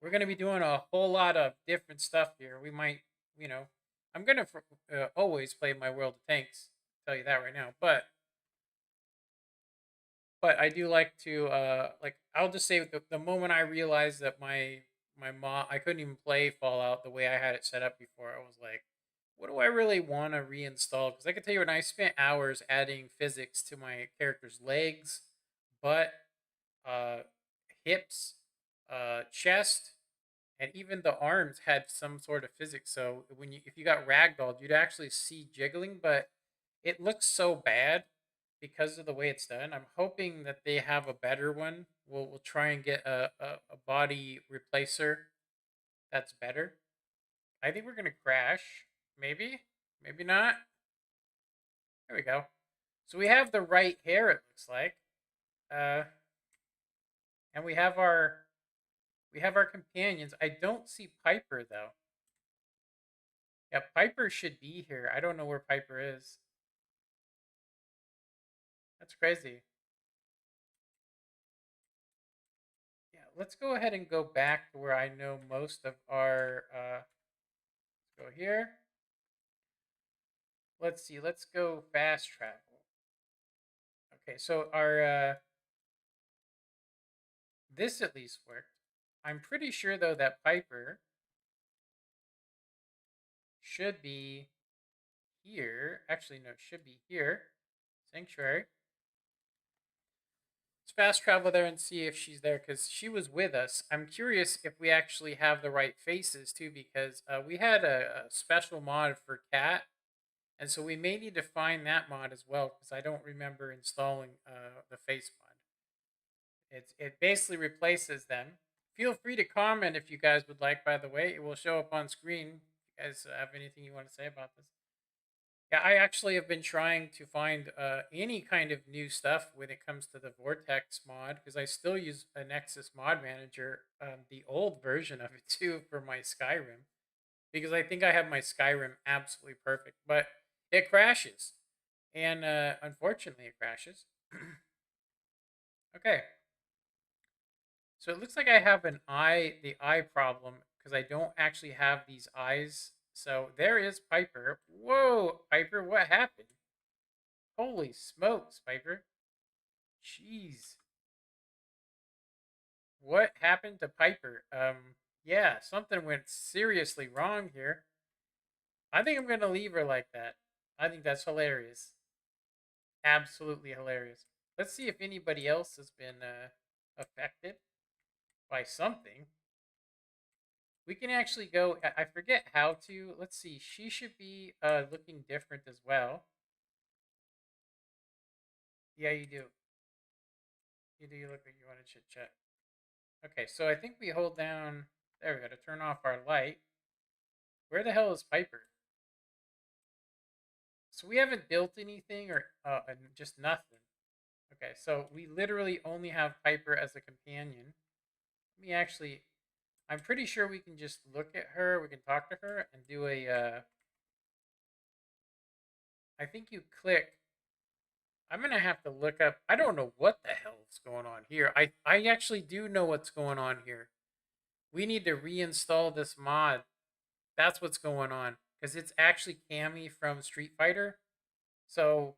We're going to be doing a whole lot of different stuff here. We might, you know, I'm going to always play my World of Tanks. I'll tell you that right now. But I do like to like I'll just say the moment I realized that my mom I couldn't even play Fallout the way I had it set up before, I was like, what do I really want to reinstall? Because I can tell you when I spent hours adding physics to my character's legs, butt, uh, hips, chest, and even the arms had some sort of physics. So when you if you got ragdolled, you'd actually see jiggling, but it looks so bad because of the way it's done. I'm hoping that they have a better one. We'll try and get a body replacer that's better. I think we're gonna crash. Maybe, maybe not. There we go. So we have the right hair. It looks like, uh, and we have our companions. I don't see Piper though. Yeah, Piper should be here. I don't know where Piper is. That's crazy. Yeah, let's go ahead and go back to where I know most of our. Let's go here. Let's see. Let's go fast travel. Okay, so our this at least worked. I'm pretty sure though that Piper should be here. Actually, no, it should be here. Sanctuary. Let's fast travel there and see if she's there because she was with us. I'm curious if we actually have the right faces too because we had a special mod for Cat. And so we may need to find that mod as well because I don't remember installing the face mod. It basically replaces them. Feel free to comment if you guys would like, by the way. It will show up on screen. If you guys have anything you want to say about this? Yeah, I actually have been trying to find any kind of new stuff when it comes to the Vortex mod because I still use a Nexus mod manager, the old version of it too, for my Skyrim because I think I have my Skyrim absolutely perfect, but it crashes, and unfortunately, it crashes. Okay, so it looks like I have the eye problem because I don't actually have these eyes. So there is Piper. Whoa, Piper, what happened? Holy smokes, Piper! Jeez, what happened to Piper? Yeah, something went seriously wrong here. I think I'm gonna leave her like that. I think that's hilarious. Absolutely hilarious. Let's see if anybody else has been affected by something. We can actually go. I forget how to. Let's see. She should be looking different as well. Yeah, you do. You do. You look like you want to chit chat. Okay, so I think we hold down. There we go to turn off our light. Where the hell is Piper? So we haven't built anything or just nothing. Okay, so we literally only have Piper as a companion. Let me actually. I'm pretty sure we can just look at her. We can talk to her and do a. I think you click. I'm gonna have to look up. I don't know what the hell is going on here. I actually do know what's going on here. We need to reinstall this mod. That's what's going on because it's actually Cammy from Street Fighter. So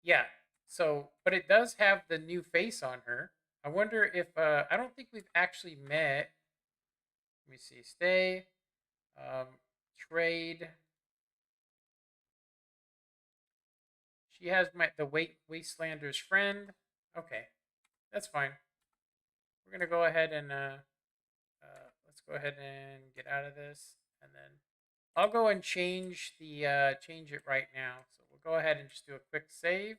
yeah. So but it does have the new face on her. I wonder if I don't think we've actually met. Let me see. Stay. Um, trade. She has the Wastelander's friend. Okay, that's fine. We're gonna go ahead and let's go ahead and get out of this, and then I'll go and change the change it right now. So we'll go ahead and just do a quick save.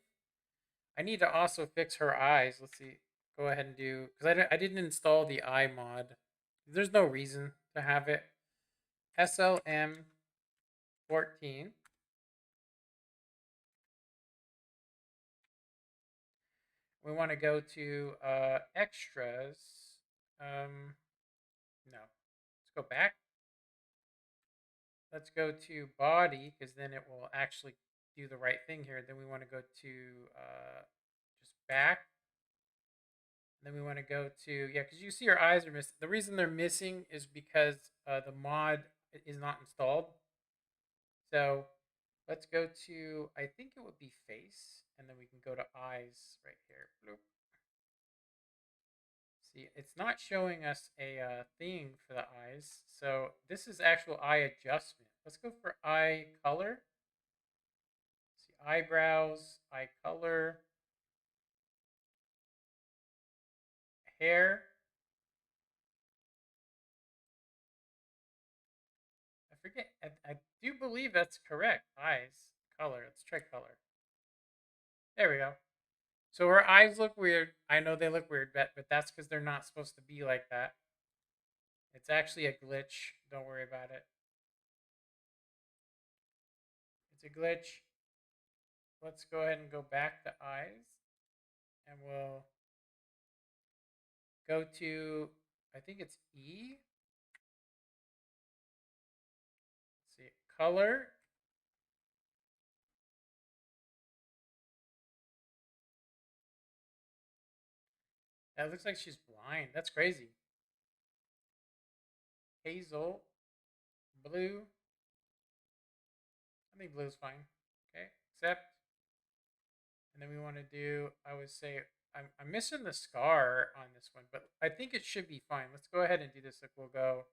I need to also fix her eyes. Let's see. Go ahead and do because I didn't install the eye mod. There's no reason to have it. SLM 14. We want to go to extras. No, let's go back. Let's go to body because then it will actually do the right thing here. Then we want to go to just back. Then we want to go to, yeah, because you see our eyes are missing. The reason they're missing is because the mod is not installed. So let's go to, I think it would be face, and then we can go to eyes right here. Bloop. See, it's not showing us a thing for the eyes. So this is actual eye adjustment. Let's go for eye color. See, eyebrows, eye color, hair. I forget. I do believe that's correct. Eyes, color. Let's try color. There we go. So her eyes look weird. I know they look weird, but that's because they're not supposed to be like that. It's actually a glitch. Don't worry about it. It's a glitch. Let's go ahead and go back to eyes. And we'll go to, I think it's E. Let's see, color. That looks like she's blind. That's crazy. Hazel, blue. I think blue is fine. Okay, accept. And then we want to do, I would say, I'm missing the scar on this one, but I think it should be fine. Let's go ahead and do this. Like we'll go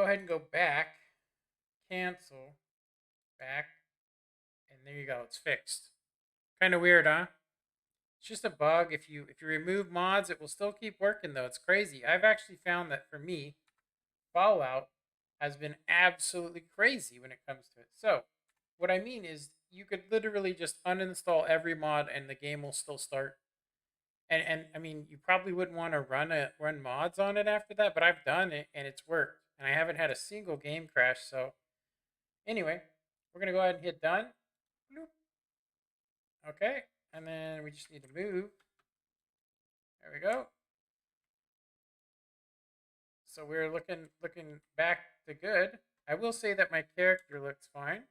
ahead and go back, cancel, back, and there you go. It's fixed. Kind of weird, huh? It's just a bug. If you remove mods, it will still keep working though. It's crazy. I've actually found that for me, Fallout has been absolutely crazy when it comes to it. So, what I mean is you could literally just uninstall every mod and the game will still start. And I mean, you probably wouldn't want to run mods on it after that, but I've done it and it's worked. And I haven't had a single game crash. So, anyway, we're going to go ahead and hit done. Bloop. Okay. And then we just need to move. There we go. So we're looking back to good. I will say that my character looks fine.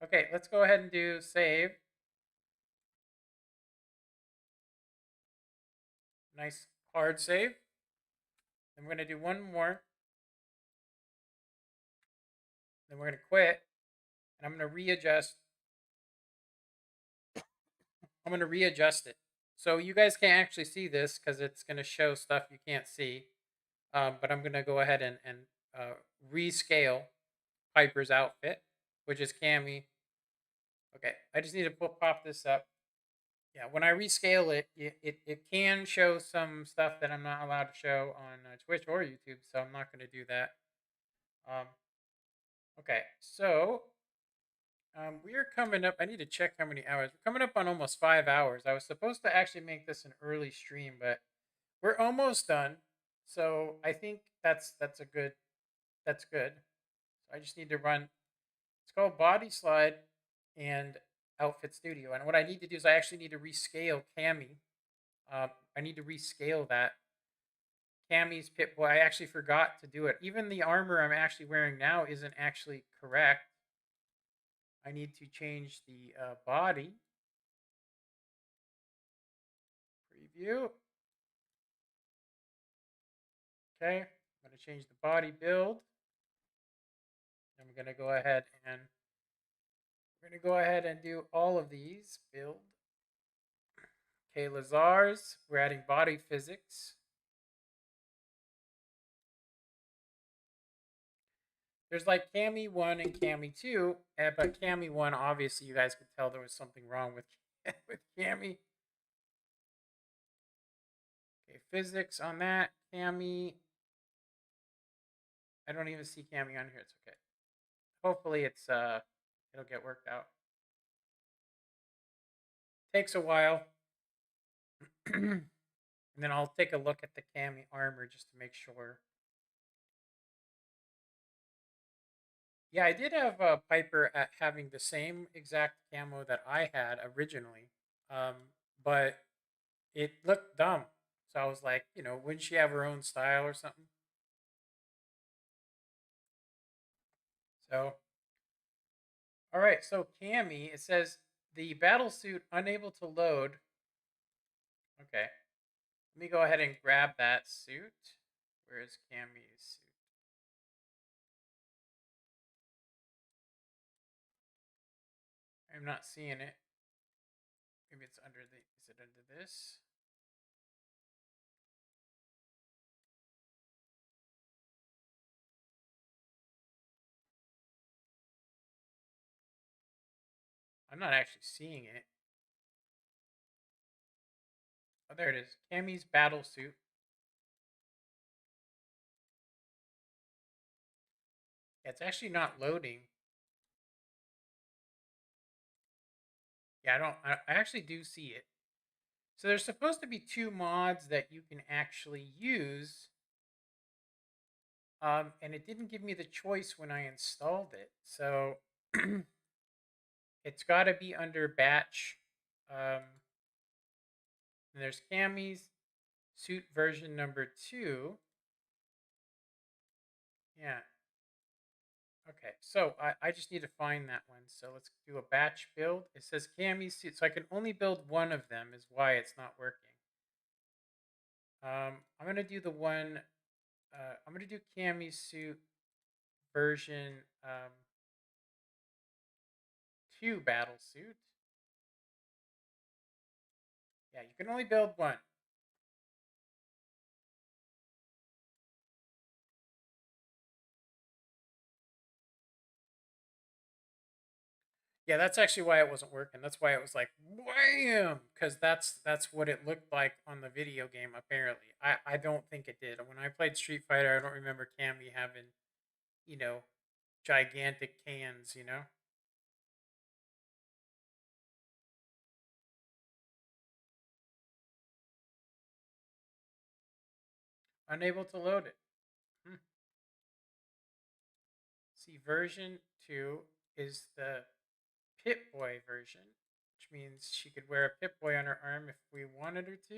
Okay, let's go ahead and do save. Nice hard save. Then we're going to do one more. Then we're going to quit. And I'm going to readjust. I'm going to readjust it. So you guys can't actually see this because it's going to show stuff you can't see. But I'm going to go ahead and rescale Piper's outfit, which is Cammy. Okay, I just need to pop this up. Yeah, when I rescale it, it can show some stuff that I'm not allowed to show on Twitch or YouTube, so I'm not going to do that. Okay, so we are coming up. I need to check how many hours. We're coming up on almost 5 hours. I was supposed to actually make this an early stream, but we're almost done. So I think that's good. So I just need to run. It's called Body Slide and Outfit Studio, and what I need to do is I actually need to rescale Cammy. I need to rescale that. Cammy's Pip-Boy. I actually forgot to do it. Even the armor I'm actually wearing now isn't actually correct. I need to change the body. Preview. Okay, I'm going to change the body build. I'm going to go ahead and do all of these. Build. Okay, Lazar's. We're adding body physics. There's like Cammy 1 and Cammy 2, but Cammy 1, obviously, you guys could tell there was something wrong with Cammy. Okay, physics on that. Cammy. I don't even see Cammy on here. It's okay. Hopefully it'll get worked out. Takes a while. And then I'll take a look at the Cammy armor just to make sure. Yeah, I did have Piper at having the same exact camo that I had originally, um, but it looked dumb. So I was like, wouldn't she have her own style or something? So, all right. So Cammy, it says the battle suit unable to load. Okay, let me go ahead and grab that suit. Where is Cammy's suit? I'm not seeing it. Maybe it's under the. Is it under this? I'm not actually seeing it. Oh, there it is. Cammy's battle suit. Yeah, it's actually not loading. Yeah, I don't. I actually do see it. So there's supposed to be two mods that you can actually use, and it didn't give me the choice when I installed it. So it's got to be under batch. Um, and there's Cammy's suit version number 2. Yeah. Okay. So I just need to find that one. So let's do a batch build. It says Cammy's suit, so I can only build one of them. Is why it's not working. I'm gonna do the one. I'm gonna do Cammy's suit version 2 battle suit. Yeah, you can only build one. Yeah, that's actually why it wasn't working. That's why it was like wham, because that's what it looked like on the video game. Apparently, I don't think it did. When I played Street Fighter, I don't remember Cammy having you know gigantic cans. Unable to load it. Hmm. See, version 2 is the Pit Boy version, which means she could wear a Pit Boy on her arm if we wanted her to.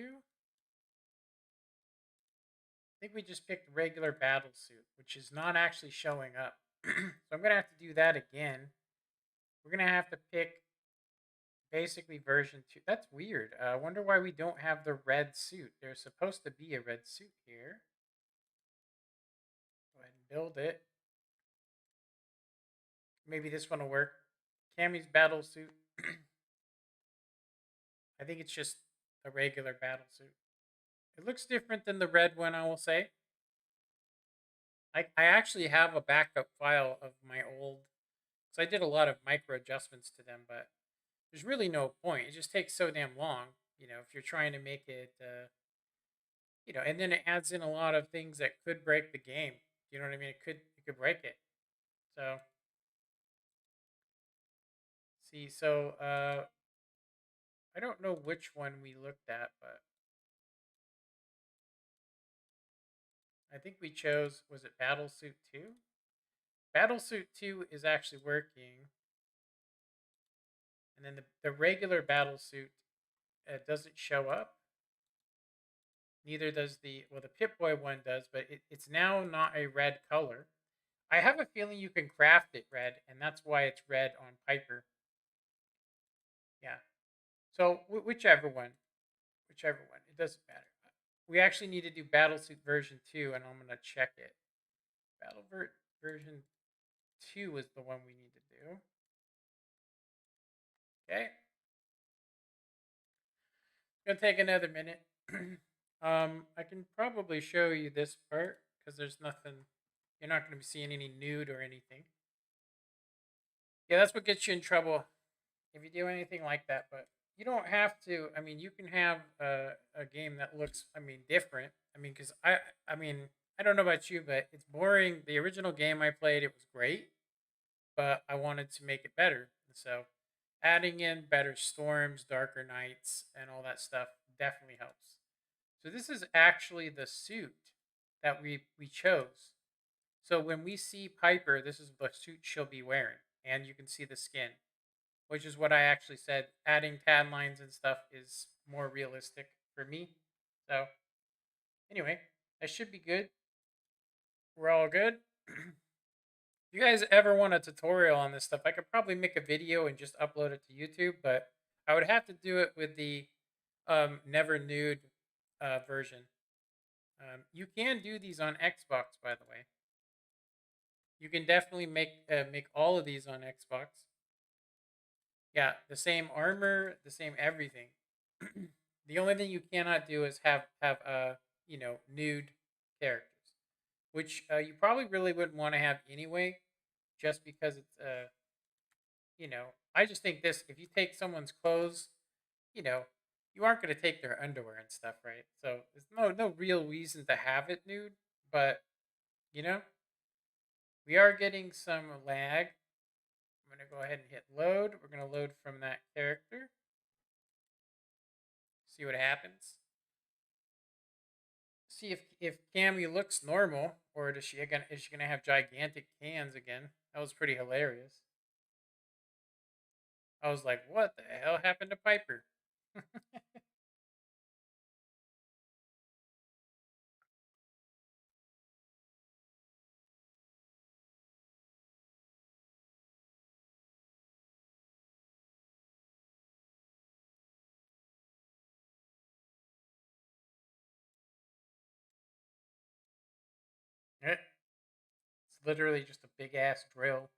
I think we just picked regular battle suit, which is not actually showing up. So I'm going to have to do that again. We're going to have to pick basically version 2. That's weird. I wonder why we don't have the red suit. There's supposed to be a red suit here. Go ahead and build it. Maybe this one will work. Cammy's battle suit. I think it's just a regular battle suit. It looks different than the red one, I will say. I actually have a backup file of my old. So I did a lot of micro adjustments to them, but there's really no point. It just takes so damn long, if you're trying to make it, and then it adds in a lot of things that could break the game. You know what I mean? It could break it. So see, so I don't know which one we looked at, but I think we chose, was it Battlesuit 2? Battlesuit 2 is actually working, and then the regular Battlesuit doesn't show up. Neither does the Pip Boy one does, but it's now not a red color. I have a feeling you can craft it red, and that's why it's red on Piper. Yeah. So whichever one, it doesn't matter. We actually need to do Battlesuit version 2, and I'm gonna check it. Version 2 is the one we need to do. Okay. It's gonna take another minute. I can probably show you this part because there's nothing. You're not gonna be seeing any nude or anything. Yeah, that's what gets you in trouble if you do anything like that. But you don't have to. I mean, you can have a game that looks, different. Because I mean, I don't know about you, but it's boring. The original game I played, it was great, but I wanted to make it better. So adding in better storms, darker nights, and all that stuff definitely helps. So this is actually the suit that we chose. So when we see Piper, this is the suit she'll be wearing, and you can see the skin, which is what I actually said. Adding tan lines and stuff is more realistic for me. So anyway, that should be good. We're all good. If you guys ever want a tutorial on this stuff, I could probably make a video and just upload it to YouTube, but I would have to do it with the never nude version. You can do these on Xbox, by the way. You can definitely make all of these on Xbox. Yeah, the same armor, the same everything. The only thing you cannot do is have nude characters, which you probably really wouldn't want to have anyway, just because it's I just think this, if you take someone's clothes, you know, you aren't going to take their underwear and stuff, right? So there's no real reason to have it nude, but you know, we are getting some lag. I'm going to go ahead and hit load. We're going to load from that character. See what happens. See if Cammy looks normal, or is she gonna have gigantic cans again? That was pretty hilarious. I was like, what the hell happened to Piper? It's literally just a big ass drill.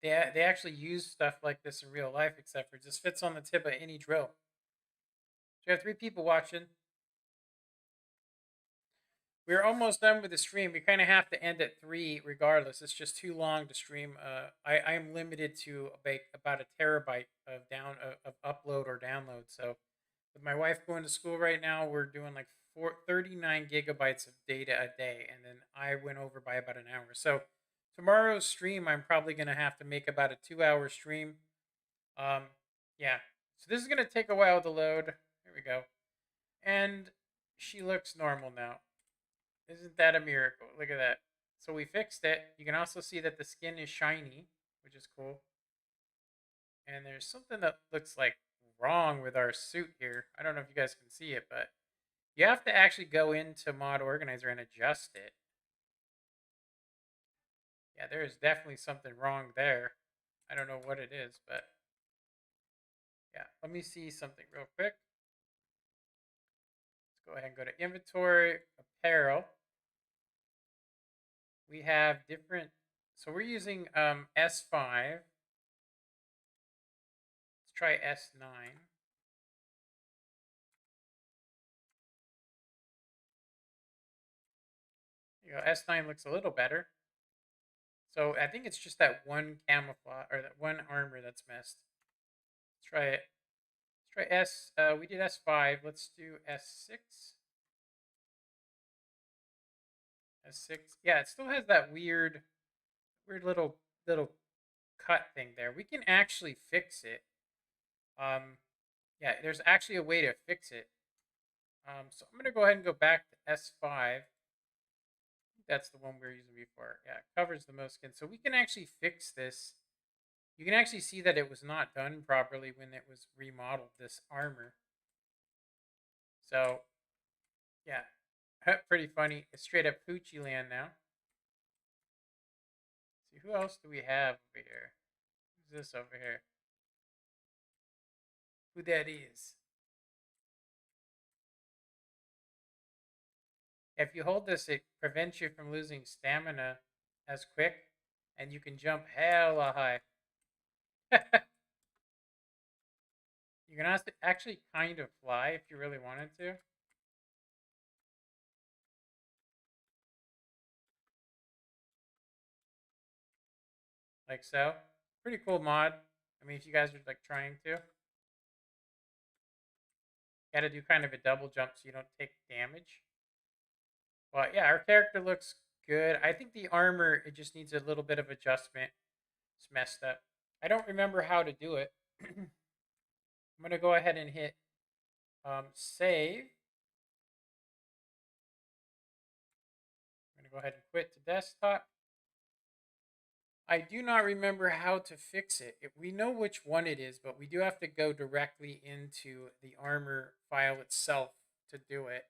They actually use stuff like this in real life, except for it just fits on the tip of any drill. So you have 3 people watching. We're almost done with the stream. We kind of have to end at 3 regardless. It's just too long to stream. I am limited to about a terabyte of upload or download. So with my wife going to school right now, we're doing like 39 gigabytes of data a day, and then I went over by about an hour. So tomorrow's stream, I'm probably gonna have to make about a 2-hour stream. Um, yeah. So this is gonna take a while to load. There we go. And she looks normal now. Isn't that a miracle? Look at that. So we fixed it. You can also see that the skin is shiny, which is cool. And there's something that looks like wrong with our suit here. I don't know if you guys can see it, but you have to actually go into Mod Organizer and adjust it. Yeah, there is definitely something wrong there. I don't know what it is, but yeah, let me see something real quick. Let's go ahead and go to Inventory, Apparel. We have different, so we're using S5. Let's try S9. S9 looks a little better. So I think it's just that one camouflage or that one armor that's messed. Let's try it. Let's try S. We did S5. Let's do S6. S6. Yeah, it still has that weird little cut thing there. We can actually fix it. Yeah, there's actually a way to fix it. So I'm gonna go ahead and go back to S5. That's the one we were using before. Yeah, it covers the most skin. So we can actually fix this. You can actually see that it was not done properly when it was remodeled, this armor. So, yeah, pretty funny. It's straight up Poochie land now. Let's see, who else do we have over here? Who's this over here? Who that is? If you hold this, it prevents you from losing stamina as quick, and you can jump hella high. You can actually kind of fly if you really wanted to. Like so. Pretty cool mod. I mean, if you guys are like trying to. Got to do kind of a double jump so you don't take damage. But yeah, our character looks good. I think the armor, it just needs a little bit of adjustment. It's messed up. I don't remember how to do it. I'm going to go ahead and hit save. I'm going to go ahead and quit to desktop. I do not remember how to fix it. We know which one it is, but we do have to go directly into the armor file itself to do it,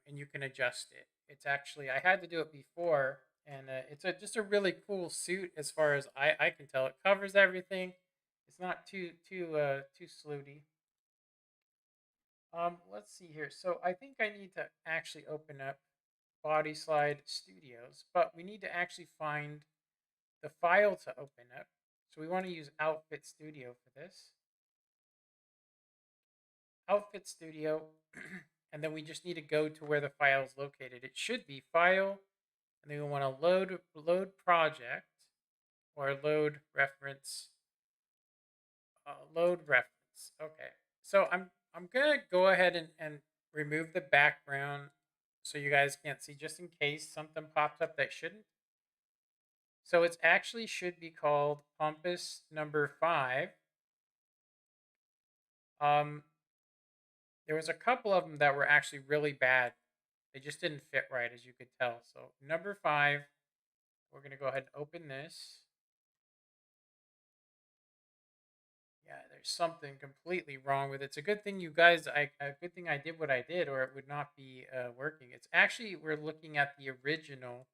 and you can adjust it. It's actually, I had to do it before, and it's just a really cool suit as far as I can tell. It covers everything. It's not too slooty. Let's see here. So I think I need to actually open up Body Slide Studios, but we need to actually find the file to open up. So we want to use Outfit Studio for this. Outfit Studio, and then we just need to go to where the file is located. It should be File, and then we want to load project or load reference. Load reference. Okay, so I'm gonna go ahead and remove the background so you guys can't see, just in case something pops up that shouldn't. So it's actually should be called Pompous number 5. There was a couple of them that were actually really bad. They just didn't fit right, as you could tell. So number 5, we're gonna go ahead and open this. Yeah, there's something completely wrong with it. It's a good thing you guys, a good thing I did what I did, or it would not be working. It's actually, we're looking at the original.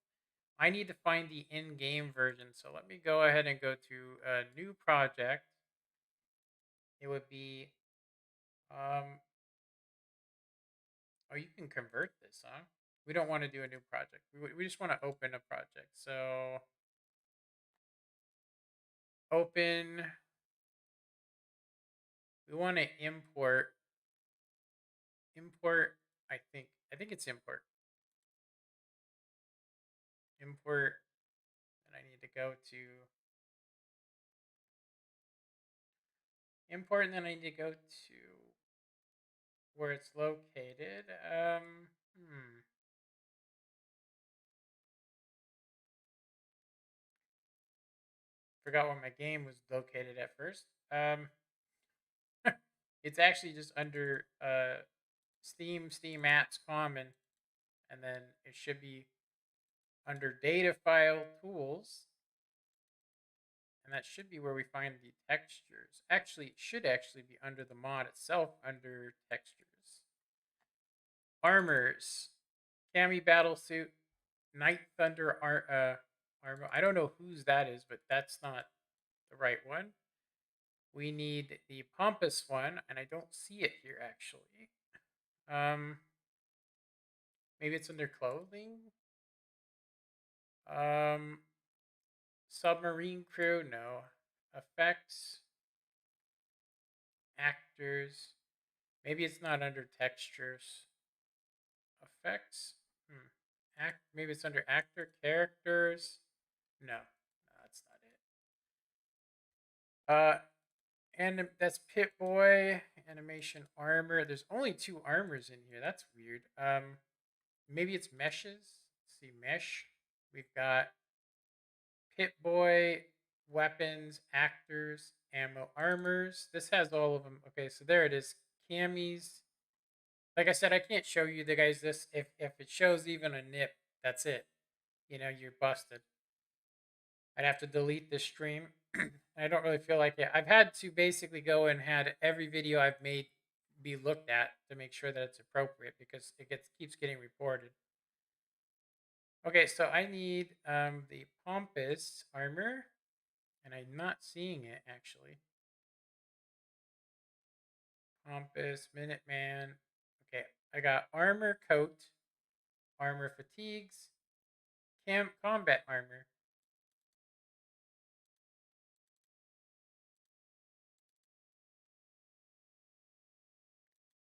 I need to find the in-game version. So let me go ahead and go to a new project. It would be, oh, you can convert this, huh? We don't want to do a new project. We just want to open a project. So open, we want to import, I think it's import, and I need to go to import, and then I need to go to where it's located. Forgot where my game was located at first. It's actually just under Steam apps common, and then it should be under data file tools, and that should be where we find the textures. Actually, it should actually be under the mod itself, under textures. Armors, Cami Battlesuit, Night Thunder armor. I don't know whose that is, but that's not the right one. We need the pompous one, and I don't see it here actually. Maybe it's under clothing. Submarine crew, no. Effects, actors. Maybe it's not under textures. Effects. Maybe it's under actor, characters. No, that's not it. And that's Pit Boy, animation, armor. There's only 2 armors in here. That's weird. Maybe it's meshes. Let's see, mesh. We've got Pit Boy, weapons, actors, ammo, armors. This has all of them. Okay, so there it is. Camis. Like I said, I can't show you the guys this. If it shows even a nip, that's it. You know, you're busted. I'd have to delete this stream. I don't really feel like it. I've had to basically go and had every video I've made be looked at to make sure that it's appropriate, because it keeps getting reported. Okay, so I need the pompous armor, and I'm not seeing it actually. Pompous, Minuteman. Okay, I got armor coat, armor fatigues, combat armor.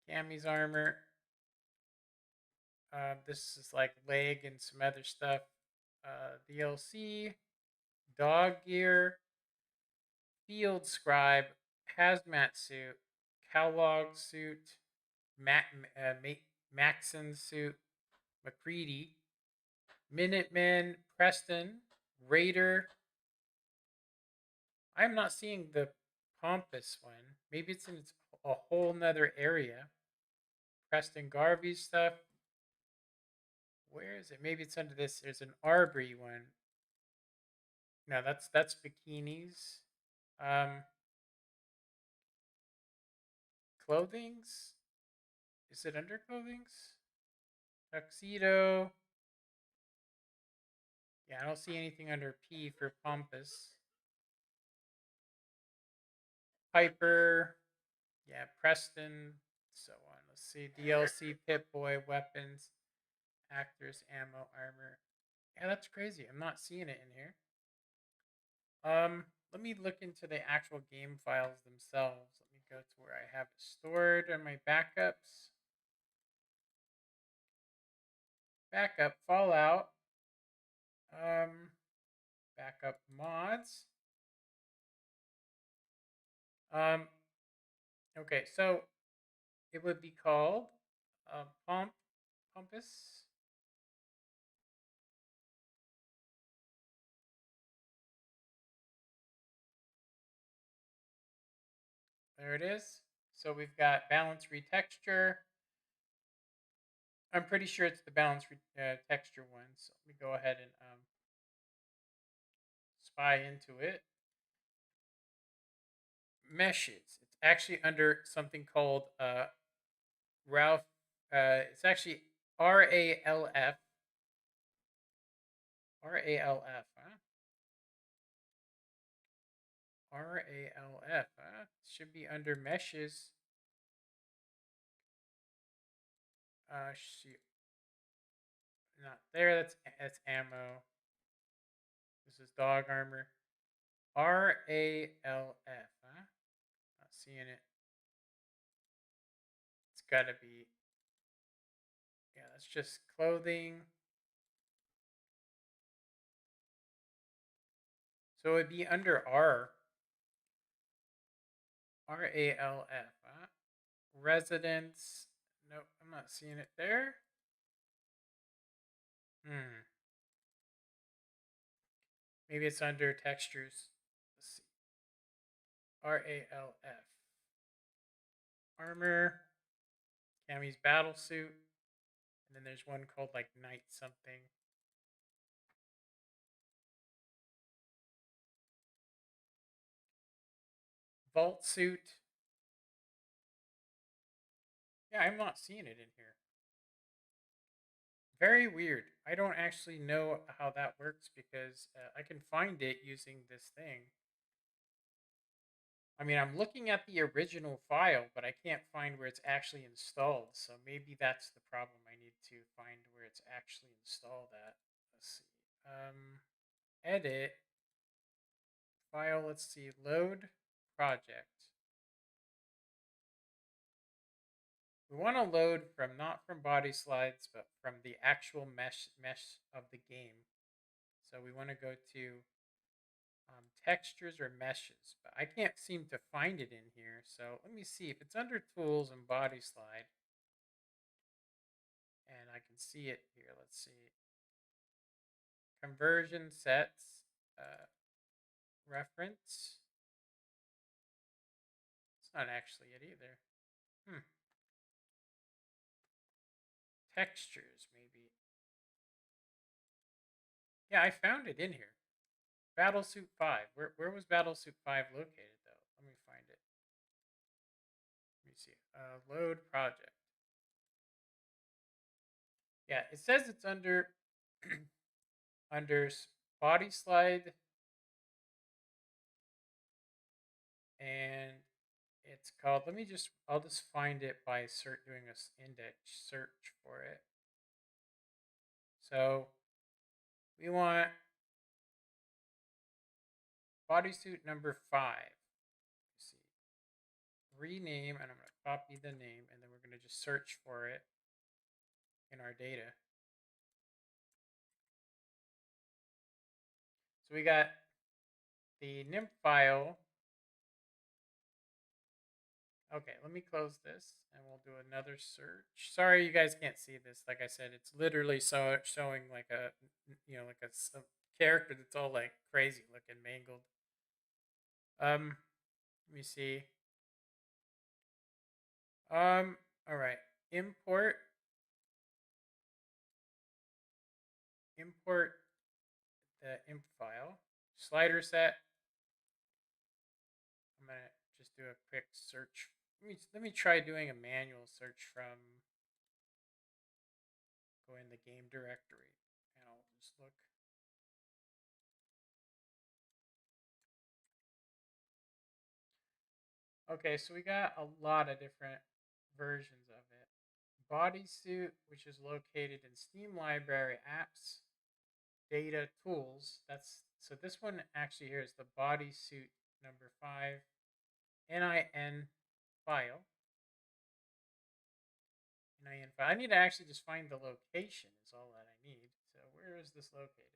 Cammy's armor. This is like leg and some other stuff. DLC, dog gear, field scribe, hazmat suit, Kellogg suit, Maxon suit, McCready, Minutemen, Preston, Raider. I'm not seeing the pompous one. Maybe it's in a whole nother area. Preston Garvey stuff. Where is it? Maybe it's under this. There's an Arbery one. No, that's bikinis. Um, clothings. Is it under clothings? Tuxedo. Yeah, I don't see anything under P for pompous. Piper. Yeah, Preston. So on. Let's see. DLC, Pip Boy, weapons, actors, ammo, armor. Yeah, that's crazy. I'm not seeing it in here. Let me look into the actual game files themselves. Let me go to where I have it stored on my backups. Backup Fallout. Backup mods. Okay, so it would be called Pompous. There it is. So we've got balance retexture. I'm pretty sure it's the balance texture one. So let me go ahead and spy into it. Meshes. It's actually under something called Ralph. It's actually RALF. RALF, huh? RALF, huh? Should be under meshes. Shoot. Not there. That's ammo. This is dog armor. RALF, huh? Not seeing it. It's gotta be. Yeah, that's just clothing. So it'd be under R. RALF, huh? Residence. Nope, I'm not seeing it there. Maybe it's under textures. Let's see. RALF. Armor. Cammy's battle suit. And then there's one called like Knight something. Vault suit. Yeah, I'm not seeing it in here. Very weird. I don't actually know how that works because I can find it using this thing. I mean, I'm looking at the original file, but I can't find where it's actually installed. So maybe that's the problem. I need to find where it's actually installed at. Let's see. Edit. File, let's see. Load project. We want to load from not from body slides, but from the actual mesh of the game. So we want to go to textures or meshes, but I can't seem to find it in here. So let me see if it's under tools and body slide. And I can see it here. Let's see. Conversion sets, reference. It's not actually it either. Textures, maybe. Yeah, I found it in here. Battlesuit 5. Where was Battlesuit 5 located, though? Let me find it. Let me see. Load project. Yeah, it says it's under under body slide, and it's called. I'll just find it by doing a index search for it. So we want bodysuit number 5. Let's see. Rename, and I'm going to copy the name, and then we're going to just search for it in our data. So we got the nymph file. Okay, let me close this and we'll do another search. Sorry, you guys can't see this. Like I said, it's literally showing like a, like a character that's all like crazy looking, mangled. Let me see. All right, import. import the imp file, slider set. I'm gonna just do a quick search. Let me try doing a manual search from go in the game directory, and I'll just look. Okay, so we got a lot of different versions of it. Bodysuit, which is located in Steam Library Apps, Data Tools. That's so this one actually here is the bodysuit number 5 NIN file. NIN file. I need to actually just find the location is all that I need. So where is this located?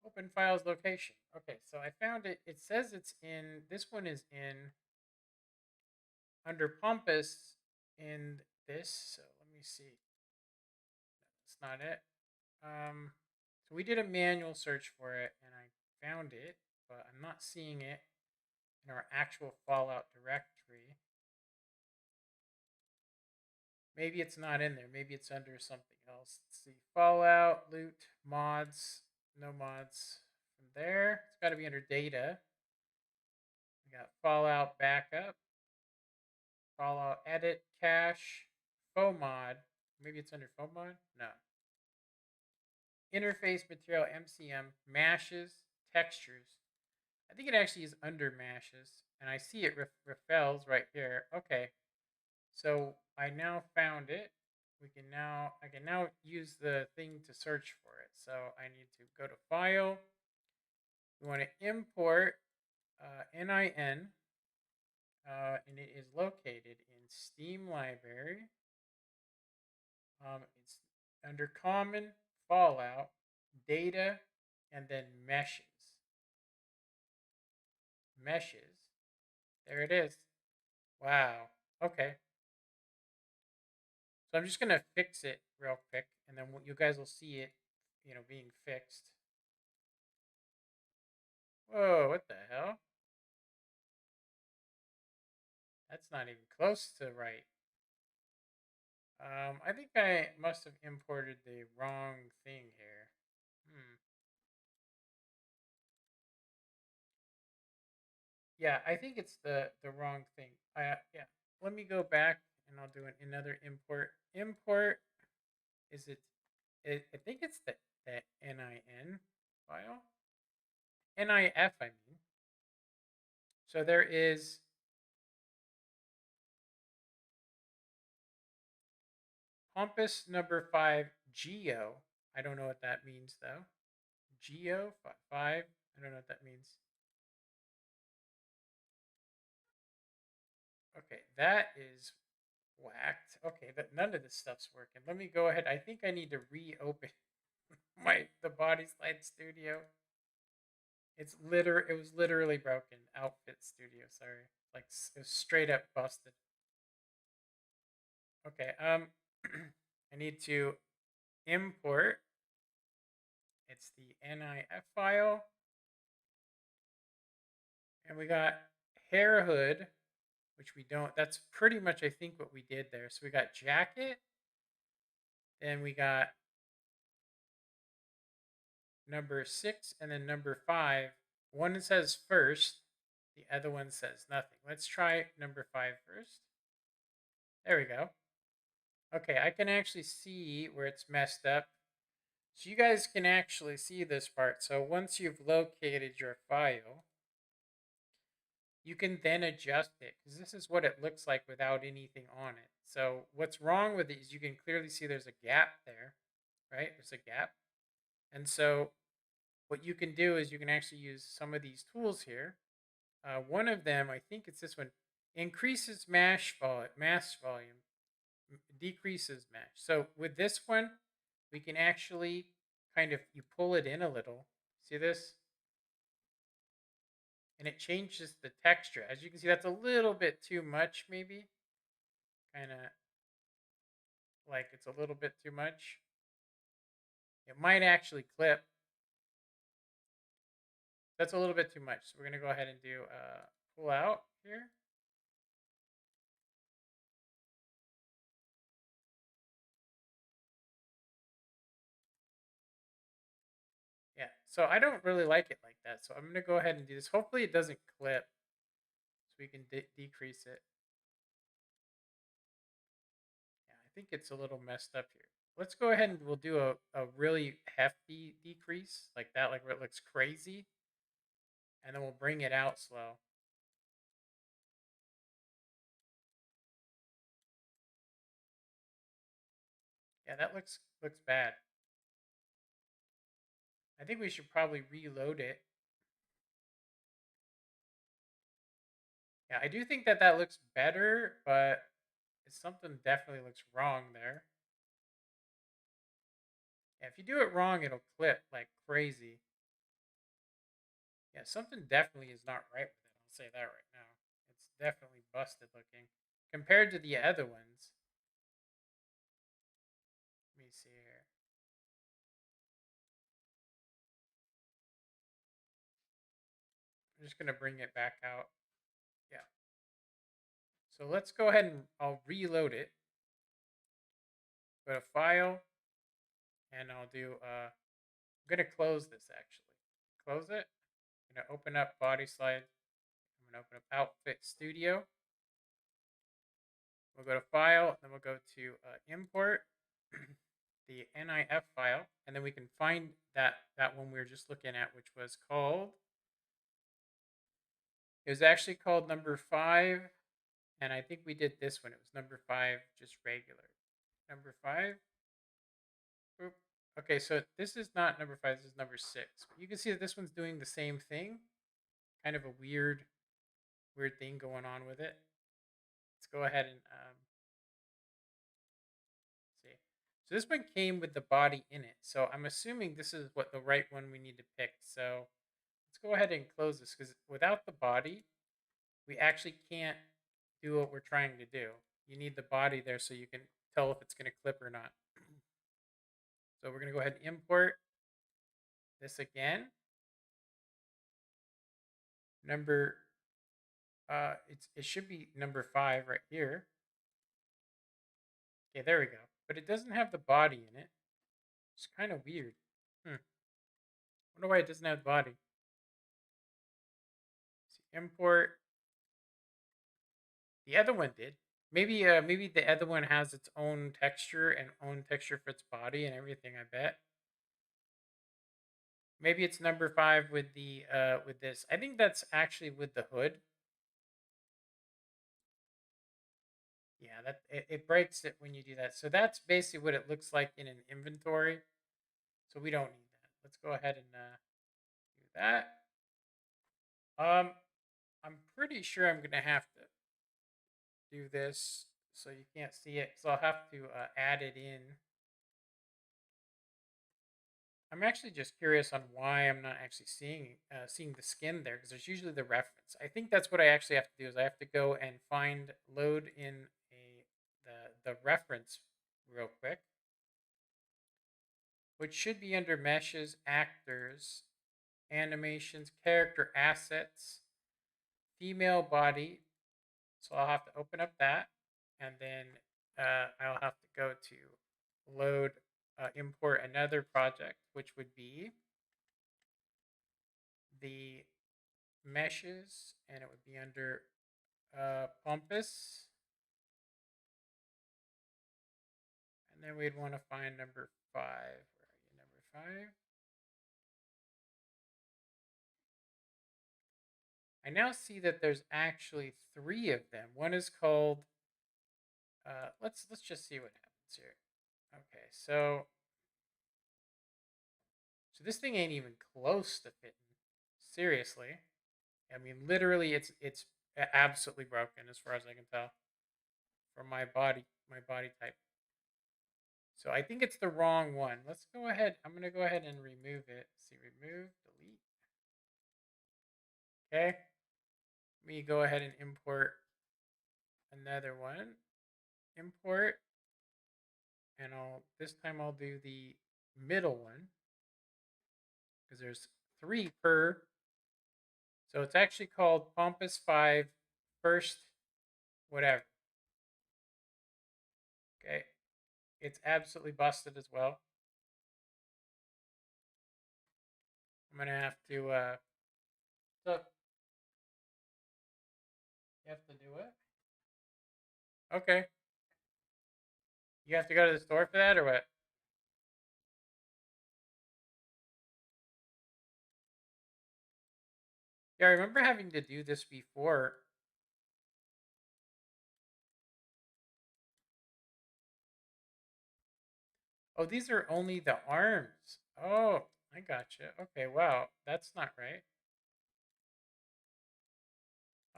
Open files location. Okay, so I found it. It says it's in, this one is in, under Pompous in this. So let me see. That's not it. So we did a manual search for it and I found it, but I'm not seeing it in our actual Fallout directory. Maybe it's not in there. Maybe it's under something else. Let's see. Fallout, loot, mods. No mods from there. It's got to be under data. We got Fallout backup, Fallout edit, cache, FOMod. Maybe it's under FOMod? No. Interface material, MCM, mashes, textures. I think it actually is under mashes, and I see it refels right here. Okay, so I now found it. I can now use the thing to search for it. So I need to go to File. We want to import NIN, and it is located in Steam Library. It's under Common, Fallout, Data, and then Meshes. Meshes. There it is. Wow. Okay. So I'm just going to fix it real quick, and then you guys will see it, being fixed. Whoa, what the hell? That's not even close to right. I think I must have imported the wrong thing here. Yeah, I think it's the wrong thing. Yeah, let me go back and I'll do another import. Import is I think it's the NIN file. NIF, I mean. So there is Pompous number 5 Geo. I don't know what that means though. Geo 5. I don't know what that means. Okay, that is whacked. Okay, but none of this stuff's working. Let me go ahead. I think I need to reopen the Body Slide Studio. It was literally broken. Outfit Studio, sorry. Like it was straight up busted. Okay, I need to import. It's the NIF file. And we got hair hood, which we don't, that's pretty much I think what we did there. So we got jacket, then we got number 6 and then number 5. One says first, the other one says nothing. Let's try number 5 first. There we go. Okay, I can actually see where it's messed up. So you guys can actually see this part. So once you've located your file, you can then adjust it because this is what it looks like without anything on it. So what's wrong with it is you can clearly see there's a gap there, right? There's a gap. And so what you can do is you can actually use some of these tools here. One of them, I think it's this one, increases mass volume, decreases mash. So with this one, we can actually kind of, you pull it in a little. See this? And it changes the texture. As you can see, that's a little bit too much, maybe. Kind of like it's a little bit too much. It might actually clip. That's a little bit too much. So we're going to go ahead and do pull out here. Yeah, so I don't really like it like that. So I'm going to go ahead and do this. Hopefully it doesn't clip so we can decrease it. Yeah, I think it's a little messed up here. Let's go ahead and we'll do a really hefty decrease like that, like where it looks crazy. And then we'll bring it out slow. Yeah, that looks bad. I think we should probably reload it. Yeah, I do think that that looks better, but something definitely looks wrong there. Yeah, if you do it wrong, it'll clip like crazy. Yeah, something definitely is not right with it. I'll say that right now. It's definitely busted looking compared to the other ones. Let me see here. I'm just gonna bring it back out. Yeah. So let's go ahead and I'll reload it. Go to File, and I'll do. I'm gonna close this actually. Close it. I'm gonna open up Body Slide. I'm gonna open up Outfit Studio. We'll go to File, then we'll go to Import the NIF file, and then we can find that one we were just looking at, which was called. It was actually called number 5, and I think we did this one. It was number 5, just regular. Number 5. Oop. Okay, so this is not number 5. This is number 6. You can see that this one's doing the same thing. Kind of a weird thing going on with it. Let's go ahead and see. So this one came with the body in it. So I'm assuming this is what the right one we need to pick. So let's go ahead and close this because without the body, we actually can't do what we're trying to do. You need the body there so you can tell if it's going to clip or not. So we're going to go ahead and import this again. Number, it should be number 5 right here. Okay, there we go. But it doesn't have the body in it. It's kind of weird. Wonder why it doesn't have the body. See, import. The other one did. Maybe the other one has its own texture and own texture for its body and everything. I bet. Maybe it's number 5 with the with this. I think that's actually with the hood. Yeah, that it breaks it when you do that. So that's basically what it looks like in an inventory. So we don't need that. Let's go ahead and do that. I'm pretty sure I'm gonna have to do this so you can't see it. So I'll have to add it in. I'm actually just curious on why I'm not actually seeing the skin there because there's usually the reference. I think that's what I actually have to do is I have to go and find load in the reference real quick, which should be under meshes, actors, animations, character assets, female body. So I'll have to open up that, and then I'll have to go to load, import another project, which would be the meshes, and it would be under Pompous. And then we'd want to find number 5. Where are you, number 5? I now see that there's actually 3 of them. One is called. Let's just see what happens here. Okay, so this thing ain't even close to fitting. Seriously, I mean, literally, it's absolutely broken as far as I can tell from my body type. So I think it's the wrong one. Let's go ahead. I'm gonna go ahead and remove it. See, remove, delete. Okay. Let me go ahead and import another one. Import, and this time I'll do the middle one because there's 3 per. So it's actually called Pompous 5 first whatever. Okay. It's absolutely busted as well. I'm gonna have to. So you have to do it. Okay. You have to go to the store for that, or what? Yeah, I remember having to do this before. Oh, these are only the arms. Oh, I gotcha. Okay, wow, that's not right.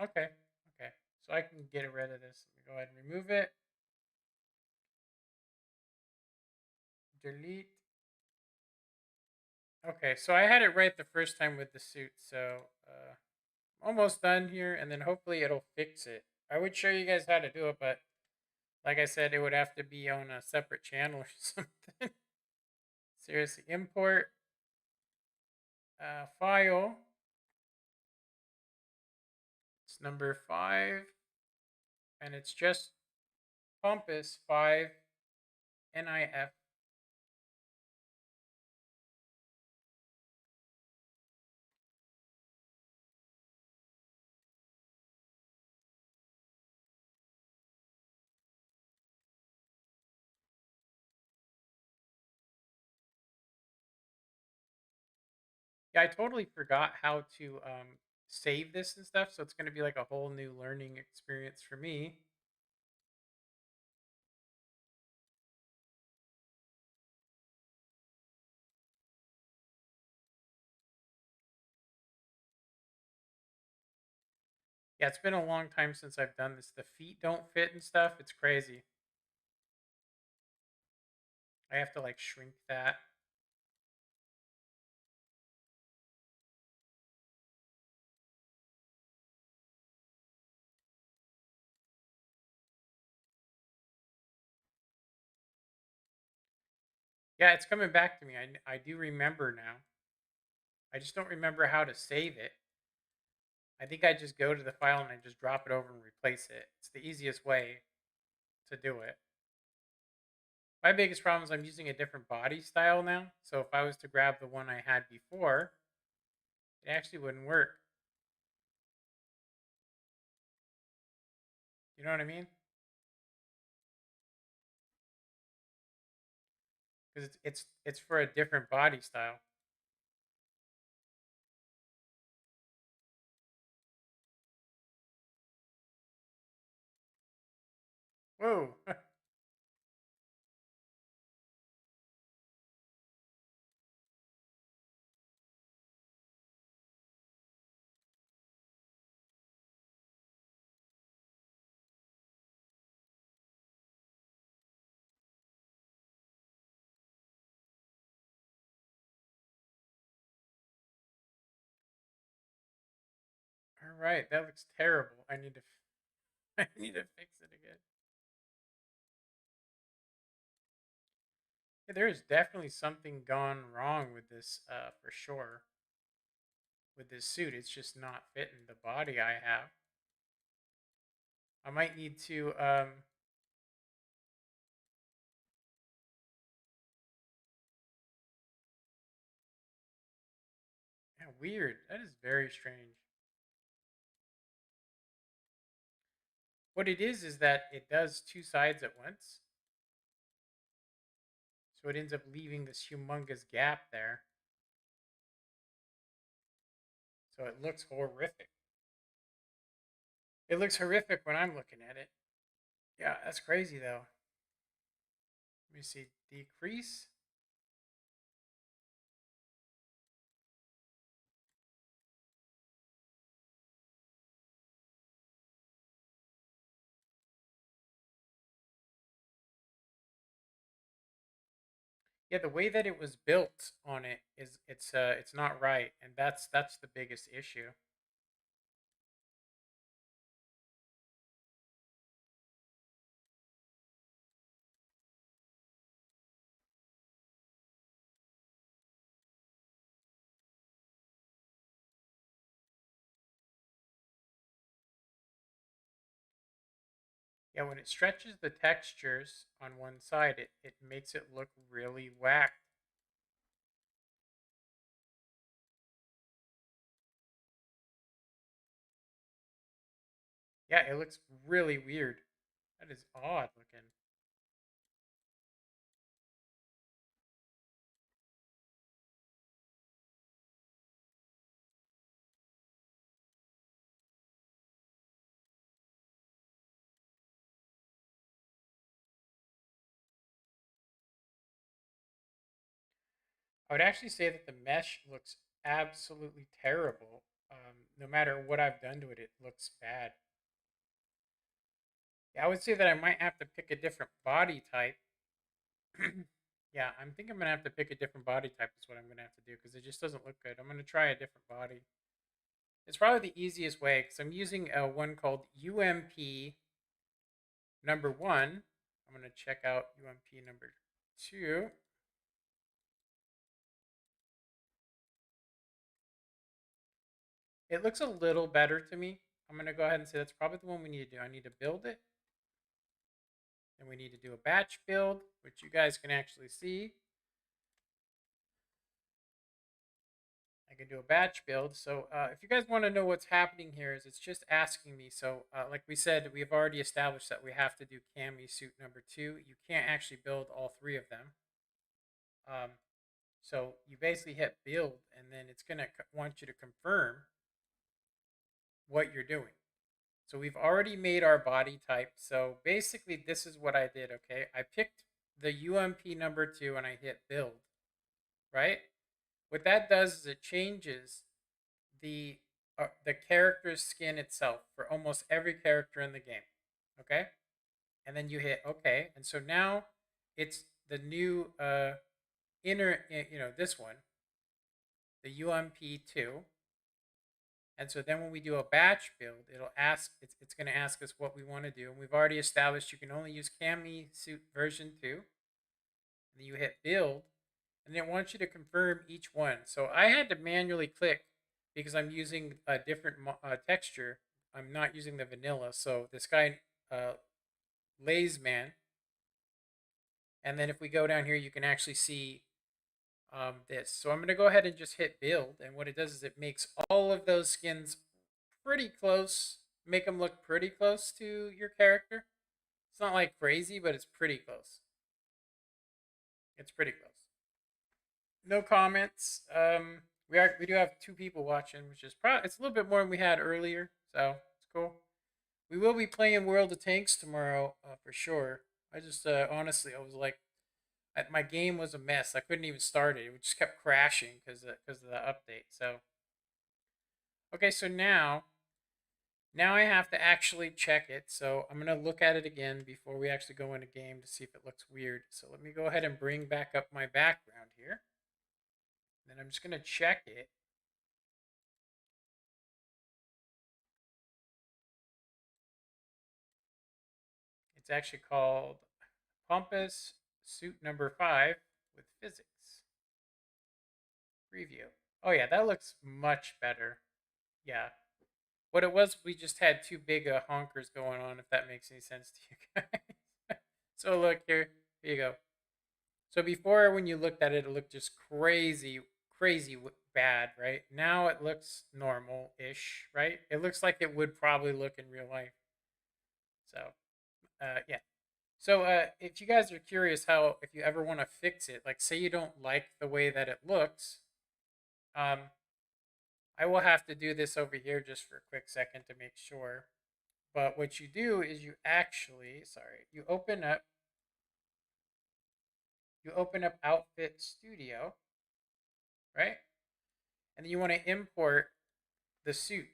Okay, okay. So I can get rid of this. Let me go ahead and remove it. Delete. Okay, so I had it right the first time with the suit, so almost done here, and then hopefully it'll fix it. I would show you guys how to do it, but like I said, it would have to be on a separate channel or something. Seriously, import file. It's number 5, and it's just compass 5 NIF. Yeah, I totally forgot how to save this and stuff, so it's going to be like a whole new learning experience for me. Yeah, it's been a long time since I've done this. The feet don't fit and stuff. It's crazy. I have to like shrink that. Yeah, it's coming back to me. I do remember now. I just don't remember how to save it. I think I just go to the file and I just drop it over and replace it. It's the easiest way to do it. My biggest problem is I'm using a different body style now. So if I was to grab the one I had before, it actually wouldn't work. You know what I mean? Because it's for a different body style. Whoa. All right, that looks terrible. I need to I need to fix it again. Yeah, there is definitely something gone wrong with this for sure. With this suit, it's just not fitting the body I have. I might need to yeah, weird. That is very strange. What it is that it does two sides at once. So it ends up leaving this humongous gap there. So it looks horrific. It looks horrific when I'm looking at it. Yeah, that's crazy though. Let me see. Decrease. Yeah, the way that it was built on it is it's not right, and that's the biggest issue. Yeah, when it stretches the textures on one side, it makes it look really whacked. Yeah, it looks really weird. That is odd looking. I would actually say that the mesh looks absolutely terrible. No matter what I've done to it, it looks bad. Yeah, I would say that I might have to pick a different body type. Yeah, I'm thinking I'm gonna have to pick a different body type is what I'm gonna have to do because it just doesn't look good. I'm gonna try a different body. It's probably the easiest way because I'm using one called UMP number 1. I'm gonna check out UMP number 2. It looks a little better to me. I'm gonna go ahead and say that's probably the one we need to do. I need to build it. Then we need to do a batch build, which you guys can actually see. I can do a batch build. So if you guys want to know what's happening here is it's just asking me. So like we said, we've already established that we have to do cami suit number 2. You can't actually build all 3 of them. Um, so you basically hit build and then it's going to want you to confirm what you're doing. So we've already made our body type. So basically this is what I did, okay? I picked the UMP number 2 and I hit build, right? What that does is it changes the character's skin itself for almost every character in the game. Okay, and then you hit OK, and so now it's the new inner, this one, the UMP2. And so then when we do a batch build, it's going to ask us what we want to do. And we've already established you can only use Cami Suit version 2. And then you hit build, and it wants you to confirm each one. So I had to manually click because I'm using a different texture. I'm not using the vanilla. So this guy, Lays Man. And then if we go down here, you can actually see this. So I'm going to go ahead and just hit build. And what it does is it makes all of those skins pretty close, make them look pretty close to your character. It's not like crazy, but it's pretty close. It's pretty close. No comments. We do have 2 people watching, which is probably it's a little bit more than we had earlier, so it's cool. We will be playing World of Tanks tomorrow for sure. I just honestly, I was like, my game was a mess. I couldn't even start it. It just kept crashing because of the update. So okay, so now I have to actually check it. So I'm gonna look at it again before we actually go into game to see if it looks weird. So let me go ahead and bring back up my background here. Then I'm just going to check it. It's actually called Pompous Suit number 5 with physics. Preview. Oh yeah, that looks much better. Yeah. What it was, we just had 2 big honkers going on, if that makes any sense to you guys. So look here. Here you go. So before, when you looked at it, it looked just crazy, crazy bad, right? Now it looks normal-ish, right? It looks like it would probably look in real life. So, yeah. So, if you guys are curious how, if you ever want to fix it, like say you don't like the way that it looks, um, I will have to do this over here just for a quick second to make sure. But what you do is you open up Outfit Studio, right? And then you want to import the suit.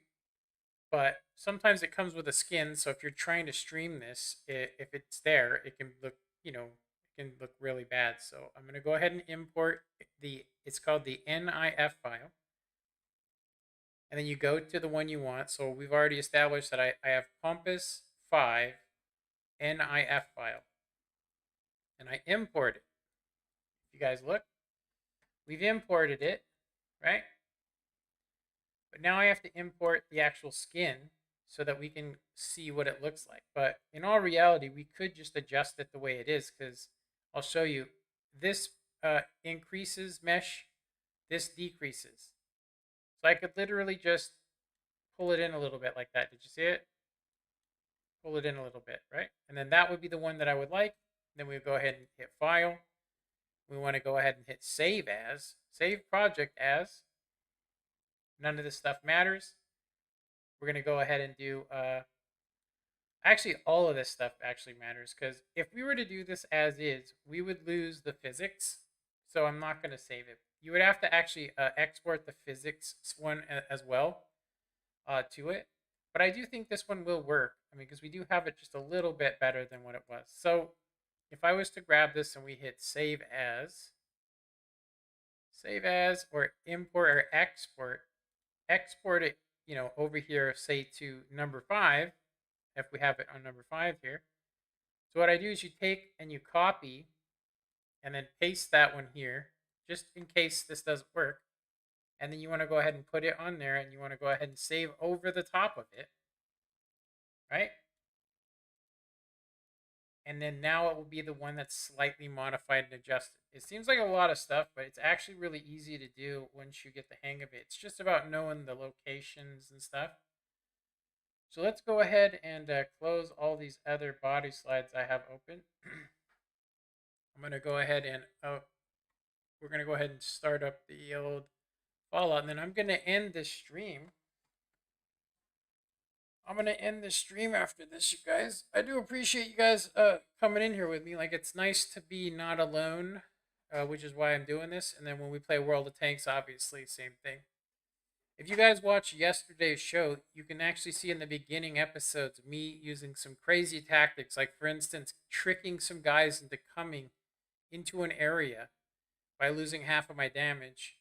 But sometimes it comes with a skin, so if you're trying to stream this, if it's there, it can look, it can look really bad. So I'm going to go ahead and import it's called the NIF file. And then you go to the one you want. So we've already established that I have Pompous 5 NIF file. And I import it. If you guys look, we've imported it, right? But now I have to import the actual skin so that we can see what it looks like. But in all reality, we could just adjust it the way it is because I'll show you. This increases mesh, this decreases. So I could literally just pull it in a little bit like that. Did you see it? pull it in a little bit, right? And then that would be the one that I would like. Then we would go ahead and hit File. We want to go ahead and hit Save As, Save Project As. None of this stuff matters. We're going to go ahead and do, actually all of this stuff actually matters, because if we were to do this as is, we would lose the physics. So I'm not going to save it. You would have to actually export the physics one as well to it. But I do think this one will work. I mean, because we do have it just a little bit better than what it was. So if I was to grab this and we hit save as, or import or export it, over here, say to number 5, if we have it on number 5 here. So what I do is you take and you copy and then paste that one here, just in case this doesn't work. And then you want to go ahead and put it on there, and you want to go ahead and save over the top of it, right? And then now it will be the one that's slightly modified and adjusted. It seems like a lot of stuff, but it's actually really easy to do once you get the hang of it. It's just about knowing the locations and stuff. So let's go ahead and close all these other body slides I have open. I'm going to go ahead and, we're going to go ahead and start up the old Fallout, and then I'm going to end this stream. I'm going to end the stream after this, you guys. I do appreciate you guys coming in here with me. Like, it's nice to be not alone, which is why I'm doing this. And then when we play World of Tanks, obviously, same thing. If you guys watched yesterday's show, you can actually see in the beginning episodes me using some crazy tactics. Like, for instance, tricking some guys into coming into an area by losing half of my damage.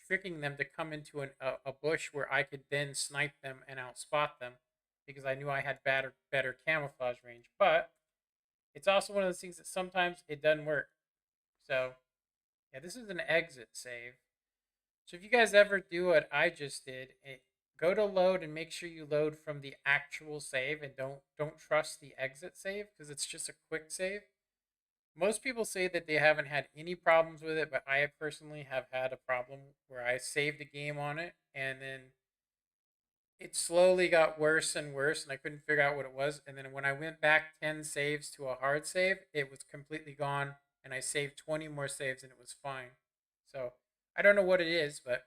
Tricking them to come into a bush where I could then snipe them and outspot them because I knew I had better camouflage range. But it's also one of those things that sometimes it doesn't work. So, yeah, this is an exit save. So if you guys ever do what I just did, go to load and make sure you load from the actual save and don't trust the exit save because it's just a quick save. Most people say that they haven't had any problems with it, but I personally have had a problem where I saved a game on it and then it slowly got worse and worse and I couldn't figure out what it was. And then when I went back 10 saves to a hard save, it was completely gone and I saved 20 more saves and it was fine. So I don't know what it is, but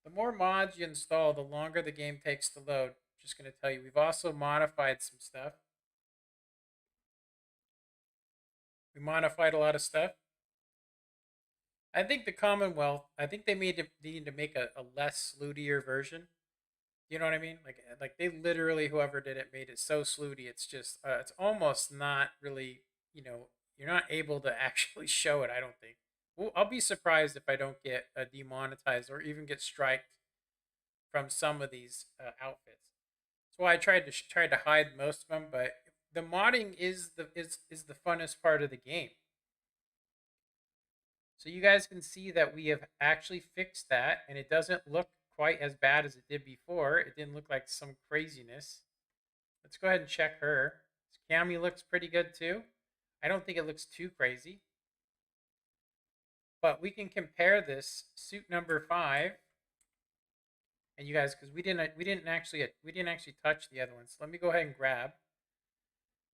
the more mods you install, the longer the game takes to load. Just going to tell you, we've also modified some stuff. We modified a lot of stuff. I think the Commonwealth, I think they needed to make a less slootier version. You know what I mean? Like they literally, whoever did it made it so slooty. It's just, it's almost not really, you're not able to actually show it. I don't think. Well, I'll be surprised if I don't get demonetized or even get striked from some of these outfits. That's why I tried to hide most of them. But the modding is the funnest part of the game. So you guys can see that we have actually fixed that, and it doesn't look quite as bad as it did before. It didn't look like some craziness. Let's go ahead and check her. Cammy looks pretty good too. I don't think it looks too crazy. But we can compare this suit number 5, and you guys, because we didn't actually touch the other ones. So let me go ahead and grab.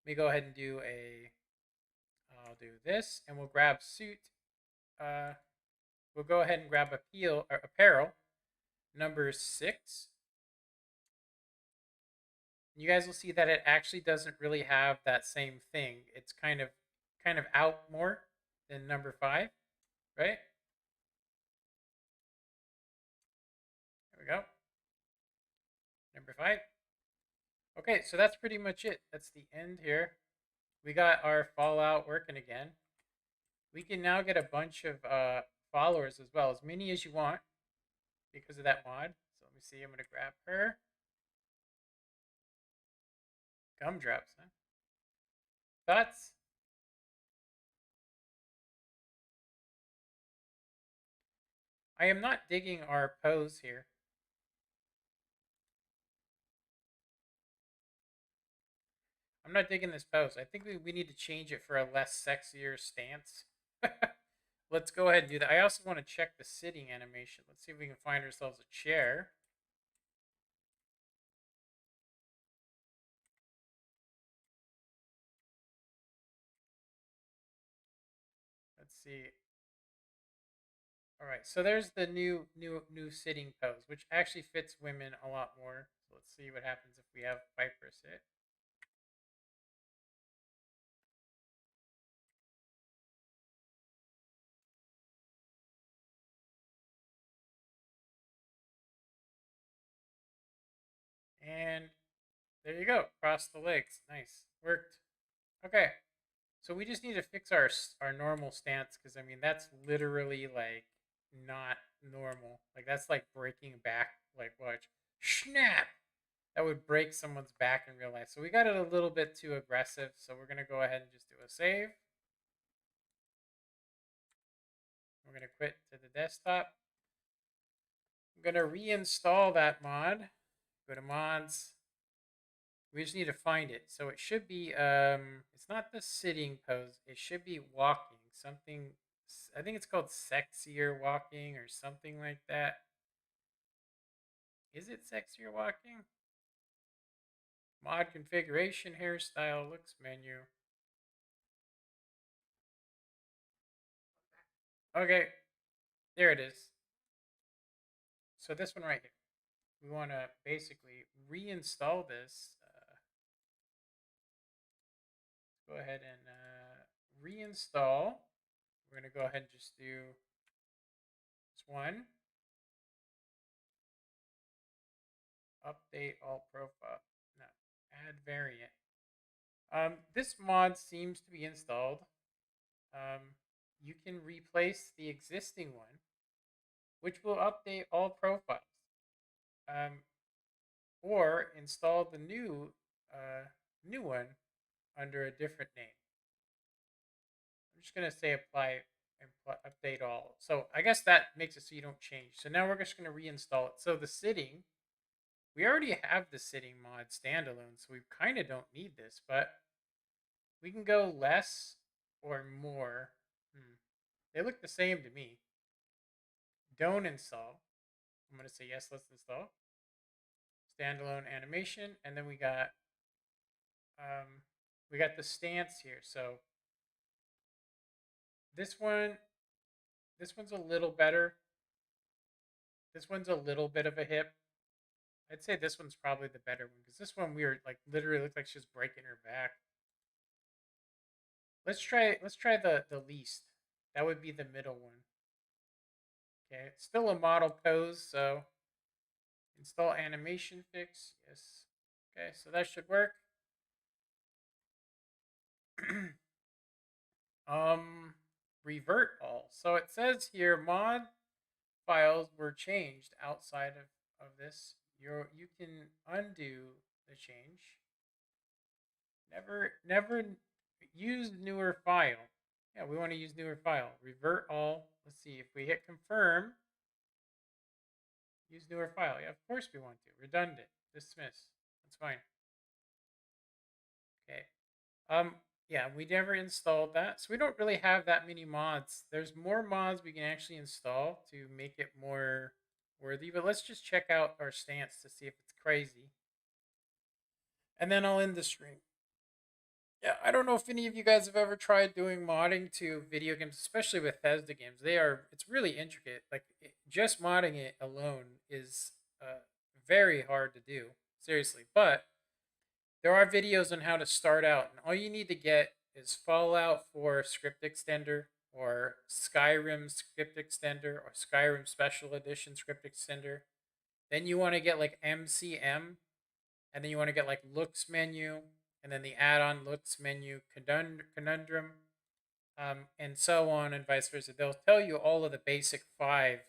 Let me go ahead and do I'll do this, and we'll grab suit. We'll go ahead and grab apparel number 6. You guys will see that it actually doesn't really have that same thing. It's kind of out more than number 5, right? There we go. Number 5. Okay, so that's pretty much it. That's the end here. We got our Fallout working again. We can now get a bunch of followers as well, as many as you want, because of that mod. So let me see. I'm going to grab her. Gumdrops, huh? Thoughts? I am not digging our pose here. I'm not digging this pose. I think we need to change it for a less sexier stance. Let's go ahead and do that. I also want to check the sitting animation. Let's see if we can find ourselves a chair. Let's see. All right, so there's the new sitting pose, which actually fits women a lot more. So let's see what happens if we have Viper sit. And there you go, cross the legs. Nice, worked. Okay, so we just need to fix our normal stance because I mean that's literally like not normal. Like that's like breaking back. Like watch, snap. That would break someone's back in real life. So we got it a little bit too aggressive. So we're gonna go ahead and just do a save. We're gonna quit to the desktop. I'm gonna reinstall that mod. Go to mods. We just need to find it. So it should be it's not the sitting pose. It should be walking. Something I think it's called sexier walking or something like that. Is it sexier walking? Mod configuration, hairstyle, looks menu. Okay, there it is. So this one right here. We want to basically reinstall this. Go ahead and reinstall. We're going to go ahead and just do this one. Update all profile. No, add variant. This mod seems to be installed. You can replace the existing one, which will update all profiles. Or install the new one under a different name. I'm just gonna say apply and update all. So I guess that makes it so you don't change. So now we're just gonna reinstall it. So the sitting, we already have the sitting mod standalone, so we kind of don't need this, but we can go less or more. They look the same to me. Don't install. I'm gonna say yes, let's install. Standalone animation, and then we got the stance here. So this one's a little better. This one's a little bit of a hip. I'd say this one's probably the better one because this one we were like literally looked like she was breaking her back. Let's try the least. That would be the middle one. Okay, it's still a model pose, so install animation fix. Yes. Okay, so that should work. Revert all. So it says here mod files were changed outside of this. You can undo the change. Never use newer file. Yeah, we want to use newer file. Revert all. Let's see if we hit confirm. Use newer file. Yeah, of course we want to. Redundant. Dismiss. That's fine. Okay. Yeah, we never installed that. So we don't really have that many mods. There's more mods we can actually install to make it more worthy, but let's just check out our stance to see if it's crazy. And then I'll end the stream. Yeah, I don't know if any of you guys have ever tried doing modding to video games, especially with Bethesda games. It's really intricate. Like, just modding it alone is very hard to do, seriously. But there are videos on how to start out, and all you need to get is Fallout 4 script extender, or Skyrim script extender, or Skyrim Special Edition script extender. Then you want to get like MCM, and then you want to get like looks menu, and then the add-on looks menu, conundrum, and so on and vice versa. They'll tell you all of the basic 5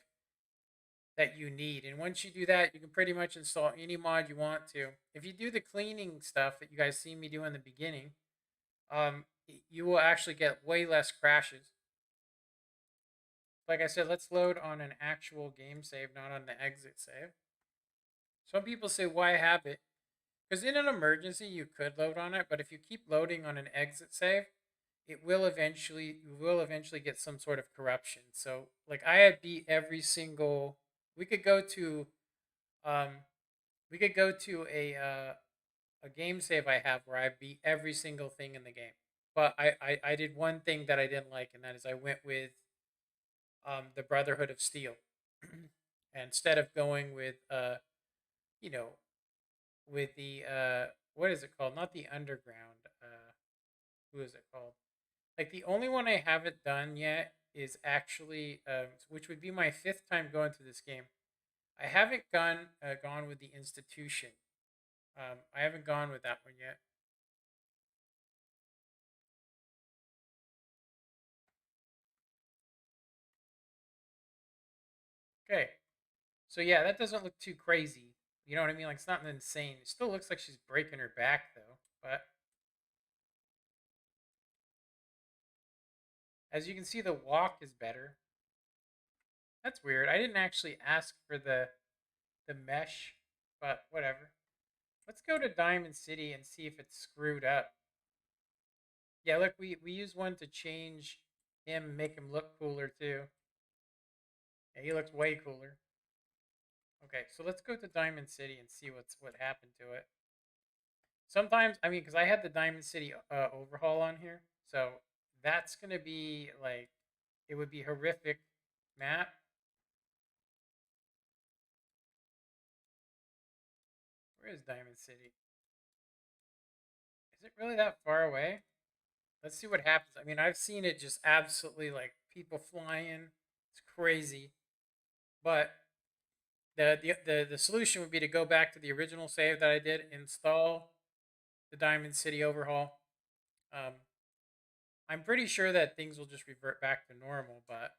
that you need. And once you do that, you can pretty much install any mod you want to. If you do the cleaning stuff that you guys see me do in the beginning, you will actually get way less crashes. Like I said, let's load on an actual game save, not on the exit save. Some people say, why have it? Because in an emergency, you could load on it, but if you keep loading on an exit save, you will eventually get some sort of corruption. So, like, I had beat every single. We could go to, a game save I have where I beat every single thing in the game. but I did one thing that I didn't like, and that is I went with the Brotherhood of Steel. And instead of going with you know, with the what is it called? Not the underground. Who is it called? Like the only one I haven't done yet is actually, which would be my fifth time going through this game. I haven't gone with the institution. I haven't gone with that one yet. Okay, so yeah, that doesn't look too crazy. You know what I mean? Like it's not insane. It still looks like she's breaking her back though. But as you can see, the walk is better. That's weird. I didn't actually ask for the mesh, but whatever. Let's go to Diamond City and see if it's screwed up. Yeah, look, we use one to change him, make him look cooler too. Yeah, he looks way cooler. Okay, so let's go to Diamond City and see what happened to it. Sometimes, I mean, because I had the Diamond City overhaul on here, so that's gonna be like, it would be horrific map. Where is Diamond City? Is it really that far away? Let's see what happens. I mean, I've seen it just absolutely like people flying. It's crazy. But the solution would be to go back to the original save that I did, install the Diamond City overhaul. Um, I'm pretty sure that things will just revert back to normal, but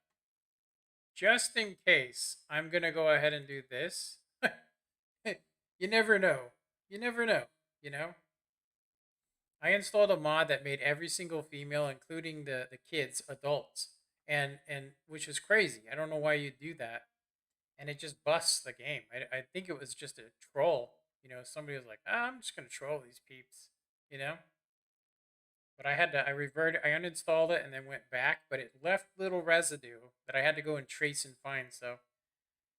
just in case, I'm gonna go ahead and do this. You never know. You never know. You know. I installed a mod that made every single female, including the kids, adults, and which is crazy. I don't know why you do that, and it just busts the game. I think it was just a troll. You know, somebody was like, I'm just gonna troll these peeps. You know, but I reverted, I uninstalled it and then went back, but it left little residue that I had to go and trace and find. So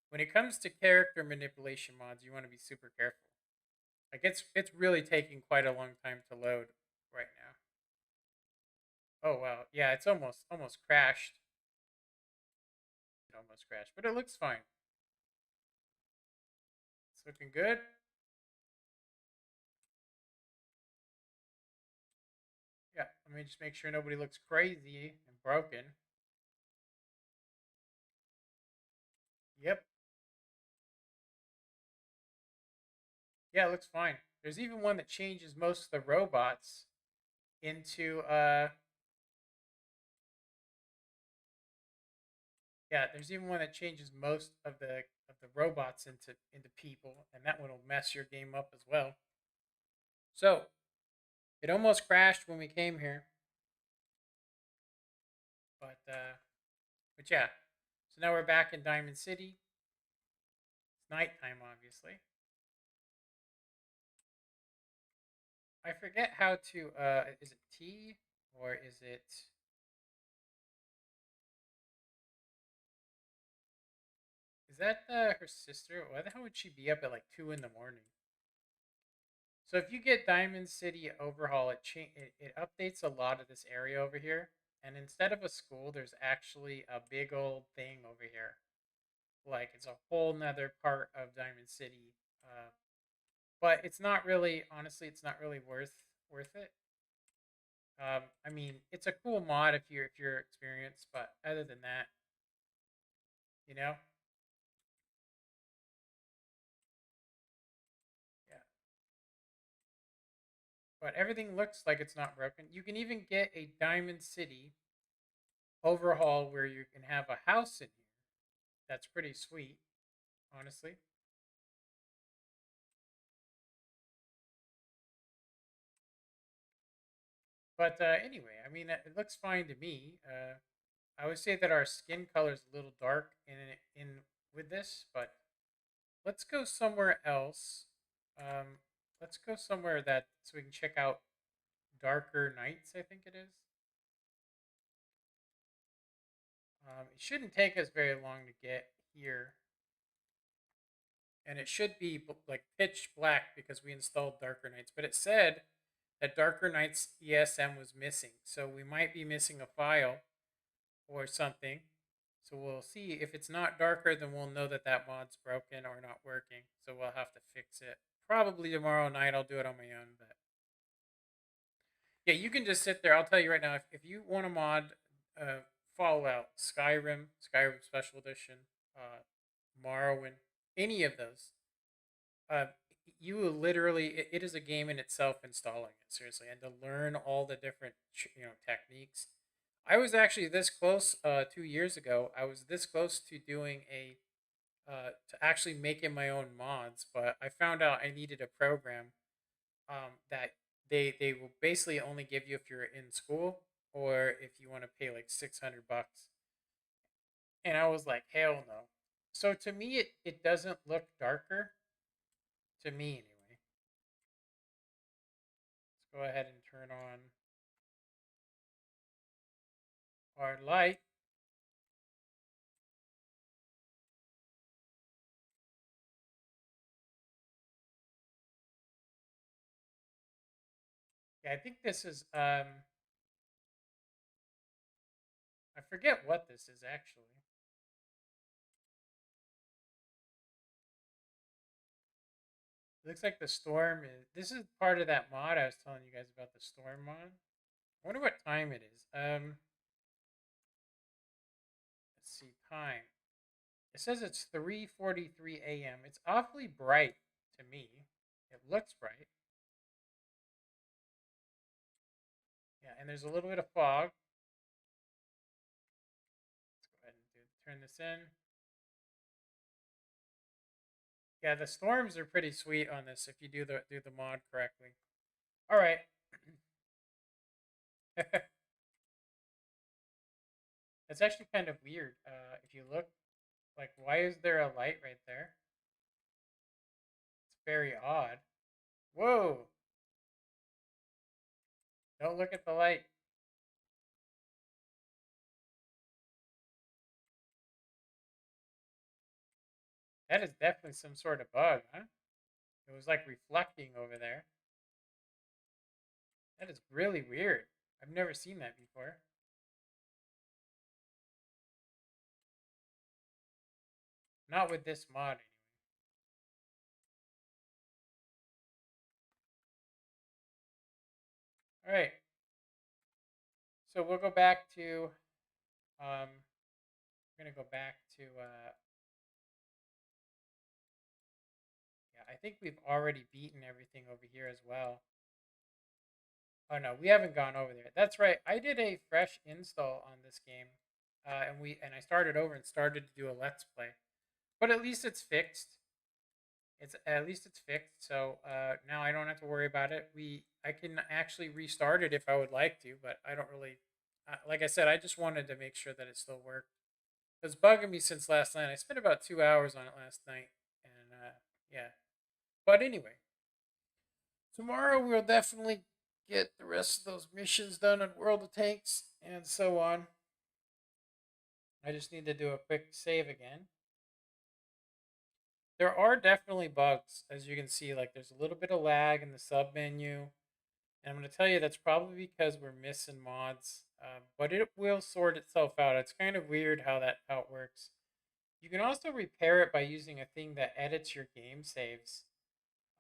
when it comes to character manipulation mods, you want to be super careful. Like it's really taking quite a long time to load right now. Oh wow, yeah, it's almost crashed. It almost crashed, but it looks fine. It's looking good. Yeah, let me just make sure nobody looks crazy and broken. Yep. Yeah, it looks fine. There's even one that changes most of the robots into yeah, there's even one that changes most of the robots into people, and that one will mess your game up as well. So it almost crashed when we came here, but uh, but yeah. So now we're back in Diamond City. It's nighttime, obviously. I forget how to. Is it T or is it? Is that her sister? Why the hell would she be up at like 2 in the morning? So if you get Diamond City Overhaul, it updates a lot of this area over here. And instead of a school, there's actually a big old thing over here. Like it's a whole nother part of Diamond City. But it's not really, honestly, it's not really worth it. I mean, it's a cool mod if you're experienced, but other than that, you know, yeah. But everything looks like it's not broken. You can even get a Diamond City overhaul where you can have a house in here. That's pretty sweet, honestly. But anyway, I mean, it looks fine to me. I would say that our skin color is a little dark in with this, but let's go somewhere else. Um, let's go somewhere that so we can check out Darker Nights. I think it is. It shouldn't take us very long to get here, and it should be like pitch black because we installed Darker Nights. But it said that Darker Nights ESM was missing. So we might be missing a file or something. So we'll see. If it's not darker, then we'll know that that mod's broken or not working. So we'll have to fix it. Probably tomorrow night I'll do it on my own. But yeah, you can just sit there. I'll tell you right now, if you want to mod Fallout, Skyrim Special Edition, Morrowind, any of those, uh, you will literally, it is a game in itself installing it, seriously. And to learn all the different, techniques. I was actually this close 2 years ago. I was this close to doing to actually making my own mods, but I found out I needed a program that they will basically only give you if you're in school or if you want to pay like $600. And I was like, hell no. So to me, it doesn't look darker. To me, anyway. Let's go ahead and turn on our light. Yeah, I think this is I forget what this is actually. It looks like the storm is. This is part of that mod I was telling you guys about, the storm mod. I wonder what time it is. Let's see time. It says it's 3:43 a.m. It's awfully bright to me. It looks bright. Yeah, and there's a little bit of fog. Let's go ahead and turn this in. Yeah, the storms are pretty sweet on this if you do the mod correctly. All right. It's actually kind of weird. If you look, like, why is there a light right there? It's very odd. Whoa! Don't look at the light. That is definitely some sort of bug, huh? It was like reflecting over there. That is really weird. I've never seen that before. Not with this mod, anyway. All right. So we'll go back to. We're gonna go back to. Yeah, I think we've already beaten everything over here as well. Oh no, we haven't gone over there. That's right. I did a fresh install on this game, and I started over and started to do a let's play. But at least it's fixed. At least it's fixed. So now I don't have to worry about it. I can actually restart it if I would like to, but I don't really. Like I said, I just wanted to make sure that it still worked. It was bugging me since last night. I spent about 2 hours on it last night, and yeah. But anyway, tomorrow we'll definitely get the rest of those missions done on World of Tanks and so on. I just need to do a quick save again. There are definitely bugs, as you can see. Like, there's a little bit of lag in the sub menu. And I'm going to tell you that's probably because we're missing mods. But it will sort itself out. It's kind of weird how it works. You can also repair it by using a thing that edits your game saves.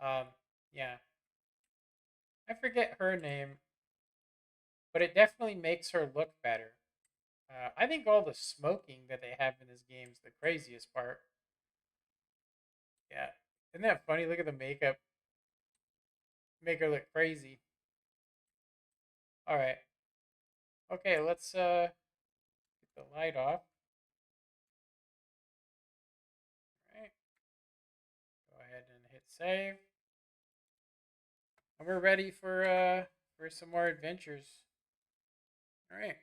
Um, yeah. I forget her name, but it definitely makes her look better. I think all the smoking that they have in this game is the craziest part. Yeah. Isn't that funny? Look at the makeup. Make her look crazy. All right. Okay, let's get the light off. All right. Go ahead and hit save. And we're ready for some more adventures. All right.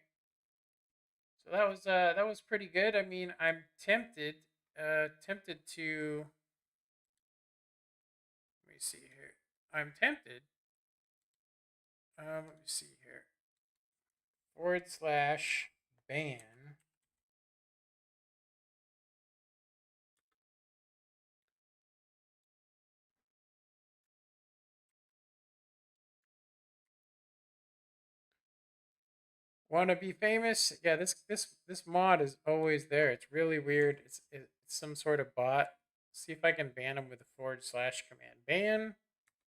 So that was pretty good. I mean, I'm tempted to. Let me see here. I'm tempted. Let me see here. /ban Want to be famous? Yeah, this mod is always there. It's really weird. It's some sort of bot. See if I can ban him with a / command. Ban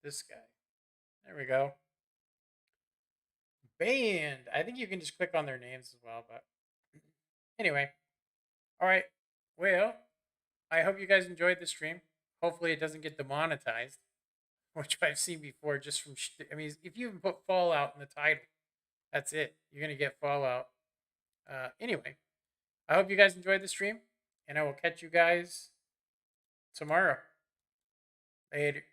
this guy. There we go. Banned. I think you can just click on their names as well, but anyway. All right. Well, I hope you guys enjoyed the stream. Hopefully it doesn't get demonetized, which I've seen before just from I mean, if you even put Fallout in the title, that's it. You're going to get Fallout. Anyway, I hope you guys enjoyed the stream, and I will catch you guys tomorrow. Later.